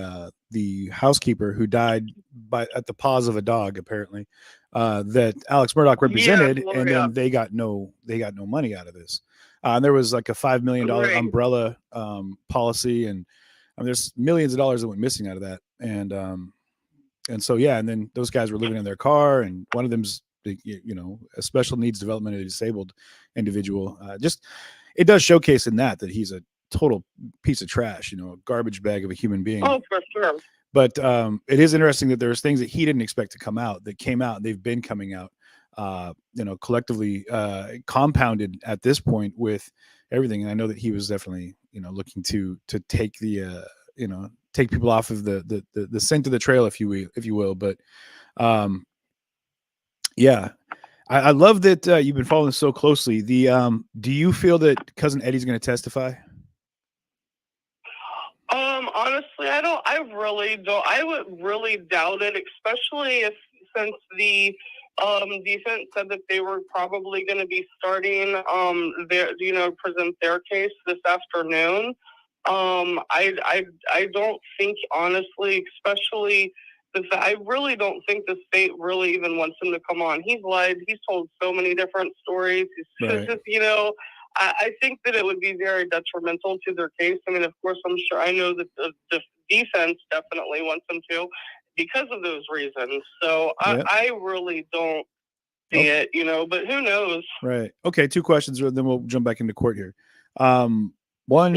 housekeeper who died at the paws of a dog, apparently, that Alex Murdaugh represented, and then they got no money out of this. There was like a $5 million umbrella policy, and there's millions of dollars that went missing out of that. And so and then those guys were living in their car, and one of them's a special needs developmentally disabled individual. It does showcase in that he's a total piece of trash, a garbage bag of a human being. Oh, for sure. But it is interesting that there's things that he didn't expect to come out that came out, and they've been coming out, collectively compounded at this point with everything. And I know that he was definitely, looking to take take people off of the scent of the trail, if you will. But I love that you've been following this so closely. Do you feel that Cousin Eddie's going to testify? Honestly, I really don't. I would really doubt it, especially since the defense said that they were probably going to be starting present their case this afternoon. I don't think, honestly, especially I really don't think the state really even wants him to come on. He's lied. He's told so many different stories. Right. I think that it would be very detrimental to their case. I mean, of course, I know that the defense definitely wants him to because of those reasons. So I really don't see it, but who knows? Right. Okay. 2 questions, then we'll jump back into court here. One,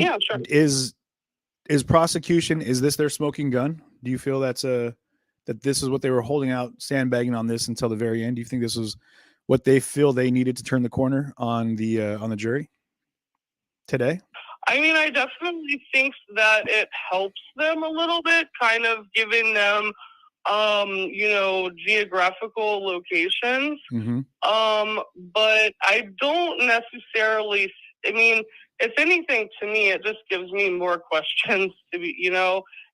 is prosecution, is this their smoking gun? Do you feel that this is what they were holding out, sandbagging on this until the very end? Do you think this was what they feel they needed to turn the corner on the jury today? I mean, I definitely think that it helps them a little bit, kind of giving them, geographical locations. Mm-hmm. But I don't necessarily, I mean, if anything, to me, it just gives me more questions to be,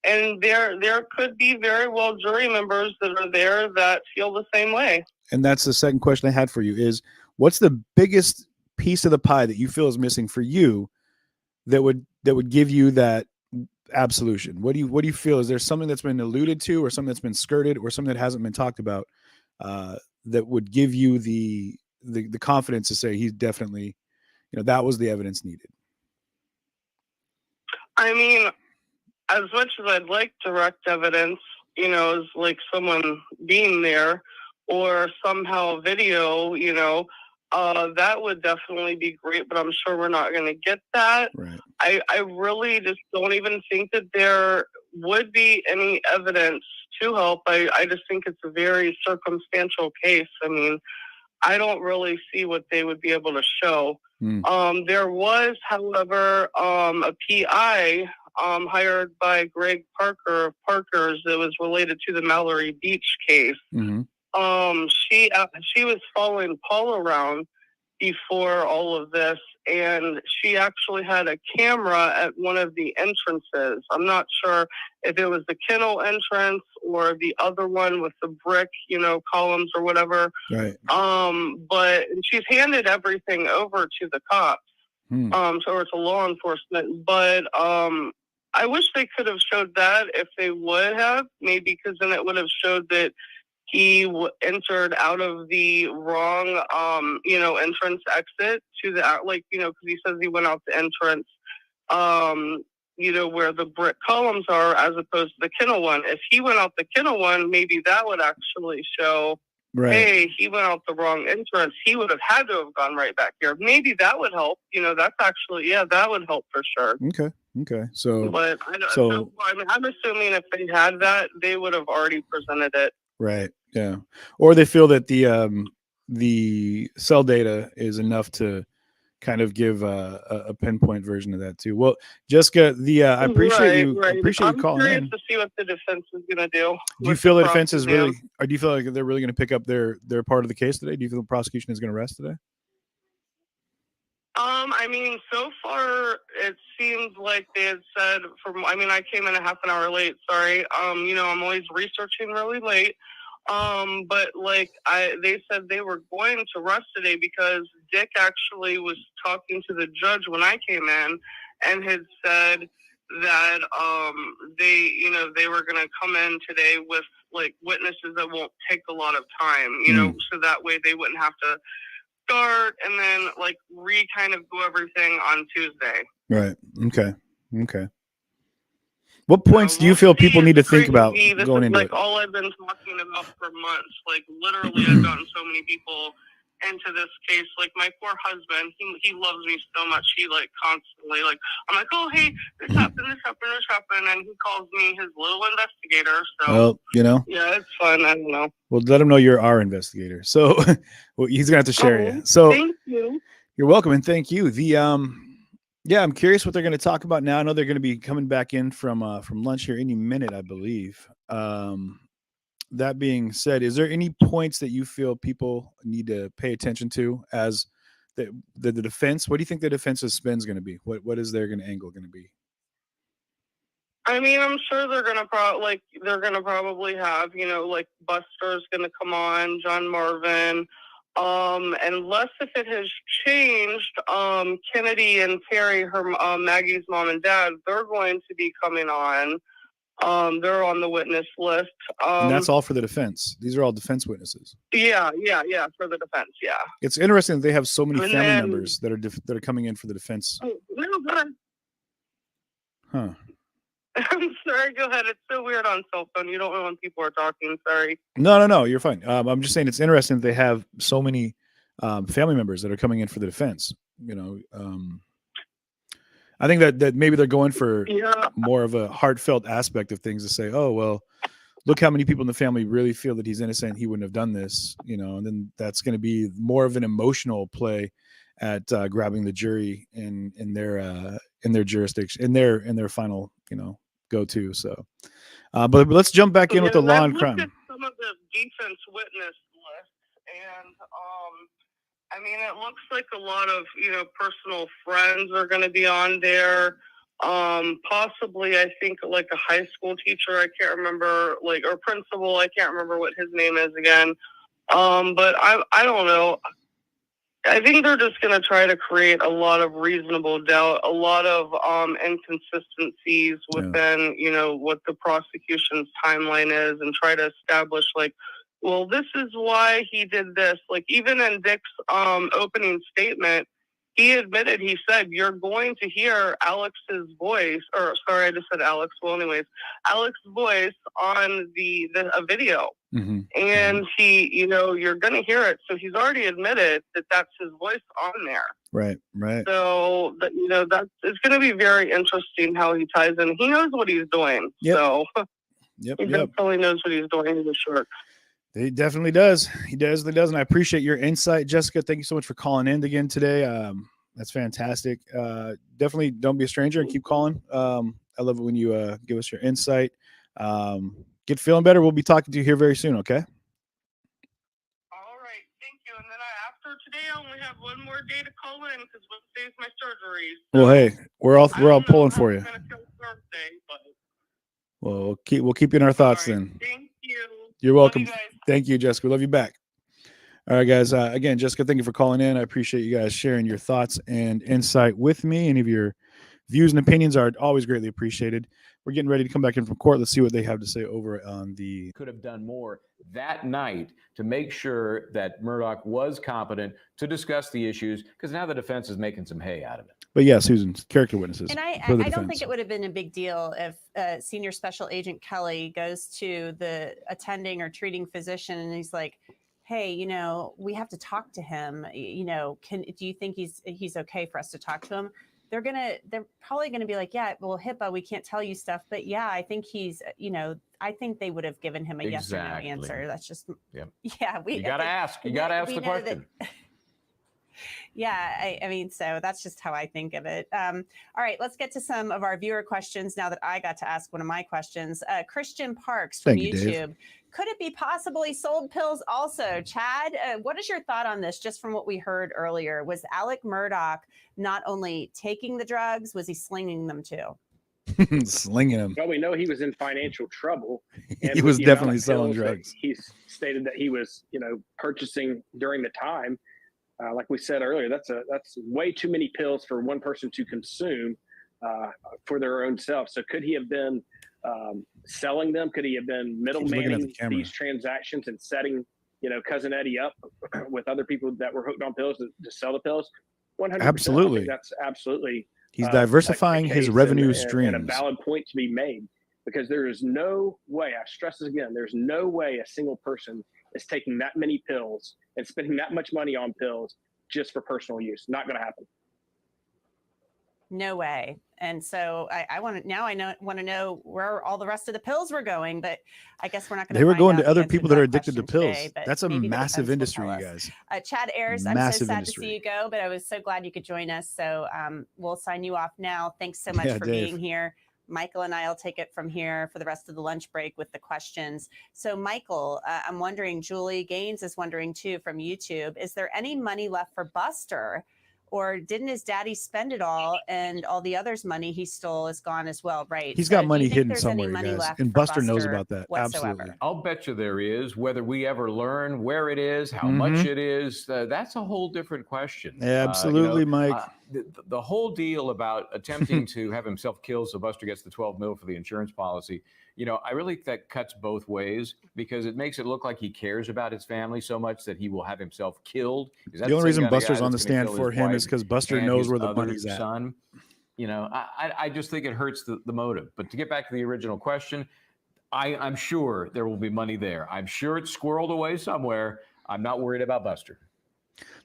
and there could be very well jury members that are there that feel the same way. And that's the second question I had for you is, what's the biggest piece of the pie that you feel is missing for you that would give you that absolution? What do you feel? Is there something that's been alluded to, or something that's been skirted, or something that hasn't been talked about that would give you the confidence to say he's definitely, that was the evidence needed? I mean, as much as I'd like direct evidence, as like someone being there or somehow video, that would definitely be great, but I'm sure we're not going to get that. Right. I really just don't even think that there would be any evidence to help. I just think it's a very circumstantial case. I mean, I don't really see what they would be able to show. There was, however, a PI hired by Greg Parker of Parker's that was related to the Mallory Beach case. Mm-hmm. She was following Paul around before all of this, and she actually had a camera at one of the entrances. I'm not sure if it was the kennel entrance or the other one with the brick, columns or whatever. Right. But she's handed everything over to the cops. So it's a law enforcement. But I wish they could have showed that if they would have, maybe, because then it would have showed that he entered out of the wrong, entrance exit to the, because he says he went out the entrance, where the brick columns are, as opposed to the kennel one. If he went out the kennel one, maybe that would actually show, right, hey, he went out the wrong entrance. He would have had to have gone right back here. Maybe that would help. That's actually, that would help for sure. Okay. So, but I'm assuming if they had that, they would have already presented it. Right. Yeah. Or they feel that the cell data is enough to kind of give a pinpoint version of that too. Well, Jessica, I appreciate you. Right. I appreciate you calling in. I'm curious to see what the defense is going to do. Do you feel the defense is really, or do you feel like they're really going to pick up their part of the case today? Do you feel the prosecution is going to rest today? I mean, so far it seems like they had said I came in a half an hour late. Sorry. I'm always researching really late. But they said they were going to rest today because Dick actually was talking to the judge when I came in and had said that, they were going to come in today with witnesses that won't take a lot of time, so that way they wouldn't have to start and then kind of go everything on Tuesday. Right. Okay. What points do you feel people need to think about going into it? All I've been talking about for months. Literally, I've gotten so many people into this case. My poor husband, he loves me so much. He constantly I'm like, oh, hey, this happened, and he calls me his little investigator. So, well, yeah, it's fun. I don't know. Well, let him know you're our investigator. So he's gonna have to share you. So thank you. You're welcome, and thank you. Yeah, I'm curious what they're going to talk about now. I know they're going to be coming back in from lunch here any minute, I believe. That being said, is there any points that you feel people need to pay attention to as the defense? What do you think the defense's spin is going to be? What is their angle going to be? I mean, I'm sure they're going to probably have, Buster's going to come on, John Marvin. Unless if it has changed, Kennedy and Terry, Maggie's mom and dad, they're going to be coming on. They're on the witness list. And that's all for the defense. These are all defense witnesses. Yeah, for the defense, yeah. It's interesting that they have so many family members that are coming in for the defense. Huh. I'm sorry, go ahead. It's so weird on cell phone. You don't know when people are talking. Sorry. No, you're fine. I'm just saying it's interesting that they have so many family members that are coming in for the defense. I I think that maybe they're going for Yeah. more of a heartfelt aspect of things to say, oh, well, look how many people in the family really feel that he's innocent. He wouldn't have done this, and then that's going to be more of an emotional play at grabbing the jury in their jurisdiction, in their final, go to. So, but let's jump back in with the law and crime. Looked at some of the defense witness list, and I mean, it looks like a lot of personal friends are going to be on there. Possibly, I think like a high school teacher. I can't remember, or principal. I can't remember what his name is again. But I don't know. I think they're just going to try to create a lot of reasonable doubt, a lot of inconsistencies within, what the prosecution's timeline is, and try to establish well, this is why he did this. Even in Dick's opening statement, he admitted, he said, you're going to hear Alex's voice, or sorry, I just said Alex. Well, anyways, Alex's voice on a video. Mm-hmm. And you're going to hear it. So he's already admitted that that's his voice on there. Right. So it's going to be very interesting how he ties in. He knows what he's doing. Yep. So Yep. he definitely knows what he's doing. He's a shark. He definitely does. He does. And I appreciate your insight, Jessica. Thank you so much for calling in again today. That's fantastic. Definitely don't be a stranger and keep calling. I love it when you give us your insight. Get feeling better. We'll be talking to you here very soon. Okay. All right. Thank you. And then after today, I only have one more day to call in because Wednesday's my surgery. So well, hey, we're all pulling for you. Thursday, but... Well, we'll keep you in our thoughts then. Thank you. You're welcome. Love you guys. Thank you, Jessica. Love you back. All right, guys. Again, Jessica, thank you for calling in. I appreciate you guys sharing your thoughts and insight with me. Any of your views and opinions are always greatly appreciated. We're getting ready to come back in from court. Let's see what they have to say over on the... Could have done more that night to make sure that Murdaugh was competent to discuss the issues, because now the defense is making some hay out of it. But yeah, Susan, character witnesses. And I don't think it would have been a big deal if Senior Special Agent Kelly goes to the attending or treating physician and he's like, hey, we have to talk to him. Do you think he's okay for us to talk to him? They're probably gonna be like, yeah, well, HIPAA, we can't tell you stuff, but yeah, I think he's, I think they would have given him a yes or no answer. That's just, yeah. You gotta ask the question. Yeah, I mean, so that's just how I think of it. All right, let's get to some of our viewer questions now that I got to ask one of my questions. Christian Parks from YouTube. Dave. Could it be possibly sold pills also? Chad, what is your thought on this, just from what we heard earlier? Was Alex Murdaugh not only taking the drugs, was he slinging them too? Slinging them. Well, we know he was in financial trouble. And he was definitely selling drugs. He's stated that he was, purchasing during the time. Like we said earlier, that's way too many pills for one person to consume for their own self. So could he have been selling them? Could he have been middlemaning these transactions and setting, Cousin Eddie up with other people that were hooked on pills to sell the pills? 100%. Absolutely. That's absolutely. He's diversifying his revenue streams. And a valid point to be made, because there is no way, I stress this again, there's no way a single person is taking that many pills and spending that much money on pills just for personal use. Not going to happen. No way. And so I want to know where all the rest of the pills were going, but I guess we're not going to. They were going to other people that are addicted to pills. That's a massive industry, you guys. Chad Ayers, I'm so sad to see you go, but I was so glad you could join us. So we'll sign you off now. Thanks so much for being here. Michael and I will take it from here for the rest of the lunch break with the questions. So Michael, I'm wondering, Julie Gaines is wondering too from YouTube, is there any money left for Buster? Or didn't his daddy spend it all, and all the others' money he stole is gone as well, right? He's got money hidden somewhere, you guys. And Buster knows about that. Whatsoever. Absolutely. I'll bet you there is. Whether we ever learn where it is, how much it is, that's a whole different question. Absolutely, Mike. The whole deal about attempting to have himself killed so Buster gets the $12 million for the insurance policy, I really think that cuts both ways, because it makes it look like he cares about his family so much that he will have himself killed. The only reason Buster's on the stand for him is because Buster knows where the money's at. Son. I just think it hurts the motive. But to get back to the original question, I'm sure there will be money there. I'm sure it's squirreled away somewhere. I'm not worried about Buster.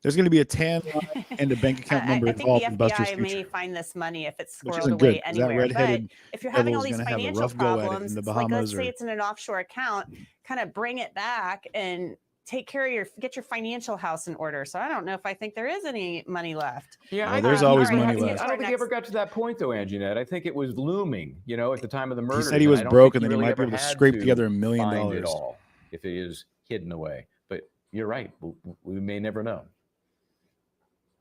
There's going to be a tan line and a bank account number I think involved the in Buster's FBI future. may find this money if it's Which squirreled isn't away good, 'cause that anywhere. But red-headed if you're having all devil's these gonna have a financial rough go at it in problems, the it's like, let's Bahamas say or- it's in an offshore account, kind of bring it back and take care of get your financial house in order. So I don't know if I think there is any money left. Yeah, there's always money I left. don't think he ever got to that point, though, Anjanette. I think it was looming, at the time of the murder. He said he was broke and then he might be able to scrape together $1 million. Find it all if it is hidden away. But you're right. We may never know.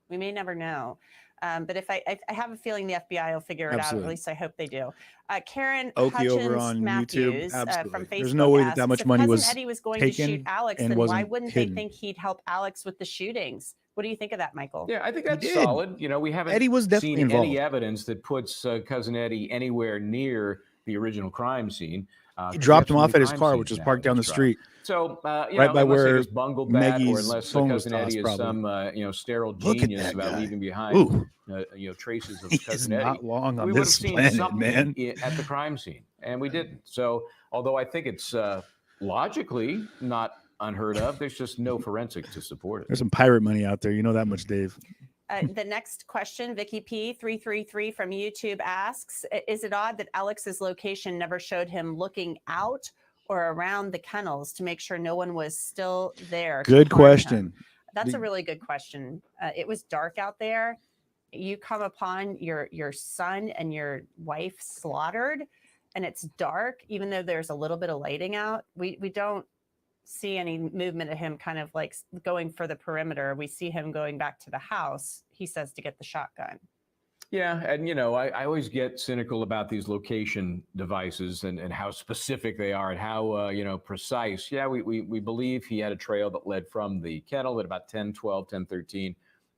We may never know. But if I have a feeling the FBI will figure it out. At least I hope they do. Karen Okie over Hutchins on Matthews YouTube. Absolutely. from Facebook There's no way that asks, much if money Cousin was Eddie was going taken to shoot Alex, and then why wasn't wouldn't hidden. they think he'd help Alex with the shootings? What do you think of that, Michael? Yeah, I think that's did. solid. We haven't Eddie was definitely seen involved. any evidence that puts Cousin Eddie anywhere near the original crime scene. He dropped him off at his car, which was parked down the street. So, right by unless where it was bungled back, or Maggie's unless phone was Cousin Eddie tossed, is some, sterile Look at genius that about guy. leaving behind, Ooh. traces of He Cousin is Eddie. not long on We would have this seen planet, something man. at the crime scene, and we didn't. So, although I think it's logically not unheard of, there's just no forensics to support it. There's some pirate money out there. You know that much, Dave. The next question, Vicky P333 from YouTube asks, is it odd that Alex's location never showed him looking out or around the kennels to make sure no one was still there? Good question. That's a really good question. It was dark out there. You come upon your son and your wife slaughtered, and it's dark, even though there's a little bit of lighting out. We don't see any movement of him kind of like going for the perimeter. We see him going back to the house, he says, to get the shotgun. Yeah, and I always get cynical about these location devices and how specific they are and how precise. Yeah, we believe he had a trail that led from the kennel at about 10:12, 10:13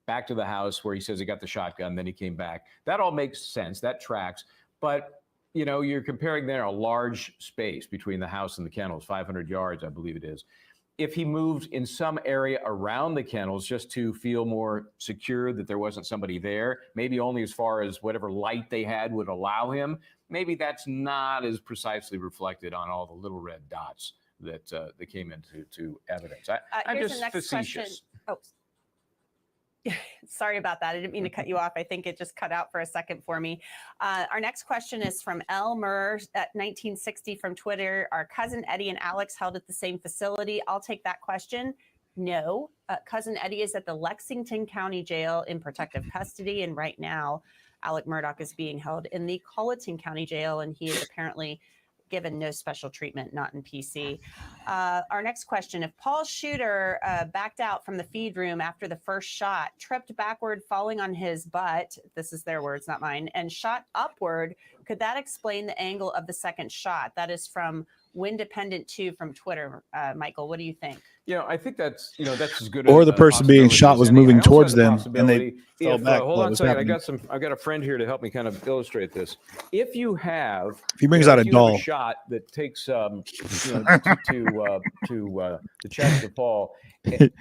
back to the house where he says he got the shotgun, then he came back. That all makes sense. That tracks. But you're comparing there a large space between the house and the kennels, 500 yards, I believe it is. If he moved in some area around the kennels just to feel more secure that there wasn't somebody there, maybe only as far as whatever light they had would allow him, maybe that's not as precisely reflected on all the little red dots that came into evidence. I'm Here's just the next question. facetious. Oh, sorry about that. I didn't mean to cut you off. I think it just cut out for a second for me. Our next question is from L. Murr at 1960 from Twitter. Are Cousin Eddie and Alex held at the same facility? I'll take that question. No. Cousin Eddie is at the Lexington County Jail in protective custody. And right now, Alex Murdaugh is being held in the Colleton County Jail. And he is apparently given no special treatment, not in PC. Our next question, if Paul's shooter backed out from the feed room after the first shot, tripped backward, falling on his butt, this is their words, not mine, and shot upward, could that explain the angle of the second shot? That is from Windependent 2 from Twitter. Michael, what do you think? I think that's as good. Or a the person being possibility shot as was any. moving I also towards have the them and they possibility fell if, back. Hold What on a was second. happening? I've got a friend here to help me kind of illustrate this. If you have, If he brings out a if you have doll. shot that takes to the chest of Paul,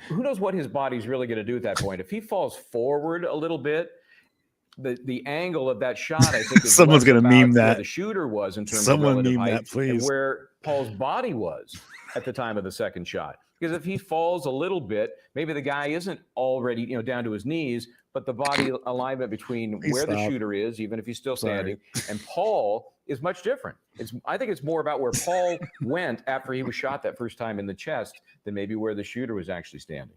who knows what his body's really going to do at that point? If he falls forward a little bit, the angle of that shot, I think, is Someone's less gonna about meme where that. the shooter was in terms Someone of relative meme height, that, please. and where Paul's body was at the time of the second shot. Because if he falls a little bit, maybe the guy isn't already down to his knees, but the body alignment between Please where the stop. shooter is, even if he's still standing, and Paul is much different. I think it's more about where Paul went after he was shot that first time in the chest than maybe where the shooter was actually standing.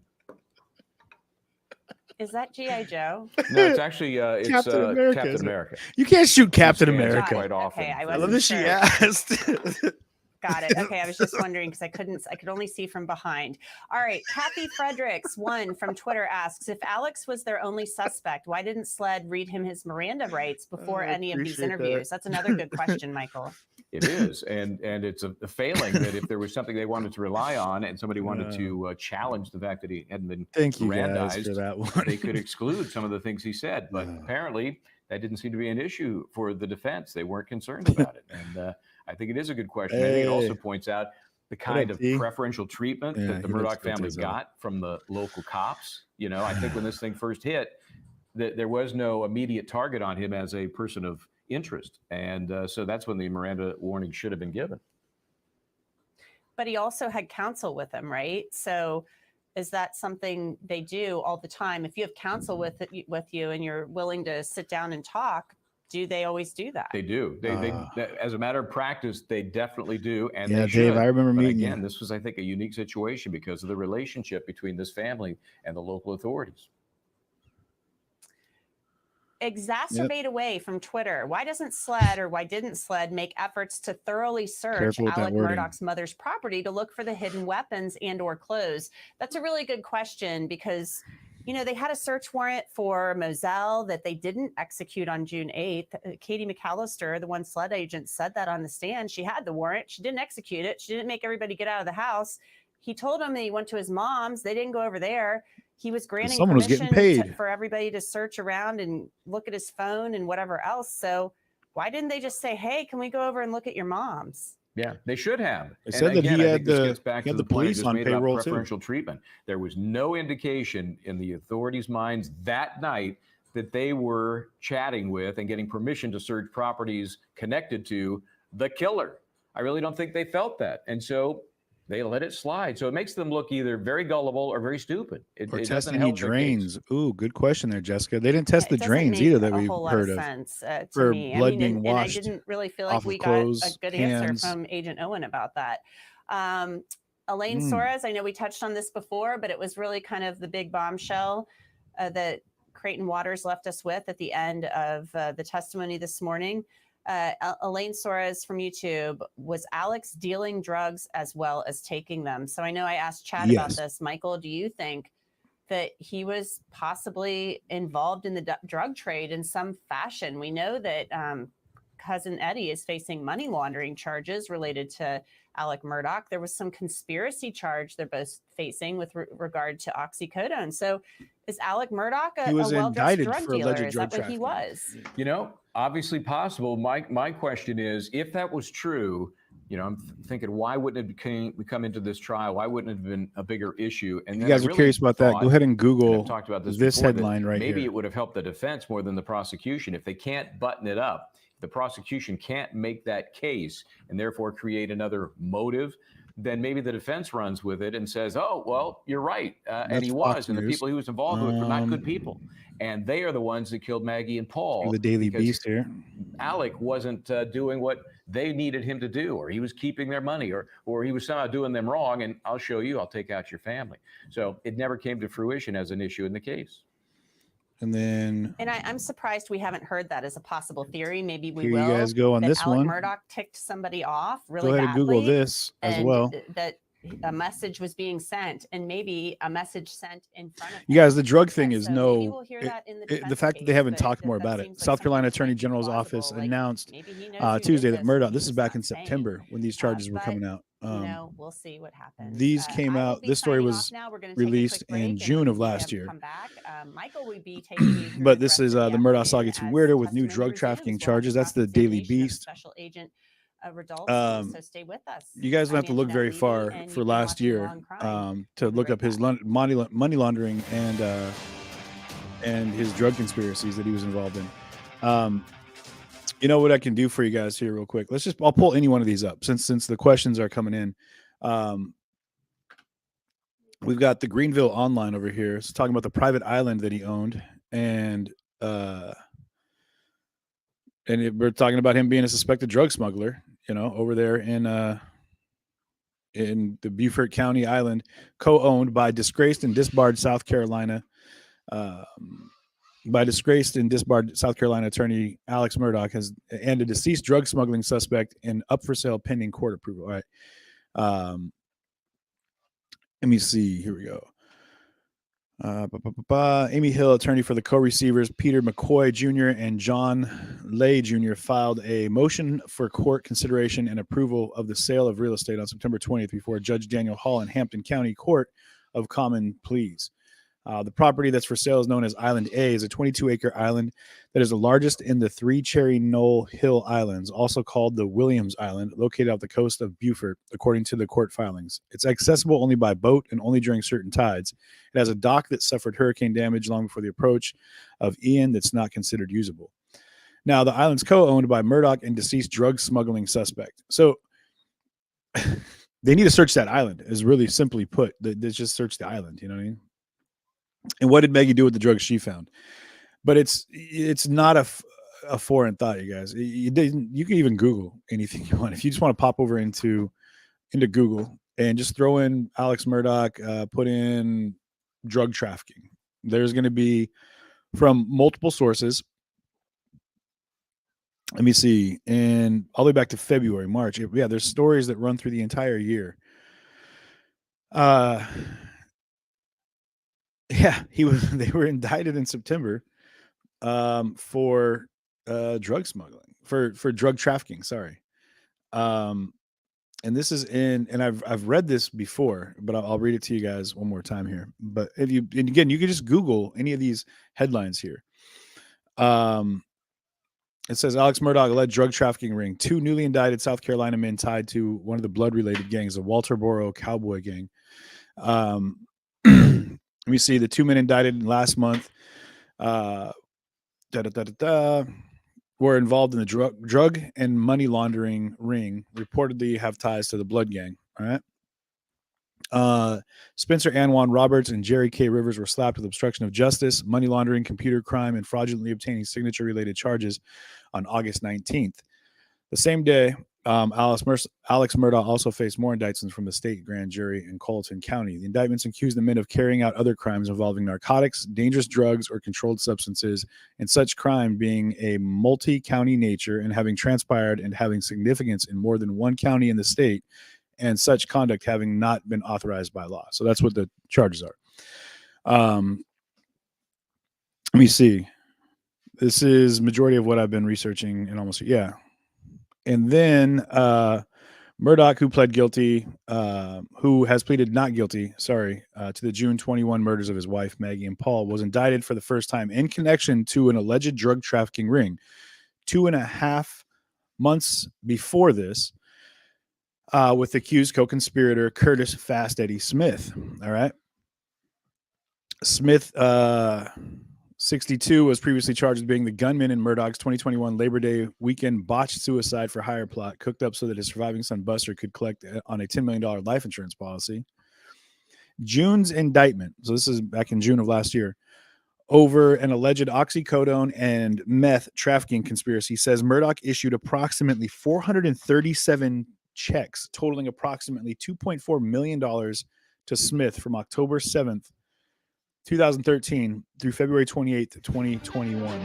Is that G.I. Joe? No, it's actually Captain America, Captain isn't it? America. You can't shoot Captain He stands America. quite often. Okay, I I love wasn't that she sure. asked. Got it. Okay, I was just wondering because I could only see from behind. All right, Kathy Fredericks, 1 from Twitter asks, if Alex was their only suspect, why didn't SLED read him his Miranda rights before any of these appreciate that. interviews? That's another good question, Michael. It is, and it's a failing that if there was something they wanted to rely on and somebody wanted to challenge the fact that he hadn't been Thank you guys Mirandized, for that one. they could exclude some of the things he said. But apparently that didn't seem to be an issue for the defense. They weren't concerned about it. And I think it is a good question. I think it also points out the kind of preferential treatment that the Murdaugh family got from the local cops. I think when this thing first hit, there was no immediate target on him as a person of interest. And so that's when the Miranda warning should have been given. But he also had counsel with him, right? So Is that something they do all the time? If you have counsel with you and you're willing to sit down and talk, do they always do that? They do. They as a matter of practice, they definitely do. And Yeah, they Dave, should. I remember But meeting again, you. this was, I think, a unique situation because of the relationship between this family and the local authorities. Exacerbate away from Twitter. Why doesn't SLED, or why didn't SLED make efforts to thoroughly search Careful with that Alec wording. Murdaugh's mother's property to look for the hidden weapons and or clothes? That's a really good question because, you know, they had a search warrant for Moselle that they didn't execute on June 8th. Katie McAllister, the one SLED agent, said that on the stand. She had the warrant. She didn't execute it. She didn't make everybody get out of the house. He told them that he went to his mom's. They didn't go over there. He was granting Someone was getting permission paid. for everybody to search around and look at his phone and whatever else. So why didn't they just say, hey, can we go over and look at your mom's? Yeah, they should have. They And said that again, he I had think this the- gets back he had to the point I police just on made about payroll, too. preferential treatment. There was no indication in the authorities' minds that night that they were chatting with and getting permission to search properties connected to the killer. I really don't think they felt that. And so they let it slide. So it makes them look either very gullible or very stupid. It Or doesn't test any help their case. drains. Ooh, good question there, Jessica. They didn't test It the doesn't drains make either that a we've whole lot heard of of. sense to For me. blood I mean, being and I washed didn't really feel like off we of got clothes, a good hands. answer from Agent Owen about that. Elaine Suarez, I know we touched on this before, but it was really kind of the big bombshell that Creighton Waters left us with at the end of the testimony this morning. Elaine Suarez from YouTube, was Alex dealing drugs as well as taking them? So I know I asked Chad about Yes. this. Michael, do you think that he was possibly involved in the drug trade in some fashion? We know that cousin Eddie is facing money laundering charges related to Alec Murdaugh. There was some conspiracy charge they're both facing with regard to oxycodone. So is Alec Murdaugh He was a well-dressed indicted drug for dealer? alleged Is drug that what he trafficking. was? You know, obviously possible. My question is, if that was true, you know, I'm thinking, why wouldn't it come into this trial? Why wouldn't it have been a bigger issue? And If then you guys I are really curious about that, thought, go ahead and and Google I've talked about this this before, that headline right maybe here. it would have helped the defense more than the prosecution. If they can't button it up, the prosecution can't make that case and therefore create another motive, then maybe the defense runs with it and says, oh, well, you're right. And That's he Fox was. And the News. people he was involved with were not good people. And they are the ones that killed Maggie and Paul. The Daily because Beast here. Alec wasn't doing what they needed him to do, or he was keeping their money, or he was somehow doing them wrong. And I'll show you, I'll take out your family. So it never came to fruition as an issue in the case. And then And I'm surprised we haven't heard that as a possible theory. Maybe we here will. you guys go on that this Alec one. Murdaugh ticked somebody off really Go ahead and Google badly, this as and well. that a message was being sent, and maybe a message sent in front of You guys, the drug thing is so maybe no. we'll hear that in the The fact that they defense haven't case, talked but more that about it. seems like South Carolina something Attorney that's General's plausible. office Like, announced maybe he knows who did Tuesday that this, Murdaugh. but This is he's back not in saying. September when these charges were But, coming out. you know, we'll see what happens. These came I will out. be This story signing was off now. We're gonna take a released quick break, in and June when of we last year. come back, Michael will be taking you through But the this rest is of the Murdaugh afternoon saga gets as weirder with new testimony drug trafficking resumes. We'll have charges. the That's the Daily cross-examination of Beast. Special Agent Rodolfo, so stay with us. You guys don't have to I'm look Anjanette very Levy, far and for you've been last watching year Law and Crime. to look up his money laundering and his drug conspiracies that he was involved in. You know what I can do for you guys here real quick? I'll pull any one of these up since the questions are coming in. We've got the Greenville Online over here. It's talking about the private island that he owned, and we're talking about him being a suspected drug smuggler, you know, over there in the Beaufort County Island, co-owned by disgraced and disbarred South Carolina attorney Alex Murdaugh and a deceased drug smuggling suspect and up for sale pending court approval. All right. Let me see. Here we go. Amy Hill, attorney for the co-receivers Peter McCoy Jr. and John Lay Jr. filed a motion for court consideration and approval of the sale of real estate on September 20th before Judge Daniel Hall in Hampton County Court of Common Pleas. The property that's for sale is known as Island A, is a 22-acre island that is the largest in the three Cherry Knoll Hill Islands, also called the Williams Island, located off the coast of Beaufort, according to the court filings. It's accessible only by boat and only during certain tides. It has a dock that suffered hurricane damage long before the approach of Ian that's not considered usable. Now, the island's co-owned by Murdaugh and deceased drug smuggling suspect. So They need to search that island, is really simply put. They just search the island, you know what I mean? And what did Maggie do with the drugs she found? But it's not a foreign thought, you guys. You can even Google anything you want. If you just want to pop over into Google and just throw in Alex Murdaugh, put in drug trafficking, there's going to be from multiple sources. Let me see. And all the way back to February, March. Yeah, there's stories that run through the entire year. Yeah, they were indicted in September for drug smuggling, for drug trafficking, sorry. And this is and I've read this before, but I'll read it to you guys one more time here. But and again, you can just Google any of these headlines here. It says Alex Murdaugh alleged drug trafficking ring. 2 newly indicted South Carolina men tied to one of the blood-related gangs, the Walterboro Cowboy Gang. Let me see. The 2 men indicted last month were involved in the drug and money laundering ring, reportedly have ties to the Blood Gang. All right. Spencer Anwan Roberts and Jerry K. Rivers were slapped with obstruction of justice, money laundering, computer crime, and fraudulently obtaining signature-related charges on August 19th. The same day, Alex Murdaugh also faced more indictments from the state grand jury in Colleton County. The indictments accused the men of carrying out other crimes involving narcotics, dangerous drugs, or controlled substances, and such crime being a multi-county nature and having transpired and having significance in more than one county in the state, and such conduct having not been authorized by law. So that's what the charges are. Let me see. This is majority of what I've been researching and almost, yeah. And then Murdaugh, who pled guilty, who has pleaded not guilty, to the June 21 murders of his wife, Maggie and Paul, was indicted for the first time in connection to an alleged drug trafficking ring. 2.5 months before this, with accused co-conspirator Curtis Fast Eddie Smith. All right. Smith, 62, was previously charged with being the gunman in Murdaugh's 2021 Labor Day weekend botched suicide for hire plot, cooked up so that his surviving son Buster could collect on a $10 million life insurance policy. June's indictment, so this is back in June of last year, over an alleged oxycodone and meth trafficking conspiracy, says Murdaugh issued approximately 437 checks totaling approximately $2.4 million to Smith from October 7th, 2013 through February 28th, 2021.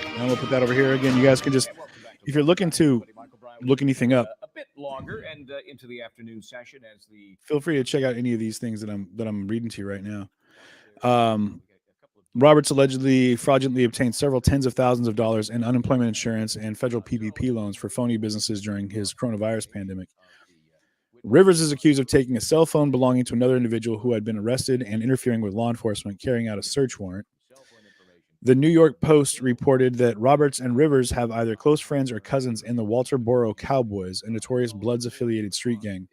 I'm going to put that over here again. You guys can just, if you're looking to look anything up, a bit longer and into the afternoon session as the feel free to check out any of these things that I'm reading to you right now. Roberts allegedly fraudulently obtained several tens of thousands of dollars in unemployment insurance and federal PPP loans for phony businesses during his coronavirus pandemic. Rivers is accused of taking a cell phone belonging to another individual who had been arrested and interfering with law enforcement carrying out a search warrant. The New York Post reported that Roberts and Rivers have either close friends or cousins in the Walterboro Cowboys, a notorious Bloods-affiliated street gang,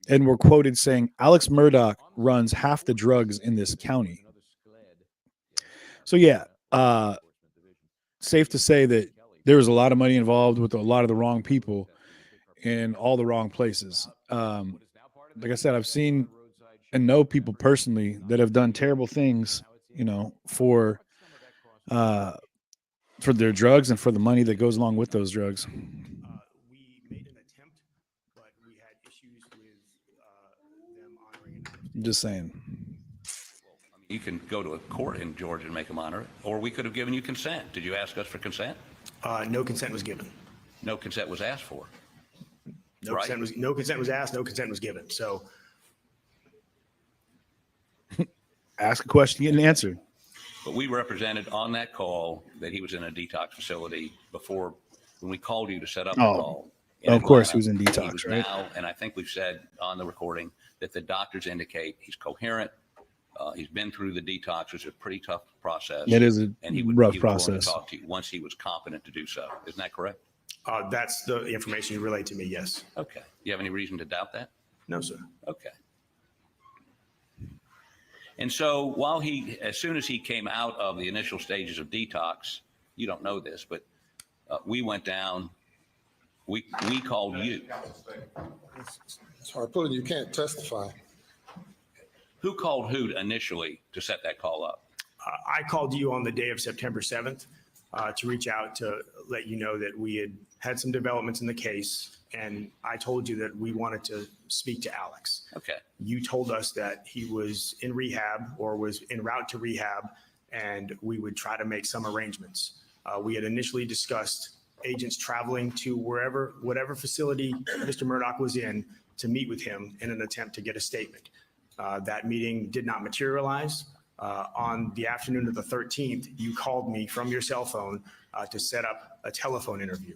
and were quoted saying, Alex Murdaugh runs half the drugs in this county. So yeah, safe to say that there was a lot of money involved with a lot of the wrong people in all the wrong places. Like I said, I've seen and know people personally that have done terrible things, for their drugs and for the money that goes along with those drugs. We made an attempt, but we had issues with them honoring it. I'm just saying. You can go to a court in Georgia and make them honor it, or we could have given you consent. Did you ask us for consent? No consent was given. No consent was asked for. No Right. consent was asked. No consent was given. So Ask a question, get an answer. But we represented on that call that he was in a detox facility before when we called you to set up the call. Of course, he was in detox, He was right? now, and I think we've said on the recording that the doctors indicate he's coherent. He's been through the detox, which is a pretty tough process. It is a and he would, rough he was willing process. to talk to you once he was competent to do so. Isn't that correct? that's the information you relayed to me. Yes. Okay. You have any reason to doubt that? No, sir. Okay. And so as soon as he came out of the initial stages of detox, you don't know this, but we went down We called you. It's hard putting, you can't testify. Who called who initially to set that call up? I called you on the day of September 7th to reach out to let you know that we had some developments in the case, and I told you that we wanted to speak to Alex. Okay. You told us that he was in rehab or was en route to rehab, and we would try to make some arrangements. We had initially discussed agents traveling to whatever facility Mr. Murdaugh was in to meet with him in an attempt to get a statement. That meeting did not materialize. On the afternoon of the 13th, you called me from your cell phone to set up a telephone interview.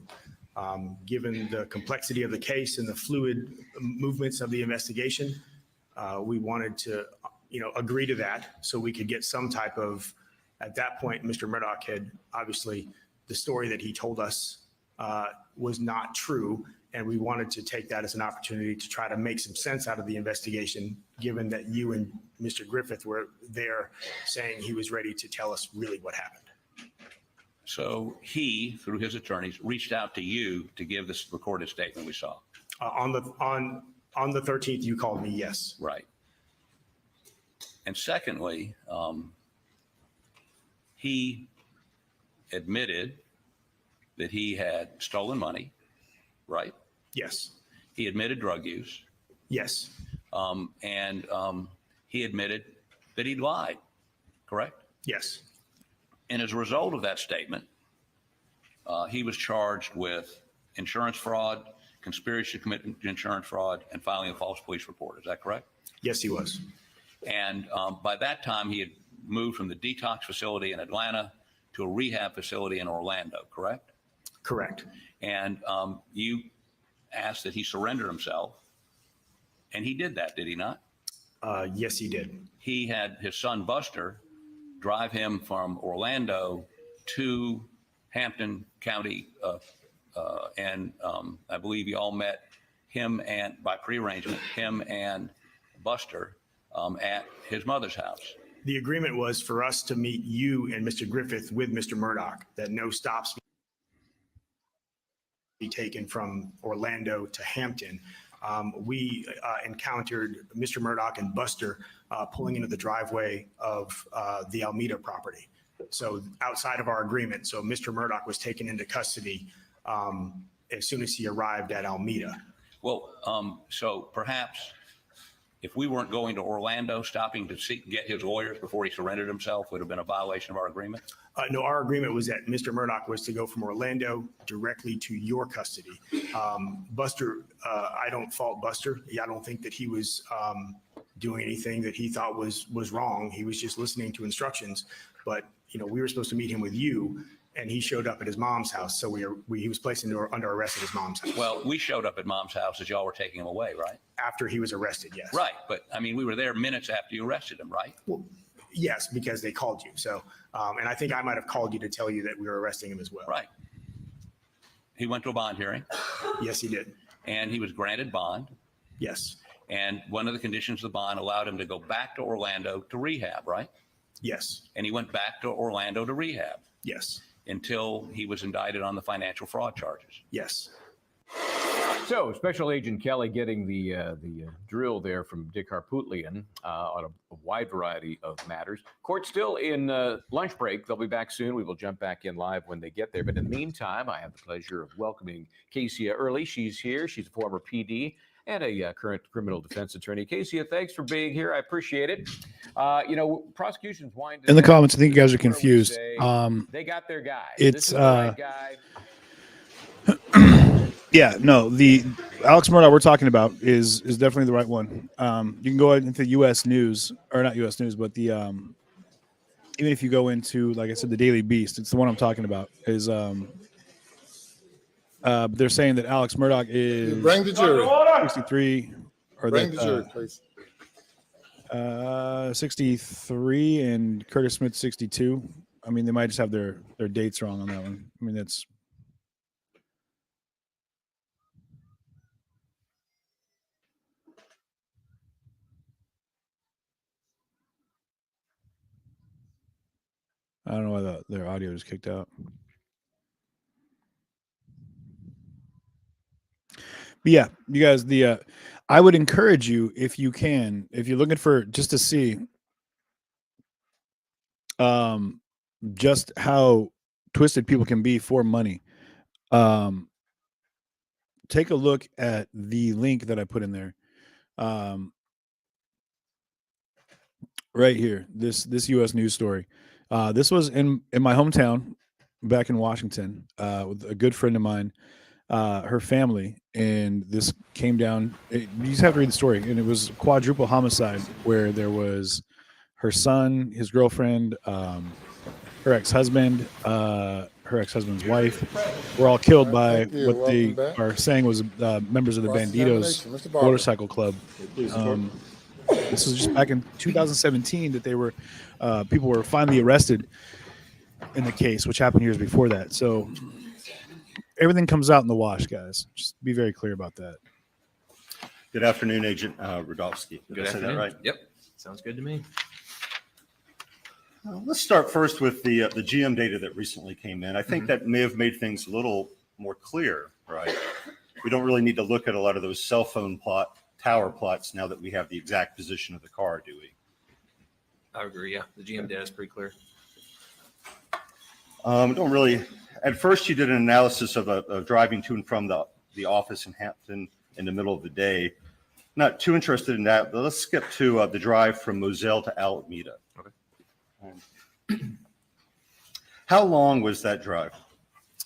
Given the complexity of the case and the fluid movements of the investigation, we wanted to, agree to that so we could get some type of, at that point, Mr. Murdaugh had obviously the story that he told us was not true. And we wanted to take that as an opportunity to try to make some sense out of the investigation, given that you and Mr. Griffith were there saying he was ready to tell us really what happened. So he, through his attorneys, reached out to you to give this recorded statement we saw. On the 13th, you called me, yes. Right. And secondly, he admitted that he had stolen money, right? Yes. He admitted drug use. Yes. And he admitted that he'd lied, correct? Yes. And as a result of that statement, he was charged with insurance fraud, conspiracy to commit insurance fraud, and filing a false police report. Is that correct? Yes, he was. And by that time, he had moved from the detox facility in Atlanta to a rehab facility in Orlando, correct? Correct. And you asked that he surrender himself, and he did that, did he not? Yes, he did. He had his son Buster drive him from Orlando to Hampton County, and I believe you all met him and by prearrangement, him and Buster at his mother's house. The agreement was for us to meet you and Mr. Griffith with Mr. Murdaugh, that no stops be taken from Orlando to Hampton. We encountered Mr. Murdaugh and Buster pulling into the driveway of the Alameda property. So outside of our agreement, so Mr. Murdaugh was taken into custody as soon as he arrived at Alameda. Well, so perhaps if we weren't going to Orlando, stopping to get his lawyers before he surrendered himself would have been a violation of our agreement? No, our agreement was that Mr. Murdaugh was to go from Orlando directly to your custody. Buster, I don't fault Buster. I don't think that he was doing anything that he thought was wrong. He was just listening to instructions. But, we were supposed to meet him with you, and he showed up at his mom's house. So he was placed under arrest at his mom's house. Well, we showed up at mom's house as y'all were taking him away, right? After he was arrested, yes. Right. But I mean, we were there minutes after you arrested him, right? Well, yes, because they called you. So, and I think I might have called you to tell you that we were arresting him as well. Right. He went to a bond hearing. Yes, he did. And he was granted bond. Yes. And one of the conditions of the bond allowed him to go back to Orlando to rehab, right? Yes. And he went back to Orlando to rehab. Yes. Until he was indicted on the financial fraud charges. Yes. So, Special Agent Kelly getting the drill there from Dick Harpootlian on a wide variety of matters. Court's still in lunch break. They'll be back soon. We will jump back in live when they get there. But in the meantime, I have the pleasure of welcoming Kesia Early. She's here. She's a former PD and a current criminal defense attorney. Kesia, thanks for being here. I appreciate it. Prosecution's winding in the down. comments, I think you guys are confused. They got their guy. It's This is the right guy. Yeah, no, the Alex Murdaugh we're talking about is definitely the right one. You can go into U.S. News, or not U.S. News, but the even if you go into, like I said, the Daily Beast, it's the one I'm talking about. Is they're saying that Alex Murdaugh is Bring the jury. 63, or Bring that, the jury, please. 63 and Curtis Smith 62. I mean, they might just have their dates wrong on that one. I mean, that's. I don't know why their audio is kicked out. But yeah, you guys, I would encourage you, if you can, if you're looking for just to see just how twisted people can be for money, take a look at the link that I put in there. Right here, this U.S. news story. This was in my hometown back in Washington with a good friend of mine, her family, and this came down. You just have to read the story, and it was quadruple homicide where there was her son, his girlfriend, her ex-husband, her ex-husband's wife were all killed by what they are saying was members of the Banditos motorcycle club. This was just back in 2017 that they were people were finally arrested in the case, which happened years before that. So everything comes out in the wash, guys. Just be very clear about that. Good afternoon, Agent Rudofsky. Did I say that right? Yep. Sounds good to me. Let's start first with the GM data that recently came in. I think that may have made things a little more clear, right? We don't really need to look at a lot of those cell phone tower plots now that we have the exact position of the car, do we? I agree. Yeah, the GM data is pretty clear. Don't really. At first, you did an analysis of driving to and from the office in Hampton in the middle of the day. Not too interested in that, but let's skip to the drive from Moselle to Alameda. Okay. How long was that drive?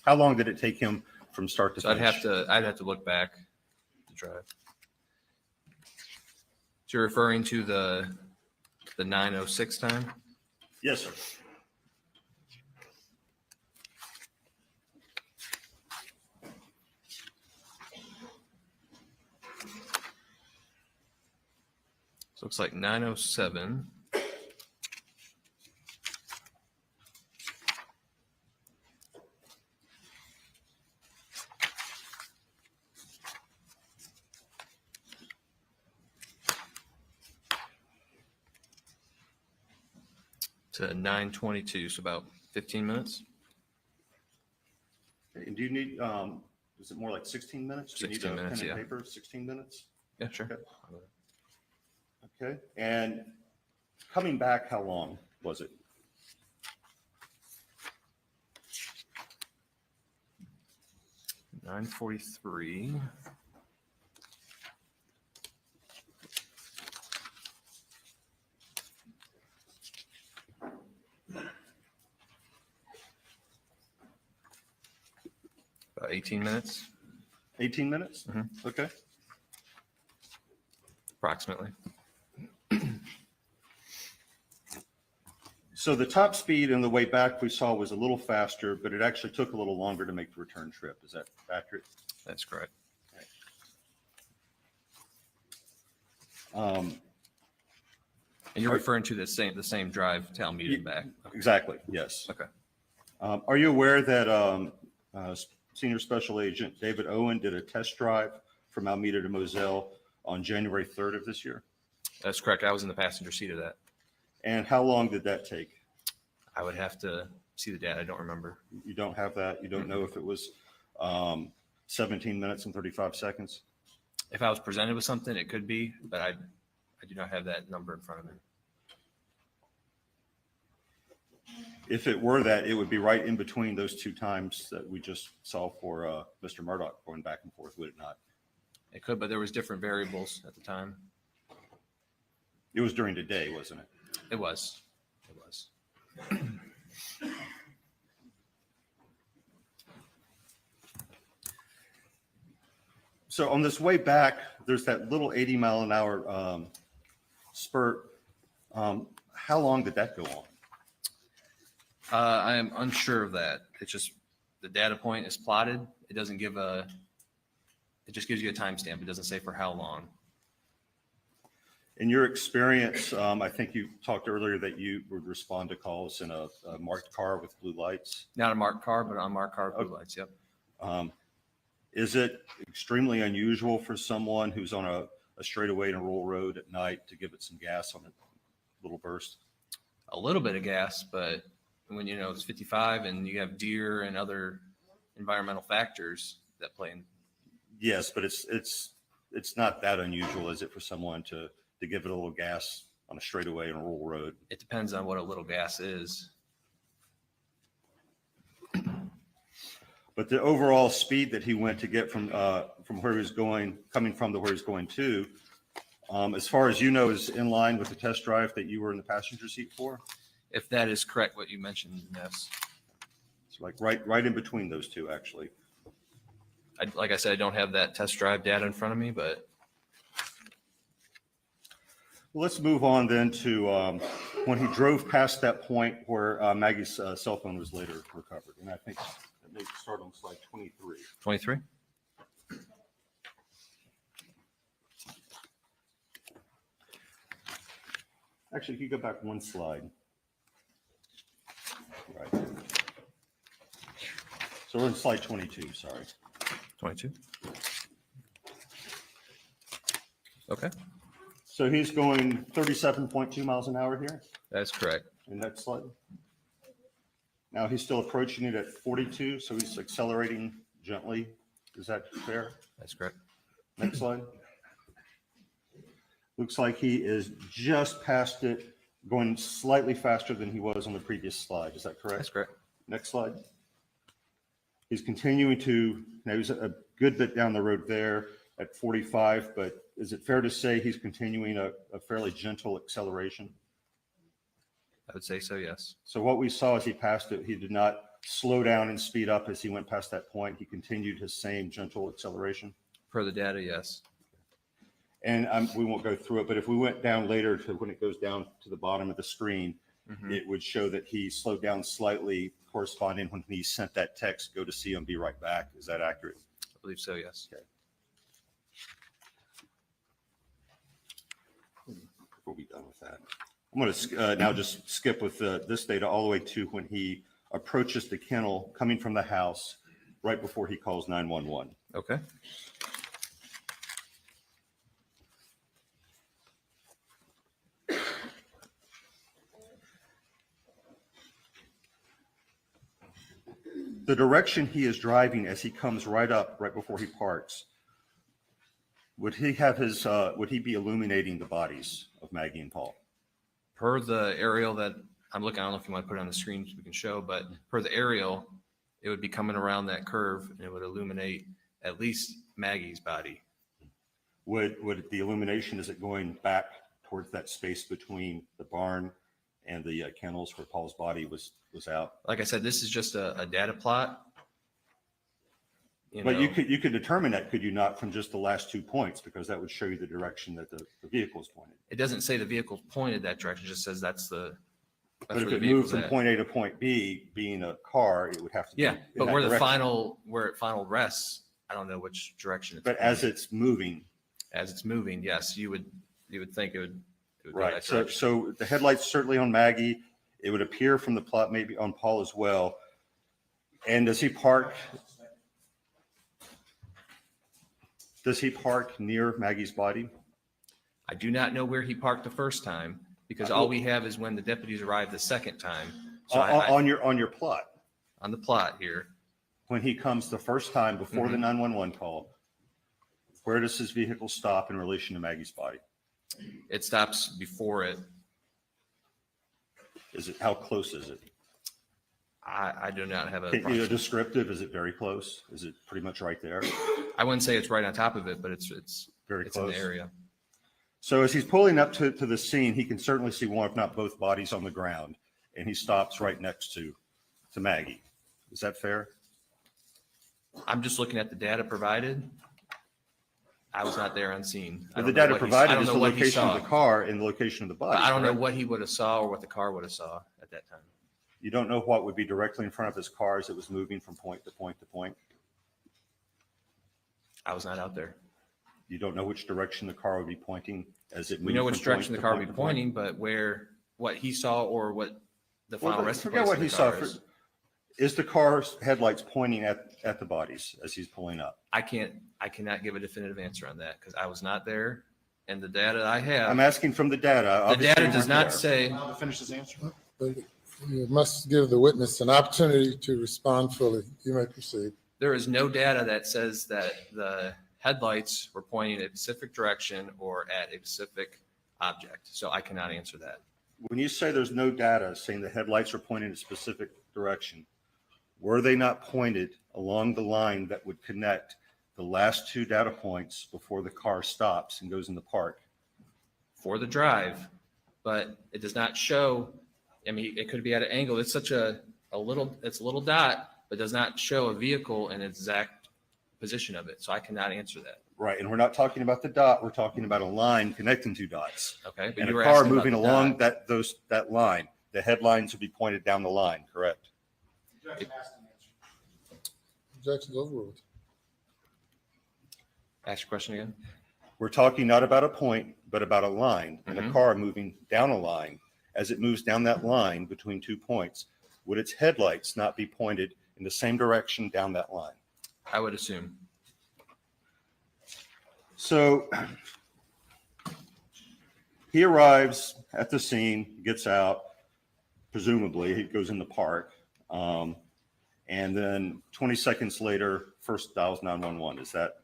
How long did it take him from start to finish? I'd have to look back to drive. So you're referring to the 9:06 time? Yes, sir. So it looks like 9:07. To 9:22, so about 15 minutes. And do you need, is it more like 16 minutes? Do you 16 need a minutes, pen and yeah. paper? 16 minutes? Yeah, sure. Okay. Okay. And coming back, how long was it? $9:43. About 18 minutes. 18 minutes? Okay. Approximately. So the top speed and the way back we saw was a little faster, but it actually took a little longer to make the return trip. Is that accurate? That's correct. Okay. And you're referring to the same drive to Alameda and back. Exactly. Yes. Okay. Are you aware that Senior Special Agent David Owen did a test drive from Alameda to Moselle on January 3rd of this year? That's correct. I was in the passenger seat of that. And how long did that take? I would have to see the data. I don't remember. You don't have that? You don't know if it was 17 minutes and 35 seconds? If I was presented with something, it could be, but I do not have that number in front of me. If it were that, it would be right in between those two times that we just saw for Mr. Murdaugh going back and forth, would it not? It could, but there was different variables at the time. It was during the day, wasn't it? It was. It was. So on this way back, there's that little 80-mile-an-hour spurt. How long did that go on? I am unsure of that. It's just the data point is plotted. It doesn't give it just gives you a timestamp. It doesn't say for how long. In your experience, I think you talked earlier that you would respond to calls in a marked car with blue lights. Not a marked car, but an unmarked car with blue lights. Yep. Is it extremely unusual for someone who's on a straightaway in a rural road at night to give it some gas on a little burst? A little bit of gas, but when it's 55 and you have deer and other environmental factors that play in, Yes, but it's not that unusual, is it, for someone to give it a little gas on a straightaway on a rural road? It depends on what a little gas is. But the overall speed that he went to get from where he was going, coming from to where he's going to, as far as you know, is in line with the test drive that you were in the passenger seat for? If that is correct, what you mentioned, yes. It's like right in between those two, actually. Like I said, I don't have that test drive data in front of me, but Well, let's move on then to when he drove past that point where Maggie's cell phone was later recovered. And I think that may start on slide 23. 23. Actually, if you go back one slide. Right. So we're in slide 22, sorry. 22. Okay. So he's going 37.2 miles an hour here. That's correct. And next slide. Now he's still approaching it at 42, so he's accelerating gently. Is that fair? That's correct. Next slide. Looks like he is just past it, going slightly faster than he was on the previous slide. Is that correct? That's correct. Next slide. He's continuing to, now he's a good bit down the road there at 45, but is it fair to say he's continuing a fairly gentle acceleration? I would say so, yes. So what we saw as he passed it, he did not slow down and speed up as he went past that point. He continued his same gentle acceleration. Per the data, yes. And we won't go through it, but if we went down later to when it goes down to the bottom of the screen, it would show that he slowed down slightly, corresponding when he sent that text, go to CMB right back. Is that accurate? I believe so, yes. Okay. We'll be done with that. I'm going to now just skip with this data all the way to when he approaches the kennel coming from the house right before he calls 911. Okay. The direction he is driving as he comes right up, right before he parks, would he have his, would he be illuminating the bodies of Maggie and Paul? Per the aerial that I'm looking, I don't know if you want to put it on the screen so we can show, but per the aerial, it would be coming around that curve and it would illuminate at least Maggie's body. Would the illumination, is it going back towards that space between the barn and the kennels where Paul's body was out? Like I said, this is just a data plot. But you could determine that, could you not, from just the last 2 points, because that would show you the direction that the vehicle is pointed. It doesn't say the vehicle's pointed that direction, it just says that's the. But if it moved from point A to point B, being a car, it would have to be. Yeah, but in where that the direction. where it final rests, I don't know which direction it's But as it's moving. As it's moving, yes, you would think it would go Right. that So, direction. so the headlights certainly on Maggie. It would appear from the plot maybe on Paul as well. And does he park near Maggie's body? I do not know where he parked the first time because all we have is when the deputies arrived the second time. So On your plot. On the plot here. When he comes the first time before the 911 call, where does his vehicle stop in relation to Maggie's body? It stops before it. How close is it? I do not have a descriptive. Is it very close? Is it pretty much right there? I wouldn't say it's right on top of it, but it's very close in the area. So as he's pulling up to the scene, he can certainly see one, if not both bodies on the ground, and he stops right next to Maggie. Is that fair? I'm just looking at the data provided. I was not there on scene. The data provided is the location of the car and the location of the body. I don't know what he would have saw or what the car would have saw at that time. You don't know what would be directly in front of his car as it was moving from point to point to point? I was not out there. You don't know which direction the car would be pointing as it moved? We know which direction the car would be pointing, but what he saw or what the final resting place forget what he saw. is. Is the car's headlights pointing at the bodies as he's pulling up? I cannot give a definitive answer on that because I was not there, and the data I have. I'm asking from the data. The data does not say. To finish this answer. But you must give the witness an opportunity to respond fully. You may proceed. There is no data that says that the headlights were pointing in a specific direction or at a specific object. So I cannot answer that. When you say there's no data saying the headlights are pointing in a specific direction, were they not pointed along the line that would connect the last two data points before the car stops and goes in the park? For the drive, but it does not show. I mean, it could be at an angle. It's such a little dot, but does not show a vehicle in its exact position of it. So I cannot answer that. Right, and we're not talking about the dot. We're talking about a line connecting two dots. Okay, but And you a were car asking moving about the along dot. that line. The headlines would be pointed down the line, correct? Objection's overruled. Ask your question again. We're talking not about a point, but about a line and a Mhm. car moving down a line. As it moves down that line between 2 points, would its headlights not be pointed in the same direction down that line? I would assume. So he arrives at the scene, gets out, presumably he goes in the park, and then 20 seconds later, first dials 911. Is that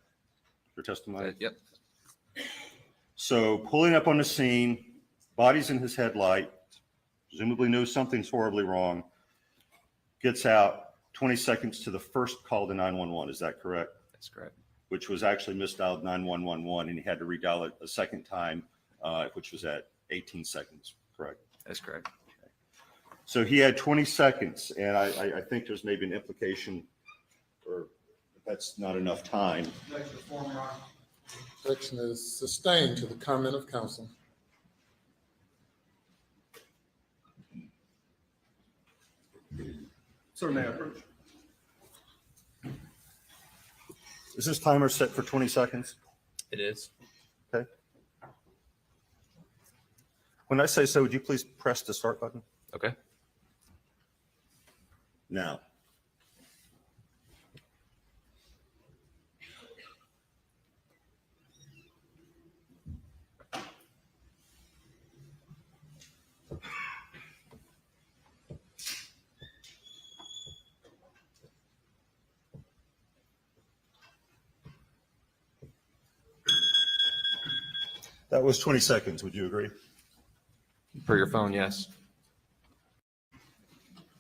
your testimony? Yep. So pulling up on the scene, body's in his headlight, presumably knows something's horribly wrong, gets out 20 seconds to the first call to 911. Is that correct? That's correct. Which was actually misdialed 9111, and he had to redial it a second time, which was at 18 seconds, correct? That's correct. So he had 20 seconds, and I think there's maybe an implication, or that's not enough time. Objection is sustained to the comment of counsel. Sir, may I approach? Is this timer set for 20 seconds? It is. Okay. When I say so, would you please press the start button? Okay. Now. That was 20 seconds. Would you agree? Per your phone, yes.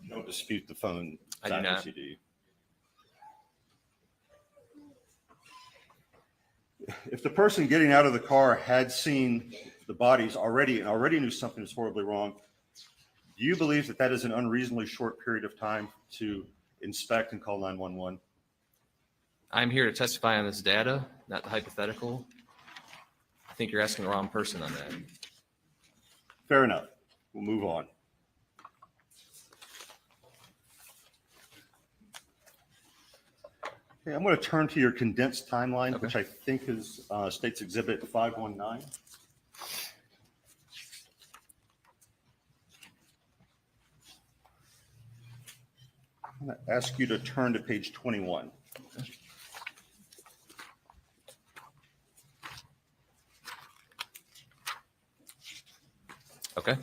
You don't dispute the phone I do not. accuracy, do you? If the person getting out of the car had seen the bodies already and already knew something was horribly wrong, do you believe that that is an unreasonably short period of time to inspect and call 911? I'm here to testify on this data, not the hypothetical. I think you're asking the wrong person on that. Fair enough. We'll move on. Okay, I'm going to turn to your condensed timeline, which I think is State's Exhibit 519. I'm going to ask you to turn to page 21. Okay.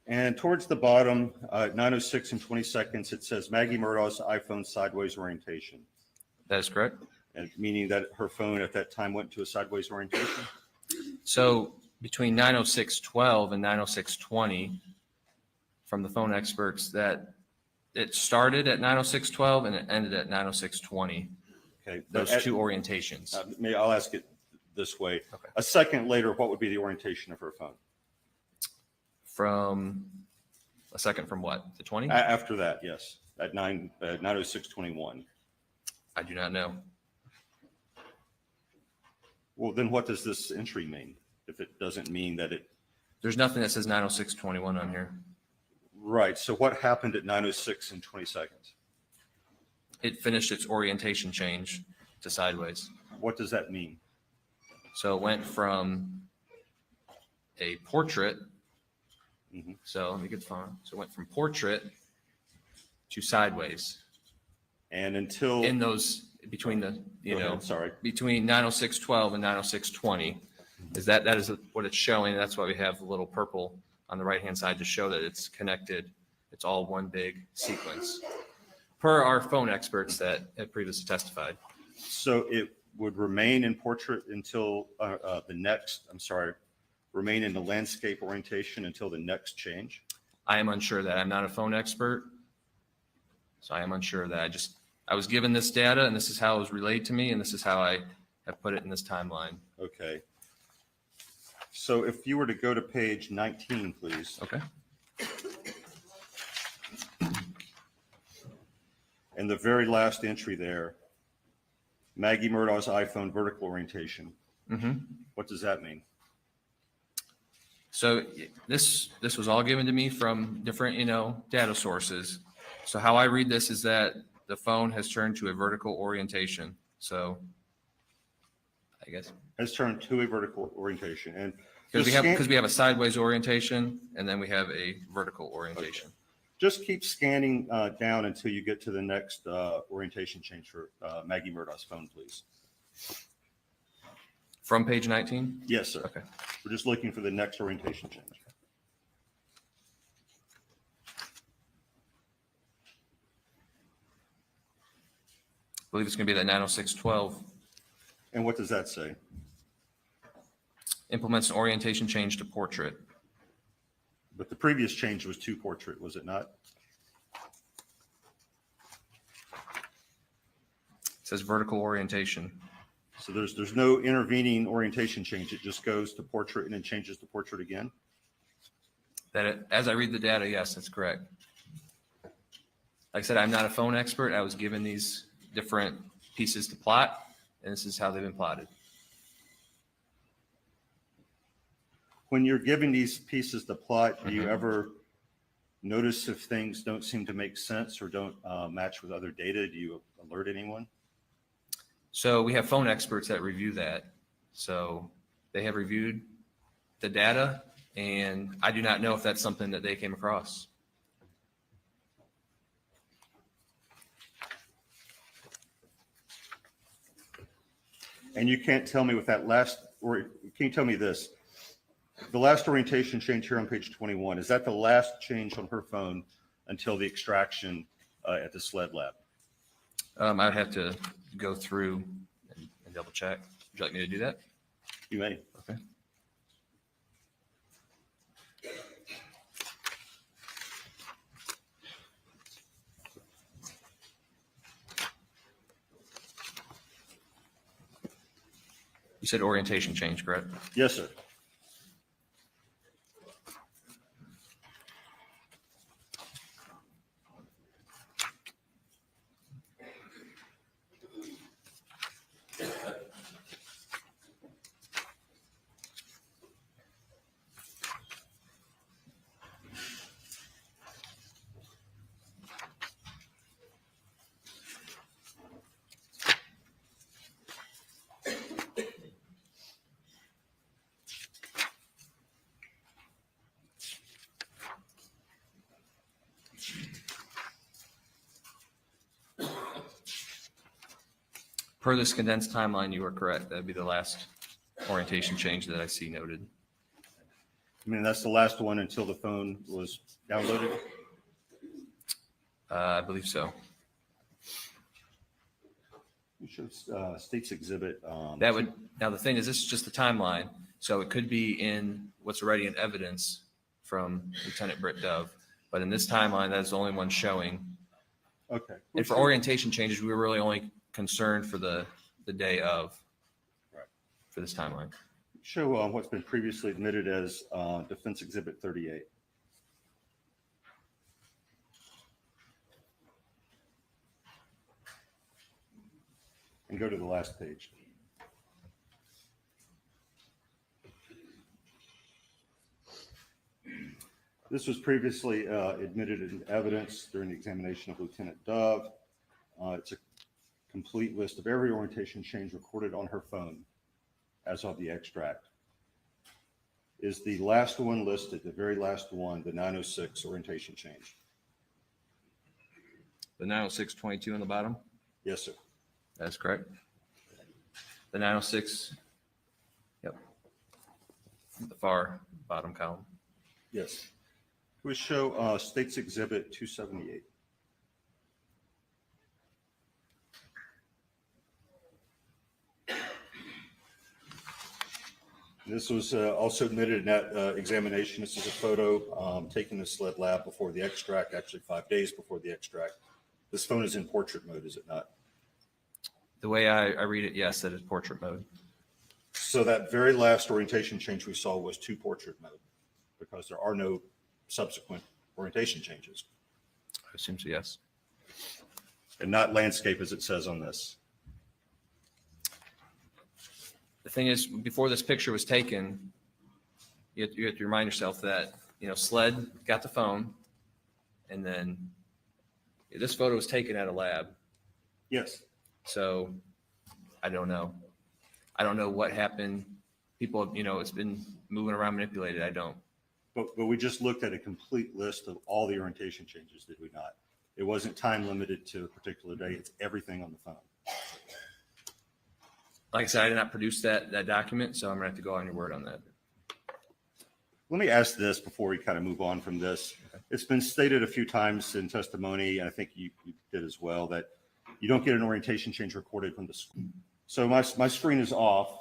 And towards the bottom, 9:06 and 20 seconds, it says Maggie Murdaugh's iPhone sideways orientation. That is correct. And meaning that her phone at that time went to a sideways orientation? So between 9:06:12 and 9:06:20, from the phone experts, that it started at 9:06:12 and it ended at 9:06:20. Okay. Those two orientations. I'll ask it this way. Okay. A second later, what would be the orientation of her phone? From a second from what? The 20? After that, yes, at 9:06:21. I do not know. Well, then what does this entry mean? If it doesn't mean that it, There's nothing that says 9:06:21 on here. right, so what happened at 9:06 and 20 seconds? It finished its orientation change to sideways. What does that mean? So it went from a portrait. Mhm. So let me get the phone. So it went from portrait to sideways. And until, In those, between the, Go ahead, sorry. between 9:06:12 and 9:06:20, is that is what it's showing. That's why we have the little purple on the right-hand side to show that it's connected. It's all one big sequence, per our phone experts that have previously testified. So would remain in portrait until remain in the landscape orientation until the next change? I am unsure of that. I'm not a phone expert, so I am unsure of that. I was given this data, and this is how it was relayed to me, and this is how I have put it in this timeline. Okay. So if you were to go to page 19, please. Okay. And the very last entry there, Maggie Murdaugh's iPhone vertical orientation. Mm-hmm. What does that mean? So this was all given to me from different, data sources. So how I read this is that the phone has turned to a vertical orientation. So I guess Has turned to a vertical orientation, and because we have a sideways orientation and then we have a vertical orientation. Okay. Just keep scanning down until you get to the next orientation change for Maggie Murdaugh's phone, please. From page 19? Yes, sir. Okay. We're just looking for the next orientation change. I believe it's going to be that 90612. And what does that say? Implements an orientation change to portrait. But the previous change was to portrait, was it not? It says vertical orientation. So there's no intervening orientation change. It just goes to portrait and then changes to portrait again? As I read the data, yes, that's correct. Like I said, I'm not a phone expert. I was given these different pieces to plot, and this is how they've been plotted. When you're giving these pieces to plot, do you ever notice if things don't seem to make sense or don't match with other data? Do you alert anyone? So we have phone experts that review that. So they have reviewed the data, and I do not know if that's something that they came across. And you can't tell me with that last, or can you tell me this? The last orientation change here on page 21, is that the last change on her phone until the extraction at the SLED lab? I'd have to go through and double check. Would you like me to do that? You may. Okay. You said orientation change, correct? Yes, sir. Per this condensed timeline, you are correct. That'd be the last orientation change that I see noted. I mean, that's the last one until the phone was downloaded? I believe so. You should states exhibit. Now the thing is, this is just the timeline. So it could be in what's already in evidence from Lieutenant Britt Dove. But in this timeline, that's the only one showing. Okay. And for orientation changes, we were really only concerned for the day of, right, for this timeline. Show what's been previously admitted as Defense Exhibit 38. And go to the last page. This was previously admitted in evidence during the examination of Lieutenant Dove. It's a complete list of every orientation change recorded on her phone as of the extract. Is the last one listed, the very last one, the 906 orientation change? The 906.22 on the bottom? Yes, sir. That's correct. The 906, yep, the far bottom column. Yes. We show States Exhibit 278. This was also admitted in that examination. This is a photo taken in the SLED lab before the extract, actually 5 days before the extract. This phone is in portrait mode, is it not? The way I read it, yes, that is portrait mode. So that very last orientation change we saw was to portrait mode because there are no subsequent orientation changes. I assume so, yes. And not landscape as it says on this. The thing is, before this picture was taken, you have to remind yourself that, SLED got the phone, and then this photo was taken at a lab. Yes. So I don't know. I don't know what happened. People, it's been moving around, manipulated. I don't. But we just looked at a complete list of all the orientation changes, did we not? It wasn't time limited to a particular day. It's everything on the phone. Like I said, I did not produce that document, so I'm gonna have to go on your word on that. Let me ask this before we kind of move on from this. It's been stated a few times in testimony, and I think you did as well, that you don't get an orientation change recorded from the screen. So my screen is off.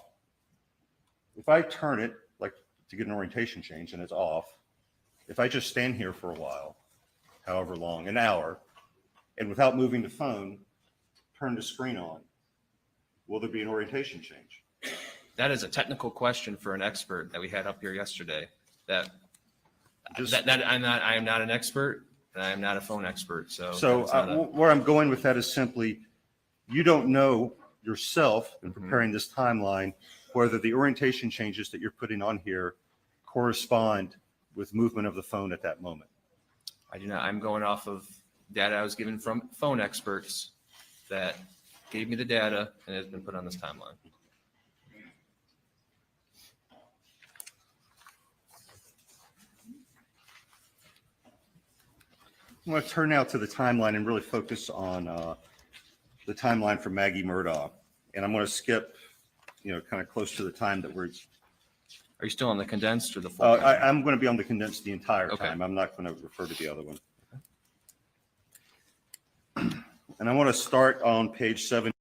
If I turn it, like to get an orientation change, and it's off, if I just stand here for a while, however long, an hour, and without moving the phone, turn the screen on, will there be an orientation change? That is a technical question for an expert that we had up here yesterday. I am not an expert, and I am not a phone expert. So where I'm going with that is simply, you don't know yourself in preparing this timeline whether the orientation changes that you're putting on here correspond with movement of the phone at that moment. I do not. I'm going off of data I was given from phone experts that gave me the data and has been put on this timeline. I want to turn now to the timeline and really focus on the timeline for Maggie Murdaugh. And I'm going to skip, kind of close to the time that we're. Are you still on the condensed or the full? I'm going to be on the condensed the entire Okay. time. I'm not going to refer to the other one. And I want to start on page 7.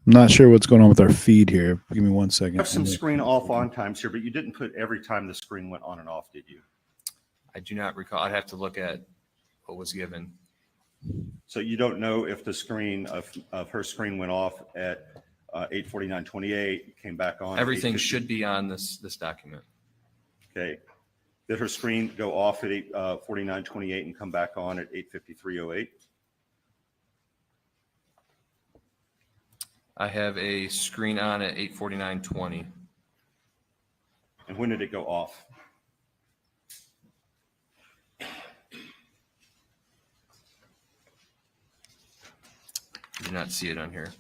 I'm not sure what's going on with our feed here. Give me 1 second. I have some screen off on times here, but you didn't put every time the screen went on and off, did you? I do not recall. I'd have to look at what was given. So you don't know if the screen of her screen went off at 8:49:28, came back on. Everything should be on this document. Okay. Did her screen go off at 8:49:28 and come back on at 8:53:08? I have a screen on at 8:49:20. And when did it go off? I do not see it on here.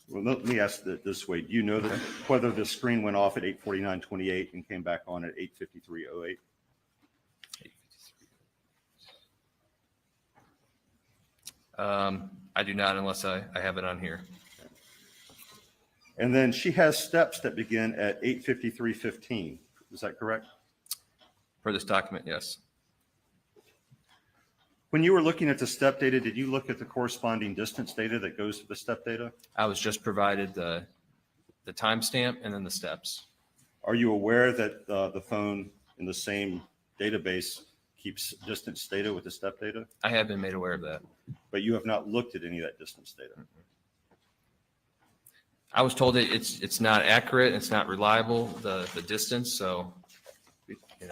Well, let me ask it this way. Do you know that whether the screen went off at 8:49:28 and came back on at 8:53:08? I do not unless I have it on here. And then she has steps that begin at 8:53:15. Is that correct? For this document, yes. When you were looking at the step data, did you look at the corresponding distance data that goes to the step data? I was just provided the timestamp and then the steps. Are you aware that the phone in the same database keeps distance data with the step data? I have been made aware of that. But you have not looked at any of that distance data. I was told that it's not accurate, it's not reliable, the distance, so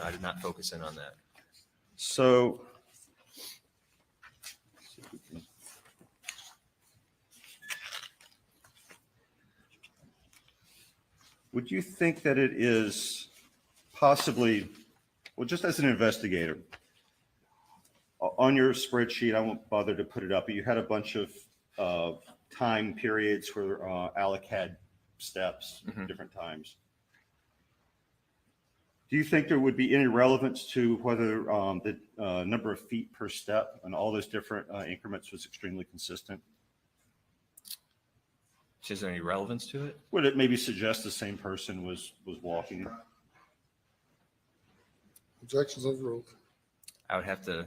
I did not focus in on that. So would you think that it is possibly, well, just as an investigator, on your spreadsheet, I won't bother to put it up, but you had a bunch of time periods where Alec had steps at different times. Do you think there would be any relevance to whether the number of feet per step and all those different increments was extremely consistent? Is there any relevance to it? Would it maybe suggest the same person was walking? Objections overruled. I would have to.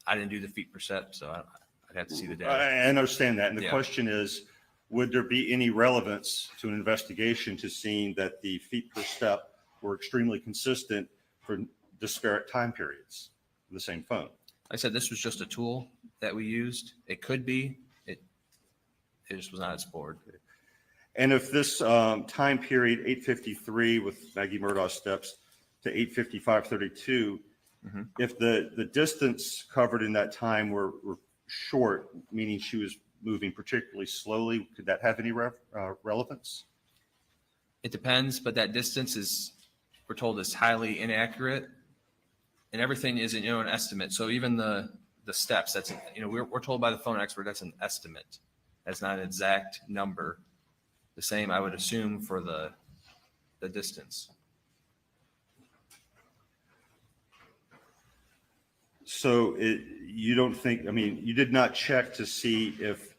I didn't do the feet per step, so I'd have to see the data. I understand that. And the Yeah. question is, would there be any relevance to an investigation to seeing that the feet per step were extremely consistent for disparate time periods of the same phone? Like I said, this was just a tool that we used. It could be. It just was not explored. And if this time period, 8:53 with Maggie Murdaugh steps to 8:55:32, if the distance covered in that time were short, meaning she was moving particularly slowly, could that have any relevance? It depends, but that distance is, we're told, is highly inaccurate, and everything is an estimate. So even the steps, that's we're told by the phone expert that's an estimate. That's not an exact number. The same, I would assume, for the distance. So you don't think, you did not check to see if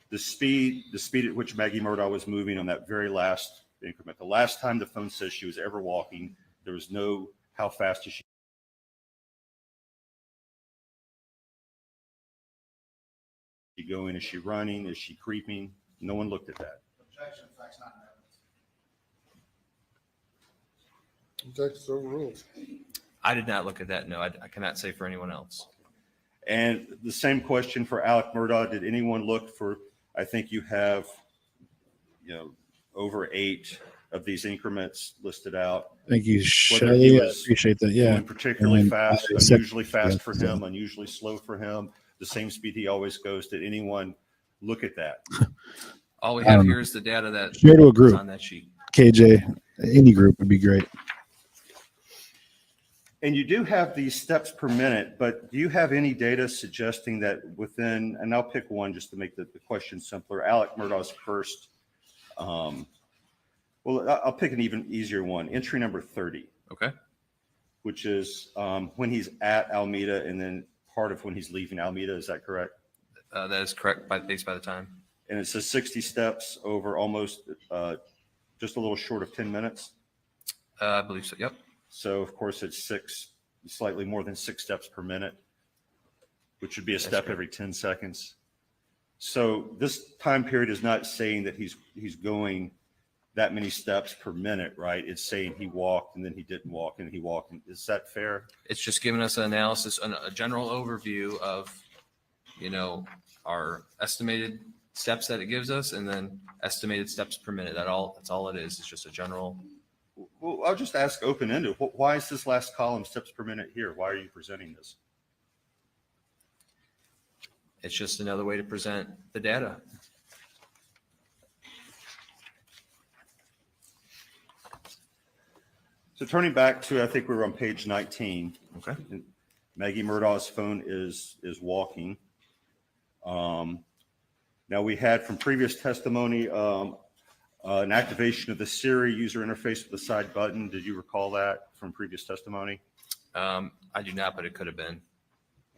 the speed at which Maggie Murdaugh was moving on that very last increment, the last time the phone says she was ever walking, there was no, how fast is she going? Is she running? Is she creeping? No one looked at that. Objection, facts not in evidence. Objections overruled. I did not look at that. No, I cannot say for anyone else. And the same question for Alex Murdaugh. Did anyone look for, I think you have, over 8 of these increments listed out. Thank you, Whether he Shelley. I was appreciate that. Yeah. going particularly And fast, I accept- unusually fast for yeah, him, unusually slow for him, the same speed he always goes. Did anyone look at that? All we have here is the data that Share to a group. is on that sheet. KJ, any group would be great. And you do have these steps per minute, but do you have any data suggesting that within, and I'll pick one just to make the question simpler, Alex Murdaugh's first, I'll pick an even easier one, entry number 30. Okay. Which is when he's at Alameda and then part of when he's leaving Alameda. Is that correct? That is correct, based by the time. And it says 60 steps over almost just a little short of 10 minutes. I believe so. Yep. So of course it's slightly more than 6 steps per minute, which would be a step every 10 seconds. So this time period is not saying that he's going that many steps per minute, right? It's saying he walked and then he didn't walk and he walked. Is that fair? It's just giving us an analysis, a general overview of, our estimated steps that it gives us, and then estimated steps per minute. That's all it is. It's just a general. Well, I'll just ask open-ended. Why is this last column steps per minute here? Why are you presenting this? It's just another way to present the data. So turning back to, I think we were on page 19. Okay. Maggie Murdaugh's phone is walking. Now we had from previous testimony an activation of the Siri user interface with the side button. Did you recall that from previous testimony? I do not, but it could have been.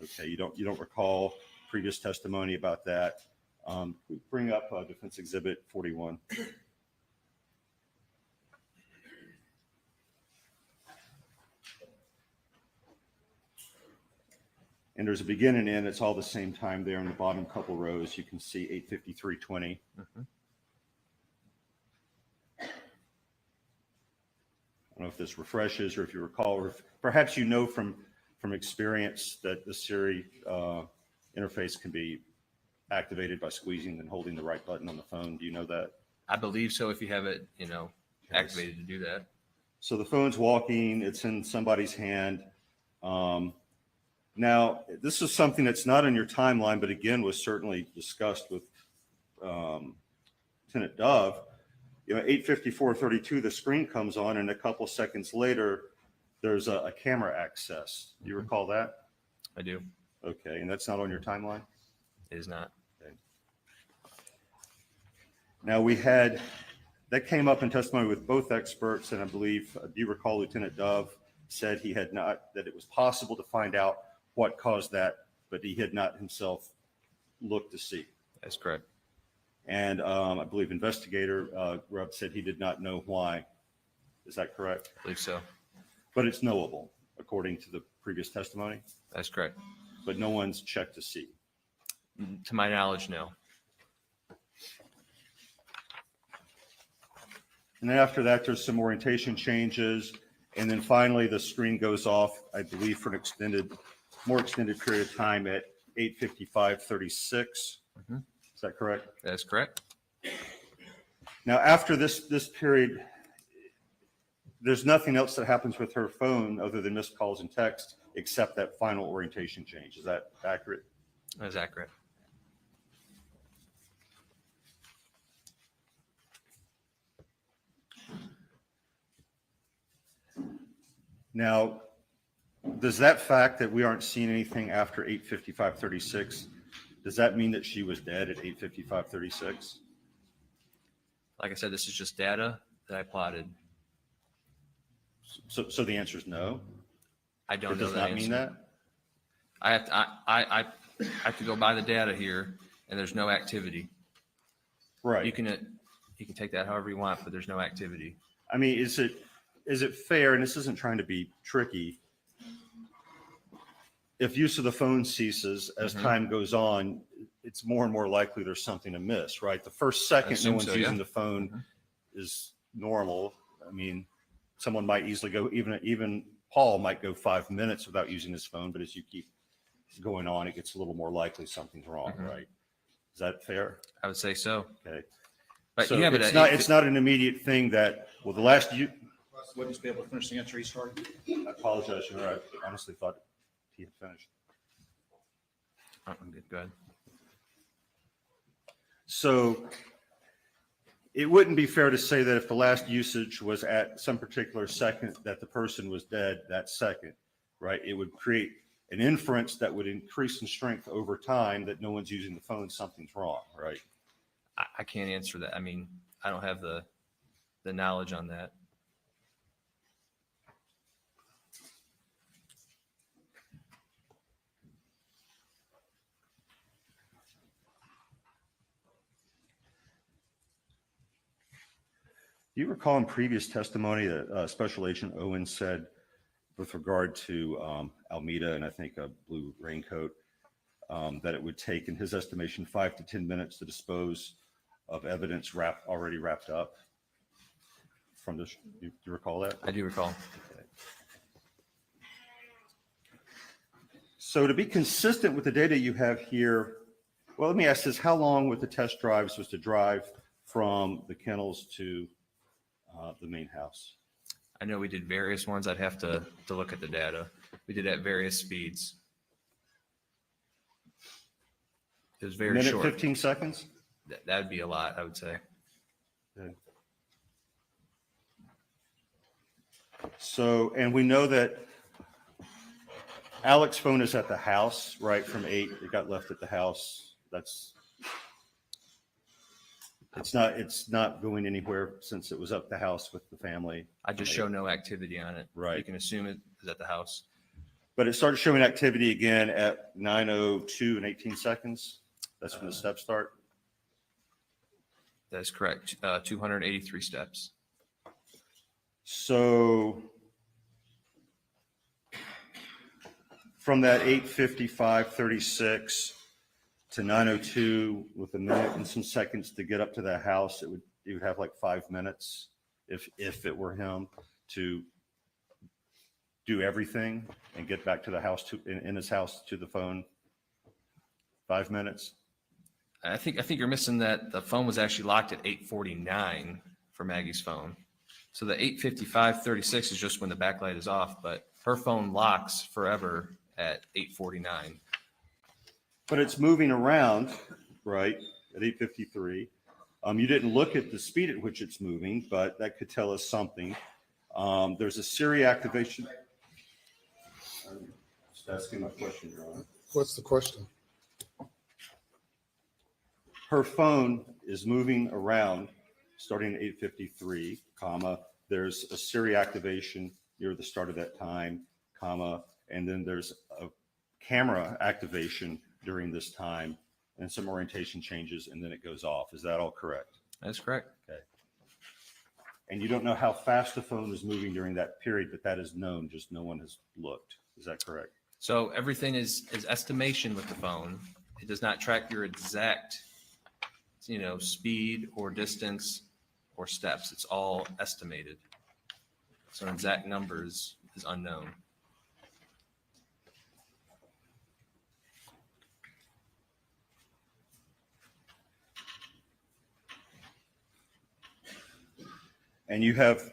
Okay, you don't recall previous testimony about that. We bring up Defense Exhibit 41. And there's a begin and end. It's all the same time there in the bottom couple rows. You can see 8:53:20. I don't know if this refreshes or if you recall, or if perhaps from experience that the Siri interface can be activated by squeezing and holding the right button on the phone. Do you know that? I believe so. If you have it, activated to do that. So the phone's walking. It's in somebody's hand. Now, this is something that's not in your timeline, but again, was certainly discussed with Lieutenant Dove. 8:54:32, the screen comes on, and a couple seconds later, there's a camera access. Do you recall that? I do. Okay, and that's not on your timeline? It is not. Okay. Now, that came up in testimony with both experts, and I believe, do you recall Lieutenant Dove said that it was possible to find out what caused that, but he had not himself looked to see. That's correct. And I believe investigator Grubb said he did not know why. Is that correct? I believe so. But it's knowable, according to the previous testimony? That's correct. But no one's checked to see? To my knowledge, no. And then after that, there's some orientation changes. And then finally, the screen goes off, I believe, for an more extended period of time at 8:55:36. Mm-hmm. Is that correct? That's correct. Now, after this period, there's nothing else that happens with her phone other than missed calls and text, except that final orientation change. Is that accurate? That's accurate. Now, does that fact that we aren't seeing anything after 8:55:36, does that mean that she was dead at 8:55:36? Like I said, this is just data that I plotted. So the answer is no? I don't It know does that not answer. mean that? I have to go by the data here, and there's no activity. Right. You can take that however you want, but there's no activity. I mean, is it fair, and this isn't trying to be tricky, if use of the phone ceases as time goes on, it's more and more likely there's something amiss, right? The first second no one's using the phone is normal. I mean, someone might easily go, even Paul might go 5 minutes without using his phone, but as you keep going on, it gets a little more likely something's wrong, right? Is that fair? I would say so. Okay. But So you have it's not an immediate thing that, well, the last you. Wouldn't be able to finish the answer he started. I apologize, Your Honor. I honestly thought he had finished. I'm good. Go ahead. So it wouldn't be fair to say that if the last usage was at some particular second that the person was dead that second, right? It would create an inference that would increase in strength over time that no one's using the phone, something's wrong, right? I can't answer that. I mean, I don't have the knowledge on that. Do you recall in previous testimony that Special Agent Owen said with regard to Almeida and I think a blue raincoat, that it would take, in his estimation, 5 to 10 minutes to dispose of evidence already wrapped up? From this, do you recall that? I do recall. Okay. So to be consistent with the data you have here, well, let me ask this: how long with the test drives was to drive from the kennels to the main house? I know we did various ones. I'd have to look at the data. We did at various speeds. It was very short. 15 seconds? That'd be a lot, I would say. Okay. So, and we know that Alex's phone is at the house, right? From 8, it got left at the house. It's not going anywhere since it was up the house with the family. I just show no activity on it. Right. You can assume it is at the house. But it started showing activity again at 9:02 and 18 seconds. That's when the steps start. That is correct. 283 steps. So from that 8:55:36 to 9:02 with a minute and some seconds to get up to the house, you would have like 5 minutes if it were him to do everything and get back to the house in his house to the phone. 5 minutes. I think you're missing that the phone was actually locked at 8:49 for Maggie's phone. So the 8:55:36 is just when the backlight is off, but her phone locks forever at 8:49. But it's moving around, right, at 8:53. You didn't look at the speed at which it's moving, but that could tell us something. There's a Siri activation. I'm just asking my question, Your Honor. What's the question? Her phone is moving around starting at 8:53, comma. There's a Siri activation near the start of that time, comma, and then there's a camera activation during this time, and some orientation changes, and then it goes off. Is that all correct? That's correct. Okay. And you don't know how fast the phone was moving during that period, but that is known, just no one has looked. Is that correct? So everything is estimation with the phone. It does not track your exact, speed or distance or steps. It's all estimated. So an exact number is unknown. And you have,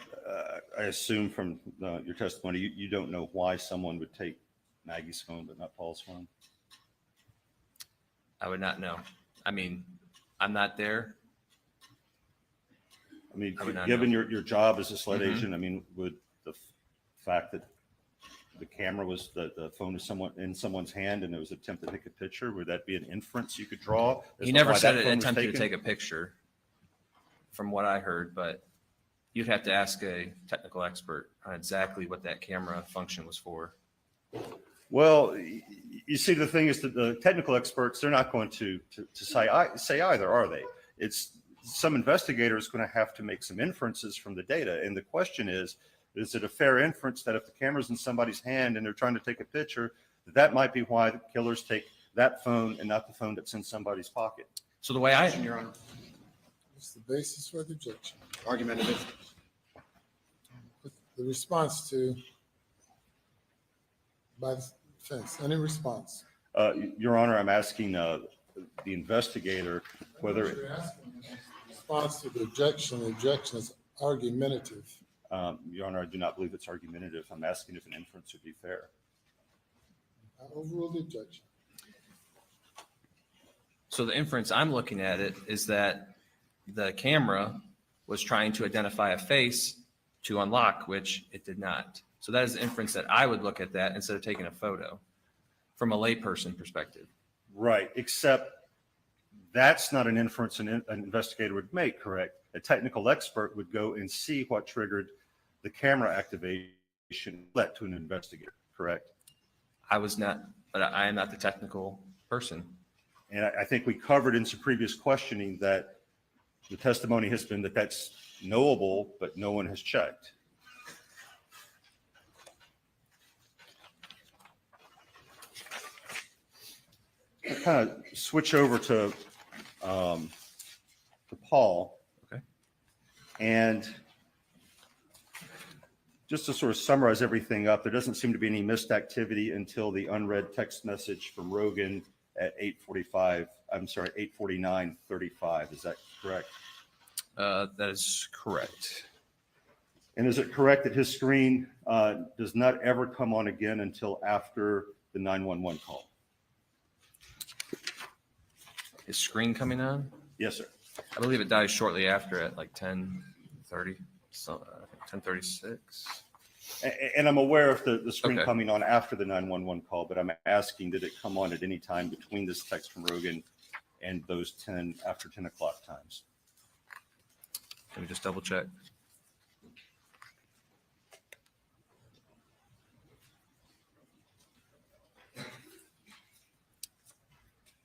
I assume from your testimony, you don't know why someone would take Maggie's phone but not Paul's phone? I would not know. I mean, I'm not there. I mean, I would not given know. your job as a SLED agent, I mean, would the fact that the camera was, the phone was in someone's hand and it was an attempt to take a picture, would that be an inference you could draw? He never said it attempted to take a picture, from what I heard, but you'd have to ask a technical expert on exactly what that camera function was for. Well, you see, the thing is that the technical experts, they're not going to say either, are they? It's some investigator is going to have to make some inferences from the data. And the question is it a fair inference that if the camera's in somebody's hand and they're trying to take a picture, that might be why the killers take that phone and not the phone that's in somebody's pocket? So the way Your Honor. What's the basis for the objection? Argumentative. The response to, by the defense, any response? Your Honor, I'm asking the investigator whether You're asking in response to the objection is argumentative. Your Honor, I do not believe it's argumentative. I'm asking if an inference would be fair. I overrule the objection. So the inference I'm looking at it is that the camera was trying to identify a face to unlock, which it did not. So that is the inference that I would look at that instead of taking a photo from a layperson perspective. Right, except that's not an inference an investigator would make, correct? A technical expert would go and see what triggered the camera activation led to an investigator, correct? I am not the technical person. And I think we covered in some previous questioning that the testimony has been that that's knowable, but no one has checked. I'll kind of switch over to Paul. Okay. And just to sort of summarize everything up, there doesn't seem to be any missed activity until the unread text message from Rogan at 8:49:35. Is that correct? That is correct. And is it correct that his screen does not ever come on again until after the 911 call? Is screen coming on? Yes, sir. I believe it dies shortly after at like 10:30, so 10:36. And I'm aware of the screen Okay. coming on after the 911 call, but I'm asking, did it come on at any time between this text from Rogan and those after 10 o'clock times? Let me just double check.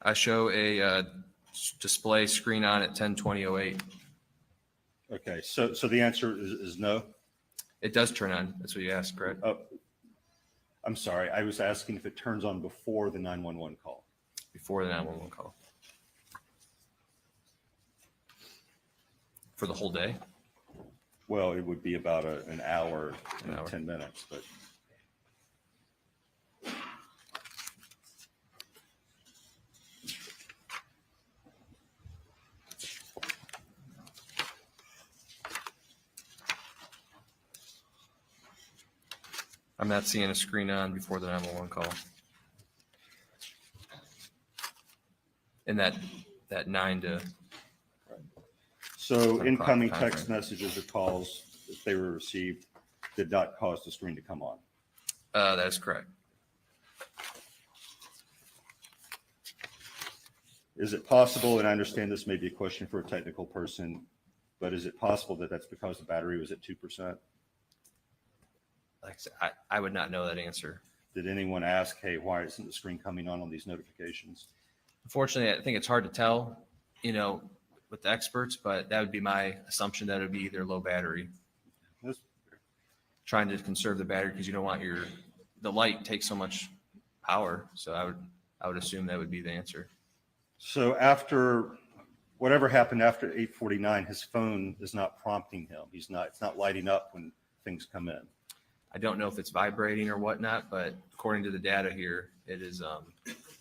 I show a display screen on at 10:20:08. Okay, so the answer is no? It does turn on. That's what you asked, correct? Oh, I'm sorry. I was asking if it turns on before the 911 call. Before the 911 call. For the whole day? Well, it would be about an hour and hour. 10 minutes, but. I'm not seeing a screen on before the 911 call. In that 9 to. So 10 o'clock incoming time text frame. messages or calls, if they were received, did not cause the screen to come on. That is correct. Is it possible, and I understand this may be a question for a technical person, but is it possible that that's because the battery was at 2%? Like I said, I would not know that answer. Did anyone ask, hey, why isn't the screen coming on these notifications? Unfortunately, I think it's hard to tell, with the experts, but that would be my assumption that it would be either low battery. Trying to conserve the battery because you don't want the light takes so much power. So I would assume that would be the answer. So after whatever happened after 8:49, his phone is not prompting him. It's not lighting up when things come in. I don't know if it's vibrating or whatnot, but according to the data here, it is,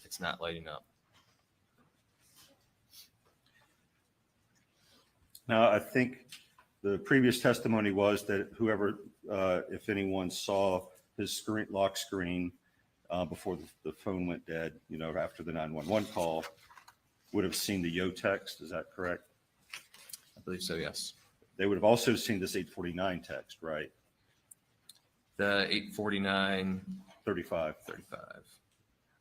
it's not lighting up. Now, I think the previous testimony was that whoever, if anyone saw his lock screen before the phone went dead, after the 911 call, would have seen the yo text. Is that correct? I believe so, yes. They would have also seen this 849 text, right? The 849. 35.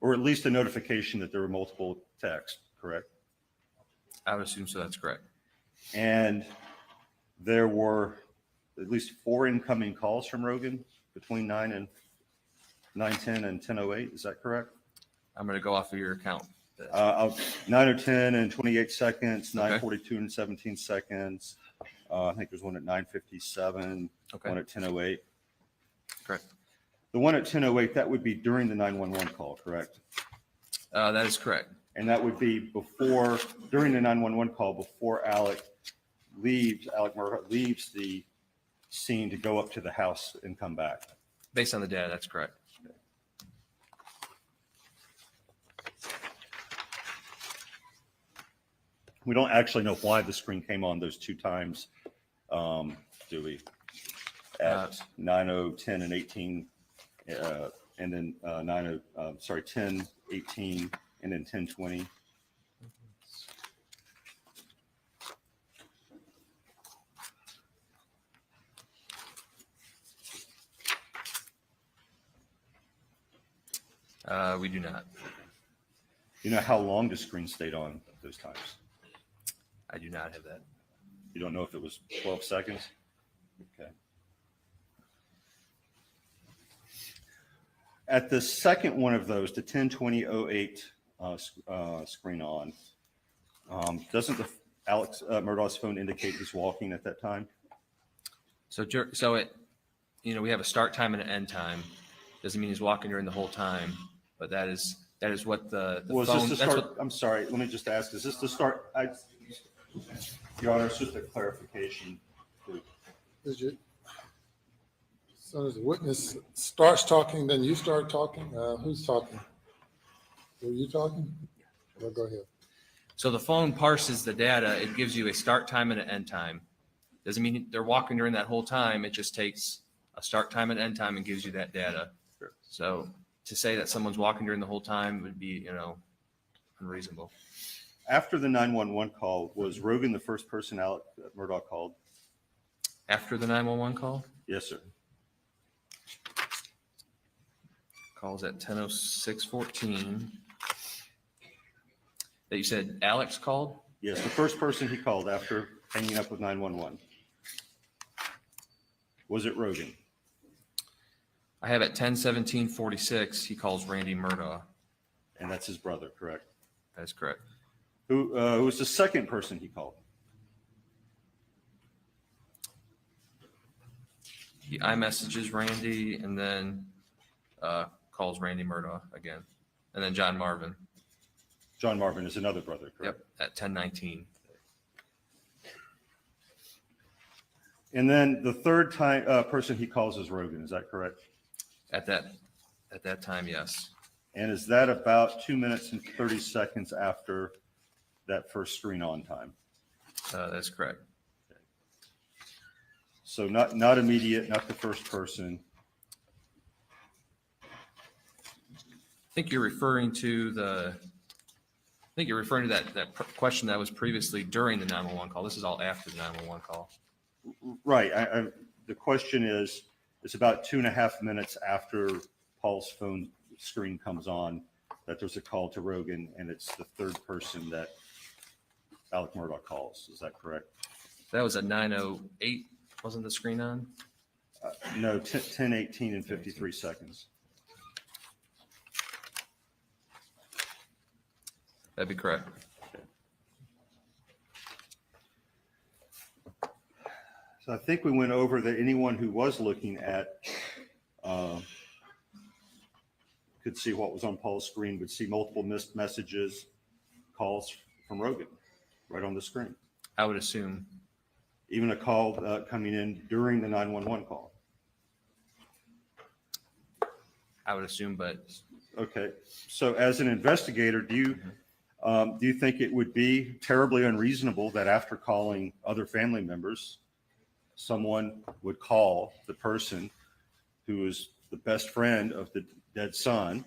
Or at least a notification that there were multiple texts, correct? I would assume so. That's correct. And there were at least 4 incoming calls from Rogan between 9:10 and 10:08. Is that correct? I'm going to go off of your account. 9:10 and 28 seconds, 9:42 and 17 seconds. I think there's one at 9:57, one at 10:08. Correct. The one at 10:08, that would be during the 911 call, correct? That is correct. And that would be during the 911 call, before Alex Murdaugh leaves the scene to go up to the house and come back. Based on the data, that's correct. We don't actually know why the screen came on those 2 times, do we? At 9:10 and 18, and then 10, 18, and then 10:20. We do not. You know how long the screen stayed on those times? I do not have that. You don't know if it was 12 seconds? Okay. At the second one of those, the 10:20:08 screen on, doesn't the Alex Murdaugh's phone indicate he's walking at that time? So it, we have a start time and an end time. Doesn't mean he's walking during the whole time, but that is what the Well, phone. is this the start? I'm sorry. Let me just ask: is this the start? Your Honor, it's just a clarification. As soon as the witness starts talking, then you start talking. Who's talking? Were you talking? Well, go ahead. So the phone parses the data. It gives you a start time and an end time. Doesn't mean they're walking during that whole time. It just takes a start time and end time and gives you that data. Sure. So to say that someone's walking during the whole time would be, unreasonable. After the 911 call, was Rogan the first person Alex Murdaugh called? After the 911 call? Yes, sir. Calls at 10:06:14. That you said Alex called? Yes, the first person he called after hanging up with 911. Was it Rogan? I have at 10:17:46, he calls Randy Murdaugh. And that's his brother, correct? That's correct. Who was the second person he called? He iMessages Randy and then calls Randy Murdaugh again. And then John Marvin. John Marvin is another brother, correct? Yep, at 10:19. And then the third person he calls is Rogan, is that correct? At that time, yes. And is that about 2 minutes and 30 seconds after that first screen on time? That's correct. Okay. So not immediate, not the first person. I think you're referring to that question that was previously during the 911 call. This is all after the 911 call. Right. The question is, it's about 2.5 minutes after Paul's phone screen comes on that there's a call to Rogan, and it's the third person that Alex Murdaugh calls. Is that correct? That was at 9:08. Wasn't the screen on? No, 10:18 and 53 seconds. That'd be correct. So I think we went over that anyone who was looking at could see what was on Paul's screen, would see multiple missed messages, calls from Rogan right on the screen. I would assume. Even a call coming in during the 911 call. I would assume, but. Okay. So as an investigator, do you think it would be terribly unreasonable that after calling other family members, someone would call the person who is the best friend of the dead son,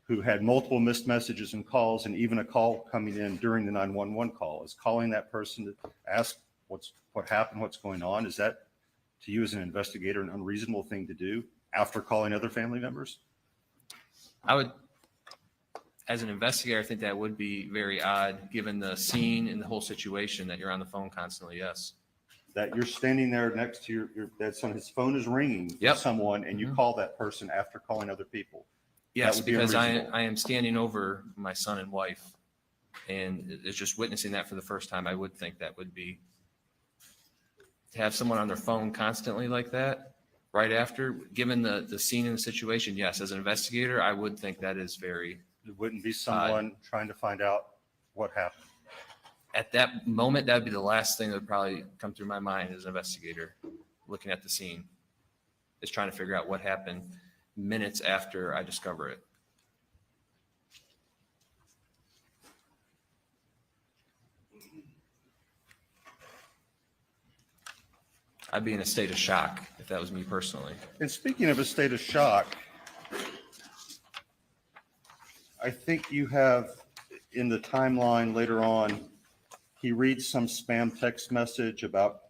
who had multiple missed messages and calls, and even a call coming in during the 911 call? Is calling that person to ask what happened, what's going on? Is that, to you as an investigator, an unreasonable thing to do after calling other family members? I would, as an investigator, I think that would be very odd, given the scene and the whole situation, that you're on the phone constantly. Yes. That you're standing there next to your dead son, his phone is ringing for someone, and you call that person after calling other people. Yes, because I am standing over my son and wife, and it's just witnessing that for the first time. I would think that would be, to have someone on their phone constantly like that right after, given the scene and the situation. Yes, as an investigator, I would think that is very. It wouldn't be someone trying to find out what happened. At that moment, that would be the last thing that would probably come through my mind as an investigator, looking at the scene, is trying to figure out what happened minutes after I discover it. I'd be in a state of shock if that was me personally. And speaking of a state of shock, I think you have in the timeline later on, he reads some spam text message about,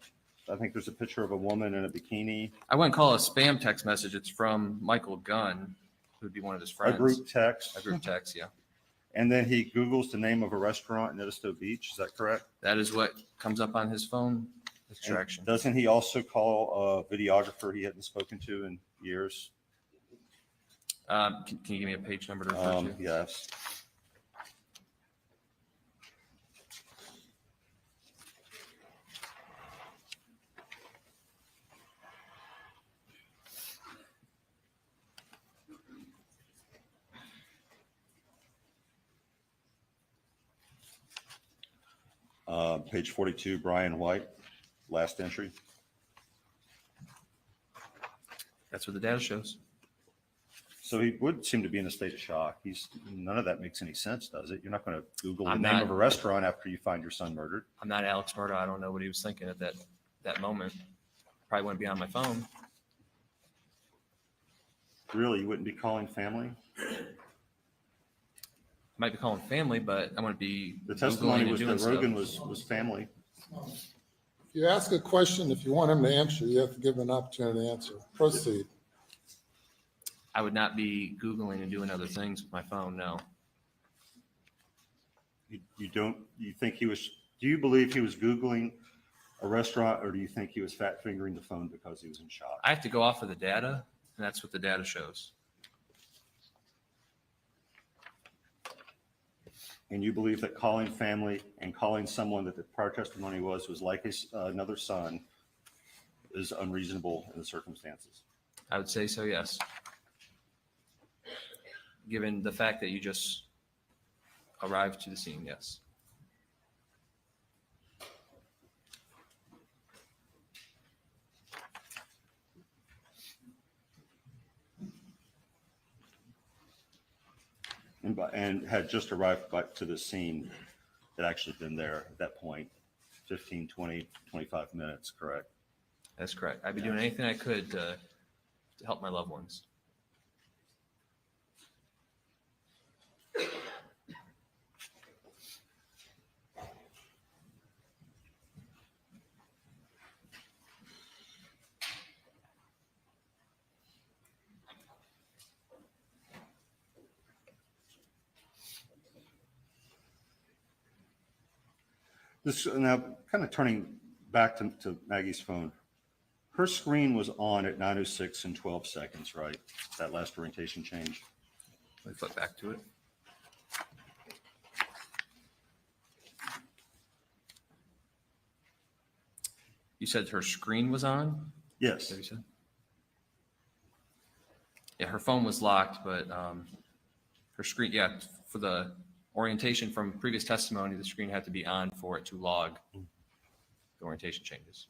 I think there's a picture of a woman in a bikini. I wouldn't call it a spam text message. It's from Michael Gunn, who would be one of his friends. A group text. A group text, yeah. And then he Googles the name of a restaurant in Edisto Beach. Is that correct? That is what comes up on his phone extraction. And doesn't he also call a videographer he hadn't spoken to in years? Can you give me a page number to refer to? Yes. Page 42, Brian White, last entry. That's what the data shows. So he would seem to be in a state of shock. None of that makes any sense, does it? You're not going to Google the name of a restaurant after you find your son murdered. I'm not Alex Murdaugh. I don't know what he was thinking at that moment. Probably wouldn't be on my phone. Really, you wouldn't be calling family? Might be calling family, but I want to be. The testimony was that Rogan was family. If you ask a question, if you want him to answer, you have to give him an opportunity to answer. Proceed. I would not be Googling and doing other things with my phone, no. You think he was, do you believe he was Googling a restaurant, or do you think he was fat fingering the phone because he was in shock? I have to go off of the data, and that's what the data shows. And you believe that calling family and calling someone that the prior testimony was like another son is unreasonable in the circumstances? I would say so, yes. Given the fact that you just arrived to the scene, yes. And had just arrived back to the scene, had actually been there at that point, 15, 20, 25 minutes, correct? That's correct. I'd be doing anything I could to help my loved ones. This now kind of turning back to Maggie's phone. Her screen was on at 9:06 and 12 seconds, right? That last orientation change. Let me flip back to it. You said her screen was on? Yes. What you said? Yeah, her phone was locked, but her screen, yeah, for the orientation from previous testimony, the screen had to be on for it to log the orientation changes.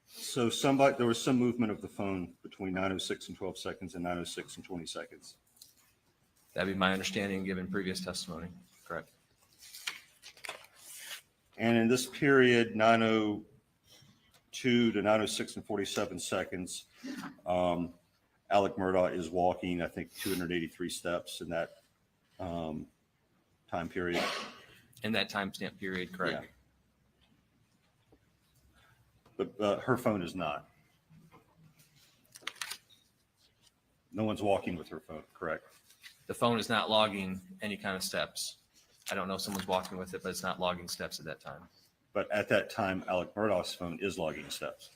So there was some movement of the phone between 9:06 and 12 seconds and 9:06 and 20 seconds. That'd be my understanding given previous testimony. Correct. And in this period, 9:02 to 9:06 and 47 seconds, Alex Murdaugh is walking, I think, 283 steps in that time period. In that timestamp period, correct. Yeah. But her phone is not. No one's walking with her phone, correct? The phone is not logging any kind of steps. I don't know if someone's walking with it, but it's not logging steps at that time. But at that time, Alex Murdaugh's phone is logging steps.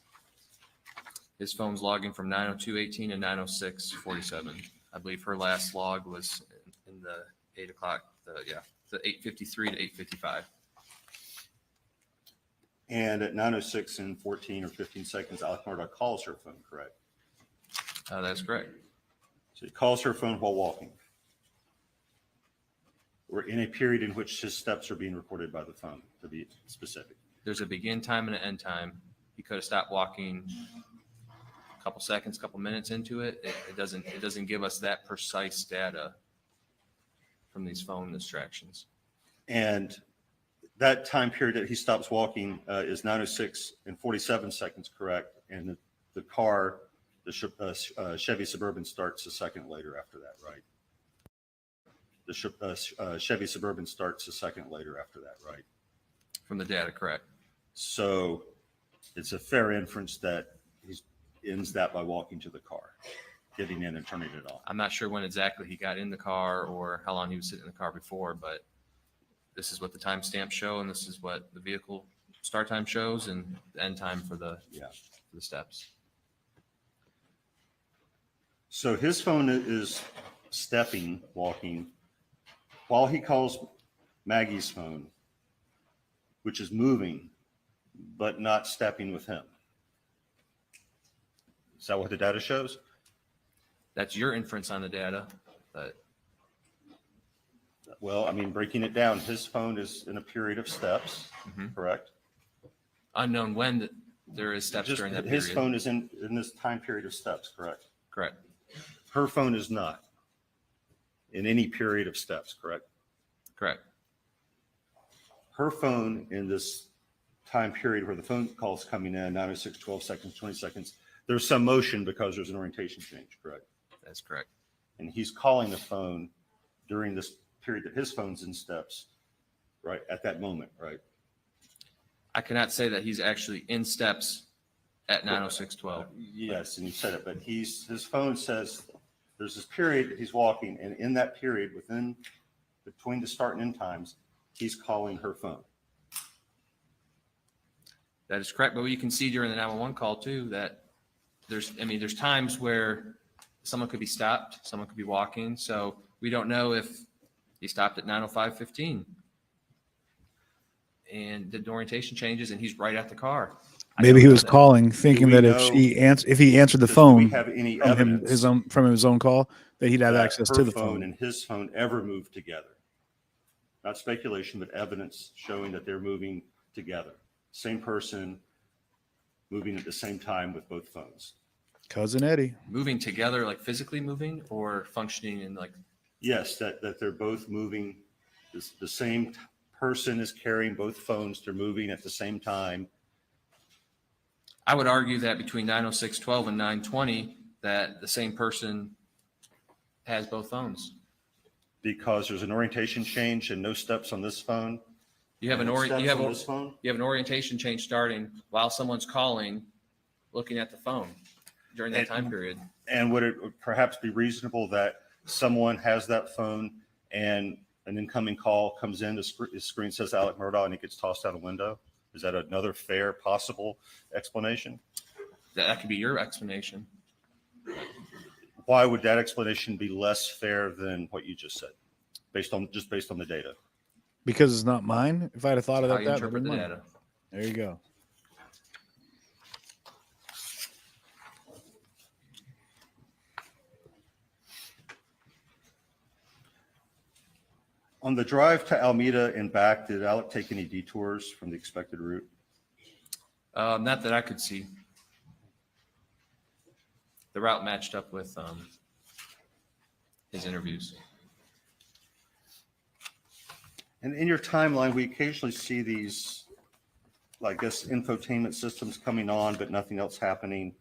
His phone's logging from 9:02:18 to 9:06:47. I believe her last log was in the 8 o'clock, the 8:53 to 8:55. And at 9:06 and 14 or 15 seconds, Alex Murdaugh calls her phone, correct? That's correct. So he calls her phone while walking. We're in a period in which his steps are being recorded by the phone, to be specific. There's a begin time and an end time. He could have stopped walking a couple seconds, couple minutes into it. It doesn't give us that precise data from these phone distractions. And that time period that he stops walking is 9:06 and 47 seconds, correct? And the car, the Chevy Suburban, starts a second later after that, right? The Chevy Suburban starts a second later after that, right? From the data, correct. So it's a fair inference that he ends that by walking to the car, getting in and turning it on. I'm not sure when exactly he got in the car or how long he was sitting in the car before, but this is what the timestamps show, and this is what the vehicle start time shows, and the end time for the steps. So his phone is stepping, walking, while he calls Maggie's phone, which is moving, but not stepping with him. Is that what the data shows? That's your inference on the data, but well, I mean, breaking it down, his phone is in a period of steps, correct? Unknown when there is steps during that period. His phone is in this time period of steps, correct? Correct. Her phone is not in any period of steps, correct? Correct. Her phone in this time period where the phone call's coming in, 9:06, 12 seconds, 20 seconds, there's some motion because there's an orientation change, correct? That's correct. And he's calling the phone during this period that his phone's in steps, right, at that moment, right? I cannot say that he's actually in steps at 9:06:12. Yes, and you said it, but his phone says there's this period that he's walking, and in that period, between the start and end times, he's calling her phone. That is correct, but you can see during the 911 call too that there's times where someone could be stopped, someone could be walking, so we don't know if he stopped at 9:05:15 and did the orientation changes, and he's right at the car. Maybe he was calling, thinking that if he answered the phone from his own call, that he'd have access to the phone. And his phone ever moved together. Not speculation, but evidence showing that they're moving together. Same person moving at the same time with both phones. Cousin Eddie. Moving together, like physically moving, or functioning in like? Yes, that they're both moving. The same person is carrying both phones. They're moving at the same time. I would argue that between 9:06:12 and 9:20, that the same person has both phones. Because there's an orientation change and no steps on this phone. You have an orientation change starting while someone's calling, looking at the phone during that time period. And would it perhaps be reasonable that someone has that phone and an incoming call comes in, the screen says Alex Murdaugh, and it gets tossed out a window? Is that another fair possible explanation? That could be your explanation. Why would that explanation be less fair than what you just said, based on the data? Because it's not mine. If I'd have thought of that, interpret the data. There you go. On the drive to Alameda and back, did Alec take any detours from the expected route? Not that I could see. The route matched up with his interviews. And in your timeline, we occasionally see these, I guess, infotainment systems coming on, but nothing else happening.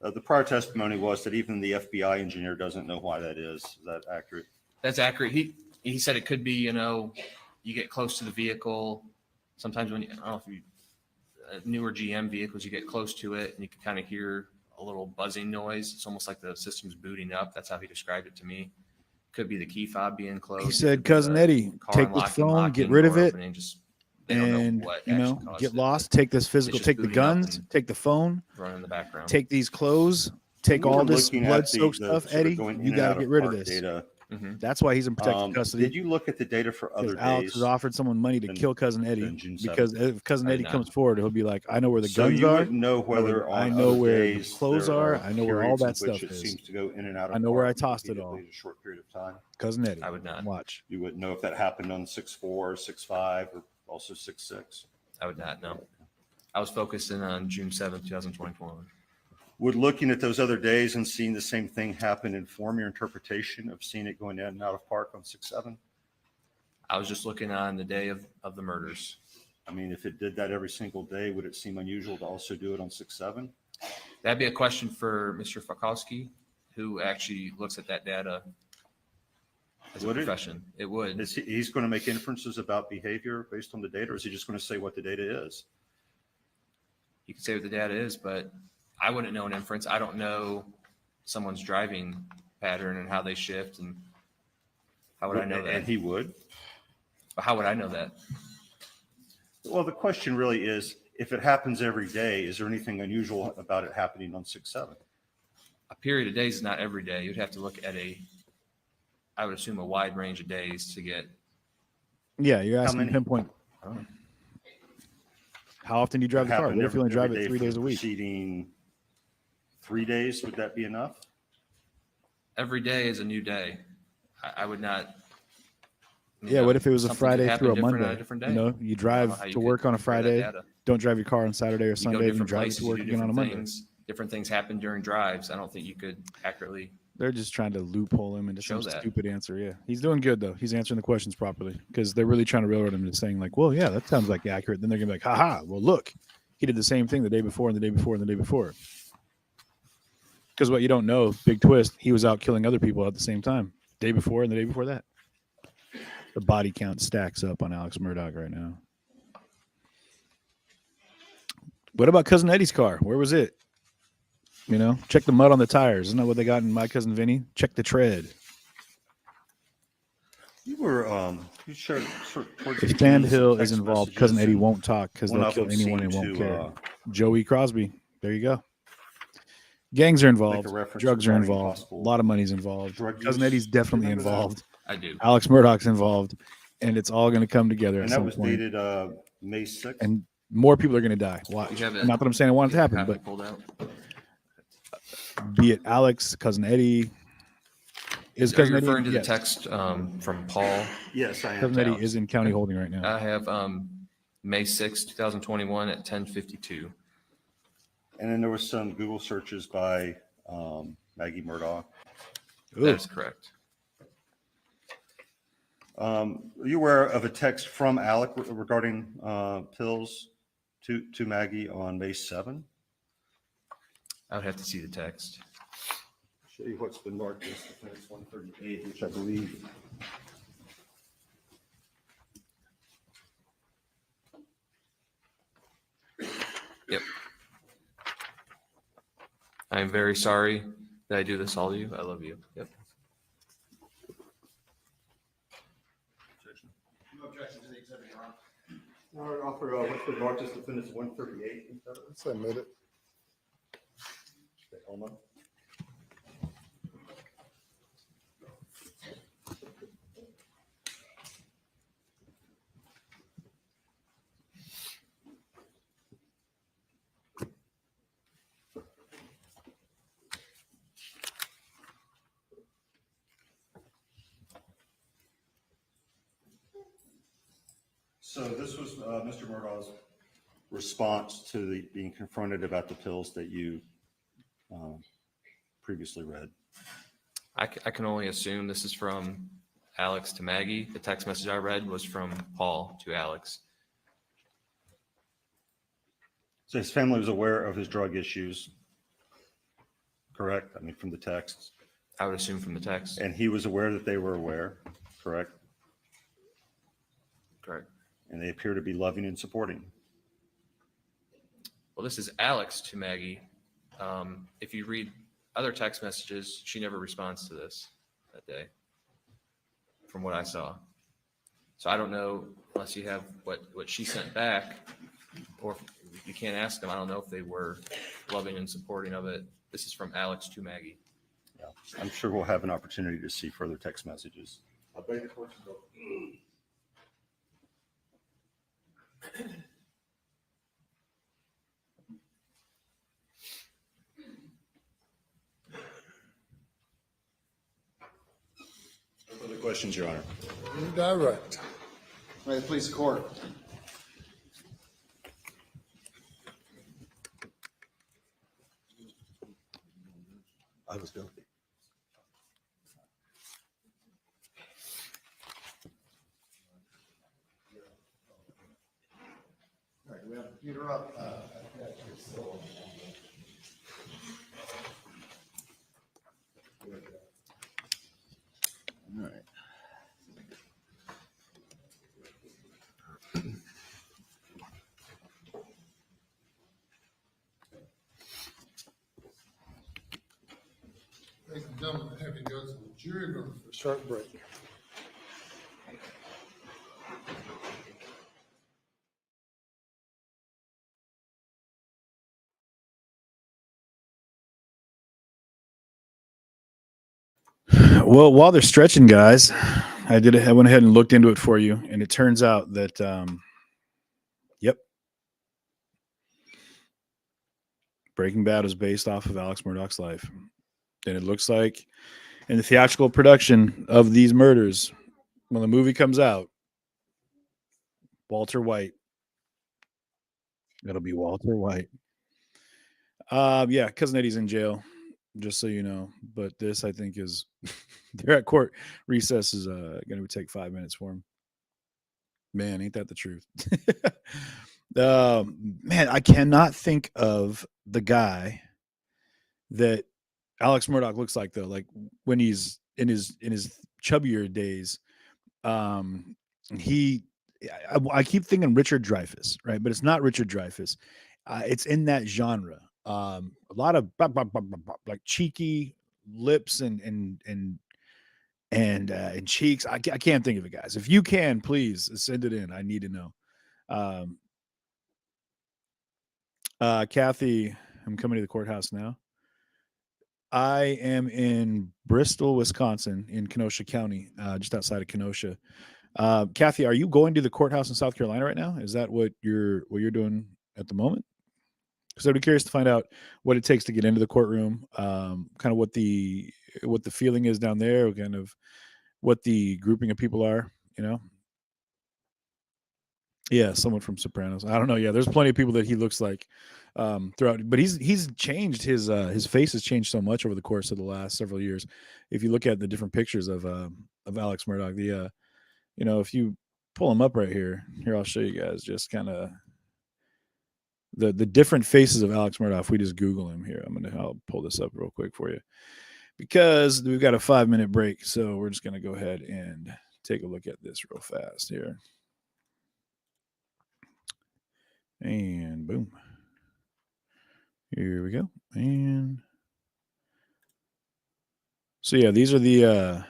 The prior testimony was that even the FBI engineer doesn't know why that is. Is that accurate? That's accurate. He said it could be, you get close to the vehicle. Sometimes when I don't know if you newer GM vehicles, you get close to it and you can kind of hear a little buzzing noise. It's almost like the system's booting up. That's how he described it to me. Could be the key fob being closed. He said, Cousin Eddie, take this phone, get rid of it, and get lost. Take this physical, take the guns, take the phone, run in the background, take these clothes, take all this blood-soaked stuff. Eddie, you got to get rid of this. Data. That's why he's in protective custody. Did you look at the data for other days? Alex has offered someone money to kill Cousin Eddie because if Cousin Eddie comes forward, he'll be like, I know where the guns are. Know whether I know where the clothes are. I know where all that stuff is. Seems to go in and out of I know where I tossed it all. In a short period of time. Cousin Eddie. I would not watch. You wouldn't know if that happened on 6-4, 6-5, or also 6-6. I would not know. I was focused in on June 7th, 2021. Would looking at those other days and seeing the same thing happen inform your interpretation of seeing it going in and out of park on 6-7? I was just looking on the day of the murders. I mean, if it did that every single day, would it seem unusual to also do it on 6-7? That'd be a question for Mr. Fakowski, who actually looks at that data as a profession. It would. He's going to make inferences about behavior based on the data, or is he just going to say what the data is? You can say what the data is, but I wouldn't know an inference. I don't know someone's driving pattern and how they shift, and how would I know that? And he would. But how would I know that? Well, the question really is, if it happens every day, is there anything unusual about it happening on 6-7? A period of days is not every day. You'd have to look at I would assume a wide range of days to get. Yeah, you're asking pinpoint. How often do you drive the car? What if you only drive it 3 days a week? Preceding 3 days, would that be enough? Every day is a new day. I would not. Yeah, what if it was a Friday through a Monday? On a different day? You drive to work on a Friday, don't drive your car on Saturday or Sunday, and you drive to work again on a Monday. Different things happen during drives. I don't think you could accurately. They're just trying to loophole him into some stupid answer. Yeah, he's doing good though. He's answering the questions properly because they're really trying to railroad him into saying like, well, yeah, that sounds like accurate. Then they're gonna be like, haha, well, look, he did the same thing the day before and the day before and the day before. Because what you don't know, big twist, he was out killing other people at the same time, day before and the day before that. The body count stacks up on Alex Murdaugh right now. What about Cousin Eddie's car? Where was it? Check the mud on the tires. Isn't that what they got in My Cousin Vinny? Check the tread. You were you shared if Sand Hill is involved, Cousin Eddie won't talk because they'll kill anyone and won't care. Joey Crosby. There you go. Gangs are involved. Drugs are involved. A lot of money's involved. Cousin Eddie's definitely involved. I do. Alex Murdaugh's involved, and it's all going to come together at some point. And that was dated May 6th. And more people are going to die. Watch. Not that I'm saying I want it to happen, but be it Alex, Cousin Eddie. Is Cousin Eddie referring to the text from Paul? Yes, I am. Cousin Eddie is in county holding right now. I have May 6, 2021 at 10:52. And then there was some Google searches by Maggie Murdaugh. That's correct. Are you aware of a text from Alec regarding pills to Maggie on May 7? I would have to see the text. Show you what's been marked as Defense 138, which I believe. Yep. I am very sorry that I do this all to you. I love you. Yep. No objection to the exhibit, Your Honor. All right, offer what's been marked as Defendants 138. Let's admit it. Hold on. So this was Mr. Murdaugh's response to being confronted about the pills that you previously read. I can only assume this is from Alex to Maggie. The text message I read was from Paul to Alex. So his family was aware of his drug issues, correct? I mean, from the texts. I would assume from the text. And he was aware that they were aware, correct? Correct. And they appear to be loving and supporting. Well, this is Alex to Maggie. If you read other text messages, she never responds to this that day, from what I saw. So I don't know, unless you have what she sent back, or if you can't ask them, I don't know if they were loving and supporting of it. This is from Alex to Maggie. Yeah, I'm sure we'll have an opportunity to see further text messages. I beg the question, though. No further questions, Your Honor. Direct. May it please the court. I was guilty. All right, we have the computer up. All right. Ladies and gentlemen, have you go to the jury room for a short break. Well, while they're stretching, guys, I went ahead and looked into it for you, and it turns out that, yep, Breaking Bad is based off of Alex Murdaugh's life. And it looks like in the theatrical production of these murders, when the movie comes out, Walter White. It'll be Walter White. Yeah, Cousin Eddie's in jail, just so you know. But this, I think, is they're at court. Recess is going to take 5 minutes for him. Man, ain't that the truth? Man, I cannot think of the guy that Alex Murdaugh looks like, though. Like when he's in his chubbier days, I keep thinking Richard Dreyfuss, right? But it's not Richard Dreyfuss. It's in that genre. A lot of like cheeky lips and cheeks. I can't think of it, guys. If you can, please send it in. I need to know. Kathy, I'm coming to the courthouse now. I am in Bristol, Wisconsin, in Kenosha County, just outside of Kenosha. Kathy, are you going to the courthouse in South Carolina right now? Is that what you're doing at the moment? Because I'd be curious to find out what it takes to get into the courtroom, kind of what the feeling is down there, kind of what the grouping of people are, you know? Yeah, someone from Sopranos. I don't know. Yeah, there's plenty of people that he looks like throughout, but he's changed his face has changed so much over the course of the last several years. If you look at the different pictures of Alex Murdaugh, if you pull him up right here, I'll show you guys just kind of the different faces of Alex Murdaugh. If we just Google him here, I'll pull this up real quick for you because we've got a 5-minute break, so we're just gonna go ahead and take a look at this real fast here. And boom. Here we go. And so yeah, these are the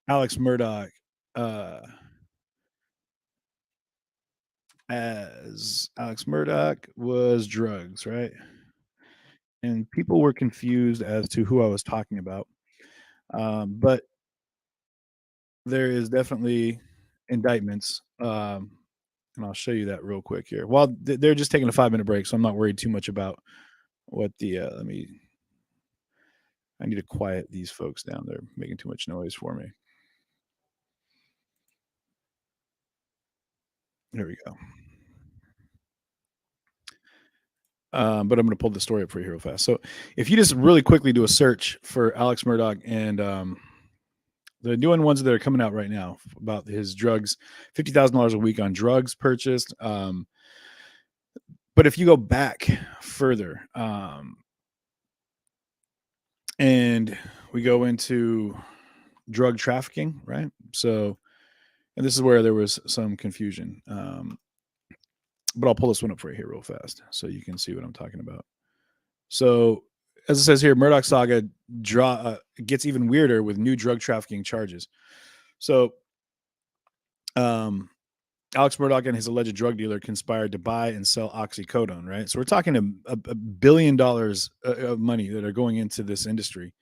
Alex Murdaugh as Alex Murdaugh was drugs, right? And people were confused as to who I was talking about. But there is definitely indictments. And I'll show you that real quick here. Well, they're just taking a 5-minute break, so I'm not worried too much about what the, I need to quiet these folks down. They're making too much noise for me. There we go. But I'm going to pull the story up for you real fast. So if you just really quickly do a search for Alex Murdaugh and the new ones that are coming out right now about his drugs, $50,000 a week on drugs purchased. But if you go back further and we go into drug trafficking, right? So, and this is where there was some confusion. But I'll pull this one up for you here real fast so you can see what I'm talking about. So, as it says here, Murdaugh saga gets even weirder with new drug trafficking charges. So, Alex Murdaugh and his alleged drug dealer conspired to buy and sell oxycodone, right? So we're talking $1 billion of money that are going into this industry.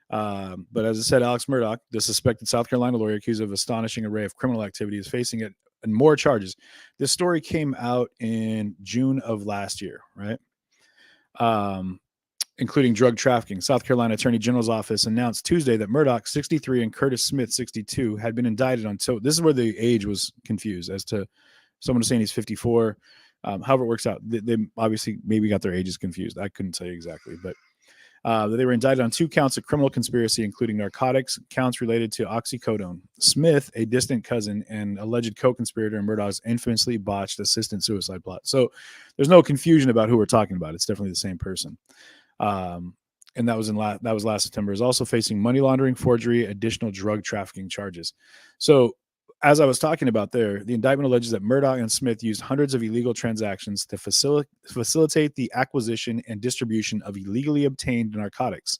But as I said, Alex Murdaugh, the suspected South Carolina lawyer accused of astonishing array of criminal activity, is facing it and more charges. This story came out in June of last year, right? Including drug trafficking. South Carolina Attorney General's office announced Tuesday that Murdaugh, 63, and Curtis Smith, 62, had been indicted on. So this is where the age was confused as to someone was saying he's 54. However it works out, they obviously maybe got their ages confused. I couldn't tell you exactly, but they were indicted on 2 counts of criminal conspiracy, including narcotics counts related to oxycodone. Smith, a distant cousin and alleged co-conspirator in Murdaugh's infamously botched assistant suicide plot. So there's no confusion about who we're talking about. It's definitely the same person. And that was last September. Is also facing money laundering, forgery, additional drug trafficking charges. So as I was talking about there, the indictment alleges that Murdaugh and Smith used hundreds of illegal transactions to facilitate the acquisition and distribution of illegally obtained narcotics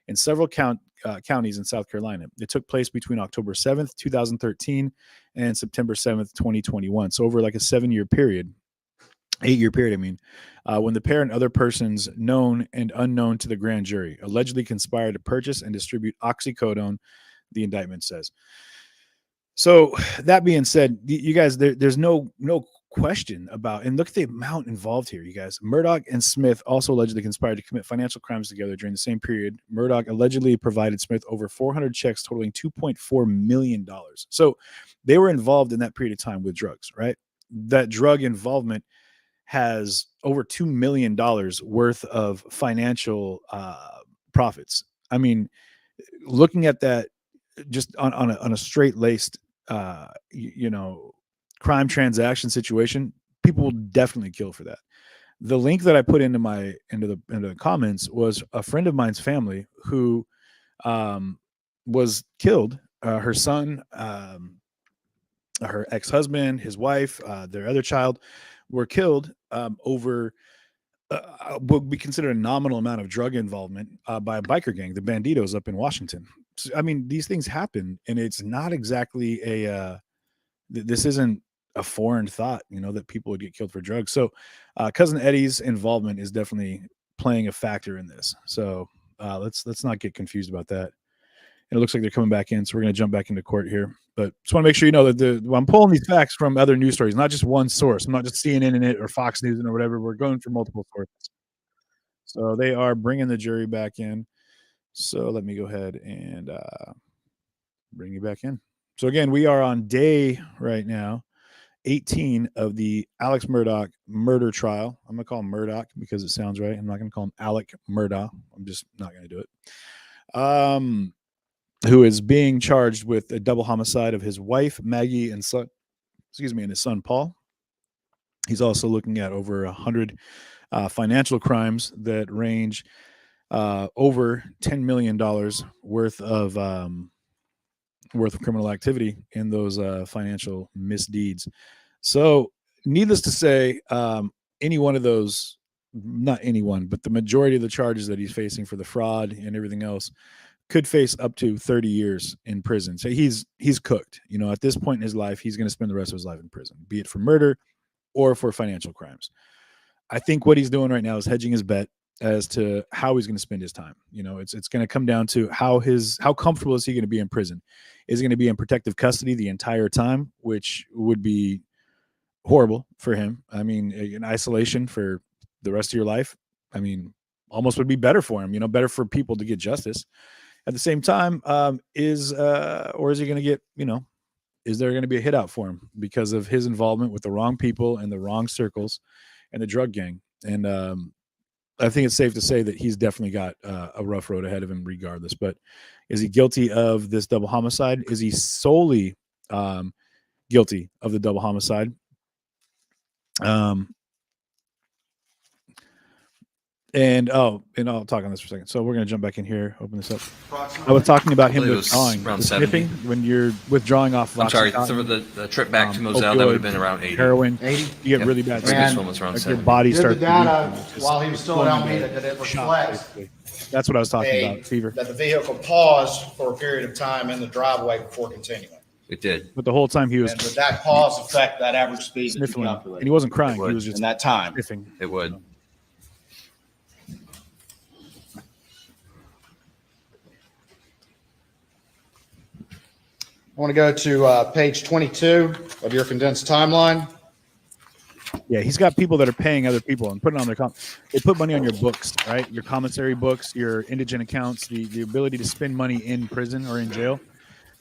in several counties in South Carolina. It took place between October 7th, 2013 and September 7th, 2021. So over like a 8-year period, when the pair and other persons known and unknown to the grand jury allegedly conspired to purchase and distribute oxycodone, the indictment says. So that being said, you guys, there's no question about, and look at the amount involved here, you guys. Murdaugh and Smith also allegedly conspired to commit financial crimes together during the same period. Murdaugh allegedly provided Smith over 400 checks totaling $2.4 million. So they were involved in that period of time with drugs, right? That drug involvement has over $2 million worth of financial profits. I mean, looking at that just on a straight-laced crime transaction situation, people will definitely kill for that. The link that I put into the comments was a friend of mine's family who was killed. Her son, her ex-husband, his wife, their other child were killed over what would be considered a nominal amount of drug involvement by a biker gang, the Banditos up in Washington. So, I mean, these things happen, and it's not exactly this isn't a foreign thought, that people would get killed for drugs. So Cousin Eddie's involvement is definitely playing a factor in this. So let's not get confused about that. And it looks like they're coming back in, so we're going to jump back into court here. But just want to make sure you know that I'm pulling these facts from other news stories, not just one source. I'm not just CNN in it or Fox News or whatever. We're going through multiple sources. So they are bringing the jury back in. So let me go ahead and bring you back in. So again, we are on day right now 18 of the Alex Murdaugh murder trial. I'm going to call him Murdaugh because it sounds right. I'm not going to call him Alec Murdaugh. I'm just not going to do it. Who is being charged with a double homicide of his wife, Maggie, and his son, Paul. He's also looking at over 100 financial crimes that range over $10 million worth of criminal activity in those financial misdeeds. So needless to say, any one of those, not anyone, but the majority of the charges that he's facing for the fraud and everything else could face up to 30 years in prison. So he's cooked. You know, at this point in his life, he's going to spend the rest of his life in prison, be it for murder or for financial crimes. I think what he's doing right now is hedging his bet as to how he's going to spend his time. You know, it's going to come down to how comfortable is he going to be in prison? Is he going to be in protective custody the entire time, which would be horrible for him? I mean, in isolation for the rest of your life, I mean, almost would be better for him, you know, better for people to get justice. At the same time, is he going to get, you know, is there going to be a hit out for him because of his involvement with the wrong people and the wrong circles and the drug gang? And I think it's safe to say that he's definitely got a rough road ahead of him regardless. But is he guilty of this double homicide? Is he solely guilty of the double homicide? And I'll talk on this for a second. So we're going to jump back in here, open this up. I was talking about him withdrawing, around sniffing when you're withdrawing off. I'm sorry, the trip back to Moselle, that would have been around 80. Heroin, 80? you get really bad. Previous one was around Like your 70. body Did starts. the data, to while he was still in Alameda, did it reflect That's what I was talking about. Fever. that the vehicle paused for a period of time in the driveway before continuing? It did. But the whole time he was And would that pause affect that average speed that you sniffling, calculated? and he wasn't crying. It He would. was just In that time? sniffing. It would. I want to go to page 22 of your condensed timeline. Yeah, he's got people that are paying other people and putting on their they put money on your books, right? Your commissary books, your indigent accounts, the ability to spend money in prison or in jail.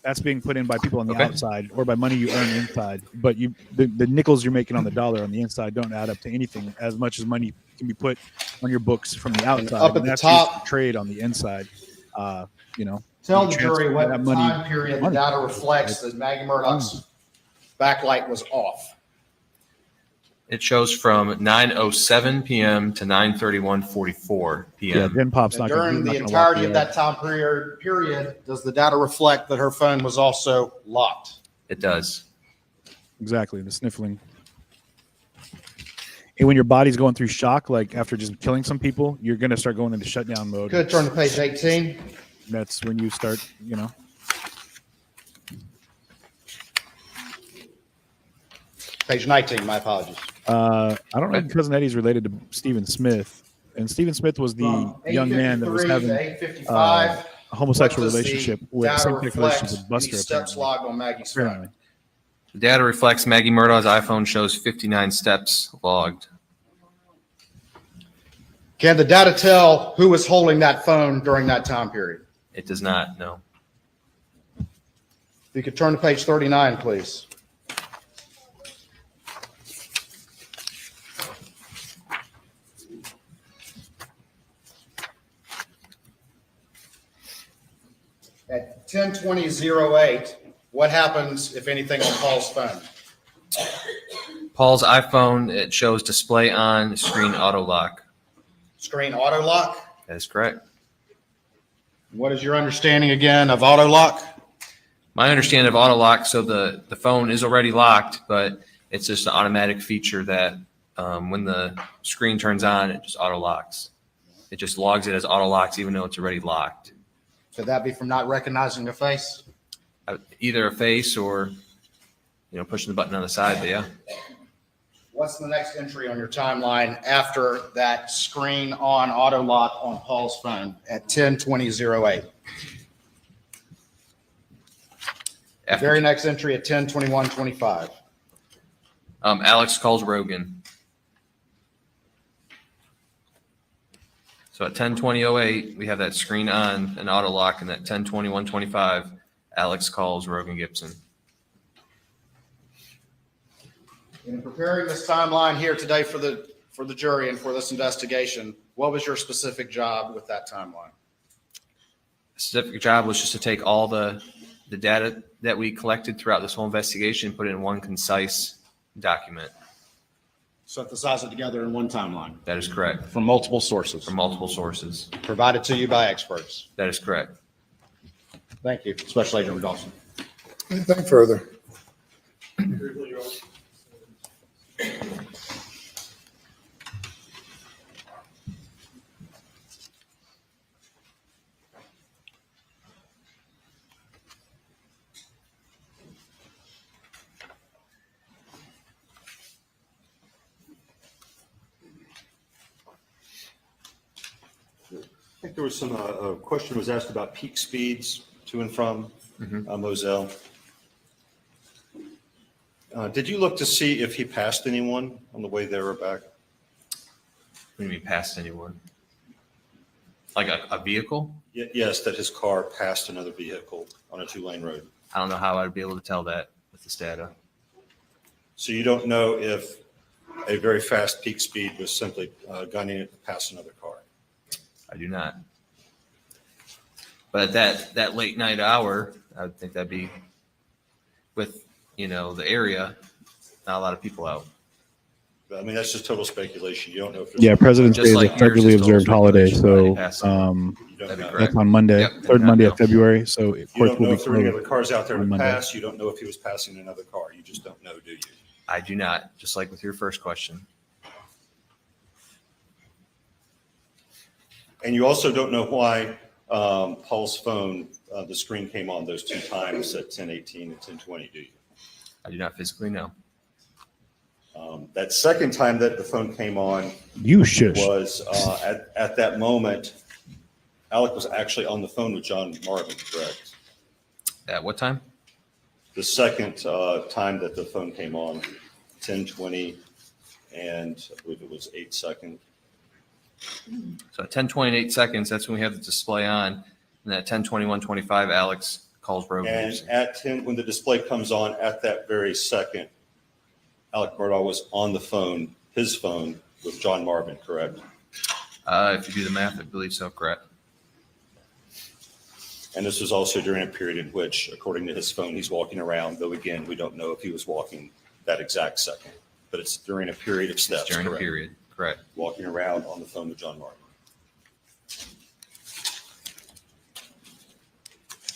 That's being put in by people on the outside or by money you earn inside. But the nickels you're making on the dollar on the inside don't add up to anything as much as money can be put on your books from the outside. Up at And the that's top- used to trade on the inside. You know, Tell you the jury transfer what that money- time period the data reflects that Maggie Murdaugh's backlight was off. It shows from 9:07 p.m. to 9:31:44 Yeah, p.m. Gen Pop's not During gonna the walk entirety you of out. that time period, does the data reflect that her phone was also locked? It does. Exactly, the sniffling. And when your body's going through shock, like after just killing some people, you're going to start going into shutdown mode. Good, turn to page 18. That's when you start, you know. Page 19, my apologies. I don't know if Cousin Eddie's related to Stephen Smith. And Stephen Smith was the From young man that was 8:53 having to 8:55, a homosexual what does the relationship with data same-sex relationship reflect with Buster. any steps apparently. logged on Maggie's phone? Apparently. The data reflects Maggie Murdaugh's iPhone shows 59 steps logged. Can the data tell who was holding that phone during that time period? It does not, no. If you could turn to page 39, please. At 10:20:08, what happens, if anything, on Paul's phone? Paul's iPhone, it shows display on, screen auto lock. Screen auto lock? That is correct. What is your understanding again of auto lock? My understanding of auto lock, so the phone is already locked, but it's just an automatic feature that when the screen turns on, it just auto locks. It just logs it as auto locks, even though it's already locked. Could that be from not recognizing a face? Either a face or, pushing the button on the side, but yeah. What's the next entry on your timeline after that screen on auto lock on Paul's phone at 10:20:08? The very next entry at 10:21:25. Alex calls Rogan. So at 10:20:08, we have that screen on and auto lock, and at 10:21:25, Alex calls Rogan Gibson. In preparing this timeline here today for the jury and for this investigation, what was your specific job with that timeline? The specific job was just to take all the data that we collected throughout this whole investigation and put it in one concise document. Synthesize it together in one timeline. That is correct. From multiple sources. From multiple sources. Provided to you by experts. That is correct. Thank you, Special Agent Dawson. Anything further? there was some, a question was asked about peak speeds to and from Moselle. Did you look to see if he passed anyone on the way there or back? What do you mean passed anyone? Like a vehicle? Yes, that his car passed another vehicle on a 2-lane road. I don't know how I'd be able to tell that with this data. So you don't know if a very fast peak speed was simply gunning it past another car? I do not. But at that late night hour, I would think that'd be with, the area, not a lot of people out. I mean, that's just total speculation. You don't know if there's President's Day is a federally observed holiday, so that's on Monday, third Monday of February. So of you course don't know we'll if be there were any closed other cars out there on to Monday. pass. You don't know if he was passing another car. You just don't know, do you? I do not, just like with your first question. And you also don't know why Paul's phone, the screen came on those 2 times at 10:18 and 10:20, do you? I do not physically know. That second time that the phone came on You shush. was at that moment, Alec was actually on the phone with John Marvin, correct? At what time? The second time that the phone came on, 10:20, and I believe it was 8 seconds. So at 10:20 and 8 seconds, that's when we have the display on. And at 10:21:25, Alex calls Rogue. And at 10, when the display comes on, at that very second, Alex Murdaugh was on the phone, his phone, with John Marvin, correct? If you do the math, I believe so, correct. And this was also during a period in which, according to his phone, he's walking around, though again, we don't know if he was walking that exact second. But it's during a period of steps, During a correct? period, correct. Walking around on the phone with John Marvin.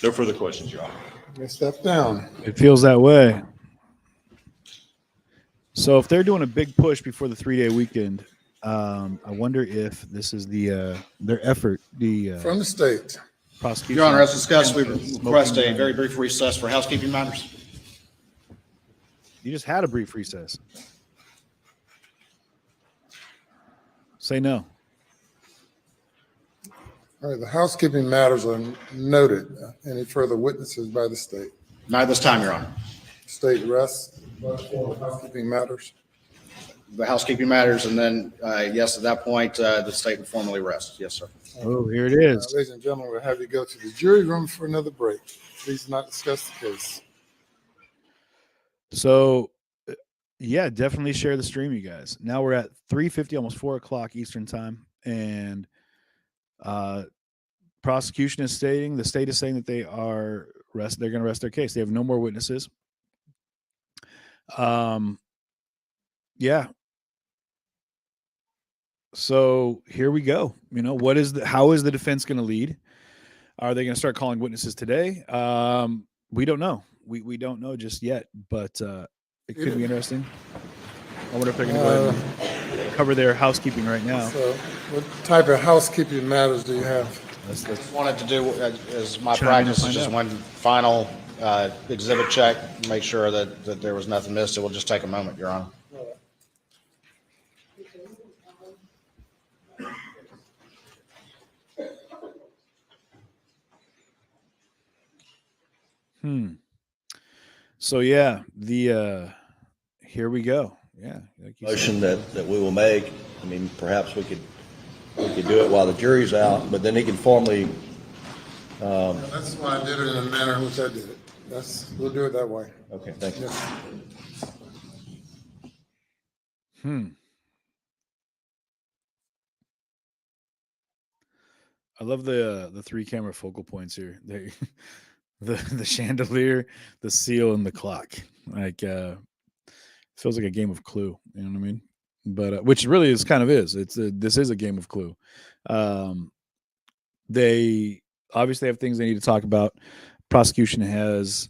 No further questions, Your Honor. They step down. It feels that way. So if they're doing a big push before the 3-day weekend, I wonder if this is their effort. From the state. Prosecution. Your Honor, as discussed, we request a very brief recess for housekeeping matters. You just had a brief recess. Say no. All right, the housekeeping matters are noted. Any further witnesses by the state? Not at this time, Your Honor. State rests for housekeeping matters. The housekeeping matters, and then, yes, at that point, the state would formally rest. Yes, sir. Oh, here it is. Ladies and gentlemen, we'll have you go to the jury room for another break. Please do not discuss the case. So, yeah, definitely share the stream, you guys. Now we're at 3:50, almost 4 o'clock Eastern time, and prosecution is stating, the state is saying that they're going to rest their case. They have no more witnesses. Yeah. So here we go. How is the defense going to lead? Are they going to start calling witnesses today? We don't know. We don't know just yet, but it could be interesting. I wonder if they're going to go ahead and cover their housekeeping right now. So what type of housekeeping matters do you have? Just wanted to do, as my Chime in and practice, is find just out. one final exhibit check, make sure that there was nothing missed. It will just take a moment, Your Honor. So yeah, here we go. Yeah. Like you Motion said. that we will make. I mean, perhaps we could do it while the jury's out, but then he can formally. That's why I did it in the manner in which I did it. We'll do it that way. Okay, thank you. Yes. I love the 3-camera focal points here. The chandelier, the seal, and the clock. Like feels like a game of Clue. You know what I mean? But which really is kind of is. This is a game of Clue. They obviously have things they need to talk about. Prosecution has.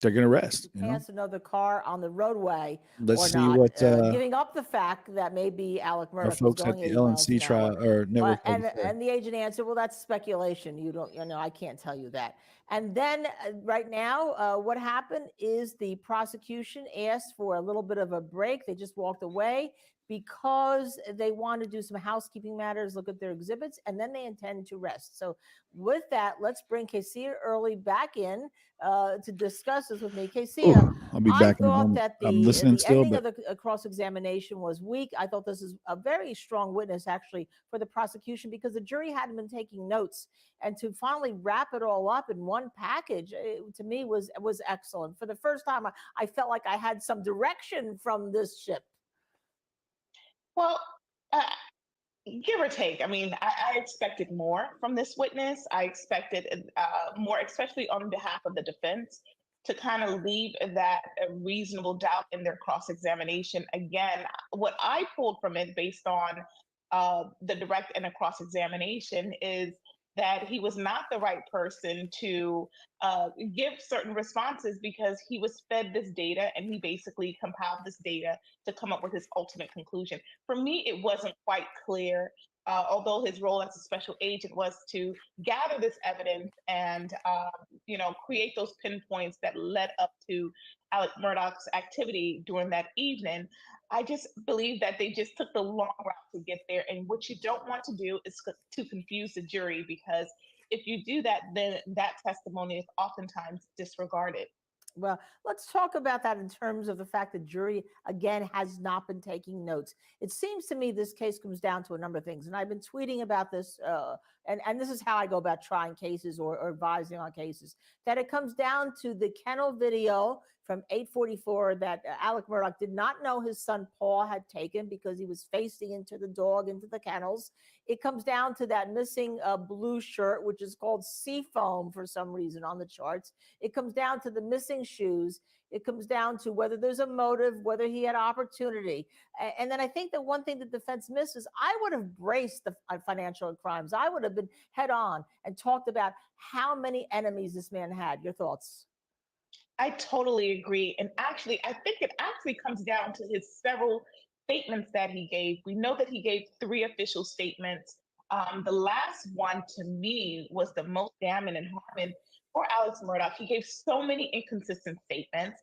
They're going to rest. Pass another car on the roadway. Let's or see not, what giving up the fact that maybe Alec Murdaugh our was folks going at the 80 miles LNC an trial hour. or network. And the agent answered, well, that's speculation. I can't tell you that. And then right now, what happened is the prosecution asked for a little bit of a break. They just walked away because they want to do some housekeeping matters, look at their exhibits, and then they intend to rest. So with that, let's bring Kesia Early back in to discuss this with me. Kesia, I'll be back in a thought moment. that I'm listening still, ending but of the cross-examination was weak. I thought this is a very strong witness, actually, for the prosecution because the jury hadn't been taking notes. And to finally wrap it all up in one package, to me, was excellent. For the first time, I felt like I had some direction from this ship. Well, uh, give or take. I mean, I expected more from this witness. I expected more, especially on behalf of the defense, to kind of leave that reasonable doubt in their cross-examination. Again, what I pulled from it based on the direct and a cross-examination is that he was not the right person to give certain responses because he was fed this data and he basically compiled this data to come up with his ultimate conclusion. For me, it wasn't quite clear, although his role as a special agent was to gather this evidence and create those pinpoints that led up to Alex Murdaugh's activity during that evening. I just believe that they just took the long route to get there. And what you don't want to do is to confuse the jury, because if you do that, then that testimony is oftentimes disregarded. Well, let's talk about that in terms of the fact that jury, again, has not been taking notes. It seems to me this case comes down to a number of things. And I've been tweeting about this, and this is how I go about trying cases or advising on cases, that it comes down to the kennel video from 844 that Alex Murdaugh did not know his son Paul had taken because he was facing into the dog, into the kennels. It comes down to that missing blue shirt, which is called seafoam for some reason on the charts. It comes down to the missing shoes. It comes down to whether there's a motive, whether he had opportunity. And then I think the one thing the defense misses, I would have braced the financial crimes. I would have been head on and talked about how many enemies this man had. Your thoughts? I totally agree. And actually, I think it actually comes down to his several statements that he gave. We know that he gave 3 official statements. The last one to me was the most damning and harming for Alex Murdaugh. He gave so many inconsistent statements.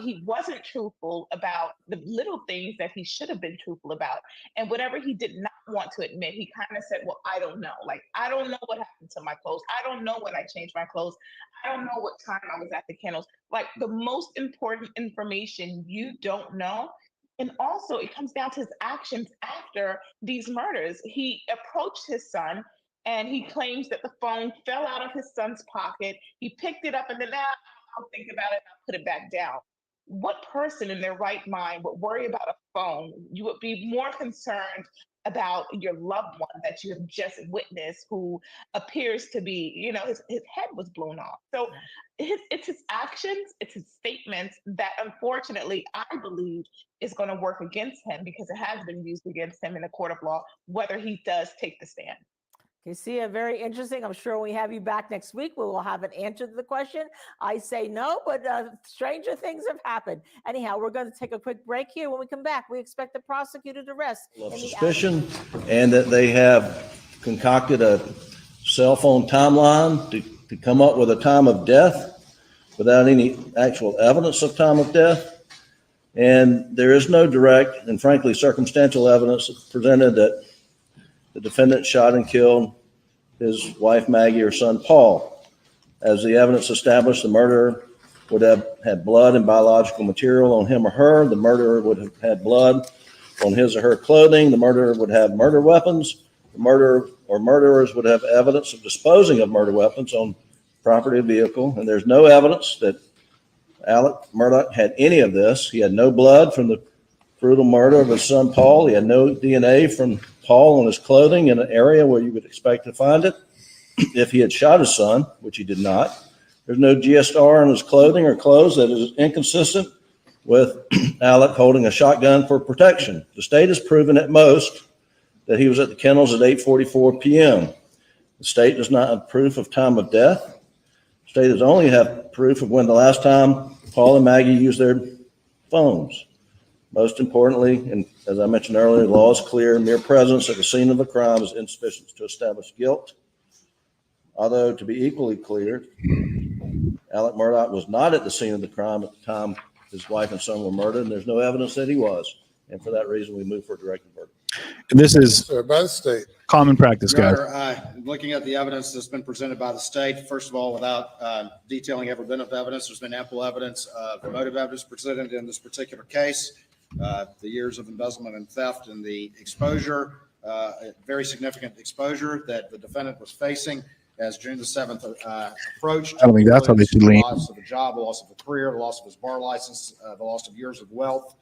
He wasn't truthful about the little things that he should have been truthful about. And whatever he did not want to admit, he kind of said, well, I don't know. Like, I don't know what happened to my clothes. I don't know when I changed my clothes. I don't know what time I was at the kennels. Like, the most important information you don't know. And also, it comes down to his actions after these murders. He approached his son and he claims that the phone fell out of his son's pocket. He picked it up and then, I'll think about it and I'll put it back down. What person in their right mind would worry about a phone? You would be more concerned about your loved one that you have just witnessed, who appears to be, his head was blown off. So it's his actions, it's his statements that unfortunately I believe is going to work against him, because it has been used against him in a court of law, whether he does take the stand. Kesia, very interesting. I'm sure when we have you back next week, we will have an answer to the question. I say no, but stranger things have happened. Anyhow, we're going to take a quick break here. When we come back, we expect the prosecutor to rest. Suspicion, and that they have concocted a cell phone timeline to come up with a time of death without any actual evidence of time of death. And there is no direct and frankly circumstantial evidence presented that the defendant shot and killed his wife, Maggie, or son, Paul. As the evidence established, the murderer would have had blood and biological material on him or her. The murderer would have had blood on his or her clothing. The murderer would have murder weapons. The murderer or murderers would have evidence of disposing of murder weapons on property or vehicle. And there's no evidence that Alex Murdaugh had any of this. He had no blood from the brutal murder of his son, Paul. He had no DNA from Paul on his clothing in an area where you would expect to find it if he had shot his son, which he did not. There's no GSR on his clothing or clothes that is inconsistent with Alec holding a shotgun for protection. The state has proven at most that he was at the kennels at 8:44 p.m. The state does not have proof of time of death. The state does only have proof of when the last time Paul and Maggie used their phones. Most importantly, and as I mentioned earlier, the law is clear. Mere presence at the scene of a crime is insufficient to establish guilt. Although, to be equally clear, Alex Murdaugh was not at the scene of the crime at the time his wife and son were murdered, and there's no evidence that he was. And for that reason, we move for a directed verdict. And this is By the state. common practice, Your guys. Honor, looking at the evidence that's been presented by the state, first of all, without detailing every bit of evidence, there's been ample evidence of motive evidence presented in this particular case. The years of embezzlement and theft and the exposure, very significant exposure that the defendant was facing as June the 7th approached. I don't think that's how they should The lean. loss of a job, the loss of a career, the loss of his bar license, the loss of years of wealth,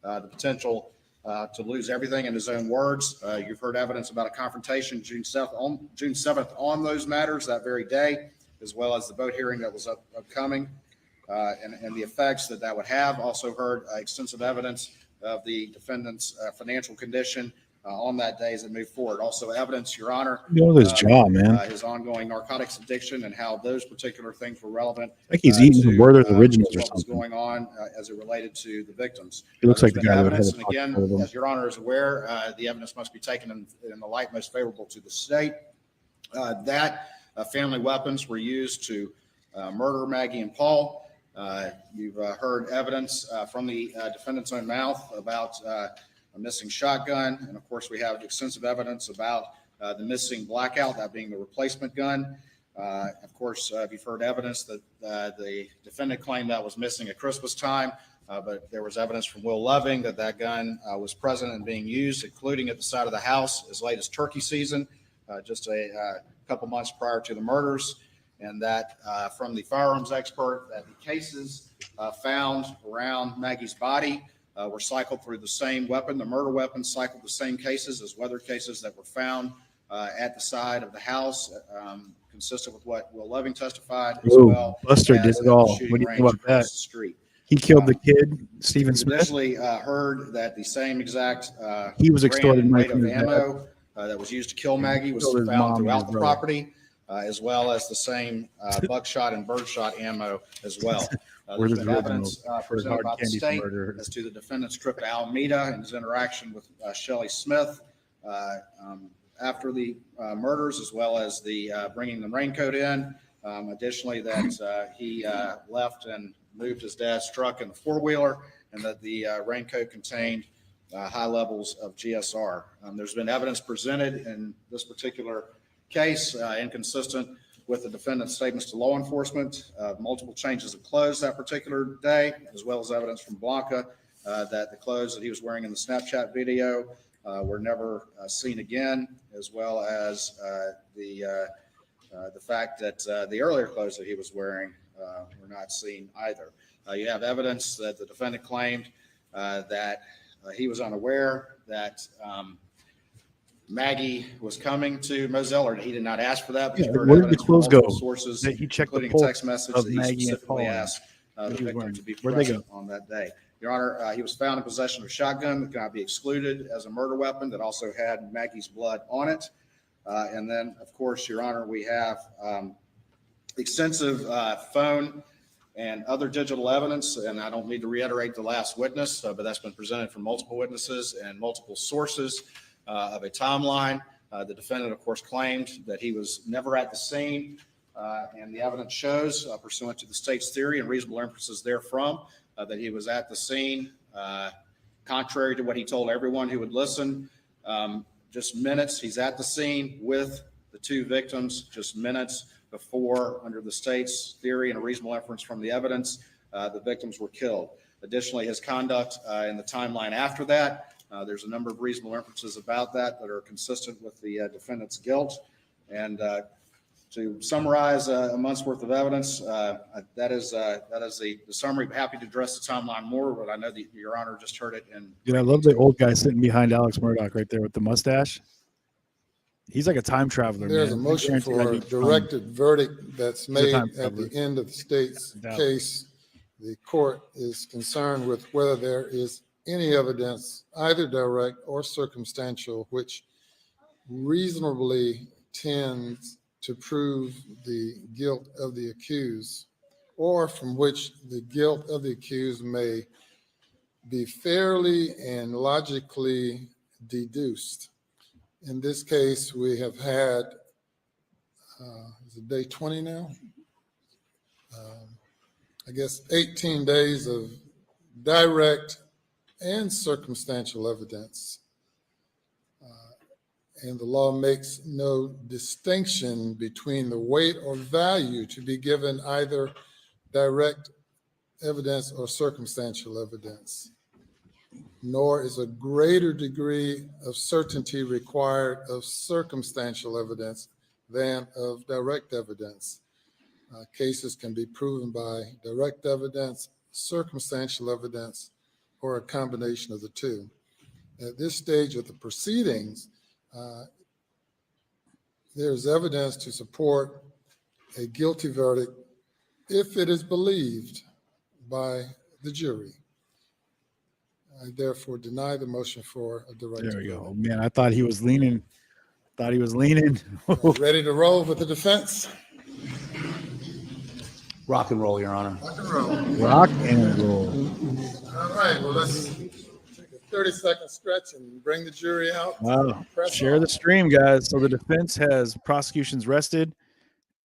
the potential to lose everything, in his own words. You've heard evidence about a confrontation June 7th on those matters that very day, as well as the boat hearing that was upcoming and the effects that that would have. Also heard extensive evidence of the defendant's financial condition on that day as it moved forward. Also evidence, Your Honor, His jaw, man. his ongoing narcotics addiction and how those particular things were relevant. I think he's eating some Werther's Originals or what was something. going on as it related to the victims. He looks like There's the been guy that evidence, had and a again, talk with him. as Your Honor is aware, the evidence must be taken in the light most favorable to the state. That family weapons were used to murder Maggie and Paul. You've heard evidence from the defendant's own mouth about a missing shotgun. And of course, we have extensive evidence about the missing blackout, that being the replacement gun. Of course, you've heard evidence that the defendant claimed that was missing at Christmas time, but there was evidence from Will Loving that that gun was present and being used, including at the side of the house as late as turkey season, just a couple months prior to the murders. And that from the firearms expert, that the cases found around Maggie's body were cycled through the same weapon. The murder weapon cycled the same cases as weather cases that were found at the side of the house, consistent with what Will Loving testified, as Ooh, well Buster as did it the all. shooting What do you range think about across that? the street. He killed the kid, Stephen We Smith. additionally heard that the same exact He was extorted brand and money weight from of his dad. ammo that was used to kill Maggie was Killed his found mom and throughout his the brother. property, as well as the same buckshot and birdshot ammo as well. Where's There's his been original evidence for his presented hard by the candy state murder? as to the defendant's trip to Alameda and his interaction with Shelley Smith after the murders, as well as the bringing the raincoat in. Additionally, that he left and moved his dad's truck in the four-wheeler, and that the raincoat contained high levels of GSR. There's been evidence presented in this particular case inconsistent with the defendant's statements to law enforcement, multiple changes of clothes that particular day, as well as evidence from Blanca that the clothes that he was wearing in the Snapchat video were never seen again, as well as the fact that the earlier clothes that he was wearing were not seen either. You have evidence that the defendant claimed that he was unaware that Maggie was coming to Moselle, or he did not ask for that. But Yeah, you heard where did the evidence from clothes go? multiple sources, That he checked the including a pulse text message of that he Maggie and specifically Paul asked the he was victim wearing. to be Where'd they present go? on that day. Your Honor, he was found in possession of a shotgun that cannot be excluded as a murder weapon that also had Maggie's blood on it. And then, of course, Your Honor, we have extensive phone and other digital evidence, and I don't need to reiterate the last witness, but that's been presented from multiple witnesses and multiple sources of a timeline. The defendant, of course, claimed that he was never at the scene, and the evidence shows, pursuant to the state's theory and reasonable inferences therefrom, that he was at the scene, contrary to what he told everyone who would listen. Just minutes, he's at the scene with the two victims, just minutes before, under the state's theory and a reasonable inference from the evidence, the victims were killed. Additionally, his conduct in the timeline after that, there's a number of reasonable inferences about that that are consistent with the defendant's guilt. And to summarize a month's worth of evidence, that is the summary. I'm happy to address the timeline more, but I know that Your Honor just heard it. And Dude, I love the old guy sitting behind Alex Murdaugh right there with the mustache. He's like a time traveler. There's man. a motion for a directed verdict that's made time at the traveler. end of the state's Doubt. case. The court is concerned with whether there is any evidence, either direct or circumstantial, which reasonably tends to prove the guilt of the accused, or from which the guilt of the accused may be fairly and logically deduced. In this case, we have had is it day 20 now? I guess 18 days of direct and circumstantial evidence. And the law makes no distinction between the weight or value to be given either direct evidence or circumstantial evidence, nor is a greater degree of certainty required of circumstantial evidence than of direct evidence. Cases can be proven by direct evidence, circumstantial evidence, or a combination of the two. At this stage of the proceedings, there's evidence to support a guilty verdict if it is believed by the jury. I therefore deny the motion for a directed There we go. verdict. Oh, man, I thought he was leaning. Ready to roll with the defense? Rock and roll, Your Honor. Rock and roll. Rock and roll. All right, well, let's take a 30-second stretch and bring the jury out. Wow. Press Share on. the stream, guys. So the defense has prosecutions rested,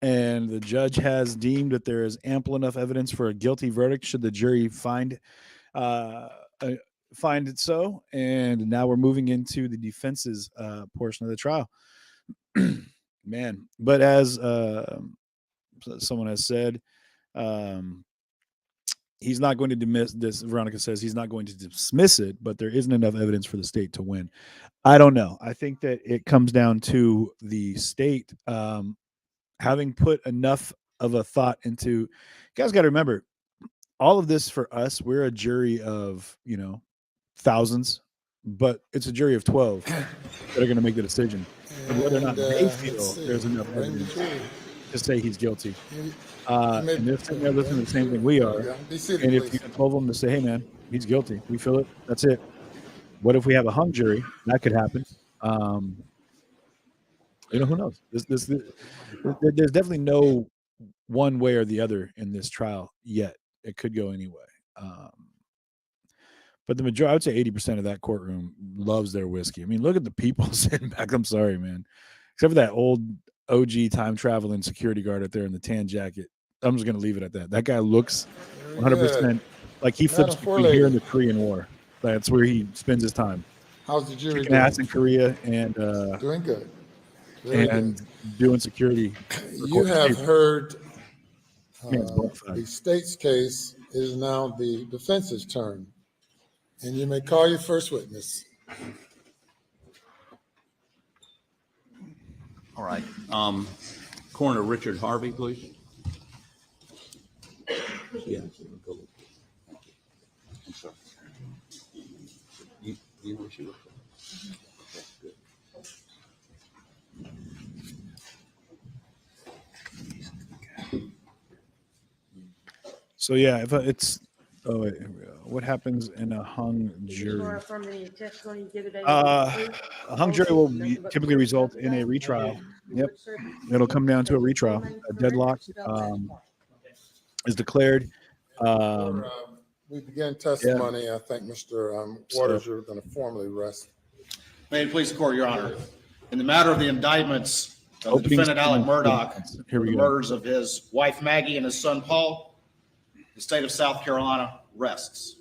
and the judge has deemed that there is ample enough evidence for a guilty verdict should the jury find it so. And now we're moving into the defense's portion of the trial. Man, but as someone has said, he's not going to dismiss this. Veronica says he's not going to dismiss it, but there isn't enough evidence for the state to win. I don't know. I think that it comes down to the state having put enough of a thought into. You guys got to remember, all of this for us, we're a jury of, thousands, but it's a jury of 12 that are going to make the decision. And whether or not they feel there's enough evidence to say he's guilty. And they're sitting there listening to the same thing we are. And if you told them to say, hey, man, he's guilty, we feel it, that's it. What if we have a hung jury? That could happen. Who knows? There's definitely no one way or the other in this trial yet. It could go anyway. But the majority, I would say 80% of that courtroom loves their whiskey. I mean, look at the people sitting back. I'm sorry, man. Except for that old OG time traveling security guard out there in the tan jacket. I'm just going to leave it at that. That guy looks 100% like he flips between here and the Korean War. That's where he spends his time. How's the jury kicking ass in Korea and doing good. Doing security. You have heard the state's case is now the defense's turn. And you may call your first witness. All right. Coroner Richard Harvey, please. Yeah. I'm sorry. You know what you look for? Okay, good. So yeah, if it's wait, here we go. What happens in a hung jury? A hung jury will typically result in a retrial. Yep, it'll come down to a retrial. A deadlock is declared. We begin testimony. Yeah. I think Mr. Waters, you're going to formally rest. May it please the court, Your Honor. In the matter of the indictments of the defendant Alex Murdaugh for the murders of his wife Maggie and his son Paul, the state of South Carolina rests.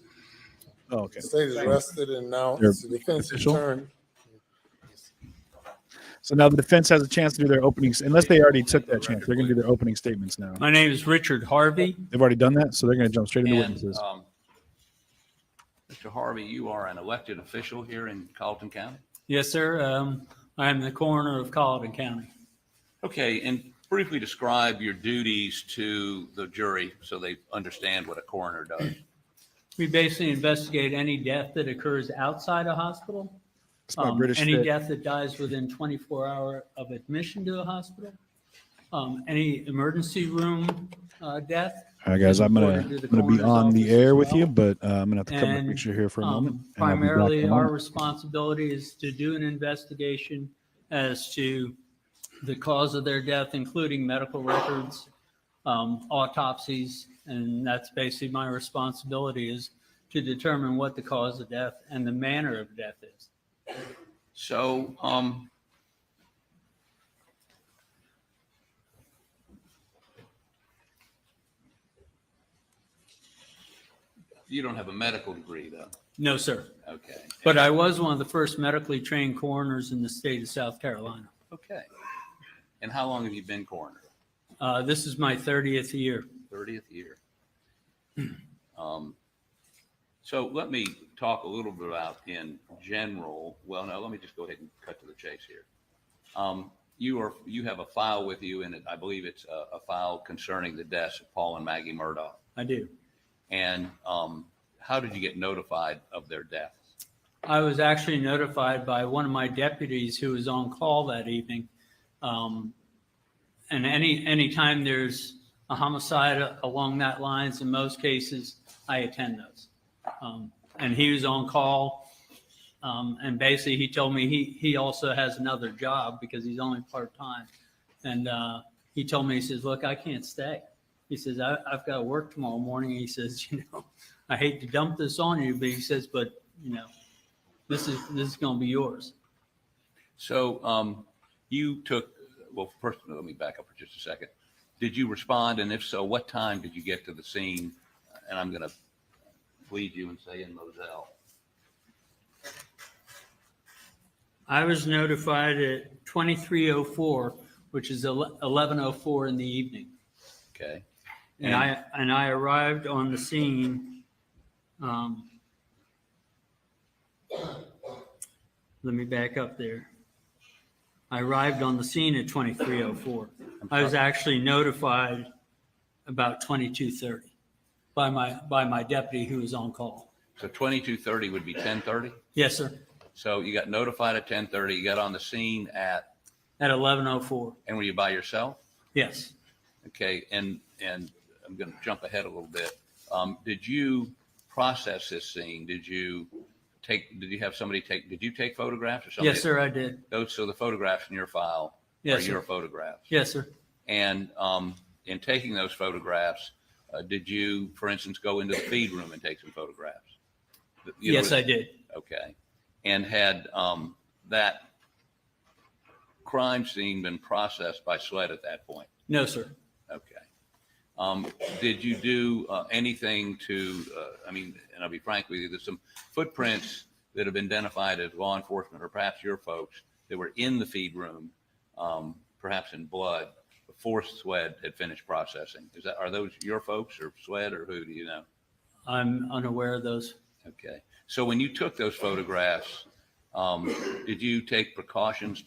Oh, okay. The state is rested, and now it's the defense's turn. So now the defense has a chance to do their openings, unless they already took that chance. They're going to do their opening statements now. My name is Richard Harvey. They've already done that, so they're going to jump straight into witnesses. Mr. Harvey, you are an elected official here in Colleton County? Yes, sir. I am the coroner of Colleton County. Okay, and briefly describe your duties to the jury so they understand what a coroner does. We basically investigate any death that occurs outside a hospital, any death that dies within 24 hours of admission to a hospital, any emergency room death. All right, guys, I'm gonna be on the air with you, but I'm gonna have to cover the picture here for a moment. Primarily, our responsibility is to do an investigation as to the cause of their death, including medical records, autopsies, and that's basically my responsibility, is to determine what the cause of death and the manner of death is. So, You don't have a medical degree, though. No, sir. Okay. But I was one of the first medically trained coroners in the state of South Carolina. Okay. And how long have you been coroner? This is my 30th year. 30th year. So let me talk a little bit about in general. Well, no, let me just go ahead and cut to the chase here. You have a file with you, and I believe it's a file concerning the deaths of Paul and Maggie Murdaugh. I do. And how did you get notified of their deaths? I was actually notified by one of my deputies who was on call that evening. And any time there's a homicide along that lines, in most cases, I attend those. And he was on call. And basically he told me he also has another job because he's only part-time. And he told me, he says, look, I can't stay. He says, I've got to work tomorrow morning. He says, I hate to dump this on you, but he says, but this is going to be yours. So you took, well, first, let me back up for just a second. Did you respond? And if so, what time did you get to the scene? And I'm going to lead you and say in Moselle. I was notified at 23:04, which is 11:04 in the evening. Okay. And I arrived on the scene. Let me back up there. I arrived on the scene at 23:04. I was actually notified about 22:30 by my deputy who was on call. So 22:30 would be 10:30? Yes, sir. So you got notified at 10:30. You got on the scene at 11:04. And were you by yourself? Yes. Okay. And I'm going to jump ahead a little bit. Did you process this scene? Did you have somebody did you take photographs or something? Yes, sir, I did. So the photographs in your file Yes, are sir. your photographs? Yes, sir. And in taking those photographs, did you, for instance, go into the feed room and take some photographs? Yes, I did. Okay. And had that crime scene been processed by SLED at that point? No, sir. Okay. Did you do anything to, and I'll be frank with you, there's some footprints that have been identified as law enforcement or perhaps your folks that were in the feed room, perhaps in blood, before SLED had finished processing. Are those your folks or SLED or who, do you know? I'm unaware of those. Okay. So when you took those photographs, did you take precautions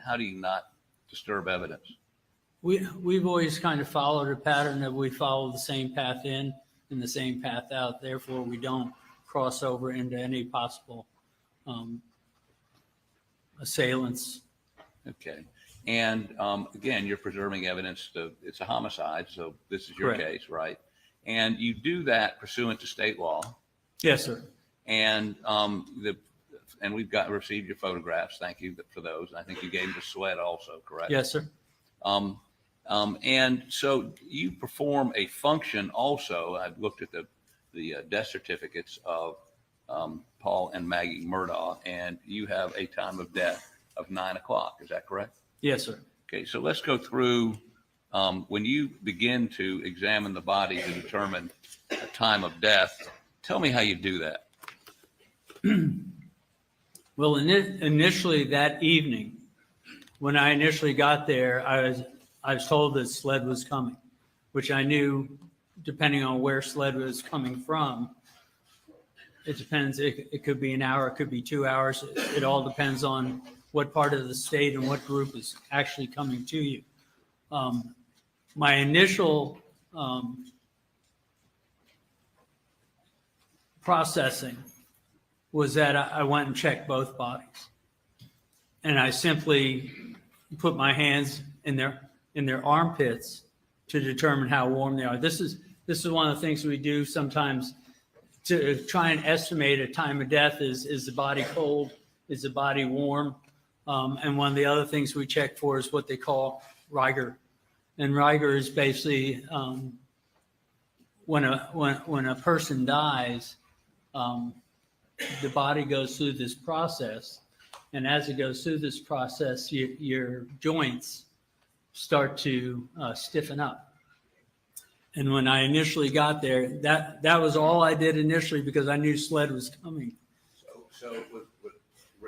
how do you not disturb evidence? We've always kind of followed a pattern that we follow the same path in and the same path out. Therefore, we don't cross over into any possible assailants. Okay. And again, you're preserving evidence. It's a homicide, so this is your Correct. case, right? And you do that pursuant to state law. Yes, sir. And we've received your photographs. Thank you for those. I think you gave them to SLED also, correct? Yes, sir. And so you perform a function also. I've looked at the death certificates of Paul and Maggie Murdaugh, and you have a time of death of 9 o'clock. Is that correct? Yes, sir. Okay, so let's go through when you begin to examine the body to determine the time of death. Tell me how you do that. Well, initially that evening, when I initially got there, I was told that SLED was coming, which I knew, depending on where SLED was coming from. It depends. It could be an hour. It could be 2 hours. It all depends on what part of the state and what group is actually coming to you. My initial processing was that I went and checked both bodies, and I simply put my hands in their armpits to determine how warm they are. This is one of the things we do sometimes to try and estimate a time of death. Is the body cold? Is the body warm? And one of the other things we check for is what they call rigor. And rigor is basically when a person dies, the body goes through this process, and as it goes through this process, your joints start to stiffen up. And when I initially got there, that was all I did initially because I knew sled was coming. So with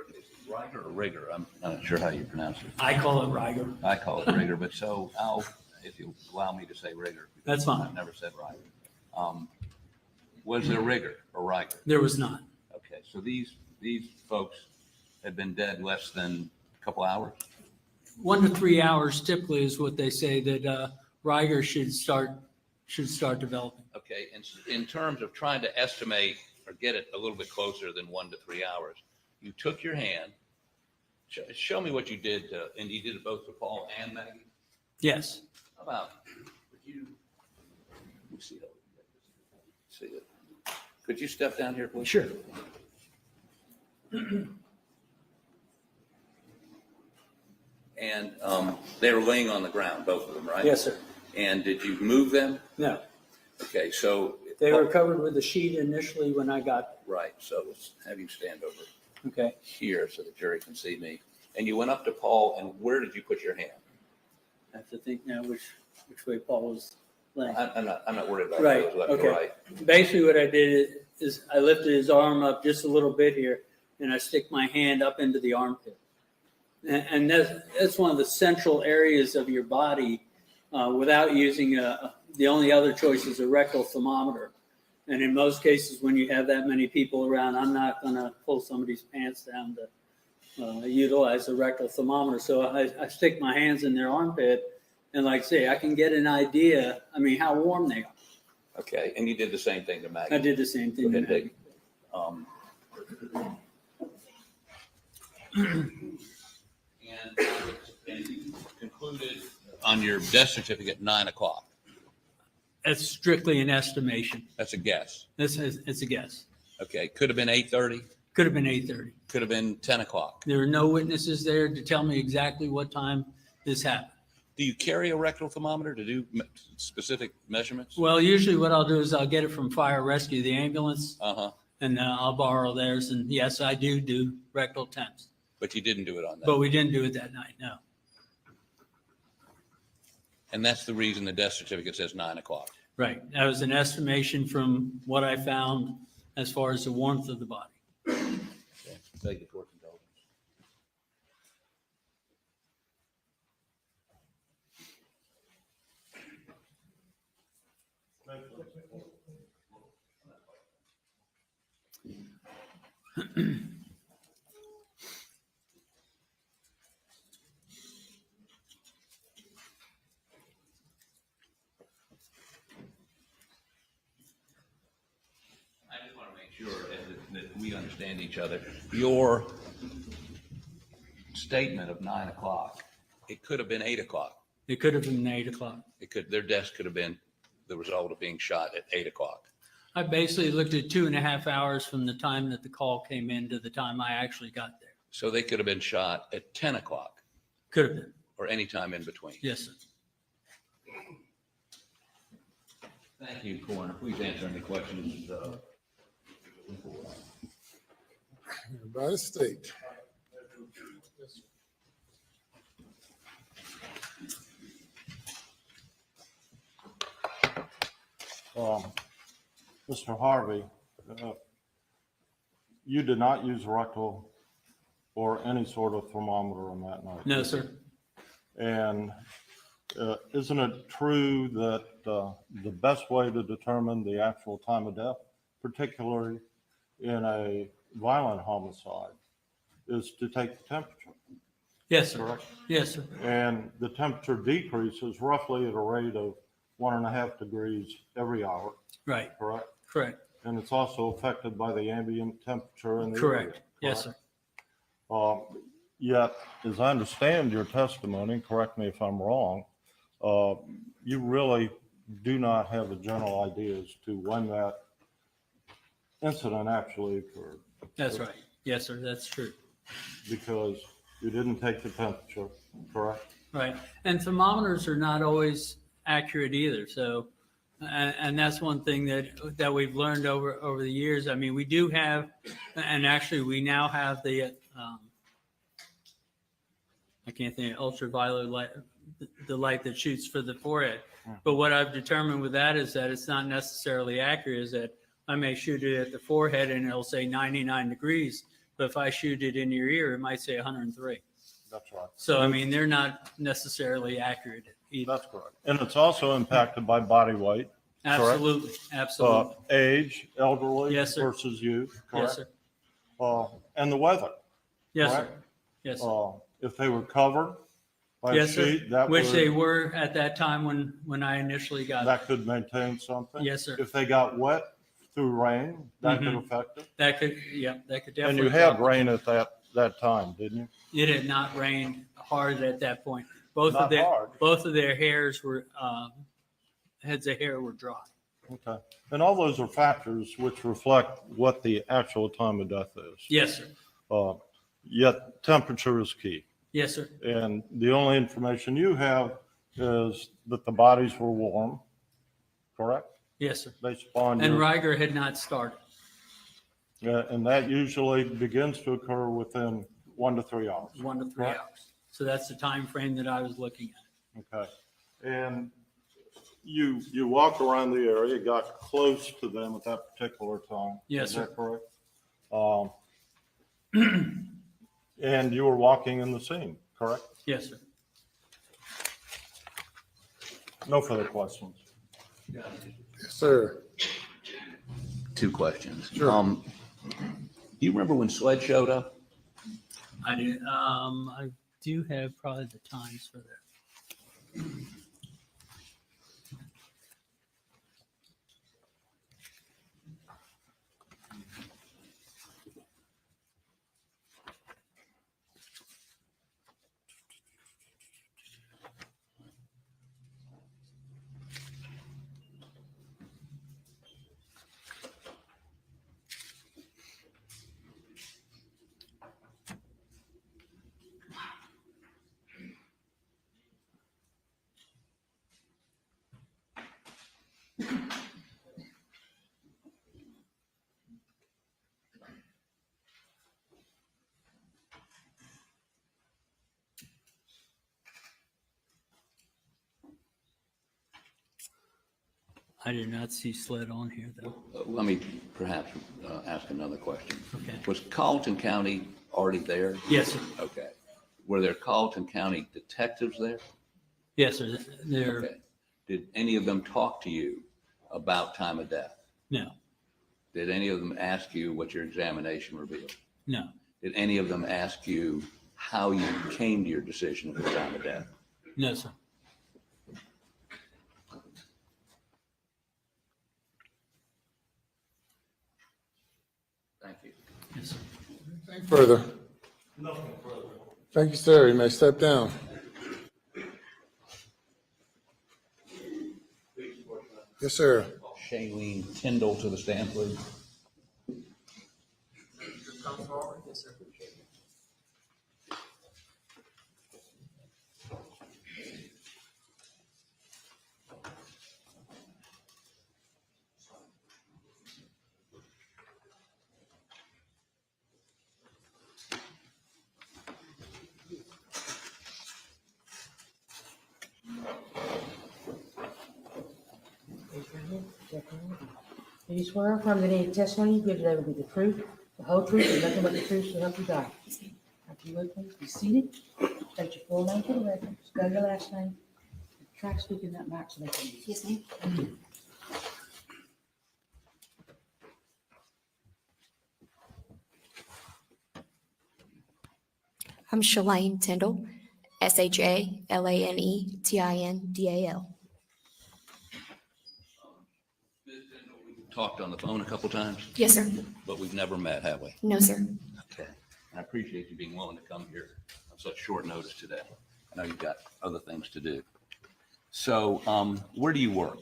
is it Riger or Rigger? I'm not sure how you pronounce it. I call it Riger. I call it Rigger, but so if you allow me to say Rigger. That's fine. I've never said Riger. Was there Rigger or Riger? There was not. Okay, so these folks had been dead less than a couple hours? 1 to 3 hours typically is what they say that Riger should start developing. Okay, and in terms of trying to estimate or get it a little bit closer than 1 to 3 hours, you took your hand. Show me what you did, and you did it both for Paul and Maggie? Yes. How about, would you, let me see how we can get this. See it. Could you step down here, please? Sure. And they were laying on the ground, both of them, right? Yes, sir. And did you move them? No. Okay, so. They were covered with a sheet initially when I got there. Right, so let's have you stand over Okay. here so the jury can see me. And you went up to Paul, and where did you put your hand? I have to think now which way Paul was laying. I'm not worried about Right, it. Left or okay. right. Basically what I did is I lifted his arm up just a little bit here and I stick my hand up into the armpit. And that's one of the central areas of your body without using the only other choice is a rectal thermometer. And in most cases, when you have that many people around, I'm not going to pull somebody's pants down to utilize the rectal thermometer. So I stick my hands in their armpit and like I say, I can get an idea, how warm they are. Okay, and you did the same thing to Maggie? I did the same thing to Maggie. And you concluded on your death certificate 9 o'clock. That's strictly an estimation. That's a guess. It's a guess. Okay, could have been 8:30. Could have been 8:30. Could have been 10 o'clock. There are no witnesses there to tell me exactly what time this happened. Do you carry a rectal thermometer to do specific measurements? Well, usually what I'll do is I'll get it from fire rescue, the ambulance, and I'll borrow theirs. And yes, I do rectal temps. But you didn't do it on that. But we didn't do it that night, no. And that's the reason the death certificate says 9 o'clock. Right. That was an estimation from what I found as far as the warmth of the body. Okay. Thank you for indulgence. I just want to make sure that we understand each other. Your statement of 9 o'clock, it could have been 8 o'clock. It could have been 8 o'clock. Their deaths could have been the result of being shot at 8 o'clock. I basically looked at 2.5 hours from the time that the call came in to the time I actually got there. So they could have been shot at 10 o'clock. Could have been. Or any time in between. Yes, sir. Thank you, Coroner. Please answer any questions. By the state. Mr. Harvey, you did not use rectal or any sort of thermometer on that night? No, sir. And isn't it true that the best way to determine the actual time of death, particularly in a violent homicide, is to take the temperature? Yes, sir. Correct? Yes, sir. And the temperature decreases roughly at a rate of 1.5 degrees every hour. Right. Correct? Correct. And it's also affected by the ambient temperature in the Correct. area. Yes, sir. Yet, as I understand your testimony, correct me if I'm wrong, you really do not have a general idea as to when that incident actually occurred. That's right. Yes, sir. That's true. Because you didn't take the temperature, correct? Right. And thermometers are not always accurate either. So, and that's one thing that we've learned over the years. I mean, we do have, and actually we now have the, I can't think of ultraviolet light, the light that shoots for the forehead. But what I've determined with that is that it's not necessarily accurate, is that I may shoot it at the forehead and it'll say 99 degrees, but if I shoot it in your ear, it might say 103. That's right. So, I mean, they're not necessarily accurate either. That's correct. And it's also impacted by body weight. correct? Absolutely, absolutely. Age, elderly Yes, sir. versus youth, Yes, correct? sir. And the weather. Yes, sir. correct? Yes, sir. If they were covered by a Yes, sir. sheet, that Which they would, were at that time when I initially got that could maintain something? Yes, sir. If they got wet through rain, that could Mhm. affect it? that could, yeah, that could And definitely. you had drop. rain at that time, didn't you? It had not rained hard at that point. Both Not of their hard. both of their hairs were heads of hair were dry. Okay. And all those are factors which reflect what the actual time of death is. Yes, sir. Yet temperature is key. Yes, sir. And the only information you have is that the bodies were warm, correct? Yes, sir. They spawned. And your- Riger had not started. And that usually begins to occur within 1 to 3 hours. 1 to 3 Correct. hours. So that's the time frame that I was looking at. Okay. And you walked around the area, got close to them at that particular time. Yes, Is sir. that correct? And you were walking in the scene, correct? Yes, sir. No further questions. Yes, sir. Two questions. Sure. Do you remember when Sled showed up? I do. I do have probably the times for that. I did not see Sled on here though. Let me perhaps ask another question. Okay. Was Carleton County already there? Yes, sir. Okay. Were there Carleton County detectives there? Yes, sir. They're Okay. Did any of them talk to you about time of death? no, Did any of them ask you what your examination revealed? no, Did any of them ask you how you came to your decision of the time of death? no, sir. Thank you. Yes, sir. Anything further? Nothing further. Thank you, sir. You may step down. Yes, sir. Shailene Tyndall to the stand, please. Come forward. Yes, sir. Do you swear or affirm that any testimony you give today will be the truth, the whole truth, and nothing but the truth to help you God? After you would, please be seated. State your full name for the record. Spell your last name. Try speaking that mic so they can hear you. Yes, ma'am. Thank you. I'm Shalane Tyndall, SHALANETINDAL. Talked on the phone a couple times, Yes, sir. but we've never met, have we? No, sir. Okay. I appreciate you being willing to come here on such short notice today. I know you've got other things to do. So, where do you work?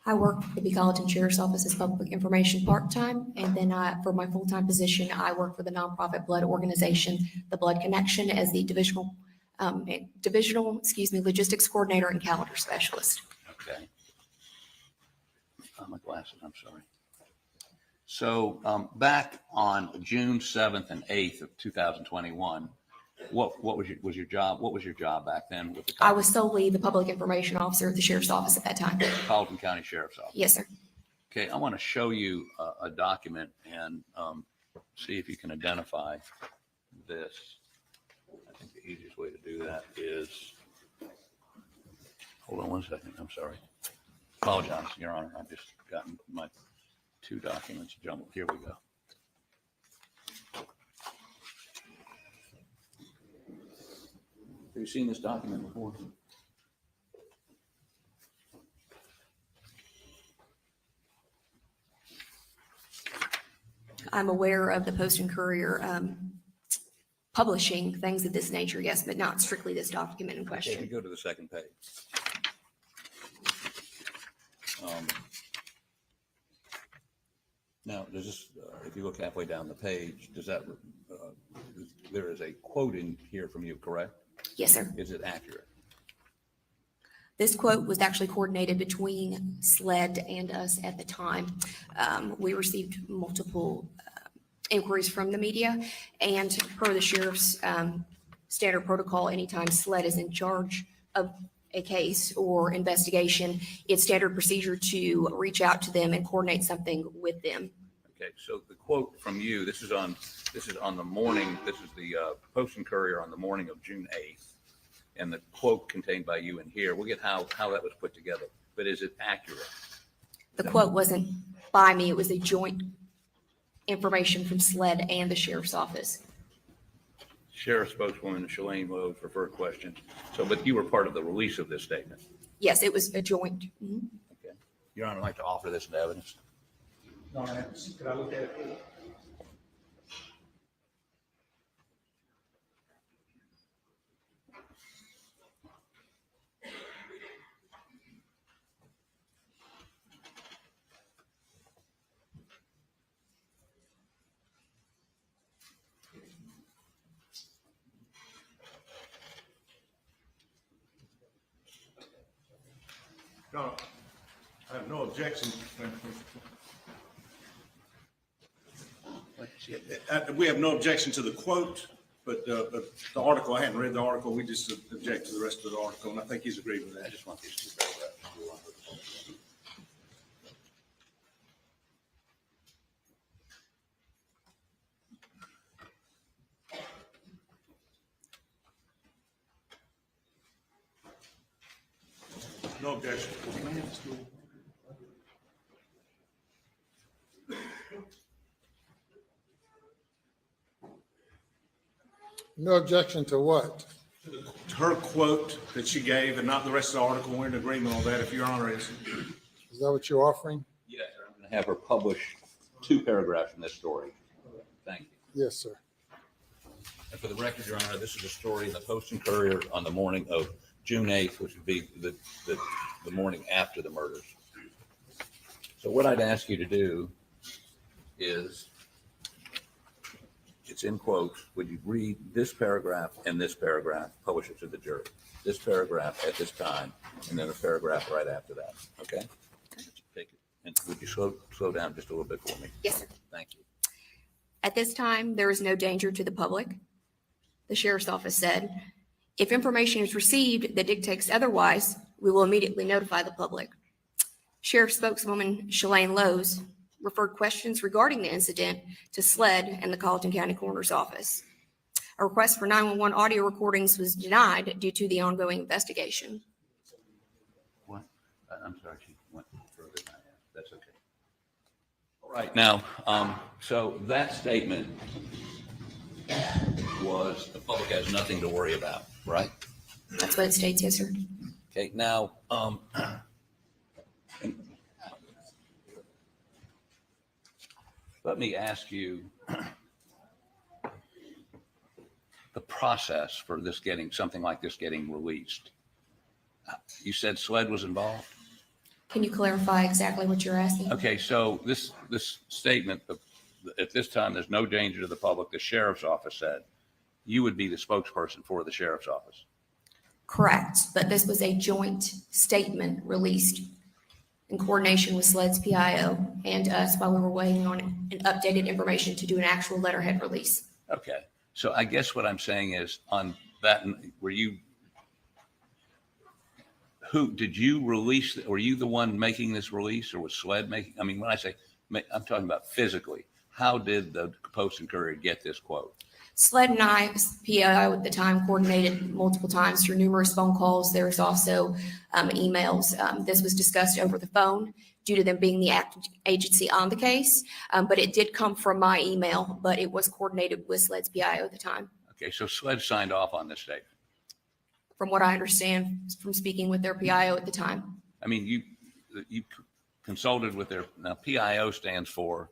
I work for the Islandton Sheriff's Office as public information part-time, and then for my full-time position, I work for the nonprofit blood organization, the Blood Connection, as the divisional logistics coordinator and calendar specialist. Okay. My glasses, I'm sorry. So back on June 7th and 8th of 2021, What was your job? What was your job back then with the I was solely the public information officer at the sheriff's office at that time. Colleton County Sheriff's Office? Yes, sir. Okay, I want to show you a document and see if you can identify this. I think the easiest way to do that is, hold on one second, I'm sorry. Apologize, Your Honor, I've just gotten my two documents jumbled. Here we go. Have you seen this document before? I'm aware of the Post and Courier publishing things of this nature, yes, but not strictly this document in Okay, question. if you go to the second page. Now, does this, if you look halfway down the page, does that, there is a quote in here from you, correct? Yes, sir. Is it accurate? This quote was actually coordinated between SLED and us at the time. We received multiple inquiries from the media, and per the sheriff's standard protocol, anytime SLED is in charge of a case or investigation, it's standard procedure to reach out to them and coordinate something with them. Okay, so the quote from you, this is on the morning, this is the Post and Courier on the morning of June 8th. And the quote contained by you in here, we'll get how that was put together, but is it accurate? The quote wasn't by me, it was a joint information from SLED and the sheriff's office. Sheriff spokeswoman Shalane Lowe for further questions. So, but you were part of the release of this statement. Yes, it was a joint. Okay. Your Honor, I'd like to offer this into evidence. No, could I look at it? No, I have no objection. We have no objection to the quote, but the article, I hadn't read the article. We just object to the rest of the article, and I think he's agreed with that. I just want these two paragraphs. No objection. No objection to what? Her quote that she gave and not the rest of the article. We're in agreement on that, if Your Honor is. Is that what you're offering? Yes, sir. I'm going to have her publish 2 paragraphs from this story. Thank you. Yes, sir. And for the record, Your Honor, this is a story in the Post and Courier on the morning of June 8th, which would be the morning after the murders. So what I'd ask you to do is, it's in quotes, would you read this paragraph and this paragraph, publish it to the jury? This paragraph at this time, and then a paragraph right after that, okay? Take it. And would you slow down just a little bit for me? Yes, sir. Thank you. At this time, there is no danger to the public. The sheriff's office said, if information is received that dictates otherwise, we will immediately notify the public. Sheriff spokeswoman Shalane Lowe referred questions regarding the incident to SLED and the Colleton County Coroner's Office. A request for 911 audio recordings was denied due to the ongoing investigation. What? I'm sorry, she went further than I asked. That's okay. All right, now, so that statement was the public has nothing to worry about, right? That's what it states, yes, sir. Okay, now, let me ask you the process for this something like this getting released. You said SLED was involved? Can you clarify exactly what you're asking? Okay, so this statement, at this time, there's no danger to the public, the sheriff's office said, you would be the spokesperson for the sheriff's office. Correct, but this was a joint statement released in coordination with SLED's PIO and us while we were waiting on an updated information to do an actual letterhead release. Okay, So I guess what I'm saying is on that, who did you release? Were you the one making this release, or was SLED making? I mean, when I say, I'm talking about physically. How did the Post and Courier get this quote? SLED and I, PIO at the time, coordinated multiple times through numerous phone calls. There's also emails. This was discussed over the phone due to them being the active agency on the case. But it did come from my email, but it was coordinated with SLED's PIO at the time. Okay, so SLED signed off on this statement. From what I understand from speaking with their PIO at the time. I mean, you consulted with their, now PIO stands for?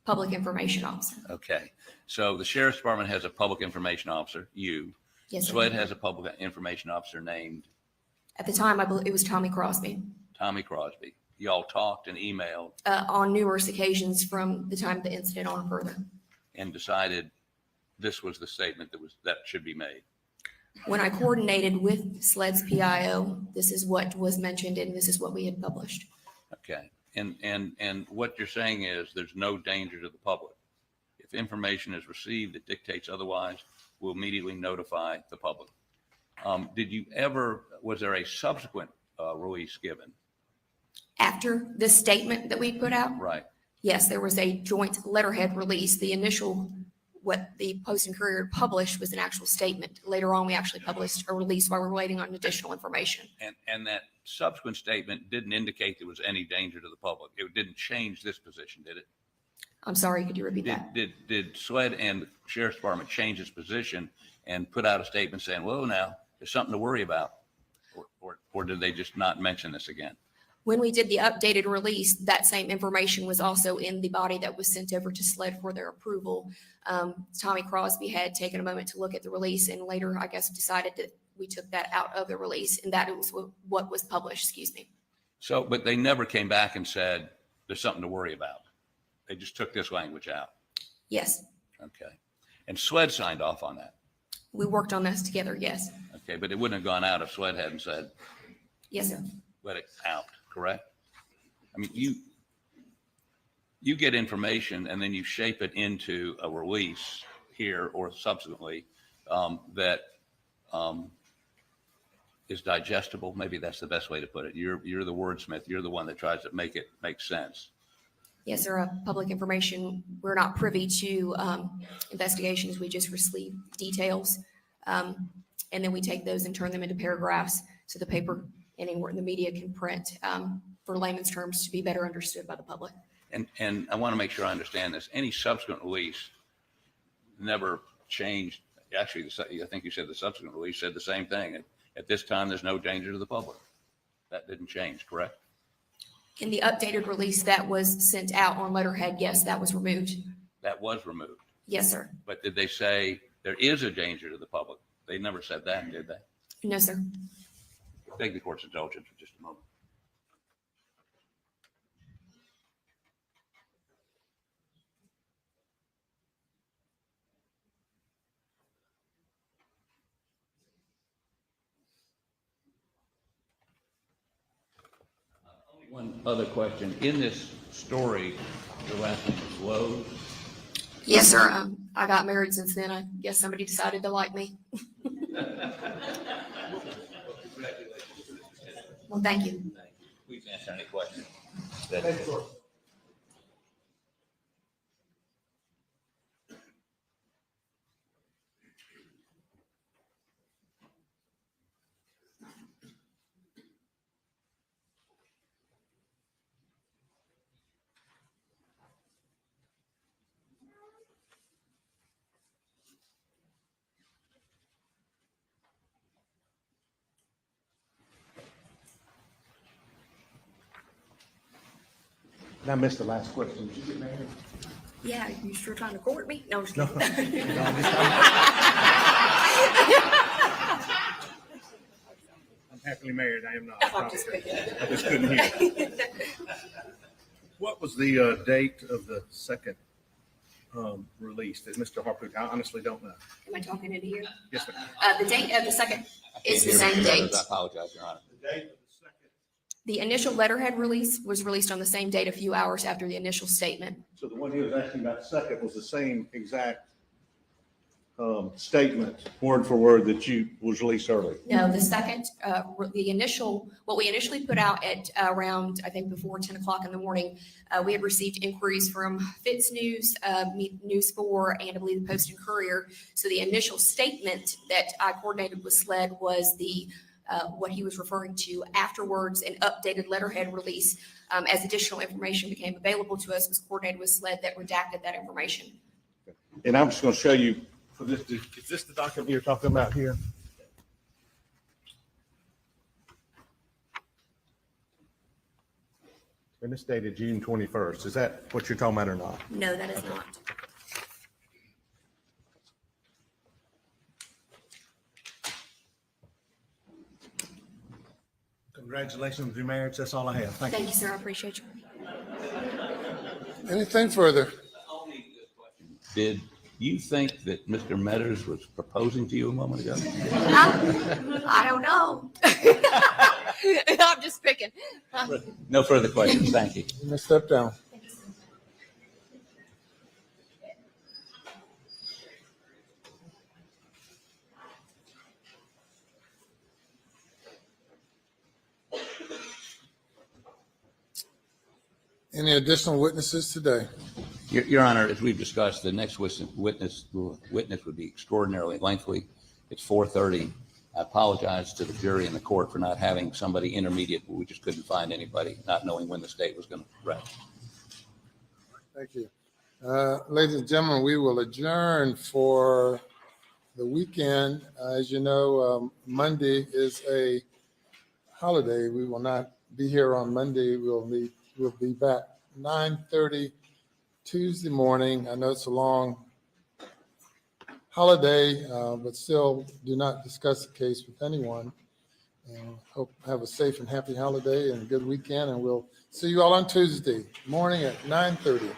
Public Information Officer. Okay, so the Sheriff's Department has a Public Information Officer, you. Yes, sir. SLED has a Public Information Officer named? At the time, I believe it was Tommy Crosby. Tommy Crosby. Y'all talked and emailed? On numerous occasions from the time of the incident on further. And decided this was the statement that should be made? When I coordinated with SLED's PIO, this is what was mentioned and this is what we had published. Okay, and what you're saying is there's no danger to the public. If information is received that dictates otherwise, we'll immediately notify the public. Was there a subsequent release given? After the statement that we put out? Right. Yes, there was a joint letterhead release. The initial, what the Post and Courier published was an actual statement. Later on, we actually published a release while we were waiting on additional information. And that subsequent statement didn't indicate there was any danger to the public. It didn't change this position, did it? I'm sorry, could you repeat that? Did SLED and the Sheriff's Department change its position and put out a statement saying, whoa, now there's something to worry about? Or did they just not mention this again? When we did the updated release, that same information was also in the body that was sent over to SLED for their approval. Tommy Crosby had taken a moment to look at the release and later, I guess, decided that we took that out of the release and that it was what was published, excuse me. So, but they never came back and said, there's something to worry about. They just took this language out. Yes. Okay. And SLED signed off on that. We worked on this together, yes. Okay, but it wouldn't have gone out if SLED hadn't said, yes, sir. Let it out, correct? I mean, you get information and then you shape it into a release here or subsequently that is digestible. Maybe that's the best way to put it. You're the wordsmith. You're the one that tries to make it make sense. Yes, sir. Public information. We're not privy to investigations. We just receive details. And then we take those and turn them into paragraphs so the paper anywhere in the media can print for layman's terms to be better understood by the public. And I want to make sure I understand this. Any subsequent release never changed. Actually, I think you said the subsequent release said the same thing. At this time, there's no danger to the public. That didn't change, correct? In the updated release that was sent out on letterhead, yes, that was removed. That was removed. Yes, sir. But did they say there is a danger to the public? They never said that, did they? No, sir. Beg the court's indulgence for just a moment. One other question. In this story, your last name is Lowe? Yes, sir. I got married since then. I guess somebody decided to like me. Well, thank you. Please answer any questions. I missed the last question. Did you get married? Yeah, you sure trying to court me? No, I'm just kidding. I'm happily married. I am not. I'm just kidding. I just couldn't hear. What was the date of the second release that Mr. Harper? I honestly don't know. Am I talking into here? Yes, ma'am. The date of the second is the same date. I apologize, Your Honor. The date of the second. The initial letterhead release was released on the same date a few hours after the initial statement. So the one he was asking about second was the same exact statement, word for word, that was released early? No, the second, what we initially put out at around, I think before 10 o'clock in the morning, we had received inquiries from Fitz News, News 4, and I believe the Post and Courier. So the initial statement that I coordinated with SLED was what he was referring to afterwards, an updated letterhead release as additional information became available to us, was coordinated with SLED that redacted that information. And I'm just going to show you, for this, is this the document you're talking about here? And it's dated June 21st. Is that what you're talking about or not? No, that is not. Congratulations with your marriage. That's all I have. Thank you. Thank you, sir. I appreciate you. Anything further? Did you think that Mr. Meadows was proposing to you a moment ago? I don't know. I'm just picking. No further questions. Thank you. You may step down. Any additional witnesses today? Your Honor, as we've discussed, the next witness would be extraordinarily lengthy. It's 4:30. I apologize to the jury and the court for not having somebody intermediate, but we just couldn't find anybody, not knowing when the state was going to rest. Thank you. Ladies and gentlemen, we will adjourn for the weekend. As you know, Monday is a holiday. We will not be here on Monday. We'll be back 9:30 Tuesday morning. I know it's a long holiday, but still do not discuss the case with anyone. And hope have a safe and happy holiday and a good weekend. And we'll see you all on Tuesday morning at 9:30.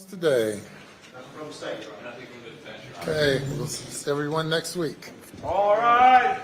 Today. Okay, we'll see everyone next week. All right.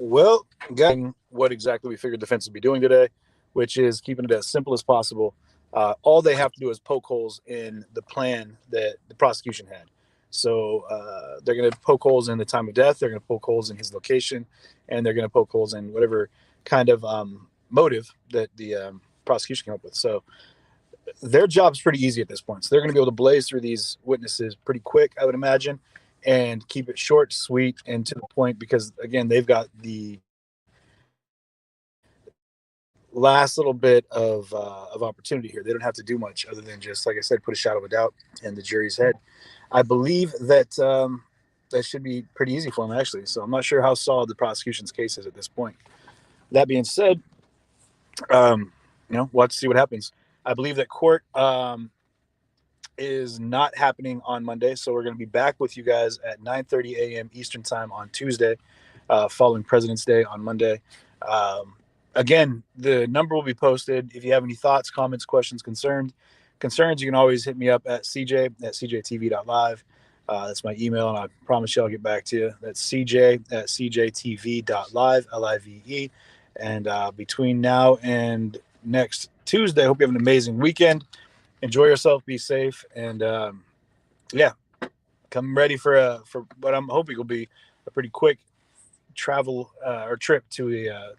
Well, getting what exactly we figured defense would be doing today, which is keeping it as simple as possible. All they have to do is poke holes in the plan that the prosecution had. So they're going to poke holes in the time of death. They're going to poke holes in his location, and they're going to poke holes in whatever kind of motive that the prosecution came up with. So their job's pretty easy at this point. So they're going to be able to blaze through these witnesses pretty quick, I would imagine, and keep it short, sweet, and to the point, because again, they've got the last little bit of opportunity here. They don't have to do much other than just, like I said, put a shadow of a doubt in the jury's head. I believe that that should be pretty easy for them, actually. So I'm not sure how solid the prosecution's case is at this point. That being said, we'll have to see what happens. I believe that court is not happening on Monday, so we're going to be back with you guys at 9:30 a.m. Eastern time on Tuesday, following President's Day on Monday. Again, the number will be posted. If you have any thoughts, comments, questions, concerns, you can always hit me up at cj@cjtv.live. That's my email, and I promise you I'll get back to you. That's cj@cjtv.live, Live. And between now and next Tuesday, I hope you have an amazing weekend. Enjoy yourself, be safe, and come ready for what I'm hoping will be a pretty quick travel or trip to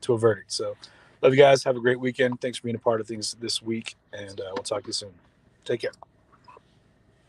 a verdict. So Love you guys. Have a great weekend. Thanks for being a part of things this week, and we'll talk to you soon. Take care.